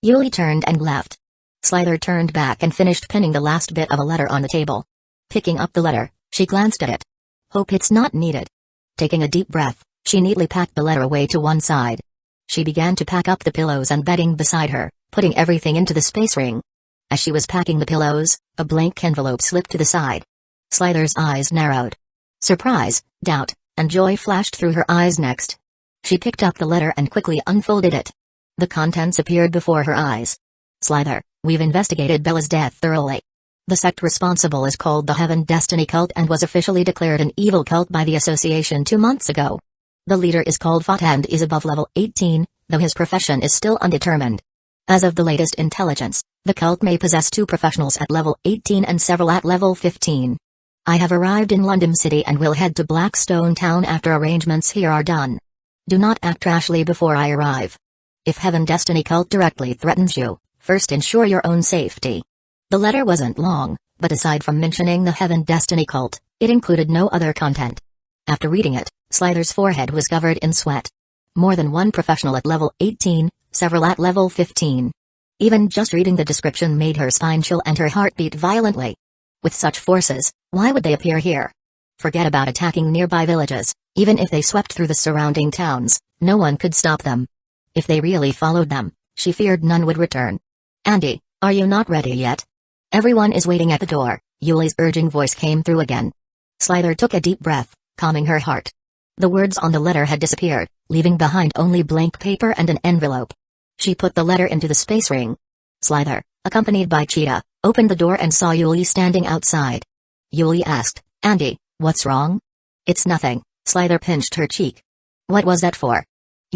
Yuli turned and left. Slither turned back and finished pinning the last bit of a letter on the table. Picking up the letter, she glanced at it. "Hope it's not needed." Taking a deep breath, she neatly packed the letter away to one side. She began to pack up the pillows and bedding beside her, putting everything into the space ring. As she was packing the pillows, a blank envelope slipped to the side. Slider's eyes narrowed. Surprise, doubt, and joy flashed through her eyes next. She picked up the letter and quickly unfolded it. The contents appeared before her eyes. Slider, we've investigated Bella's death thoroughly. The sect responsible is called the Heaven Destiny Cult and was officially declared an evil cult by the association 2 months ago. The leader is called Fat and is above level 18, though his profession is still undetermined. As of the latest intelligence, the cult may possess 2 professionals at level 18 and several at level 15. I have arrived in London City and will head to Blackstone Town after arrangements here are done. Do not act rashly before I arrive. If Heaven Destiny Cult directly threatens you, first ensure your own safety. The letter wasn't long, but aside from mentioning the Heaven Destiny Cult, it included no other content. After reading it, Slider's forehead was covered in sweat. More than one professional at level 18, several at level 15. Even just reading the description made her spine chill and her heart beat violently. With such forces, why would they appear here? Forget about attacking nearby villages, even if they swept through the surrounding towns, no one could stop them. If they really followed them, she feared none would return. Andy, are you not ready yet? Everyone is waiting at the door, Yuli's urging voice came through again. Slider took a deep breath, calming her heart. The words on the letter had disappeared, leaving behind only blank paper and an envelope. She put the letter into the space ring. Slider, accompanied by Cheetah, opened the door and saw Yuli standing outside. Yuli asked, Andy, what's wrong? It's nothing, Slider pinched her cheek. What was that for?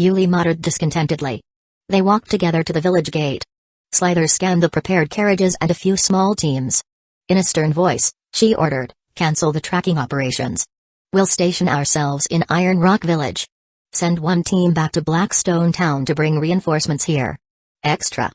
Yuli muttered discontentedly. They walked together to the village gate. Slider scanned the prepared carriages and a few small teams. In a stern voice, she ordered, cancel the tracking operations. We'll station ourselves in Iron Rock Village. Send one team back to Blackstone Town to bring reinforcements here. Extra,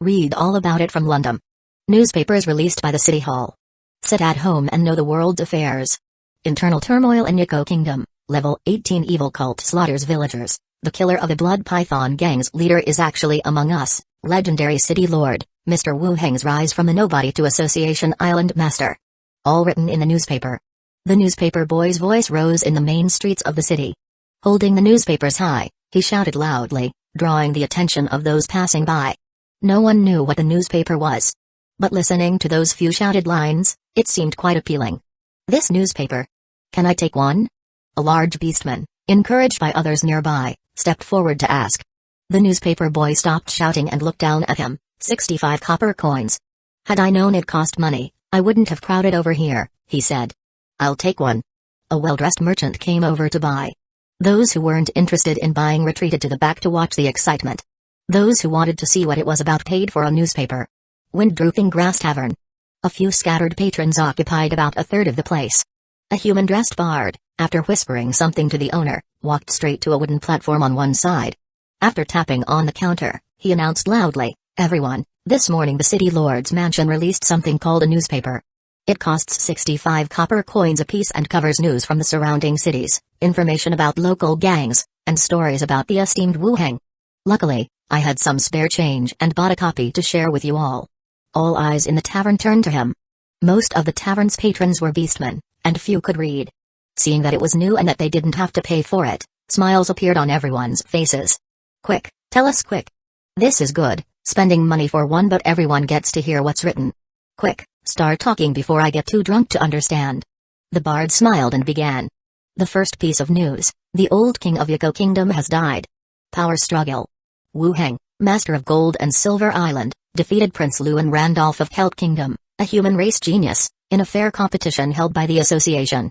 read all about it from London. Newspapers released by the City Hall. Sit at home and know the world's affairs. Internal turmoil in Hueco Kingdom, level 18 evil cult slaughters villagers. The killer of the Blood Python gang's leader is actually among us, legendary city lord, Mr. Wu Heng's rise from a nobody to association island master. All written in the newspaper. The newspaper boy's voice rose in the main streets of the city. Holding the newspapers high, he shouted loudly, drawing the attention of those passing by. No one knew what the newspaper was. But listening to those few shouted lines, it seemed quite appealing. This newspaper. Can I take one? A large beastman, encouraged by others nearby, stepped forward to ask. The newspaper boy stopped shouting and looked down at him. 65 copper coins. Had I known it cost money, I wouldn't have crowded over here, he said. I'll take one. A well-dressed merchant came over to buy. Those who weren't interested in buying retreated to the back to watch the excitement. Those who wanted to see what it was about paid for a newspaper. Wind-drooping Grass Tavern. A few scattered patrons occupied about a third of the place. A human-dressed bard, after whispering something to the owner, walked straight to a wooden platform on one side. After tapping on the counter, he announced loudly, Everyone, this morning the city lord's mansion released something called a newspaper. It costs 65 copper coins apiece and covers news from the surrounding cities, information about local gangs, and stories about the esteemed Wu Heng. Luckily, I had some spare change and bought a copy to share with you all. All eyes in the tavern turned to him. Most of the tavern's patrons were beastmen, and few could read. Seeing that it was new and that they didn't have to pay for it, smiles appeared on everyone's faces. Quick, tell us quick. This is good, spending money for one but everyone gets to hear what's written. Quick, start talking before I get too drunk to understand. The bard smiled and began. The first piece of news, the old king of Hueco Kingdom has died. Power struggle. Wu Heng, master of Gold and Silver Island, defeated Prince Luan Randolph of Kelp Kingdom, a human race genius, in a fair competition held by the association.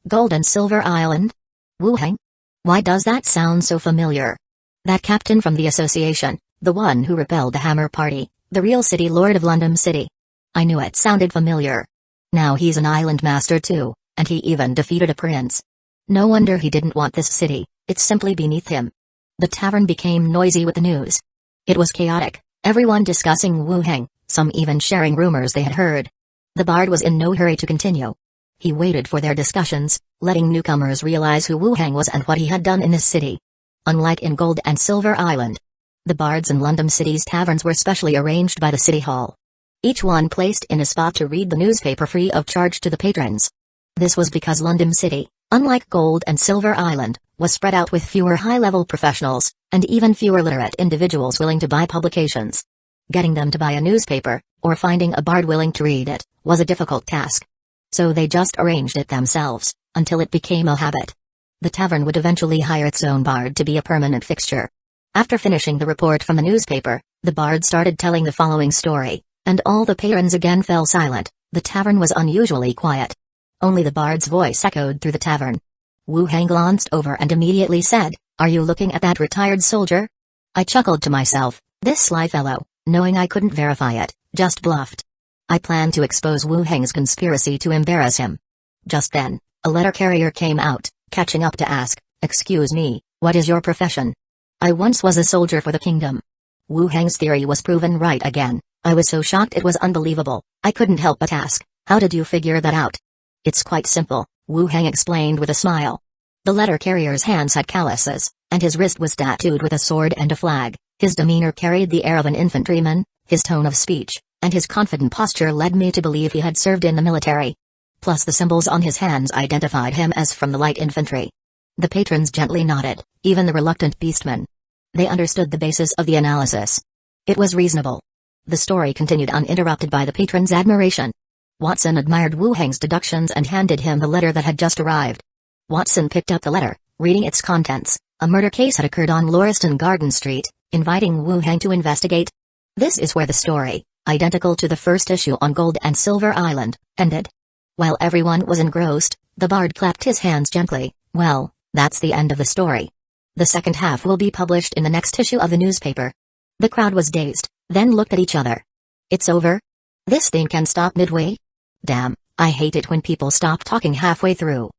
Gold and Silver Island? Wu Heng? Why does that sound so familiar? That captain from the association, the one who repelled the Hammer Party, the real city lord of London City. I knew it sounded familiar. Now he's an island master too, and he even defeated a prince. No wonder he didn't want this city, it's simply beneath him. The tavern became noisy with the news. It was chaotic, everyone discussing Wu Heng, some even sharing rumors they had heard. The bard was in no hurry to continue. He waited for their discussions, letting newcomers realize who Wu Heng was and what he had done in this city. Unlike in Gold and Silver Island, the bards in London City's taverns were specially arranged by the City Hall. Each one placed in a spot to read the newspaper free of charge to the patrons. This was because London City, unlike Gold and Silver Island, was spread out with fewer high-level professionals, and even fewer literate individuals willing to buy publications. Getting them to buy a newspaper, or finding a bard willing to read it, was a difficult task. So they just arranged it themselves, until it became a habit. The tavern would eventually hire its own bard to be a permanent fixture. After finishing the report from the newspaper, the bard started telling the following story, and all the patrons again fell silent. The tavern was unusually quiet. Only the bard's voice echoed through the tavern. Wu Hang glanced over and immediately said, "Are you looking at that retired soldier?" I chuckled to myself. This sly fellow, knowing I couldn't verify it, just bluffed. I planned to expose Wu Hang's conspiracy to embarrass him. Just then, a letter carrier came out, catching up to ask, "Excuse me, what is your profession?" "I once was a soldier for the kingdom." Wu Hang's theory was proven right again. I was so shocked it was unbelievable. I couldn't help but ask, "How did you figure that out?" "It's quite simple," Wu Hang explained with a smile. The letter carrier's hands had calluses, and his wrist was tattooed with a sword and a flag. His demeanor carried the air of an infantryman, his tone of speech, and his confident posture led me to believe he had served in the military. Plus the symbols on his hands identified him as from the light infantry. The patrons gently nodded, even the reluctant beastmen. They understood the basis of the analysis. It was reasonable. The story continued uninterrupted by the patrons' admiration. Watson admired Wu Hang's deductions and handed him the letter that had just arrived. Watson picked up the letter, reading its contents. A murder case had occurred on Lauriston Garden Street, inviting Wu Hang to investigate. This is where the story, identical to the first issue on Gold and Silver Island, ended. While everyone was engrossed, the bard clapped his hands gently. "Well, that's the end of the story. The second half will be published in the next issue of the newspaper." The crowd was dazed, then looked at each other. "It's over? This thing can stop midway? Damn, I hate it when people stop talking halfway through."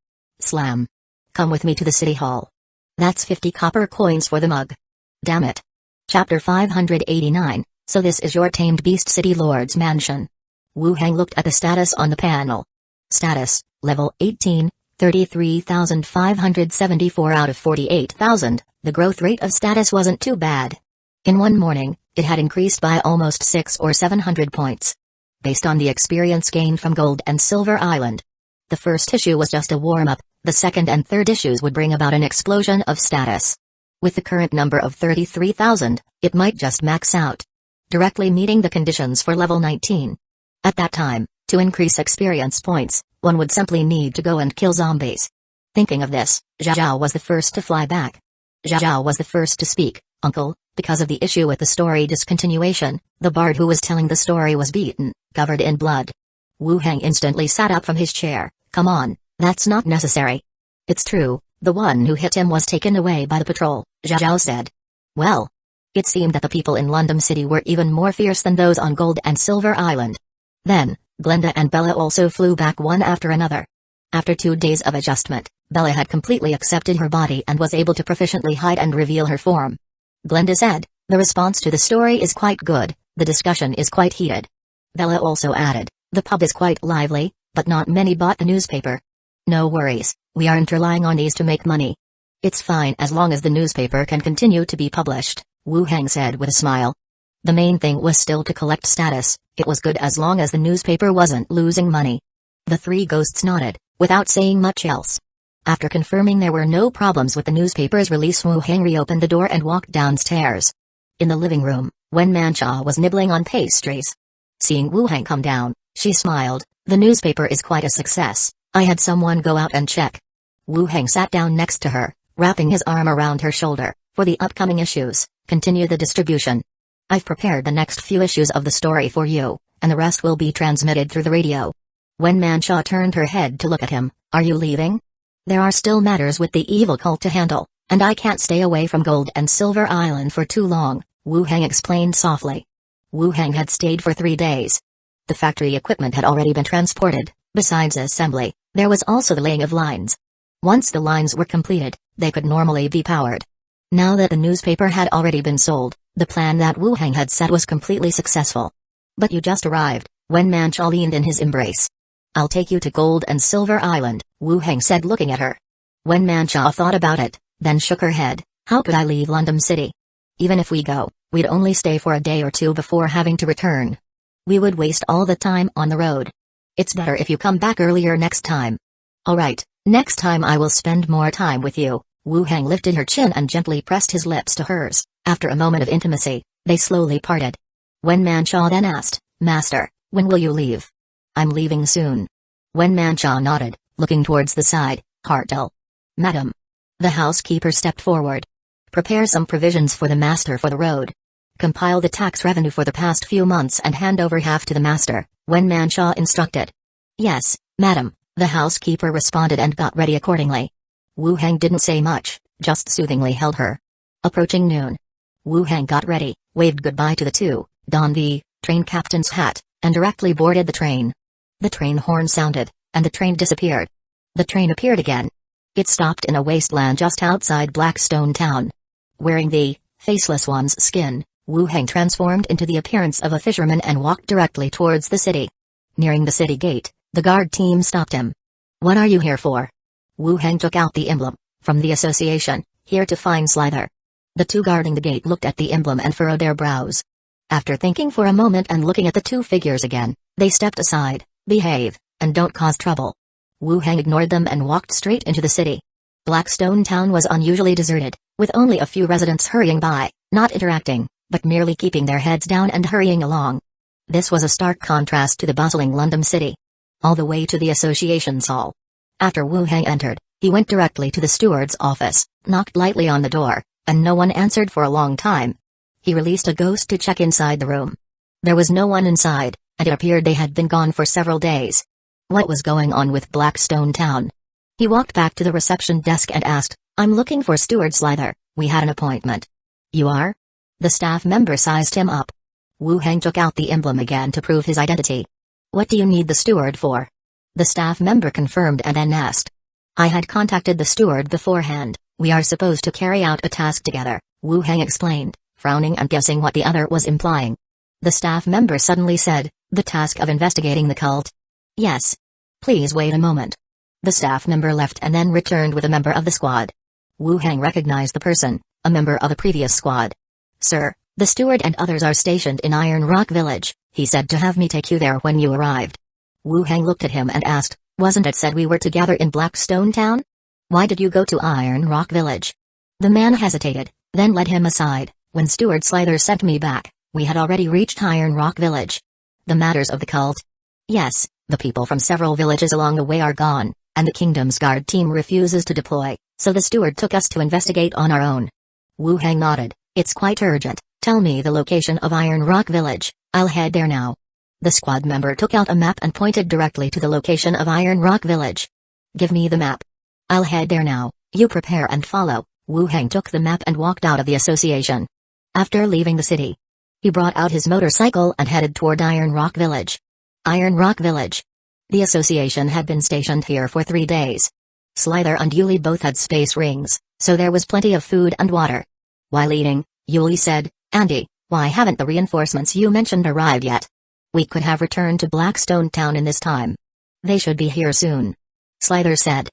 Slam. "Come with me to the city hall. That's 50 copper coins for the mug." Damn it. Chapter 589, So this is your tamed beast city lord's mansion. Wu Hang looked at the status on the panel. Status, level 18, 33,574 out of 48,000, the growth rate of status wasn't too bad. In one morning, it had increased by almost 600 or 700 points. Based on the experience gained from Gold and Silver Island. The first issue was just a warm-up, the second and third issues would bring about an explosion of status. With the current number of 33,000, it might just max out. Directly meeting the conditions for level 19. At that time, to increase experience points, one would simply need to go and kill zombies. Thinking of this, Zhao was the first to fly back. Zhao was the first to speak. "Uncle, because of the issue with the story discontinuation, the bard who was telling the story was beaten, covered in blood." Wu Hang instantly sat up from his chair. "Come on, that's not necessary." "It's true, the one who hit him was taken away by the patrol," Zhao said. "Well, it seemed that the people in London City were even more fierce than those on Gold and Silver Island." Then, Glenda and Bella also flew back one after another. After 2 days of adjustment, Bella had completely accepted her body and was able to proficiently hide and reveal her form. Glenda said, "The response to the story is quite good, the discussion is quite heated." Bella also added, "The pub is quite lively, but not many bought the newspaper." "No worries, we aren't relying on these to make money. It's fine as long as the newspaper can continue to be published," Wu Hang said with a smile. The main thing was still to collect status. It was good as long as the newspaper wasn't losing money. The three ghosts nodded, without saying much else. After confirming there were no problems with the newspaper's release, Wu Hang reopened the door and walked downstairs. In the living room, Wen Mancha was nibbling on pastries. Seeing Wu Hang come down, she smiled. "The newspaper is quite a success. I had someone go out and check." Wu Hang sat down next to her, wrapping his arm around her shoulder. "For the upcoming issues, continue the distribution. I've prepared the next few issues of the story for you, and the rest will be transmitted through the radio." Wen Mancha turned her head to look at him. "Are you leaving?" "There are still matters with the evil cult to handle, and I can't stay away from Gold and Silver Island for too long," Wu Hang explained softly. Wu Hang had stayed for 3 days. The factory equipment had already been transported. Besides assembly, there was also the laying of lines. Once the lines were completed, they could normally be powered. Now that the newspaper had already been sold, the plan that Wu Hang had set was completely successful. "But you just arrived," Wen Mancha leaned in his embrace. "I'll take you to Gold and Silver Island," Wu Hang said, looking at her. Wen Mancha thought about it, then shook her head. "How could I leave London City? Even if we go, we'd only stay for a day or two before having to return. We would waste all the time on the road. It's better if you come back earlier next time." "All right, Next time I will spend more time with you. Wu Hang lifted her chin and gently pressed his lips to hers. After a moment of intimacy, they slowly parted. Wen Mancha then asked, Master, when will you leave? I'm leaving soon. Wen Mancha nodded, looking towards the side, heartfelt. Madam. The housekeeper stepped forward. Prepare some provisions for the master for the road. Compile the tax revenue for the past few months and hand over half to the master, Wen Mancha instructed. Yes, madam, the housekeeper responded and got ready accordingly. Wu Hang didn't say much, just soothingly held her. Approaching noon. Wu Hang got ready, waved goodbye to the two, donned the train captain's hat, and directly boarded the train. The train horn sounded, and the train disappeared. The train appeared again. It stopped in a wasteland just outside Blackstone Town. Wearing the Faceless One's skin, Wu Hang transformed into the appearance of a fisherman and walked directly towards the city. Nearing the city gate, the guard team stopped him. What are you here for? Wu Hang took out the emblem, from the association, here to find Slither. The two guarding the gate looked at the emblem and furrowed their brows. After thinking for a moment and looking at the two figures again, they stepped aside. Behave, and don't cause trouble. Wu Hang ignored them and walked straight into the city. Blackstone Town was unusually deserted, with only a few residents hurrying by, not interacting, but merely keeping their heads down and hurrying along. This was a stark contrast to the bustling London city. All the way to the association's hall. After Wu Hang entered, he went directly to the steward's office, knocked lightly on the door, and no one answered for a long time. He released a ghost to check inside the room. There was no one inside, and it appeared they had been gone for several days. What was going on with Blackstone Town? He walked back to the reception desk and asked, I'm looking for Steward Slither, we had an appointment. You are? The staff member sized him up. Wu Hang took out the emblem again to prove his identity. What do you need the steward for? The staff member confirmed and then asked. I had contacted the steward beforehand, we are supposed to carry out a task together, Wu Hang explained, frowning and guessing what the other was implying. The staff member suddenly said, the task of investigating the cult? Yes. Please wait a moment. The staff member left and then returned with a member of the squad. Wu Hang recognized the person, a member of a previous squad. Sir, the steward and others are stationed in Iron Rock Village, he said to have me take you there when you arrived. Wu Hang looked at him and asked, wasn't it said we were together in Blackstone Town? Why did you go to Iron Rock Village? The man hesitated, then led him aside. When Steward Slither sent me back, we had already reached Iron Rock Village. The matters of the cult? Yes, the people from several villages along the way are gone, and the kingdom's guard team refuses to deploy, so the steward took us to investigate on our own. Wu Hang nodded, it's quite urgent, tell me the location of Iron Rock Village, I'll head there now. The squad member took out a map and pointed directly to the location of Iron Rock Village. Give me the map. I'll head there now, you prepare and follow. Wu Hang took the map and walked out of the association. After leaving the city, he brought out his motorcycle and headed toward Iron Rock Village. Iron Rock Village. The association had been stationed here for 3 days. Slither and Yuli both had space rings, so there was plenty of food and water. While eating, Yuli said, Andy, why haven't the reinforcements you mentioned arrived yet? We could have returned to Blackstone Town in this time. They should be here soon. Slither said.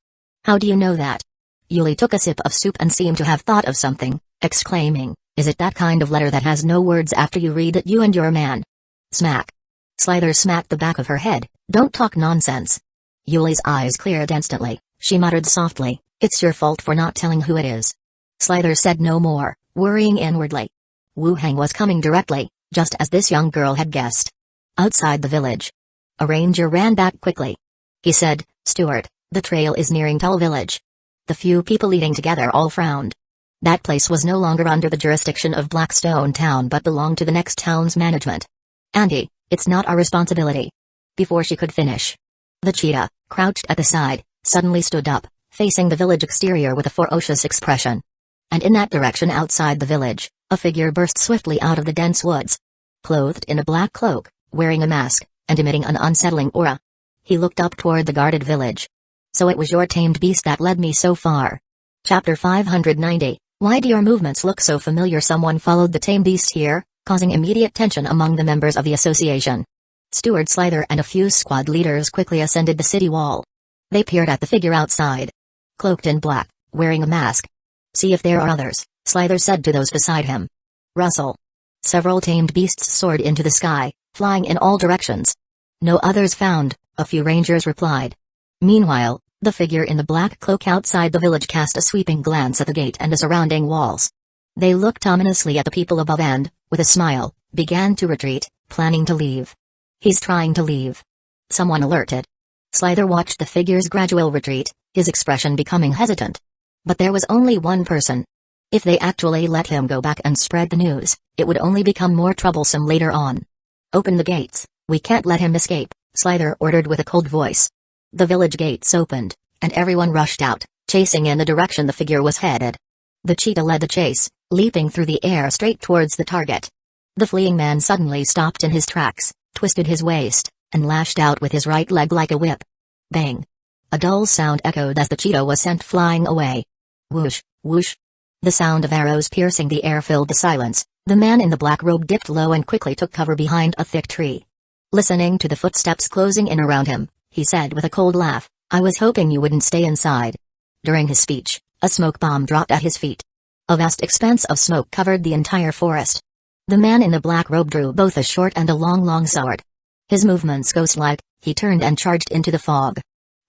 How do you know that? Yuli took a sip of soup and seemed to have thought of something, exclaiming, is it that kind of letter that has no words after you read it, you and your man? Smack. Slither smacked the back of her head, don't talk nonsense. Yuli's eyes cleared instantly, she muttered softly, it's your fault for not telling who it is. Slither said no more, worrying inwardly. Wu Hang was coming directly, just as this young girl had guessed. Outside the village, a ranger ran back quickly. He said, Steward, the trail is nearing Tull Village. The few people eating together all frowned. That place was no longer under the jurisdiction of Blackstone Town but belonged to the next town's management. Andy, it's not our responsibility. Before she could finish, the cheetah, crouched at the side, suddenly stood up, facing the village exterior with a ferocious expression. And in that direction outside the village, a figure burst swiftly out of the dense woods. Clothed in a black cloak, wearing a mask, and emitting an unsettling aura. He looked up toward the guarded village. So it was your tamed beast that led me so far. Chapter 590, Why do your movements look so familiar? Someone followed the tame beast here, causing immediate tension among the members of the association. Steward Slither and a few squad leaders quickly ascended the city wall. They peered at the figure outside. Cloaked in black, wearing a mask. See if there are others, Slither said to those beside him. Rustle. Several tamed beasts soared into the sky, flying in all directions. No others found, a few rangers replied. Meanwhile, The figure in the black cloak outside the village cast a sweeping glance at the gate and the surrounding walls. They looked ominously at the people above and, with a smile, began to retreat, planning to leave. He's trying to leave. Someone alerted. Slither watched the figure's gradual retreat, his expression becoming hesitant. But there was only one person. If they actually let him go back and spread the news, it would only become more troublesome later on. "Open the gates, we can't let him escape," Slither ordered with a cold voice. The village gates opened, and everyone rushed out, chasing in the direction the figure was headed. The cheetah led the chase, leaping through the air straight towards the target. The fleeing man suddenly stopped in his tracks, twisted his waist, and lashed out with his right leg like a whip. Bang! A dull sound echoed as the cheetah was sent flying away. Whoosh, whoosh. The sound of arrows piercing the air filled the silence. The man in the black robe dipped low and quickly took cover behind a thick tree. Listening to the footsteps closing in around him, he said with a cold laugh, "I was hoping you wouldn't stay inside." During his speech, a smoke bomb dropped at his feet. A vast expanse of smoke covered the entire forest. The man in the black robe drew both a short and a long sword. His movements ghost-like, he turned and charged into the fog.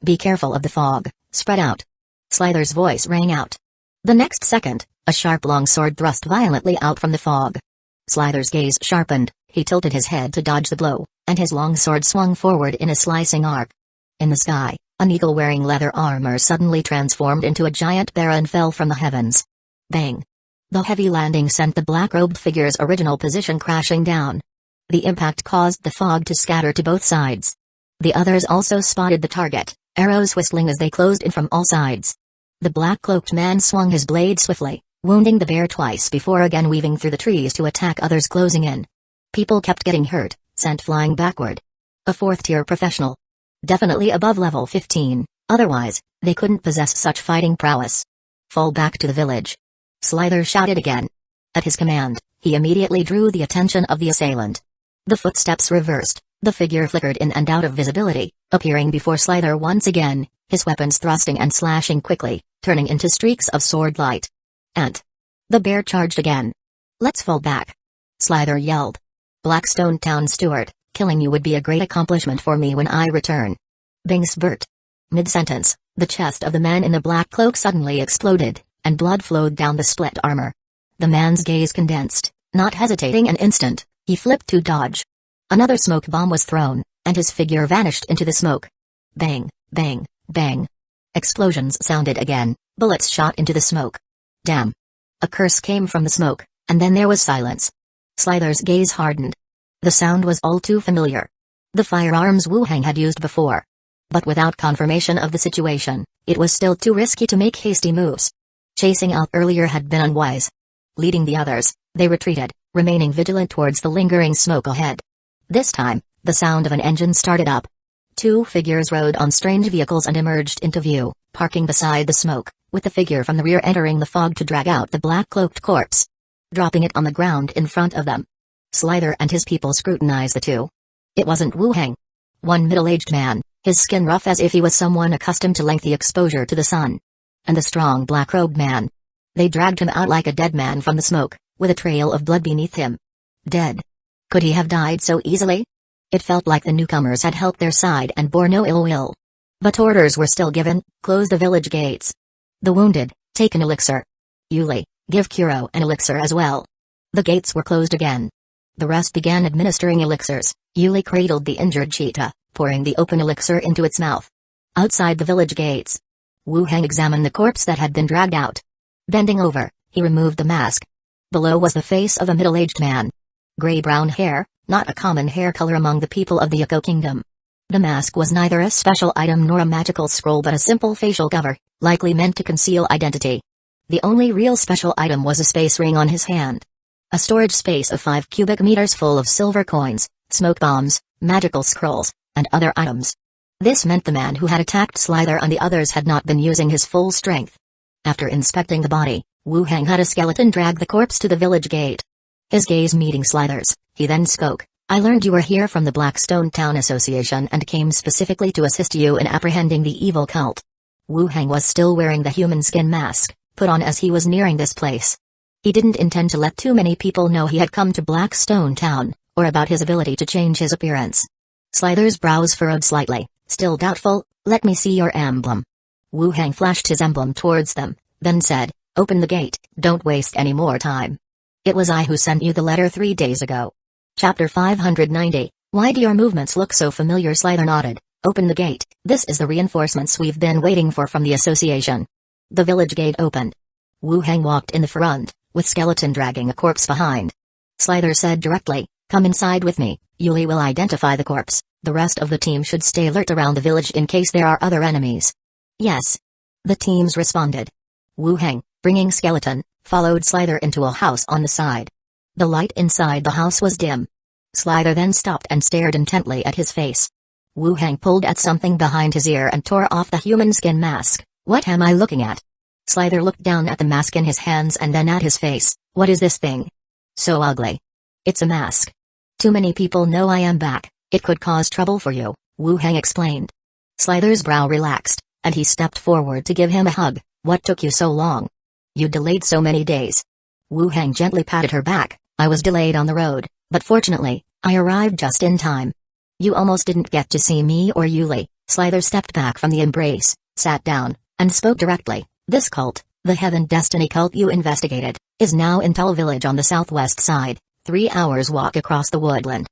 "Be careful of the fog, spread out." Slither's voice rang out. The next second, a sharp long sword thrust violently out from the fog. Slither's gaze sharpened, he tilted his head to dodge the blow, and his long sword swung forward in a slicing arc. In the sky, an eagle wearing leather armor suddenly transformed into a giant bear and fell from the heavens. Bang! The heavy landing sent the black-robed figure's original position crashing down. The impact caused the fog to scatter to both sides. The others also spotted the target, arrows whistling as they closed in from all sides. The black-cloaked man swung his blade swiftly, wounding the bear twice before again weaving through the trees to attack others closing in. People kept getting hurt, sent flying backward. A fourth-tier professional. Definitely above level 15, otherwise, they couldn't possess such fighting prowess. "Fall back to the village," Slither shouted again. At his command, he immediately drew the attention of the assailant. The footsteps reversed, the figure flickered in and out of visibility, appearing before Slither once again, his weapons thrusting and slashing quickly, turning into streaks of sword light. The bear charged again. "Let's fall back," Slither yelled. "Blackstone Town Steward, killing you would be a great accomplishment for me when I return." Bing spurt. Mid-sentence, the chest of the man in the black cloak suddenly exploded, and blood flowed down the split armor. The man's gaze condensed, not hesitating an instant, he flipped to dodge. Another smoke bomb was thrown, and his figure vanished into the smoke. Bang, bang, bang. Explosions sounded again, bullets shot into the smoke. Damn. A curse came from the smoke, and then there was silence. Slither's gaze hardened. The sound was all too familiar. The firearms Wu Hang had used before. But without confirmation of the situation, it was still too risky to make hasty moves. Chasing out earlier had been unwise. Leading the others, they retreated, remaining vigilant towards the lingering smoke ahead. This time, the sound of an engine started up. Two figures rode on strange vehicles and emerged into view, parking beside the smoke, with the figure from the rear entering the fog to drag out the black-cloaked corpse. Dropping it on the ground in front of them. Slither and his people scrutinized the two. It wasn't Wu Hang. One middle-aged man, his skin rough as if he was someone accustomed to lengthy exposure to the sun. And the strong black-robed man. They dragged him out like a dead man from the smoke, with a trail of blood beneath him. Dead. Could he have died so easily? It felt like the newcomers had helped their side and bore no ill will. But orders were still given: close the village gates. The wounded, take an elixir. Yuli, give Kuro an elixir as well. The gates were closed again. The rest began administering elixirs. Yuli cradled the injured cheetah, pouring the open elixir into its mouth. Outside the village gates, Wu Hang examined the corpse that had been dragged out. Bending over, he removed the mask. Below was the face of a middle-aged man. Gray-brown hair, not a common hair color among the people of the Hueco kingdom. The mask was neither a special item nor a magical scroll but a simple facial cover, likely meant to conceal identity. The only real special item was a space ring on his hand. A storage space of 5 cubic meters full of silver coins, smoke bombs, magical scrolls, and other items. This meant the man who had attacked Slither and the others had not been using his full strength. After inspecting the body, Wu Hang had a skeleton drag the corpse to the village gate. His gaze meeting Slither's, he then spoke. "I learned you were here from the Blackstone Town Association and came specifically to assist you in apprehending the evil cult." Wu Hang was still wearing the human skin mask, put on as he was nearing this place. He didn't intend to let too many people know he had come to Blackstone Town, or about his ability to change his appearance. Slither's brows furrowed slightly, still doubtful. "Let me see your emblem." Wu Hang flashed his emblem towards them, then said, "Open the gate, don't waste any more time. It was I who sent you the letter 3 days ago." Chapter 590, Why do your movements look so familiar? Slither nodded. "Open the gate, this is the reinforcements we've been waiting for from the association." The village gate opened. Wu Hang walked in the front, with Skeleton dragging a corpse behind. Slither said directly, "Come inside with me, Yuli will identify the corpse, the rest of the team should stay alert around the village in case there are other enemies." "Yes." The teams responded. Wu Hang, bringing Skeleton, followed Slither into a house on the side. The light inside the house was dim. Slither then stopped and stared intently at his face. Wu Hang pulled at something behind his ear and tore off the human skin mask. "What am I looking at?" Slither looked down at the mask in his hands and then at his face. "What is this thing? So ugly." "It's a mask. Too many people know I am back, it could cause trouble for you," Wu Hang explained. Slither's brow relaxed, and he stepped forward to give him a hug. "What took you so long? You delayed so many days." Wu Hang gently patted her back. "I was delayed on the road, but fortunately, I arrived just in time." "You almost didn't get to see me or Yuli." Slither stepped back from the embrace, sat down, and spoke directly. "This cult, the Heaven Destiny cult you investigated, is now in Tull Village on the southwest side, 3 hours walk across the woodland."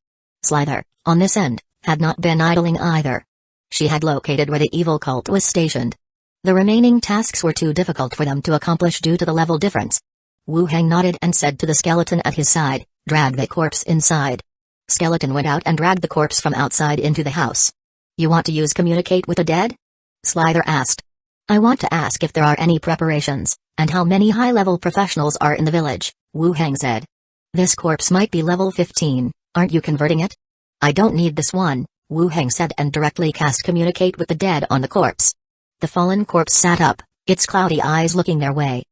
Slither, on this end, had not been idling either. She had located where the evil cult was stationed. The remaining tasks were too difficult for them to accomplish due to the level difference. Wu Hang nodded and said to the skeleton at his side, "Drag the corpse inside." Skeleton went out and dragged the corpse from outside into the house. "You want to use communicate with the dead?" Slither asked. "I want to ask if there are any preparations, and how many high-level professionals are in the village," Wu Hang said. "This corpse might be level 15, aren't you converting it?" "I don't need this one," Wu Hang said and directly cast communicate with the dead on the corpse. The fallen corpse sat up, its cloudy eyes looking their way.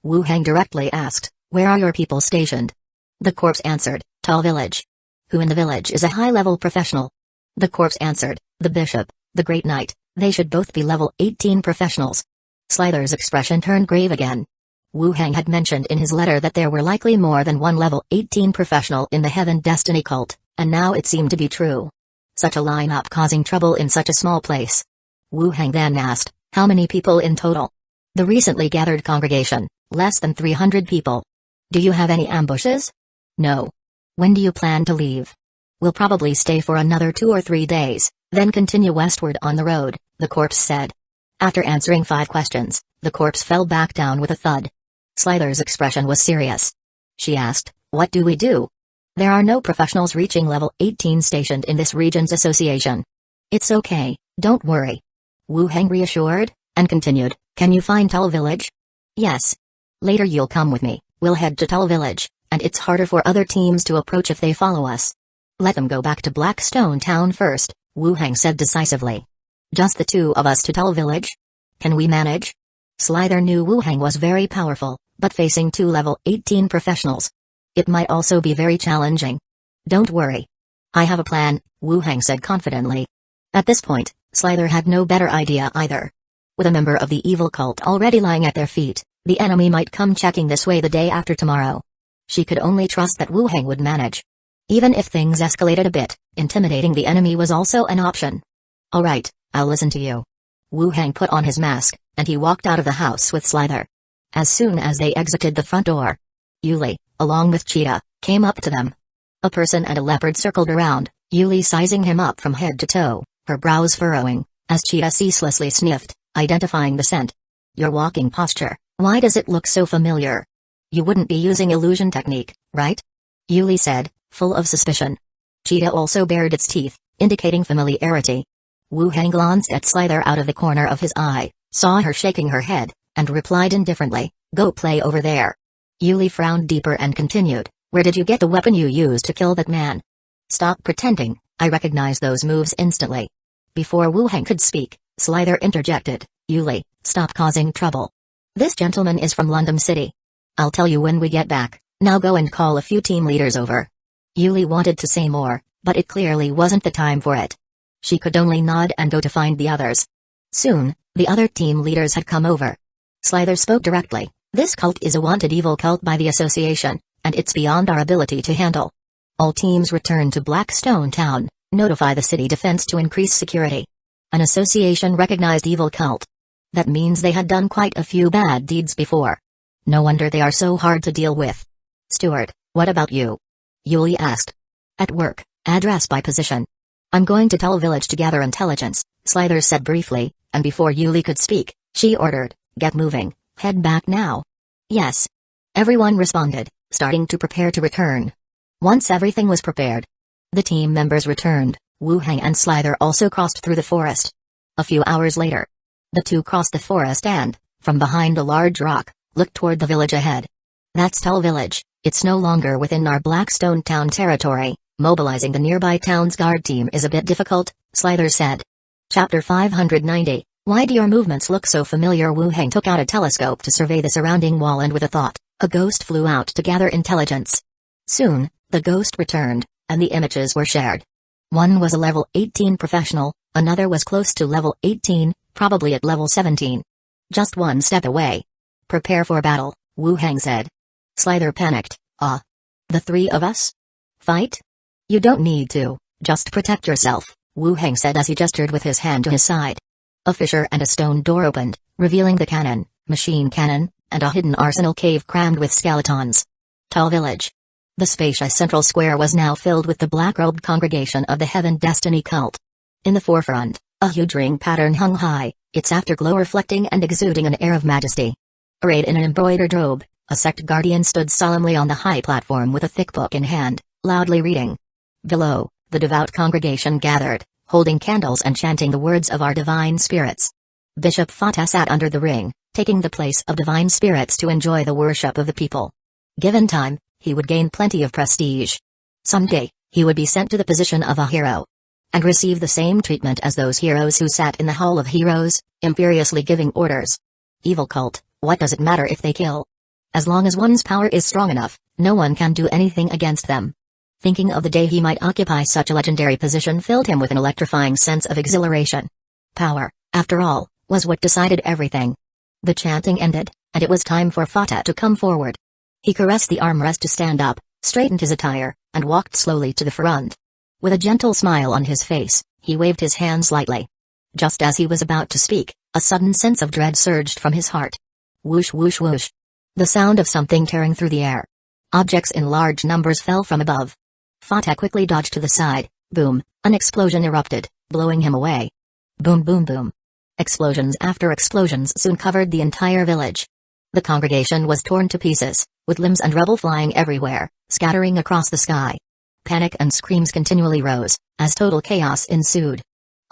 Wu Hang directly asked, "Where are your people stationed?" The corpse answered, "Tull Village." "Who in the village is a high-level professional?" The corpse answered, "The bishop, the great knight, they should both be level 18 professionals." Slither's expression turned grave again. Wu Hang had mentioned in his letter that there were likely more than one level 18 professional in the Heaven Destiny cult, and now it seemed to be true. Such a lineup causing trouble in such a small place. Wu Hang then asked, "How many people in total?" "The recently gathered congregation, less than 300 people." "Do you have any ambushes?" "No." "When do you plan to leave?" "We'll probably stay for another 2 or 3 days, then continue westward on the road," the corpse said. After answering 5 questions, the corpse fell back down with a thud. Slither's expression was serious. She asked, "What do we do?" "There are no professionals reaching level 18 stationed in this region's association." "It's okay, don't worry." Wu Hang reassured, and continued, "Can you find Tull Village?" "Yes. Later you'll come with me, we'll head to Tull Village, and it's harder for other teams to approach if they follow us." "Let them go back to Blackstone Town first," Wu Hang said decisively. "Just the 2 of us to Tull Village? Can we manage?" Slither knew Wu Hang was very powerful, but facing 2 level 18 professionals, it might also be very challenging. "Don't worry. I have a plan," Wu Hang said confidently. At this point, Slither had no better idea either. With a member of the evil cult already lying at their feet, the enemy might come checking this way the day after tomorrow. She could only trust that Wu Hang would manage. Even if things escalated a bit, intimidating the enemy was also an option. "All right, I'll listen to you." Wu Hang put on his mask, and he walked out of the house with Slither. As soon as they exited the front door, Yuli, along with Cheetah, came up to them. A person and a leopard circled around, Yuli sizing him up from head to toe, her brows furrowing, as Cheetah ceaselessly sniffed, identifying the scent. "Your walking posture, why does it look so familiar? You wouldn't be using illusion technique, right?" Yuli said, full of suspicion. Cheetah also bared its teeth, indicating familiarity. Wu Hang glanced at Slither out of the corner of his eye, saw her shaking her head, and replied indifferently, "Go play over there." Yuli frowned deeper and continued, "Where did you get the weapon you used to kill that man?" "Stop pretending, I recognize those moves instantly." Before Wu Hang could speak, Slither interjected, "Yuli, stop causing trouble. This gentleman is from London City. I'll tell you when we get back, now go and call a few team leaders over." Yuli wanted to say more, but it clearly wasn't the time for it. She could only nod and go to find the others. Soon, the other team leaders had come over. Slither spoke directly, "This cult is a wanted evil cult by the association, and it's beyond our ability to handle. All teams return to Blackstone Town, notify the city defense to increase security. An association-recognized evil cult. That means they had done quite a few bad deeds before. No wonder they are so hard to deal with. Steward, what about you? Yuli asked. At work, address by position. I'm going to tell village to gather intelligence, Slither said briefly, and before Yuli could speak, she ordered, get moving, head back now. Yes. Everyone responded, starting to prepare to return. Once everything was prepared, the team members returned. Wu Hang and Slither also crossed through the forest. A few hours later, the two crossed the forest and, from behind a large rock, looked toward the village ahead. That's Tell Village, it's no longer within our Blackstone Town territory. Mobilizing the nearby town's guard team is a bit difficult, Slither said. Chapter 590, Why do your movements look so familiar? Wu Hang took out a telescope to survey the surrounding wall and with a thought, a ghost flew out to gather intelligence. Soon, the ghost returned, and the images were shared. One was a level 18 professional, another was close to level 18, probably at level 17. Just one step away. Prepare for battle, Wu Hang said. Slither panicked, the three of us? Fight? You don't need to, just protect yourself, Wu Hang said as he gestured with his hand to his side. A fissure and a stone door opened, revealing the cannon, machine cannon, and a hidden arsenal cave crammed with skeletons. Tall Village. The spacious central square was now filled with the black-robed congregation of the Heaven Destiny cult. In the forefront, a huge ring pattern hung high, its afterglow reflecting and exuding an air of majesty. Arrayed in an embroidered robe, a sect guardian stood solemnly on the high platform with a thick book in hand, loudly reading. Below, the devout congregation gathered, holding candles and chanting the words of our divine spirits. Bishop Fata sat under the ring, taking the place of divine spirits to enjoy the worship of the people. Given time, he would gain plenty of prestige. Someday, he would be sent to the position of a hero. And receive the same treatment as those heroes who sat in the Hall of Heroes, imperiously giving orders. Evil cult, what does it matter if they kill? As long as one's power is strong enough, no one can do anything against them. Thinking of the day he might occupy such a legendary position filled him with an electrifying sense of exhilaration. Power, after all, was what decided everything. The chanting ended, and it was time for Fata to come forward. He caressed the armrest to stand up, straightened his attire, and walked slowly to the front. With a gentle smile on his face, he waved his hands lightly. Just as he was about to speak, a sudden sense of dread surged from his heart. Whoosh whoosh whoosh. The sound of something tearing through the air. Objects in large numbers fell from above. Fata quickly dodged to the side. Boom, an explosion erupted, blowing him away. Boom boom boom. Explosions after explosions soon covered the entire village. The congregation was torn to pieces, with limbs and rubble flying everywhere, scattering across the sky. Panic and screams continually rose, as total chaos ensued.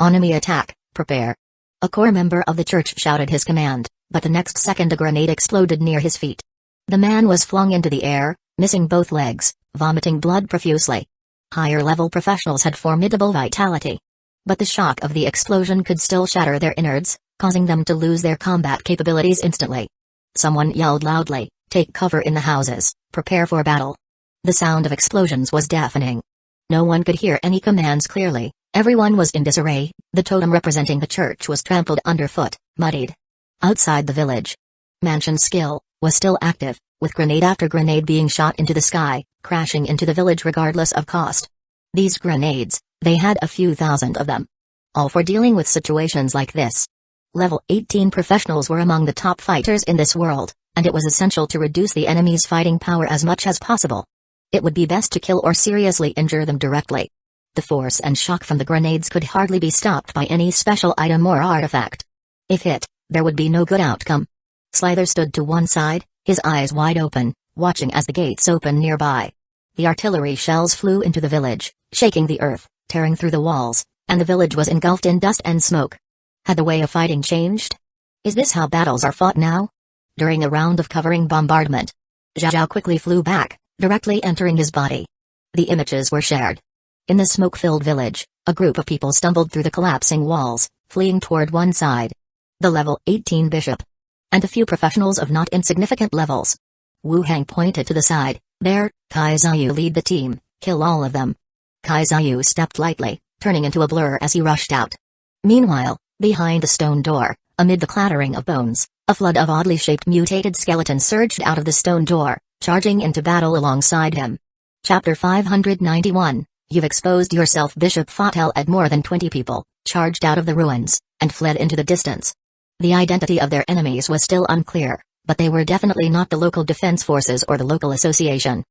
Enemy attack, prepare. A core member of the church shouted his command, but the next second a grenade exploded near his feet. The man was flung into the air, missing both legs, vomiting blood profusely. Higher-level professionals had formidable vitality. But the shock of the explosion could still shatter their innards, causing them to lose their combat capabilities instantly. Someone yelled loudly, "Take cover in the houses, prepare for battle." The sound of explosions was deafening. No one could hear any commands clearly, everyone was in disarray, the totem representing the church was trampled underfoot, muddied. Outside the village, Mansion's skill was still active, with grenade after grenade being shot into the sky, crashing into the village regardless of cost. These grenades, they had a few thousand of them. All for dealing with situations like this. Level 18 professionals were among the top fighters in this world, and it was essential to reduce the enemy's fighting power as much as possible. It would be best to kill or seriously injure them directly. The force and shock from the grenades could hardly be stopped by any special item or artifact. If hit, there would be no good outcome. Slither stood to one side, his eyes wide open, watching as the gates opened nearby. The artillery shells flew into the village, shaking the earth, tearing through the walls, and the village was engulfed in dust and smoke. Had the way of fighting changed? Is this how battles are fought now? During a round of covering bombardment, Zhao quickly flew back, directly entering his body. The images were shared. In the smoke-filled village, a group of people stumbled through the collapsing walls, fleeing toward one side. The level 18 bishop. And a few professionals of not insignificant levels. Wu Hang pointed to the side. There, Kaizayu lead the team, kill all of them. Kaizayu stepped lightly, turning into a blur as he rushed out. Meanwhile, behind the stone door, amid the clattering of bones, a flood of oddly shaped mutated skeletons surged out of the stone door, charging into battle alongside him. Chapter 591, You've exposed yourself. Bishop Fatel at more than 20 people, charged out of the ruins, and fled into the distance. The identity of their enemies was still unclear, but they were definitely not the local defense forces or the local association.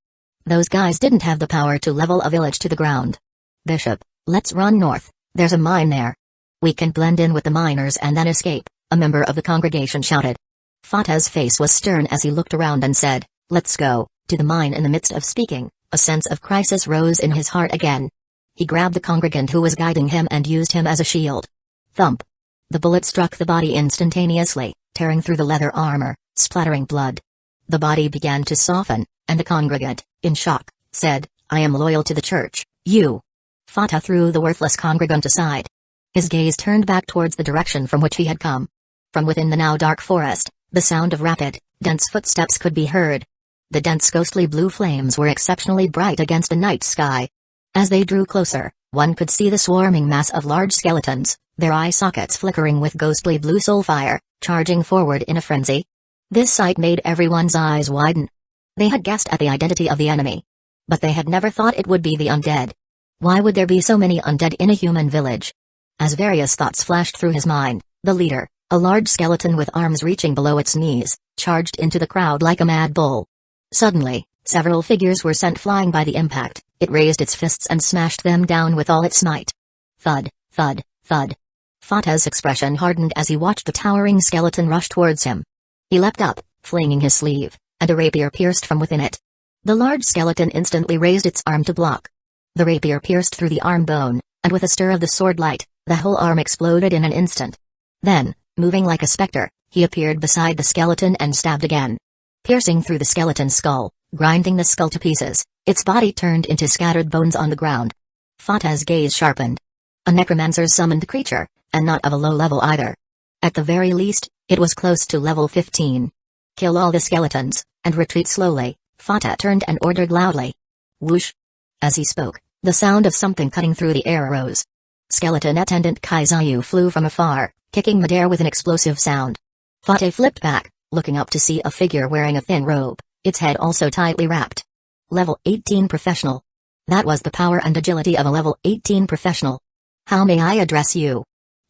Those guys didn't have the power to level a village to the ground. Bishop, let's run north, there's a mine there. We can blend in with the miners and then escape, a member of the congregation shouted. Fata's face was stern as he looked around and said, let's go, to the mine. In the midst of speaking, a sense of crisis rose in his heart again. He grabbed the congregant who was guiding him and used him as a shield. Thump. The bullet struck the body instantaneously, tearing through the leather armor, splattering blood. The body began to soften, and the congregant, in shock, said, I am loyal to the church, you. Fata threw the worthless congregant aside. His gaze turned back towards the direction from which he had come. From within the now dark forest, the sound of rapid, dense footsteps could be heard. The dense ghostly blue flames were exceptionally bright against the night sky. As they drew closer, one could see the swarming mass of large skeletons, their eye sockets flickering with ghostly blue soul fire, charging forward in a frenzy. This sight made everyone's eyes widen. They had guessed at the identity of the enemy, but they had never thought it would be the undead. Why would there be so many undead in a human village? As various thoughts flashed through his mind, the leader, a large skeleton with arms reaching below its knees, charged into the crowd like a mad bull. Suddenly, several figures were sent flying by the impact. It raised its fists and smashed them down with all its might. Thud, thud, thud. Fata's expression hardened as he watched the towering skeleton rush towards him. He leapt up, flinging his sleeve, and a rapier pierced from within it. The large skeleton instantly raised its arm to block. The rapier pierced through the arm bone, and with a stir of the sword light, the whole arm exploded in an instant. Then, moving like a specter, he appeared beside the skeleton and stabbed again. Piercing through the skeleton's skull, grinding the skull to pieces, its body turned into scattered bones on the ground. Fata's gaze sharpened. A necromancer's summoned creature, and not of a low level either. At the very least, it was close to level 15. Kill all the skeletons, and retreat slowly, Fata turned and ordered loudly. Whoosh! As he spoke, the sound of something cutting through the air arose. Skeleton attendant Kaizayu flew from afar, kicking midair with an explosive sound. Fata flipped back, looking up to see a figure wearing a thin robe, its head also tightly wrapped. Level 18 professional. That was the power and agility of a level 18 professional. How may I address you?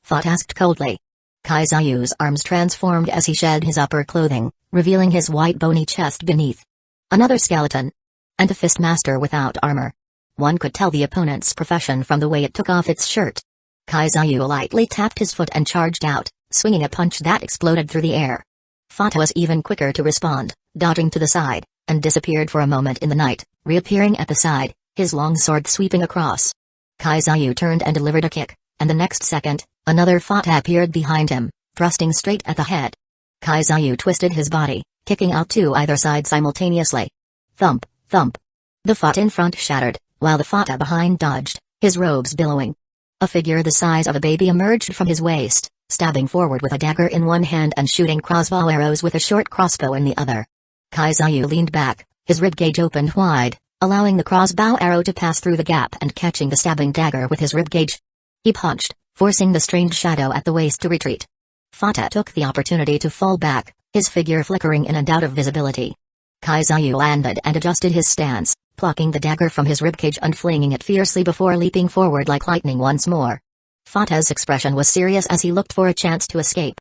Fata asked coldly. Kaizayu's arms transformed as he shed his upper clothing, revealing his white bony chest beneath. Another skeleton. And a fist master without armor. One could tell the opponent's profession from the way it took off its shirt. Kaizayu lightly tapped his foot and charged out, swinging a punch that exploded through the air. Fata was even quicker to respond, dodging to the side, and disappeared for a moment in the night, reappearing at the side, his long sword sweeping across. Kaizayu turned and delivered a kick, and the next second, another Fata appeared behind him, thrusting straight at the head. Kaizayu twisted his body, kicking out to either side simultaneously. Thump, thump. The Fata in front shattered, while the Fata behind dodged, his robes billowing. A figure the size of a baby emerged from his waist, stabbing forward with a dagger in one hand and shooting crossbow arrows with a short crossbow in the other. Kaizayu leaned back, his ribcage opened wide, allowing the crossbow arrow to pass through the gap and catching the stabbing dagger with his ribcage. He punched, forcing the strange shadow at the waist to retreat. Fata took the opportunity to fall back, his figure flickering in and out of visibility. Kaizayu landed and adjusted his stance, plucking the dagger from his ribcage and flinging it fiercely before leaping forward like lightning once more. Fata's expression was serious as he looked for a chance to escape.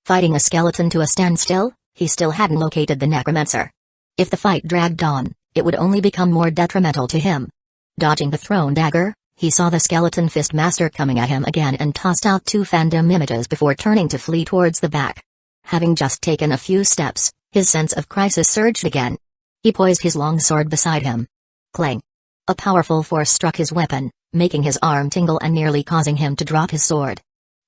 Fighting a skeleton to a standstill, he still hadn't located the Necromancer. If the fight dragged on, it would only become more detrimental to him. Dodging the thrown dagger, he saw the skeleton fist master coming at him again and tossed out two phantom images before turning to flee towards the back. Having just taken a few steps, his sense of crisis surged again. He poised his long sword beside him. Clang! A powerful force struck his weapon, making his arm tingle and nearly causing him to drop his sword.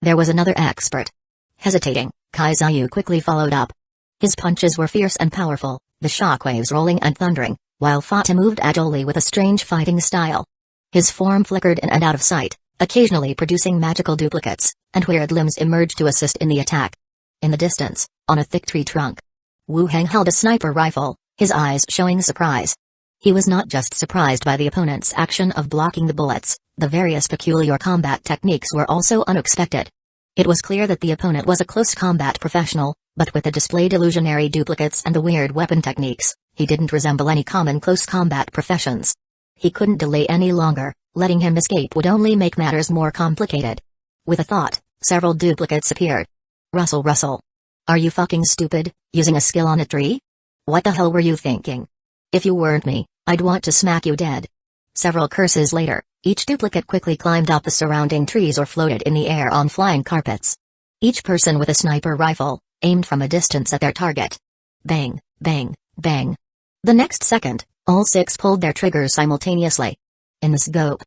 There was another expert. Hesitating, Kaizayu quickly followed up. His punches were fierce and powerful, the shockwaves rolling and thundering, while Fata moved agilely with a strange fighting style. His form flickered in and out of sight, occasionally producing magical duplicates, and weird limbs emerged to assist in the attack. In the distance, on a thick tree trunk, Wu Heng held a sniper rifle, his eyes showing surprise. He was not just surprised by the opponent's action of blocking the bullets, the various peculiar combat techniques were also unexpected. It was clear that the opponent was a close combat professional, but with the displayed illusionary duplicates and the weird weapon techniques, he didn't resemble any common close combat professions. He couldn't delay any longer, letting him escape would only make matters more complicated. With a thought, several duplicates appeared. Russell Russell. Are you fucking stupid, using a skill on a tree? What the hell were you thinking? If you weren't me, I'd want to smack you dead. Several curses later, each duplicate quickly climbed up the surrounding trees or floated in the air on flying carpets. Each person with a sniper rifle, aimed from a distance at their target. Bang, bang, bang. The next second, all 6 pulled their triggers simultaneously. In the scope,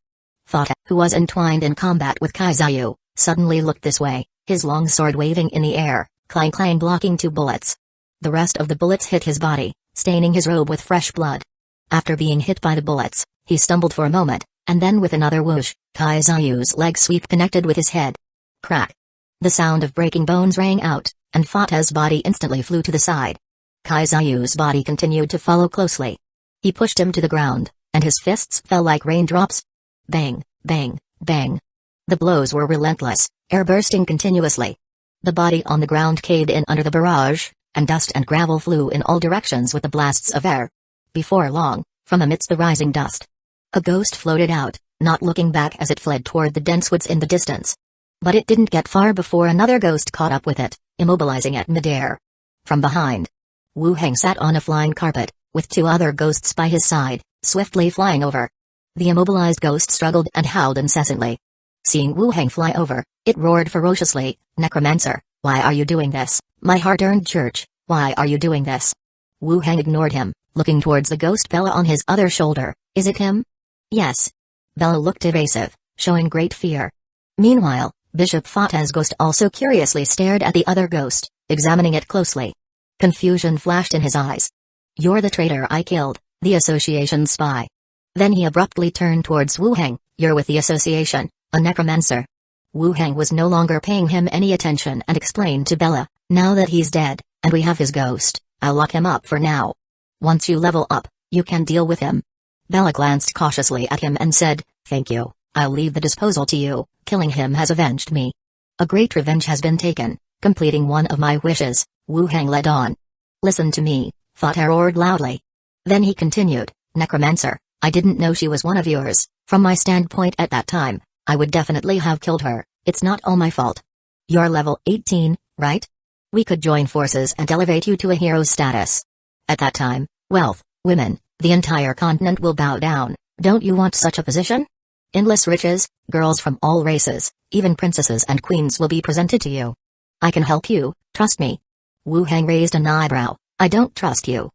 Fata, who was entwined in combat with Kaizayu, suddenly looked this way, his long sword waving in the air, clang clang blocking 2 bullets. The rest of the bullets hit his body, staining his robe with fresh blood. After being hit by the bullets, he stumbled for a moment, and then with another whoosh, Kaizayu's leg sweep connected with his head. Crack. The sound of breaking bones rang out, and Fata's body instantly flew to the side. Kaizayu's body continued to follow closely. He pushed him to the ground, and his fists fell like raindrops. Bang, bang, bang. The blows were relentless, air bursting continuously. The body on the ground caved in under the barrage, and dust and gravel flew in all directions with the blasts of air. Before long, from amidst the rising dust, a ghost floated out, not looking back as it fled toward the dense woods in the distance. But it didn't get far before another ghost caught up with it, immobilizing it midair. From behind, Wu Heng sat on a flying carpet, with 2 other ghosts by his side, swiftly flying over. The immobilized ghost struggled and howled incessantly. Seeing Wu Heng fly over, it roared ferociously, "Necromancer, why are you doing this? My hard-earned church, why are you doing this?" Wu Heng ignored him, looking towards the ghost Bella on his other shoulder. "Is it him?" "Yes." Bella looked evasive, showing great fear. Meanwhile, Bishop Fata's ghost also curiously stared at the other ghost, examining it closely. Confusion flashed in his eyes. "You're the traitor I killed, the Association spy." Then he abruptly turned towards Wu Heng. "You're with the Association, a necromancer." Wu Heng was no longer paying him any attention and explained to Bella, "Now that he's dead, and we have his ghost, I'll lock him up for now. Once you level up, you can deal with him." Bella glanced cautiously at him and said, "Thank you, I'll leave the disposal to you. Killing him has avenged me. A great revenge has been taken, completing one of my wishes." Wu Heng led on. "Listen to me," Fata roared loudly. Then he continued, "Necromancer, I didn't know she was one of yours. From my standpoint at that time, I would definitely have killed her. It's not all my fault. You're level 18, right? We could join forces and elevate you to a hero's status. At that time, wealth, women, the entire continent will bow down. Don't you want such a position? Endless riches, girls from all races, even princesses and queens will be presented to you. I can help you, trust me." Wu Heng raised an eyebrow. "I don't trust you."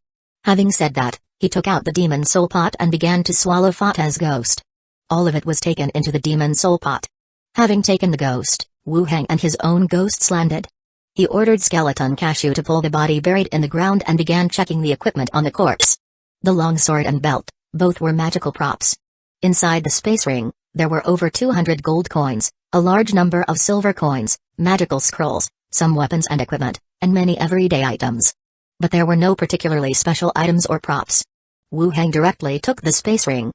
Having said that, he took out the demon soul pot and began to swallow Fata's ghost. All of it was taken into the demon soul pot. Having taken the ghost, Wu Heng and his own ghosts landed. He ordered Skeleton Cashew to pull the body buried in the ground and began checking the equipment on the corpse. The long sword and belt, both were magical props. Inside the space ring, there were over 200 gold coins, a large number of silver coins, magical scrolls, some weapons and equipment, and many everyday items. But there were no particularly special items or props. Wu Heng directly took the space ring.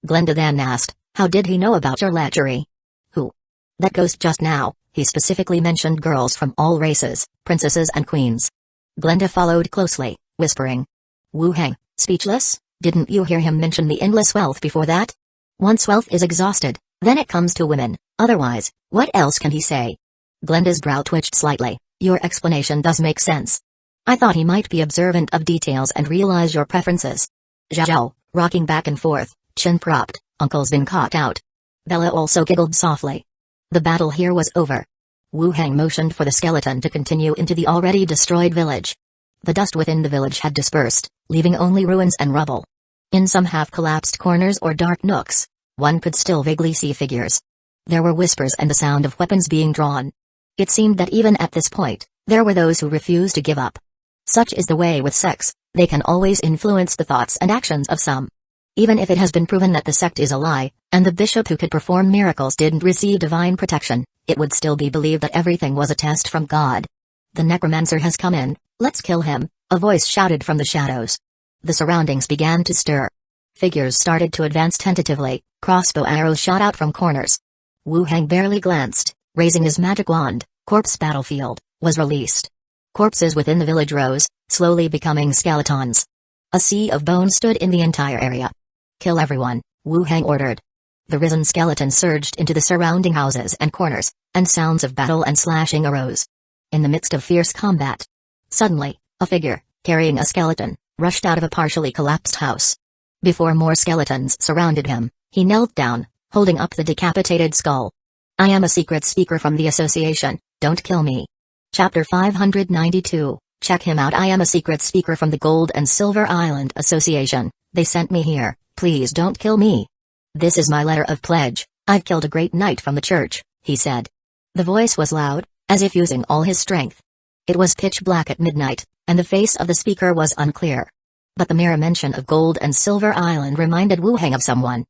Glenda then asked, "How did he know about your lechery?" "Who?" "That ghost just now. He specifically mentioned girls from all races, princesses and queens." Glenda followed closely, whispering. Wu Heng, speechless, "Didn't you hear him mention the endless wealth before that? Once wealth is exhausted, then it comes to women, otherwise, what else can he say?" Glenda's brow twitched slightly. "Your explanation does make sense. I thought he might be observant of details and realize your preferences." Zhao, rocking back and forth, chin propped, "Uncle's been caught out." Bella also giggled softly. The battle here was over. Wu Heng motioned for the skeleton to continue into the already destroyed village. The dust within the village had dispersed, leaving only ruins and rubble. In some half-collapsed corners or dark nooks, one could still vaguely see figures. There were whispers and the sound of weapons being drawn. It seemed that even at this point, there were those who refused to give up. Such is the way with sects, they can always influence the thoughts and actions of some. Even if it has been proven that the sect is a lie, and the bishop who could perform miracles didn't receive divine protection, it would still be believed that everything was a test from God. "The necromancer has come in, let's kill him," a voice shouted from the shadows. The surroundings began to stir. Figures started to advance tentatively, crossbow arrows shot out from corners. Wu Heng barely glanced, raising his magic wand, corpse battlefield, was released. Corpses within the village rose, slowly becoming skeletons. A sea of bones stood in the entire area. "Kill everyone," Wu Heng ordered. The risen skeleton surged into the surrounding houses and corners, and sounds of battle and slashing arose. in the midst of fierce combat. Suddenly, a figure, carrying a skeleton, rushed out of a partially collapsed house. Before more skeletons surrounded him, he knelt down, holding up the decapitated skull. I am a secret speaker from the association, don't kill me. Chapter 592, check him out. I am a secret speaker from the Gold and Silver Island Association, they sent me here, please don't kill me. This is my letter of pledge, I've killed a great knight from the church, he said. The voice was loud, as if using all his strength. It was pitch black at midnight, and the face of the speaker was unclear. But the mere mention of Gold and Silver Island reminded Wu Heng of someone.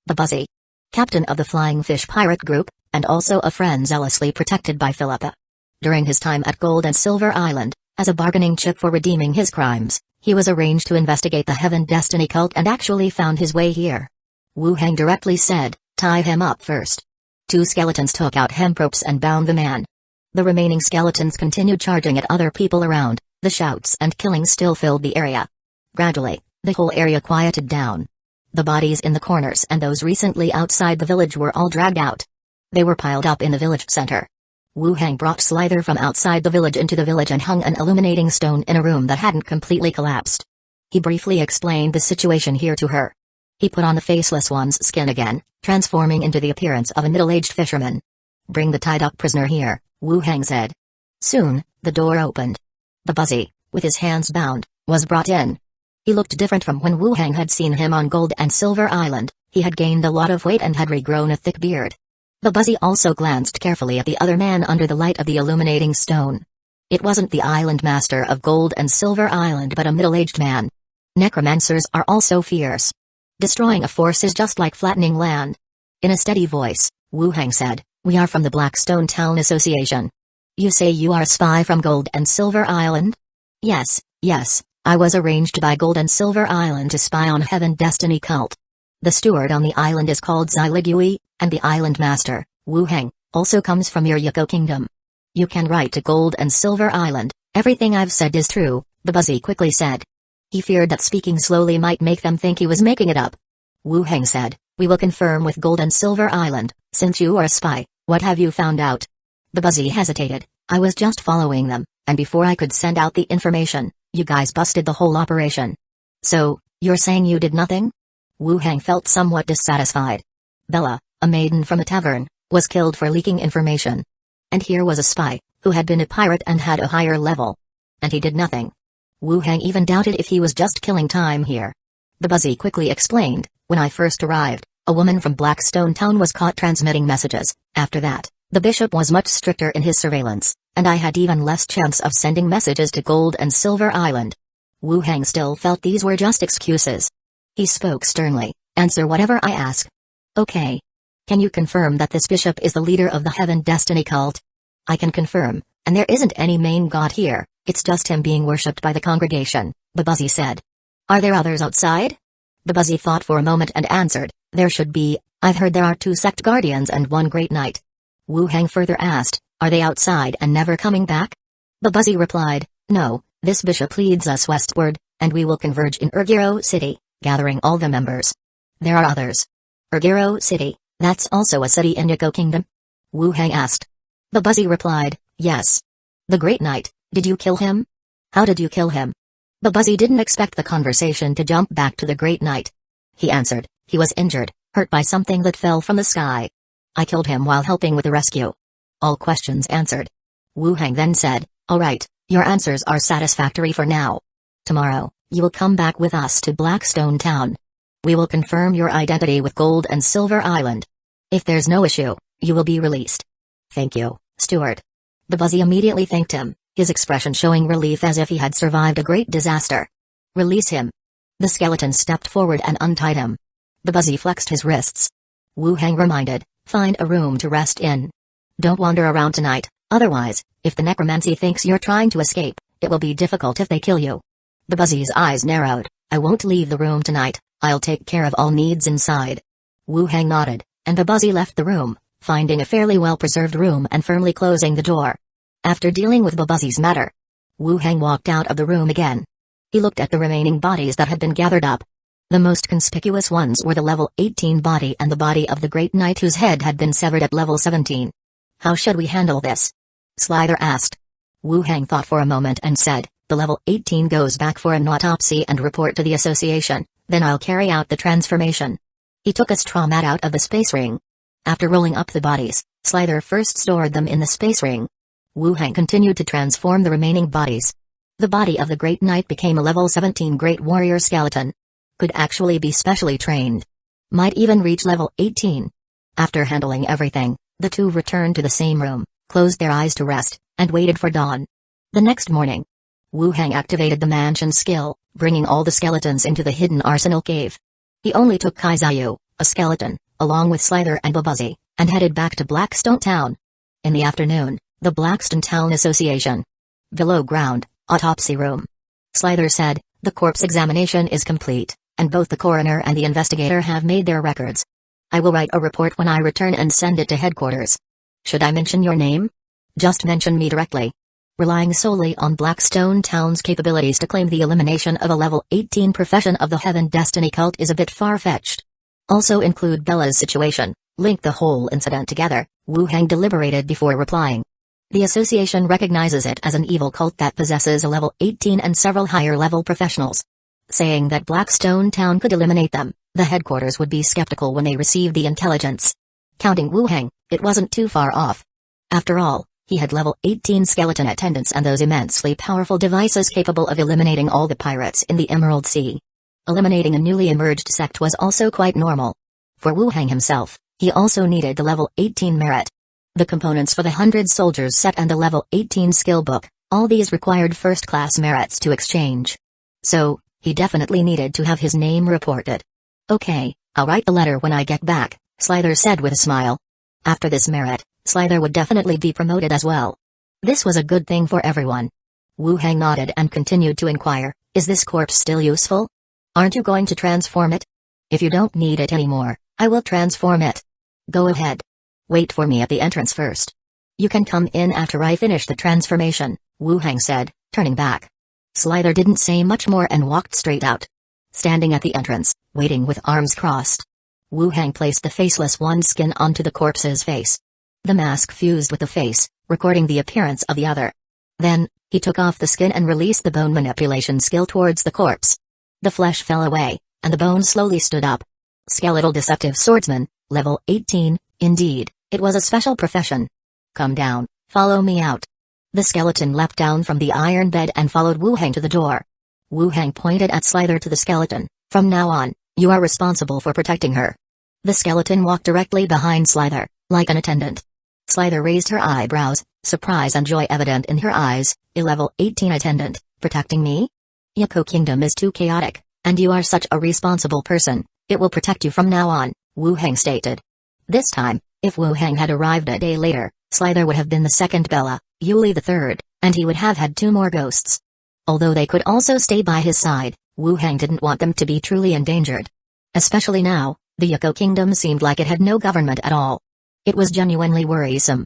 Babuzzy, captain of the Flying Fish pirate group, and also a friend zealously protected by Philippa. During his time at Gold and Silver Island, as a bargaining chip for redeeming his crimes, he was arranged to investigate the Heaven Destiny cult and actually found his way here. Wu Heng directly said, tie him up first. 2 skeletons took out hemp ropes and bound the man. The remaining skeletons continued charging at other people around, the shouts and killings still filled the area. Gradually, the whole area quieted down. The bodies in the corners and those recently outside the village were all dragged out. They were piled up in the village center. Wu Heng brought Slither from outside the village into the village and hung an illuminating stone in a room that hadn't completely collapsed. He briefly explained the situation here to her. He put on the Faceless One's skin again, transforming into the appearance of a middle-aged fisherman. Bring the tied-up prisoner here, Wu Heng said. Soon, the door opened. Babuzzy, with his hands bound, was brought in. He looked different from when Wu Heng had seen him on Gold and Silver Island. He had gained a lot of weight and had regrown a thick beard. Babuzzy also glanced carefully at the other man under the light of the illuminating stone. It wasn't the island master of Gold and Silver Island but a middle-aged man. Necromancers are also fierce. Destroying a force is just like flattening land. In a steady voice, Wu Heng said, we are from the Blackstone Town Association. You say you are a spy from Gold and Silver Island? Yes, I was arranged by Gold and Silver Island to spy on Heaven Destiny cult. The steward on the island is called Xiligui, and the island master, Wu Heng, also comes from your Hueco kingdom. You can write to Gold and Silver Island, everything I've said is true, Babuzzy quickly said. He feared that speaking slowly might make them think he was making it up. Wu Heng said, we will confirm with Gold and Silver Island, since you are a spy, what have you found out? Babuzzy hesitated, I was just following them, and before I could send out the information, you guys busted the whole operation. So, you're saying you did nothing? Wu Heng felt somewhat dissatisfied. Bella, a maiden from a tavern, was killed for leaking information. And here was a spy, who had been a pirate and had a higher level. And he did nothing. Wu Heng even doubted if he was just killing time here. Babuzzy quickly explained, when I first arrived, a woman from Blackstone Town was caught transmitting messages. After that, the bishop was much stricter in his surveillance, and I had even less chance of sending messages to Gold and Silver Island. Wu Heng still felt these were just excuses. He spoke sternly, answer whatever I ask. Okay. Can you confirm that this bishop is the leader of the Heaven Destiny cult? I can confirm, and there isn't any main god here, it's just him being worshipped by the congregation, Babuzzy said. Are there others outside? Babuzzy thought for a moment and answered, there should be, I've heard there are 2 sect guardians and 1 great knight. Wu Heng further asked, are they outside and never coming back? Babuzzy replied, no, this bishop leads us westward, and we will converge in Urgiro City, gathering all the members. There are others. Urgiro City, that's also a city in Hueco Kingdom? Wu Heng asked. Babuzzy replied, yes. The Great Knight, did you kill him? How did you kill him? Babuzzy didn't expect the conversation to jump back to the Great Knight. He answered, he was injured, hurt by something that fell from the sky. I killed him while helping with the rescue. All questions answered. Wu Heng then said, alright, your answers are satisfactory for now. Tomorrow, you will come back with us to Blackstone Town. We will confirm your identity with Gold and Silver Island. If there's no issue, you will be released. Thank you, steward. Babuzzy immediately thanked him, his expression showing relief as if he had survived a great disaster. Release him. The skeleton stepped forward and untied him. Babuzzy flexed his wrists. Wu Heng reminded, find a room to rest in. Don't wander around tonight, otherwise, if the necromancy thinks you're trying to escape, it will be difficult if they kill you. Babuzzy's eyes narrowed, I won't leave the room tonight, I'll take care of all needs inside. Wu Heng nodded, and Babuzzy left the room, finding a fairly well-preserved room and firmly closing the door. After dealing with Babuzzy's matter, Wu Heng walked out of the room again. He looked at the remaining bodies that had been gathered up. The most conspicuous ones were the level 18 body and the body of the Great Knight whose head had been severed at level 17. How should we handle this? Slither asked. Wu Hang thought for a moment and said, the level 18 goes back for an autopsy and report to the association, then I'll carry out the transformation. He took a straw mat out of the space ring. After rolling up the bodies, Slither first stored them in the space ring. Wu Hang continued to transform the remaining bodies. The body of the Great Knight became a level 17 Great Warrior skeleton. Could actually be specially trained. Might even reach level 18. After handling everything, the two returned to the same room, closed their eyes to rest, and waited for dawn. The next morning, Wu Hang activated the mansion skill, bringing all the skeletons into the hidden arsenal cave. He only took Kaizayu, a skeleton, along with Slither and Babuzi, and headed back to Blackstone Town. In the afternoon, the Blackstone Town Association. Below ground, autopsy room. Slither said, the corpse examination is complete, and both the coroner and the investigator have made their records. I will write a report when I return and send it to headquarters. Should I mention your name? Just mention me directly. Relying solely on Blackstone Town's capabilities to claim the elimination of a level 18 profession of the Heaven Destiny cult is a bit far-fetched. Also include Bella's situation, link the whole incident together. Wu Hang deliberated before replying. The association recognizes it as an evil cult that possesses a level 18 and several higher-level professionals. Saying that Blackstone Town could eliminate them, the headquarters would be skeptical when they received the intelligence. Counting Wu Hang, it wasn't too far off. After all, he had level 18 skeleton attendants and those immensely powerful devices capable of eliminating all the pirates in the Emerald Sea. Eliminating a newly emerged sect was also quite normal. For Wu Hang himself, he also needed the level 18 merit. The components for the 100 soldiers set and the level 18 skill book, all these required first-class merits to exchange. So, he definitely needed to have his name reported. Okay, I'll write the letter when I get back, Slither said with a smile. After this merit, Slither would definitely be promoted as well. This was a good thing for everyone. Wu Hang nodded and continued to inquire, is this corpse still useful? Aren't you going to transform it? If you don't need it anymore, I will transform it. Go ahead. Wait for me at the entrance first. You can come in after I finish the transformation, Wu Hang said, turning back. Slither didn't say much more and walked straight out. Standing at the entrance, waiting with arms crossed, Wu Hang placed the faceless one's skin onto the corpse's face. The mask fused with the face, recording the appearance of the other. Then, he took off the skin and released the bone manipulation skill towards the corpse. The flesh fell away, and the bone slowly stood up. Skeletal Deceptive Swordsman, level 18, indeed, it was a special profession. Come down, follow me out. The skeleton leapt down from the iron bed and followed Wu Hang to the door. Wu Hang pointed at Slither to the skeleton, from now on, you are responsible for protecting her. The skeleton walked directly behind Slither, like an attendant. Slither raised her eyebrows, surprise and joy evident in her eyes. A level 18 attendant, protecting me? Hueco Kingdom is too chaotic, and you are such a responsible person, it will protect you from now on, Wu Hang stated. This time, if Wu Hang had arrived a day later, Slither would have been the second Bella, Yuli the third, and he would have had 2 more ghosts. Although they could also stay by his side, Wu Hang didn't want them to be truly endangered. Especially now, the Hueco Kingdom seemed like it had no government at all. It was genuinely worrisome.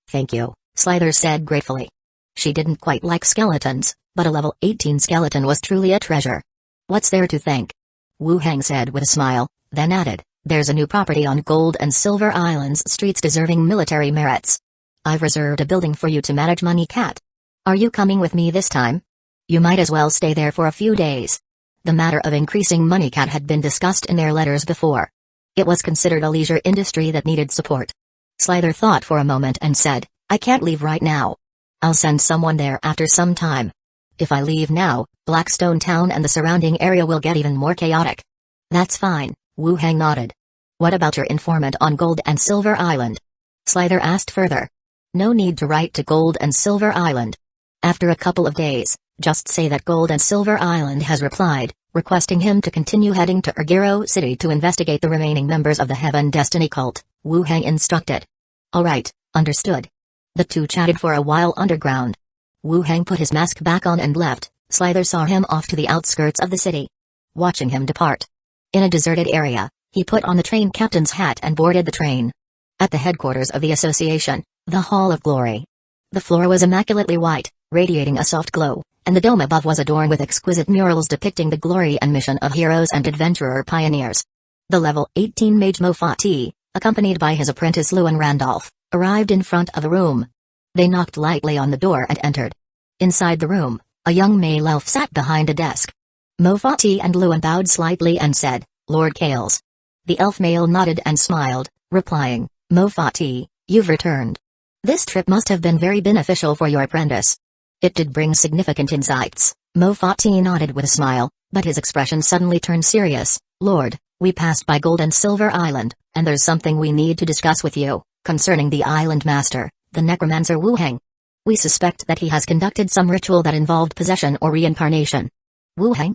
Thank you, Slither said gratefully. She didn't quite like skeletons, but a level 18 skeleton was truly a treasure. What's there to thank? Wu Hang said with a smile, then added, there's a new property on Gold and Silver Islands streets deserving military merits. I've reserved a building for you to manage Money Cat. Are you coming with me this time? You might as well stay there for a few days. The matter of increasing Money Cat had been discussed in their letters before. It was considered a leisure industry that needed support. Slither thought for a moment and said, I can't leave right now. I'll send someone there after some time. If I leave now, Blackstone Town and the surrounding area will get even more chaotic. That's fine, Wu Hang nodded. What about your informant on Gold and Silver Island? Slither asked further. No need to write to Gold and Silver Island. After a couple of days, just say that Gold and Silver Island has replied, requesting him to continue heading to Ergiro City to investigate the remaining members of the Heaven Destiny cult, Wu Hang instructed. Alright, understood. The two chatted for a while underground. Wu Hang put his mask back on and left. Slither saw him off to the outskirts of the city. Watching him depart. In a deserted area, he put on the train captain's hat and boarded the train. At the headquarters of the association, the Hall of Glory. The floor was immaculately white, radiating a soft glow, and the dome above was adorned with exquisite murals depicting the glory and mission of heroes and adventurer pioneers. The level 18 mage Mofati, accompanied by his apprentice Lewin Randolph, arrived in front of the room. They knocked lightly on the door and entered. Inside the room, a young male elf sat behind a desk. Mofati and Luan bowed slightly and said, "Lord Kales." The elf male nodded and smiled, replying, "Mofati, you've returned. This trip must have been very beneficial for your apprentice." "It did bring significant insights." Mofati nodded with a smile, but his expression suddenly turned serious. "Lord, we passed by Gold and Silver Island, and there's something we need to discuss with you, concerning the island master, the Necromancer Wuheng. We suspect that he has conducted some ritual that involved possession or reincarnation." "Wuheng?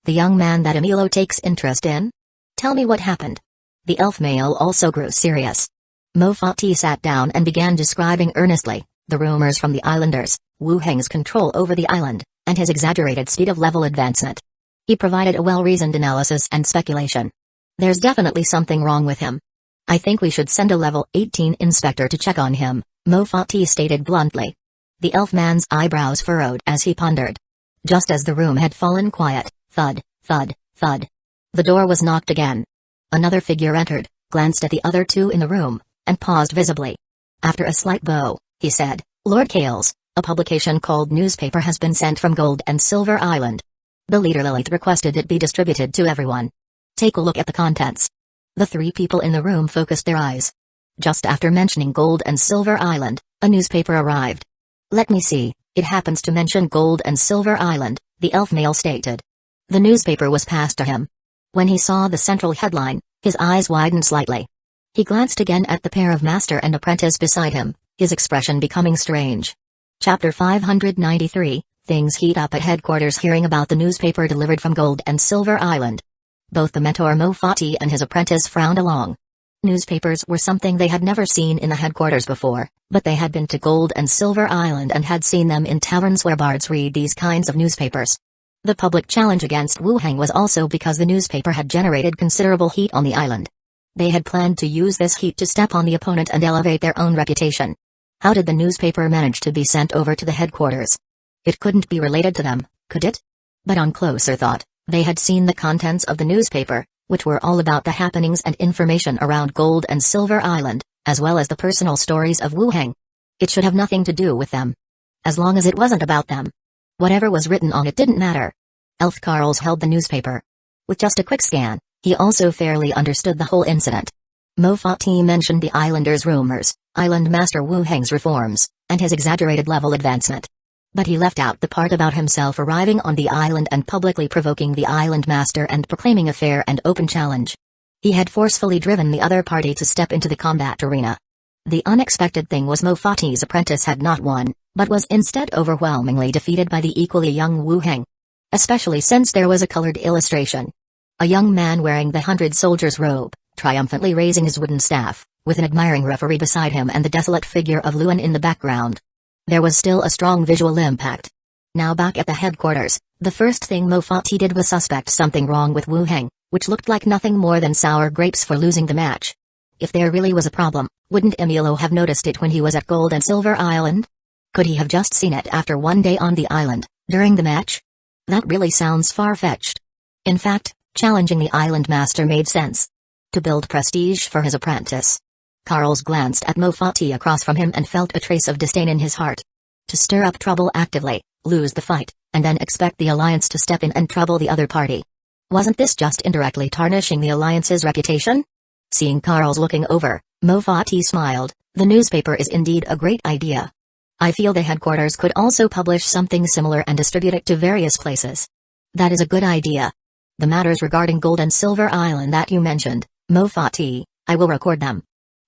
The young man that Emilo takes interest in? Tell me what happened." The elf male also grew serious. Mofati sat down and began describing earnestly the rumors from the islanders, Wuheng's control over the island, and his exaggerated speed of level advancement. He provided a well-reasoned analysis and speculation. "There's definitely something wrong with him. I think we should send a level 18 inspector to check on him," Mofati stated bluntly. The elf man's eyebrows furrowed as he pondered. Just as the room had fallen quiet, thud, thud, thud. The door was knocked again. Another figure entered, glanced at the other two in the room, and paused visibly. After a slight bow, he said, "Lord Kales, a publication called Newspaper has been sent from Gold and Silver Island. The leader Lilith requested it be distributed to everyone. Take a look at the contents." The three people in the room focused their eyes. Just after mentioning Gold and Silver Island, a newspaper arrived. "Let me see, it happens to mention Gold and Silver Island," the elf male stated. The newspaper was passed to him. When he saw the central headline, his eyes widened slightly. He glanced again at the pair of master and apprentice beside him, his expression becoming strange. Chapter 593, Things heat up at headquarters. Hearing about the newspaper delivered from Gold and Silver Island, both the mentor Mofati and his apprentice frowned along. Newspapers were something they had never seen in the headquarters before, but they had been to Gold and Silver Island and had seen them in taverns where bards read these kinds of newspapers. The public challenge against Wuheng was also because the newspaper had generated considerable heat on the island. They had planned to use this heat to step on the opponent and elevate their own reputation. How did the newspaper manage to be sent over to the headquarters? It couldn't be related to them, could it? But on closer thought, they had seen the contents of the newspaper, which were all about the happenings and information around Gold and Silver Island, as well as the personal stories of Wuheng. It should have nothing to do with them. As long as it wasn't about them. Whatever was written on it didn't matter. Elf Carls held the newspaper. With just a quick scan, he also fairly understood the whole incident. Mofati mentioned the islanders' rumors, Island Master Wuheng's reforms, and his exaggerated level advancement. But he left out the part about himself arriving on the island and publicly provoking the Island Master and proclaiming a fair and open challenge. He had forcefully driven the other party to step into the combat arena. The unexpected thing was Mofati's apprentice had not won, but was instead overwhelmingly defeated by the equally young Wuheng. Especially since there was a colored illustration. A young man wearing the 100 soldier's robe, triumphantly raising his wooden staff, with an admiring referee beside him and the desolate figure of Luan in the background. There was still a strong visual impact. Now back at the headquarters, the first thing Mofati did was suspect something wrong with Wuheng, which looked like nothing more than sour grapes for losing the match. If there really was a problem, wouldn't Emilo have noticed it when he was at Gold and Silver Island? Could he have just seen it after one day on the island, during the match? That really sounds far-fetched. In fact, challenging the Island Master made sense. To build prestige for his apprentice. Carls glanced at Mofati across from him and felt a trace of disdain in his heart. To stir up trouble actively, lose the fight, and then expect the alliance to step in and trouble the other party. Wasn't this just indirectly tarnishing the alliance's reputation? Seeing Carls looking over, Mofati smiled. The newspaper is indeed a great idea. I feel the headquarters could also publish something similar and distribute it to various places. That is a good idea. The matters regarding Gold and Silver Island that you mentioned, Mofati, I will record them.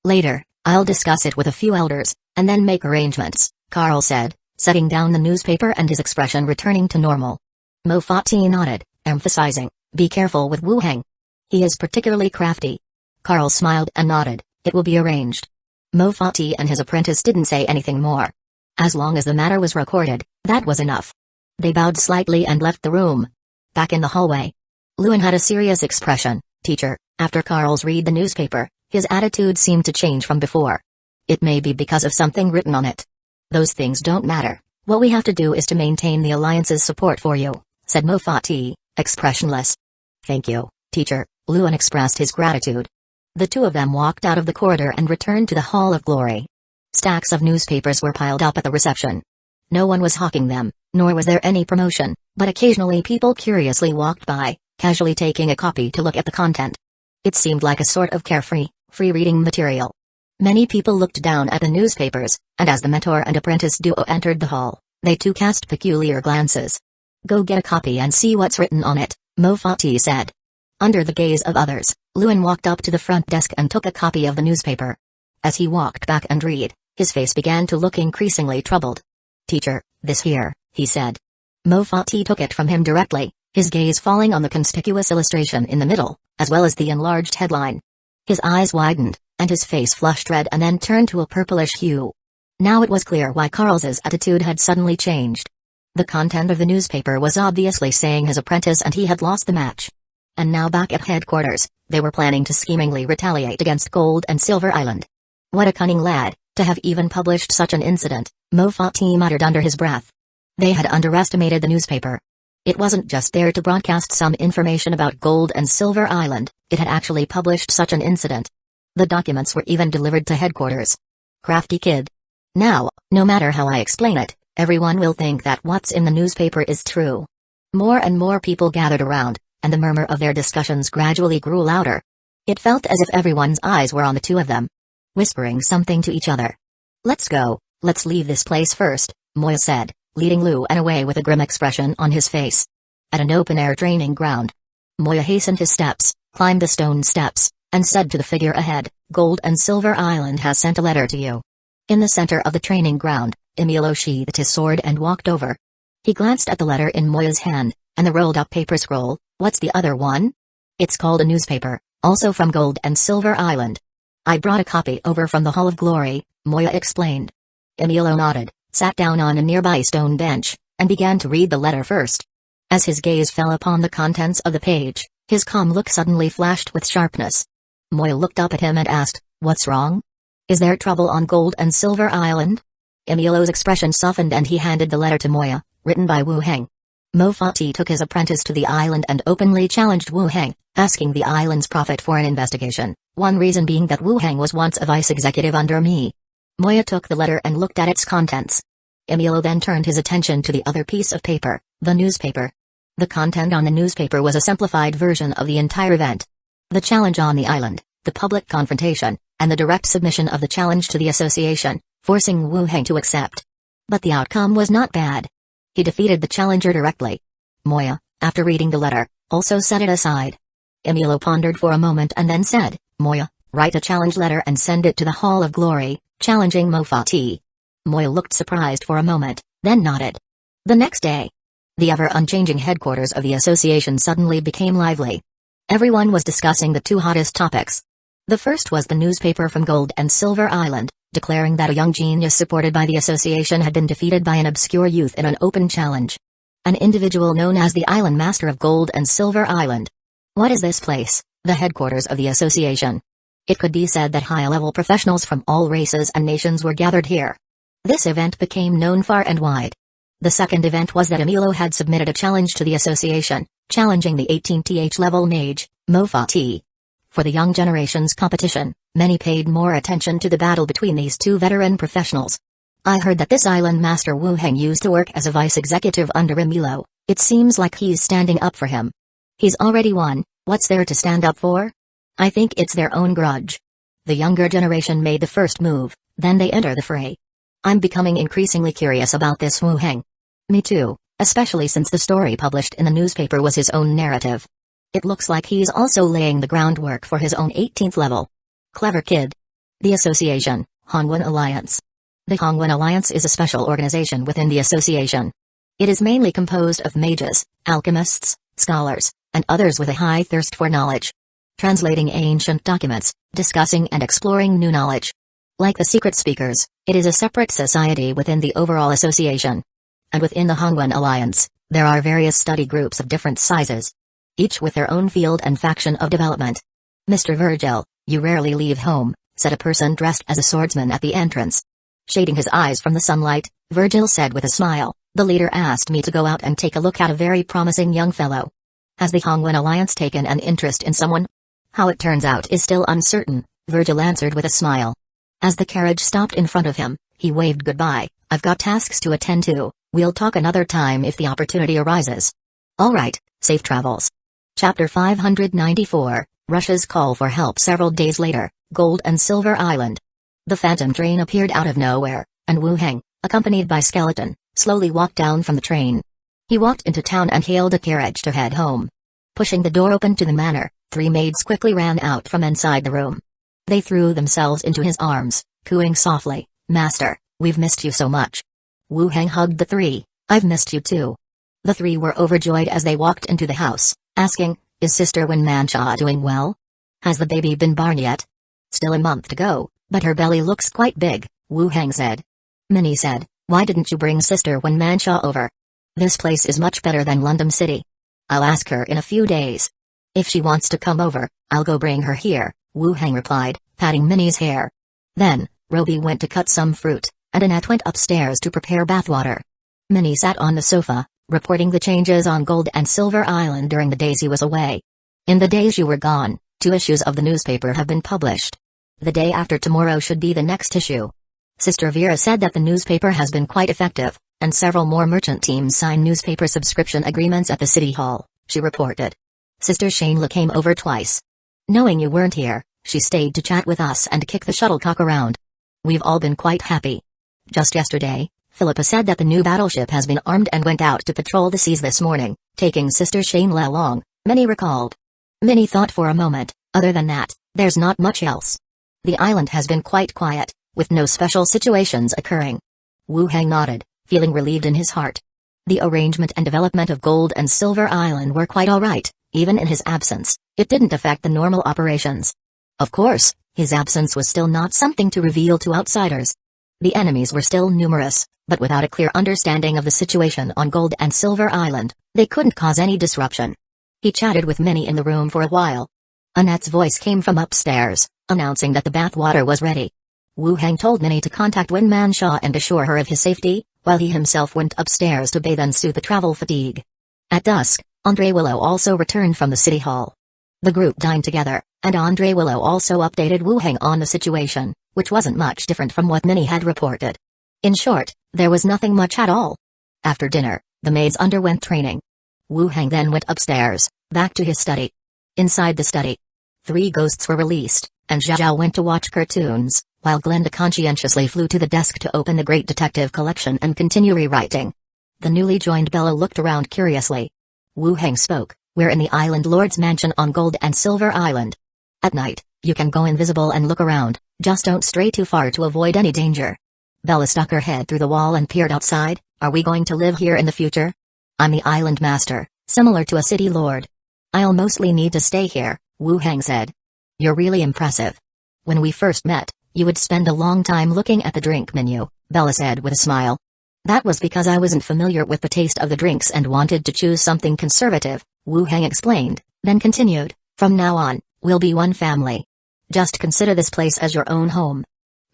Later, I'll discuss it with a few elders, and then make arrangements, Carl said, setting down the newspaper and his expression returning to normal. Mofati nodded, emphasizing, be careful with Wuheng. He is particularly crafty. Carl smiled and nodded, it will be arranged. Mofati and his apprentice didn't say anything more. As long as the matter was recorded, that was enough. They bowed slightly and left the room. Back in the hallway, Luan had a serious expression. Teacher, after Carl's read the newspaper, his attitude seemed to change from before. It may be because of something written on it. Those things don't matter. What we have to do is to maintain the alliance's support for you, said Mofati, expressionless. Thank you, teacher, Luan expressed his gratitude. The two of them walked out of the corridor and returned to the Hall of Glory. Stacks of newspapers were piled up at the reception. No one was hawking them, nor was there any promotion, but occasionally people curiously walked by, casually taking a copy to look at the content. It seemed like a sort of carefree, free reading material. Many people looked down at the newspapers, and as the mentor and apprentice duo entered the hall, they too cast peculiar glances. "Go get a copy and see what's written on it," Mofati said. Under the gaze of others, Lewin walked up to the front desk and took a copy of the newspaper. As he walked back and read, his face began to look increasingly troubled. "Teacher, this here," he said. Mofati took it from him directly, his gaze falling on the conspicuous illustration in the middle, as well as the enlarged headline. His eyes widened, and his face flushed red and then turned to a purplish hue. Now it was clear why Carl's attitude had suddenly changed. The content of the newspaper was obviously saying his apprentice and he had lost the match. And now back at headquarters, they were planning to schemingly retaliate against Gold and Silver Island. What a cunning lad, to have even published such an incident, Mofati muttered under his breath. They had underestimated the newspaper. It wasn't just there to broadcast some information about Gold and Silver Island, it had actually published such an incident. The documents were even delivered to headquarters. Crafty kid. Now, no matter how I explain it, everyone will think that what's in the newspaper is true. More and more people gathered around, and the murmur of their discussions gradually grew louder. It felt as if everyone's eyes were on the two of them, whispering something to each other. "Let's go, let's leave this place first," Moya said, leading Lewin away with a grim expression on his face. At an open-air training ground, Moya hastened his steps, climbed the stone steps, and said to the figure ahead, "Gold and Silver Island has sent a letter to you." In the center of the training ground, Emilio sheathed his sword and walked over. He glanced at the letter in Moya's hand, and the rolled-up paper scroll. "What's the other one?" "It's called a newspaper, also from Gold and Silver Island. I brought a copy over from the Hall of Glory," Moya explained. Emilio nodded, sat down on a nearby stone bench, and began to read the letter first. As his gaze fell upon the contents of the page, his calm look suddenly flashed with sharpness. Moya looked up at him and asked, "What's wrong? Is there trouble on Gold and Silver Island?" Emilio's expression softened and he handed the letter to Moya, written by Wu Heng. Mofati took his apprentice to the island and openly challenged Wu Heng, asking the island's prophet for an investigation, one reason being that Wu Heng was once a vice executive under me. Moya took the letter and looked at its contents. Emilio then turned his attention to the other piece of paper, the newspaper. The content on the newspaper was a simplified version of the entire event. The challenge on the island, the public confrontation, and the direct submission of the challenge to the association, forcing Wu Heng to accept. But the outcome was not bad. He defeated the challenger directly. Moya, after reading the letter, also set it aside. Emilio pondered for a moment and then said, "Moya, write a challenge letter and send it to the Hall of Glory, challenging Mofati." Moya looked surprised for a moment, then nodded. The next day, the ever-unchanging headquarters of the association suddenly became lively. Everyone was discussing the two hottest topics. The first was the newspaper from Gold and Silver Island, declaring that a young genius supported by the association had been defeated by an obscure youth in an open challenge. An individual known as the Island Master of Gold and Silver Island. What is this place? The headquarters of the association. It could be said that high-level professionals from all races and nations were gathered here. This event became known far and wide. The second event was that Emilio had submitted a challenge to the association, challenging the 18th level mage, Mofati. For the young generation's competition, many paid more attention to the battle between these two veteran professionals. "I heard that this island master Wu Heng used to work as a vice executive under Emilio. It seems like he's standing up for him. He's already won, what's there to stand up for? I think it's their own grudge." The younger generation made the first move, then they enter the fray. "I'm becoming increasingly curious about this Wu Heng." "Me too, especially since the story published in the newspaper was his own narrative. It looks like he's also laying the groundwork for his own 18th level. Clever kid." The Association, Hongwen Alliance. The Hongwen Alliance is a special organization within the association. It is mainly composed of mages, alchemists, scholars, and others with a high thirst for knowledge. Translating ancient documents, discussing and exploring new knowledge. Like the Secret Speakers, it is a separate society within the overall association. And within the Hongwen Alliance, there are various study groups of different sizes, each with their own field and faction of development. "Mr. Virgil, you rarely leave home," said a person dressed as a swordsman at the entrance. Shading his eyes from the sunlight, Virgil said with a smile, "The leader asked me to go out and take a look at a very promising young fellow." "Has the Hongwen Alliance taken an interest in someone?" "How it turns out is still uncertain," Virgil answered with a smile. As the carriage stopped in front of him, He waved goodbye. I've got tasks to attend to. We'll talk another time if the opportunity arises. Alright, safe travels. Chapter 594, Russia's call for help. Several days later, Gold and Silver Island. The phantom train appeared out of nowhere, and Wu Heng, accompanied by Skeleton, slowly walked down from the train. He walked into town and hailed a carriage to head home. Pushing the door open to the manor, 3 maids quickly ran out from inside the room. They threw themselves into his arms, cooing softly, "Master, we've missed you so much." Wu Heng hugged the 3. "I've missed you too." The 3 were overjoyed as they walked into the house, asking, "Is Sister Wen Mancha doing well? Has the baby been born yet?" "Still a month to go, but her belly looks quite big," Wu Heng said. Minnie said, "Why didn't you bring Sister Wen Mancha over? This place is much better than London City." "I'll ask her in a few days. If she wants to come over, I'll go bring her here," Wu Heng replied, patting Minnie's hair. Then, Roby went to cut some fruit, and Annette went upstairs to prepare bathwater. Minnie sat on the sofa, reporting the changes on Gold and Silver Island during the days he was away. "In the days you were gone, 2 issues of the newspaper have been published. The day after tomorrow should be the next issue. Sister Vera said that the newspaper has been quite effective, and several more merchant teams signed newspaper subscription agreements at the city hall," she reported. "Sister Shayla came over twice. Knowing you weren't here, she stayed to chat with us and kick the shuttlecock around. We've all been quite happy. Just yesterday, Philippa said that the new battleship has been armed and went out to patrol the seas this morning, taking Sister Shayla along," Minnie recalled. Minnie thought for a moment. "Other than that, there's not much else. The island has been quite quiet, with no special situations occurring." Wu Heng nodded, feeling relieved in his heart. The arrangement and development of Gold and Silver Island were quite alright, even in his absence. It didn't affect the normal operations. Of course, his absence was still not something to reveal to outsiders. The enemies were still numerous, but without a clear understanding of the situation on Gold and Silver Island, they couldn't cause any disruption. He chatted with Minnie in the room for a while. Annette's voice came from upstairs, announcing that the bathwater was ready. Wu Heng told Minnie to contact Wen Mancha and assure her of his safety, while he himself went upstairs to bathe and soothe the travel fatigue. At dusk, Andre Willow also returned from the city hall. The group dined together, and Andre Willow also updated Wu Heng on the situation, which wasn't much different from what Minnie had reported. In short, there was nothing much at all. After dinner, the maids underwent training. Wu Heng then went upstairs, back to his study. Inside the study, 3 ghosts were released, and Zhao went to watch cartoons, while Glenda conscientiously flew to the desk to open the Great Detective Collection and continue rewriting. The newly joined Bella looked around curiously. Wu Heng spoke, "We're in the Island Lord's mansion on Gold and Silver Island. At night, you can go invisible and look around, just don't stray too far to avoid any danger." Bella stuck her head through the wall and peered outside. "Are we going to live here in the future? I'm the Island Master, similar to a city lord. I'll mostly need to stay here," Wu Heng said. "You're really impressive. When we first met, you would spend a long time looking at the drink menu," Bella said with a smile. "That was because I wasn't familiar with the taste of the drinks and wanted to choose something conservative," Wu Heng explained, then continued, "From now on, we'll be one family. Just consider this place as your own home."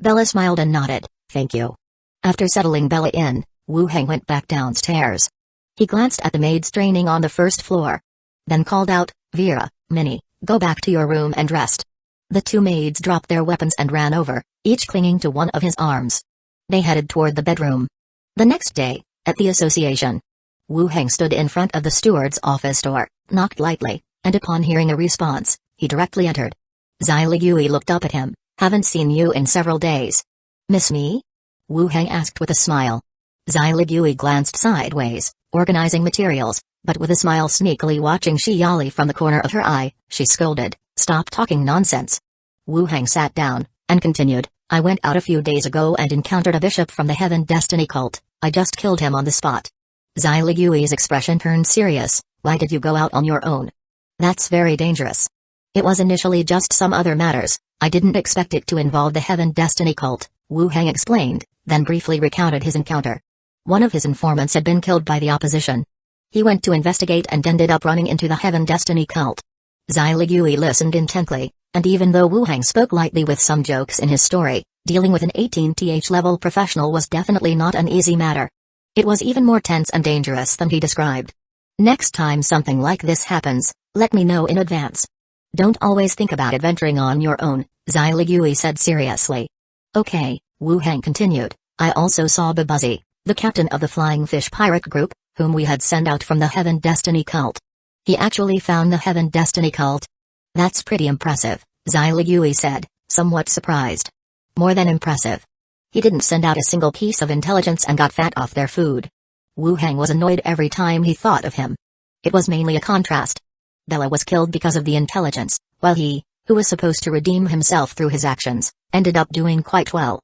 Bella smiled and nodded, "Thank you." After settling Bella in, Wu Heng went back downstairs. He glanced at the maids training on the first floor. Then called out, "Vera, Minnie, go back to your room and rest." The 2 maids dropped their weapons and ran over, each clinging to one of his arms. They headed toward the bedroom. The next day, at the association, Wu Heng stood in front of the steward's office door, knocked lightly, and upon hearing a response, he directly entered. Xia Yui looked up at him. "Haven't seen you in several days." "Miss me?" Wu Heng asked with a smile. Xia Yui glanced sideways, organizing materials, but with a smile sneakily watching Xiali from the corner of her eye, she scolded, "Stop talking nonsense." Wu Heng sat down, and continued, "I went out a few days ago and encountered a bishop from the Heaven Destiny cult. I just killed him on the spot." Xia Yui's expression turned serious. "Why did you go out on your own? That's very dangerous." "It was initially just some other matters. I didn't expect it to involve the Heaven Destiny cult," Wu Heng explained, then briefly recounted his encounter. One of his informants had been killed by the opposition. He went to investigate and ended up running into the Heaven Destiny cult. Xia Yui listened intently, and even though Wu Heng spoke lightly with some jokes in his story, dealing with an 18th level professional was definitely not an easy matter. It was even more tense and dangerous than he described. "Next time something like this happens, let me know in advance. Don't always think about adventuring on your own," Xia Yui said seriously. "Okay," Wu Heng continued, I also saw Babuzzy, the captain of the Flying Fish pirate group, whom we had sent out from the Heaven Destiny cult. He actually found the Heaven Destiny cult. That's pretty impressive, Xyligui said, somewhat surprised. More than impressive. He didn't send out a single piece of intelligence and got fat off their food. Wu Hang was annoyed every time he thought of him. It was mainly a contrast. Bella was killed because of the intelligence, while he, who was supposed to redeem himself through his actions, ended up doing quite well.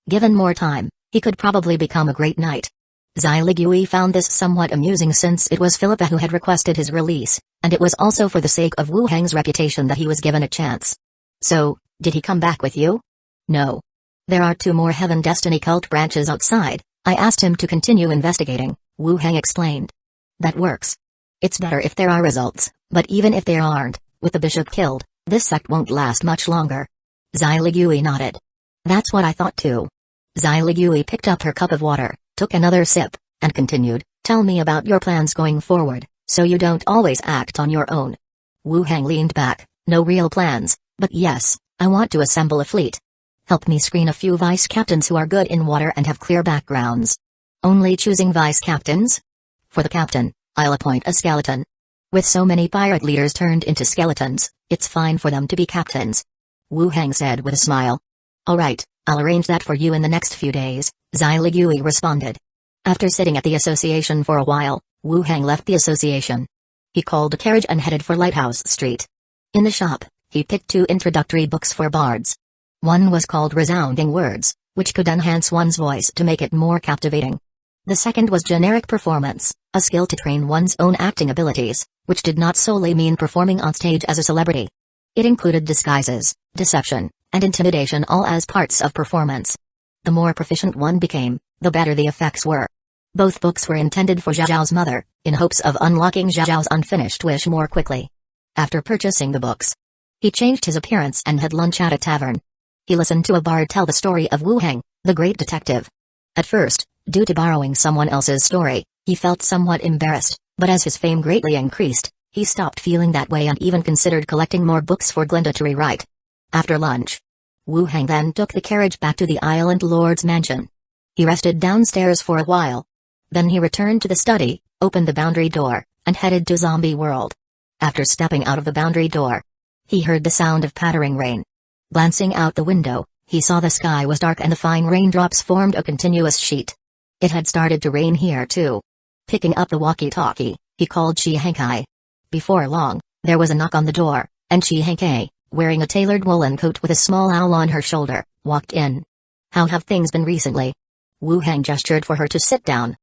Given more time, he could probably become a great knight. Xyligui found this somewhat amusing since it was Philippa who had requested his release, and it was also for the sake of Wu Hang's reputation that he was given a chance. So, did he come back with you? No. There are 2 more Heaven Destiny cult branches outside. I asked him to continue investigating, Wu Hang explained. That works. It's better if there are results, but even if there aren't, with the bishop killed, this sect won't last much longer. Xyligui nodded. That's what I thought too. Xyligui picked up her cup of water, took another sip, and continued, tell me about your plans going forward, so you don't always act on your own. Wu Hang leaned back, no real plans, but yes, I want to assemble a fleet. Help me screen a few vice captains who are good in water and have clear backgrounds. Only choosing vice captains? For the captain, I'll appoint a skeleton. With so many pirate leaders turned into skeletons, it's fine for them to be captains. Wu Hang said with a smile. Alright, I'll arrange that for you in the next few days, Xyligui responded. After sitting at the association for a while, Wu Hang left the association. He called a carriage and headed for Lighthouse Street. In the shop, he picked 2 introductory books for bards. One was called Resounding Words, which could enhance one's voice to make it more captivating. The second was Generic Performance, a skill to train one's own acting abilities, which did not solely mean performing on stage as a celebrity. It included disguises, deception, and intimidation all as parts of performance. The more proficient one became, the better the effects were. Both books were intended for Zhao's mother, in hopes of unlocking Zhao's unfinished wish more quickly. After purchasing the books, he changed his appearance and had lunch at a tavern. He listened to a bard tell the story of Wu Hang, the great detective. At first, due to borrowing someone else's story, he felt somewhat embarrassed, but as his fame greatly increased, he stopped feeling that way and even considered collecting more books for Glinda to rewrite. After lunch, Wu Hang then took the carriage back to the Island Lord's mansion. He rested downstairs for a while. Then he returned to the study, opened the boundary door, and headed to Zombie World. After stepping out of the boundary door, he heard the sound of pattering rain. Glancing out the window, he saw the sky was dark and the fine raindrops formed a continuous sheet. It had started to rain here too. Picking up the walkie-talkie, he called Shihankai. Before long, there was a knock on the door, and Shihankai, wearing a tailored woolen coat with a small owl on her shoulder, walked in. How have things been recently? Wu Hang gestured for her to sit down.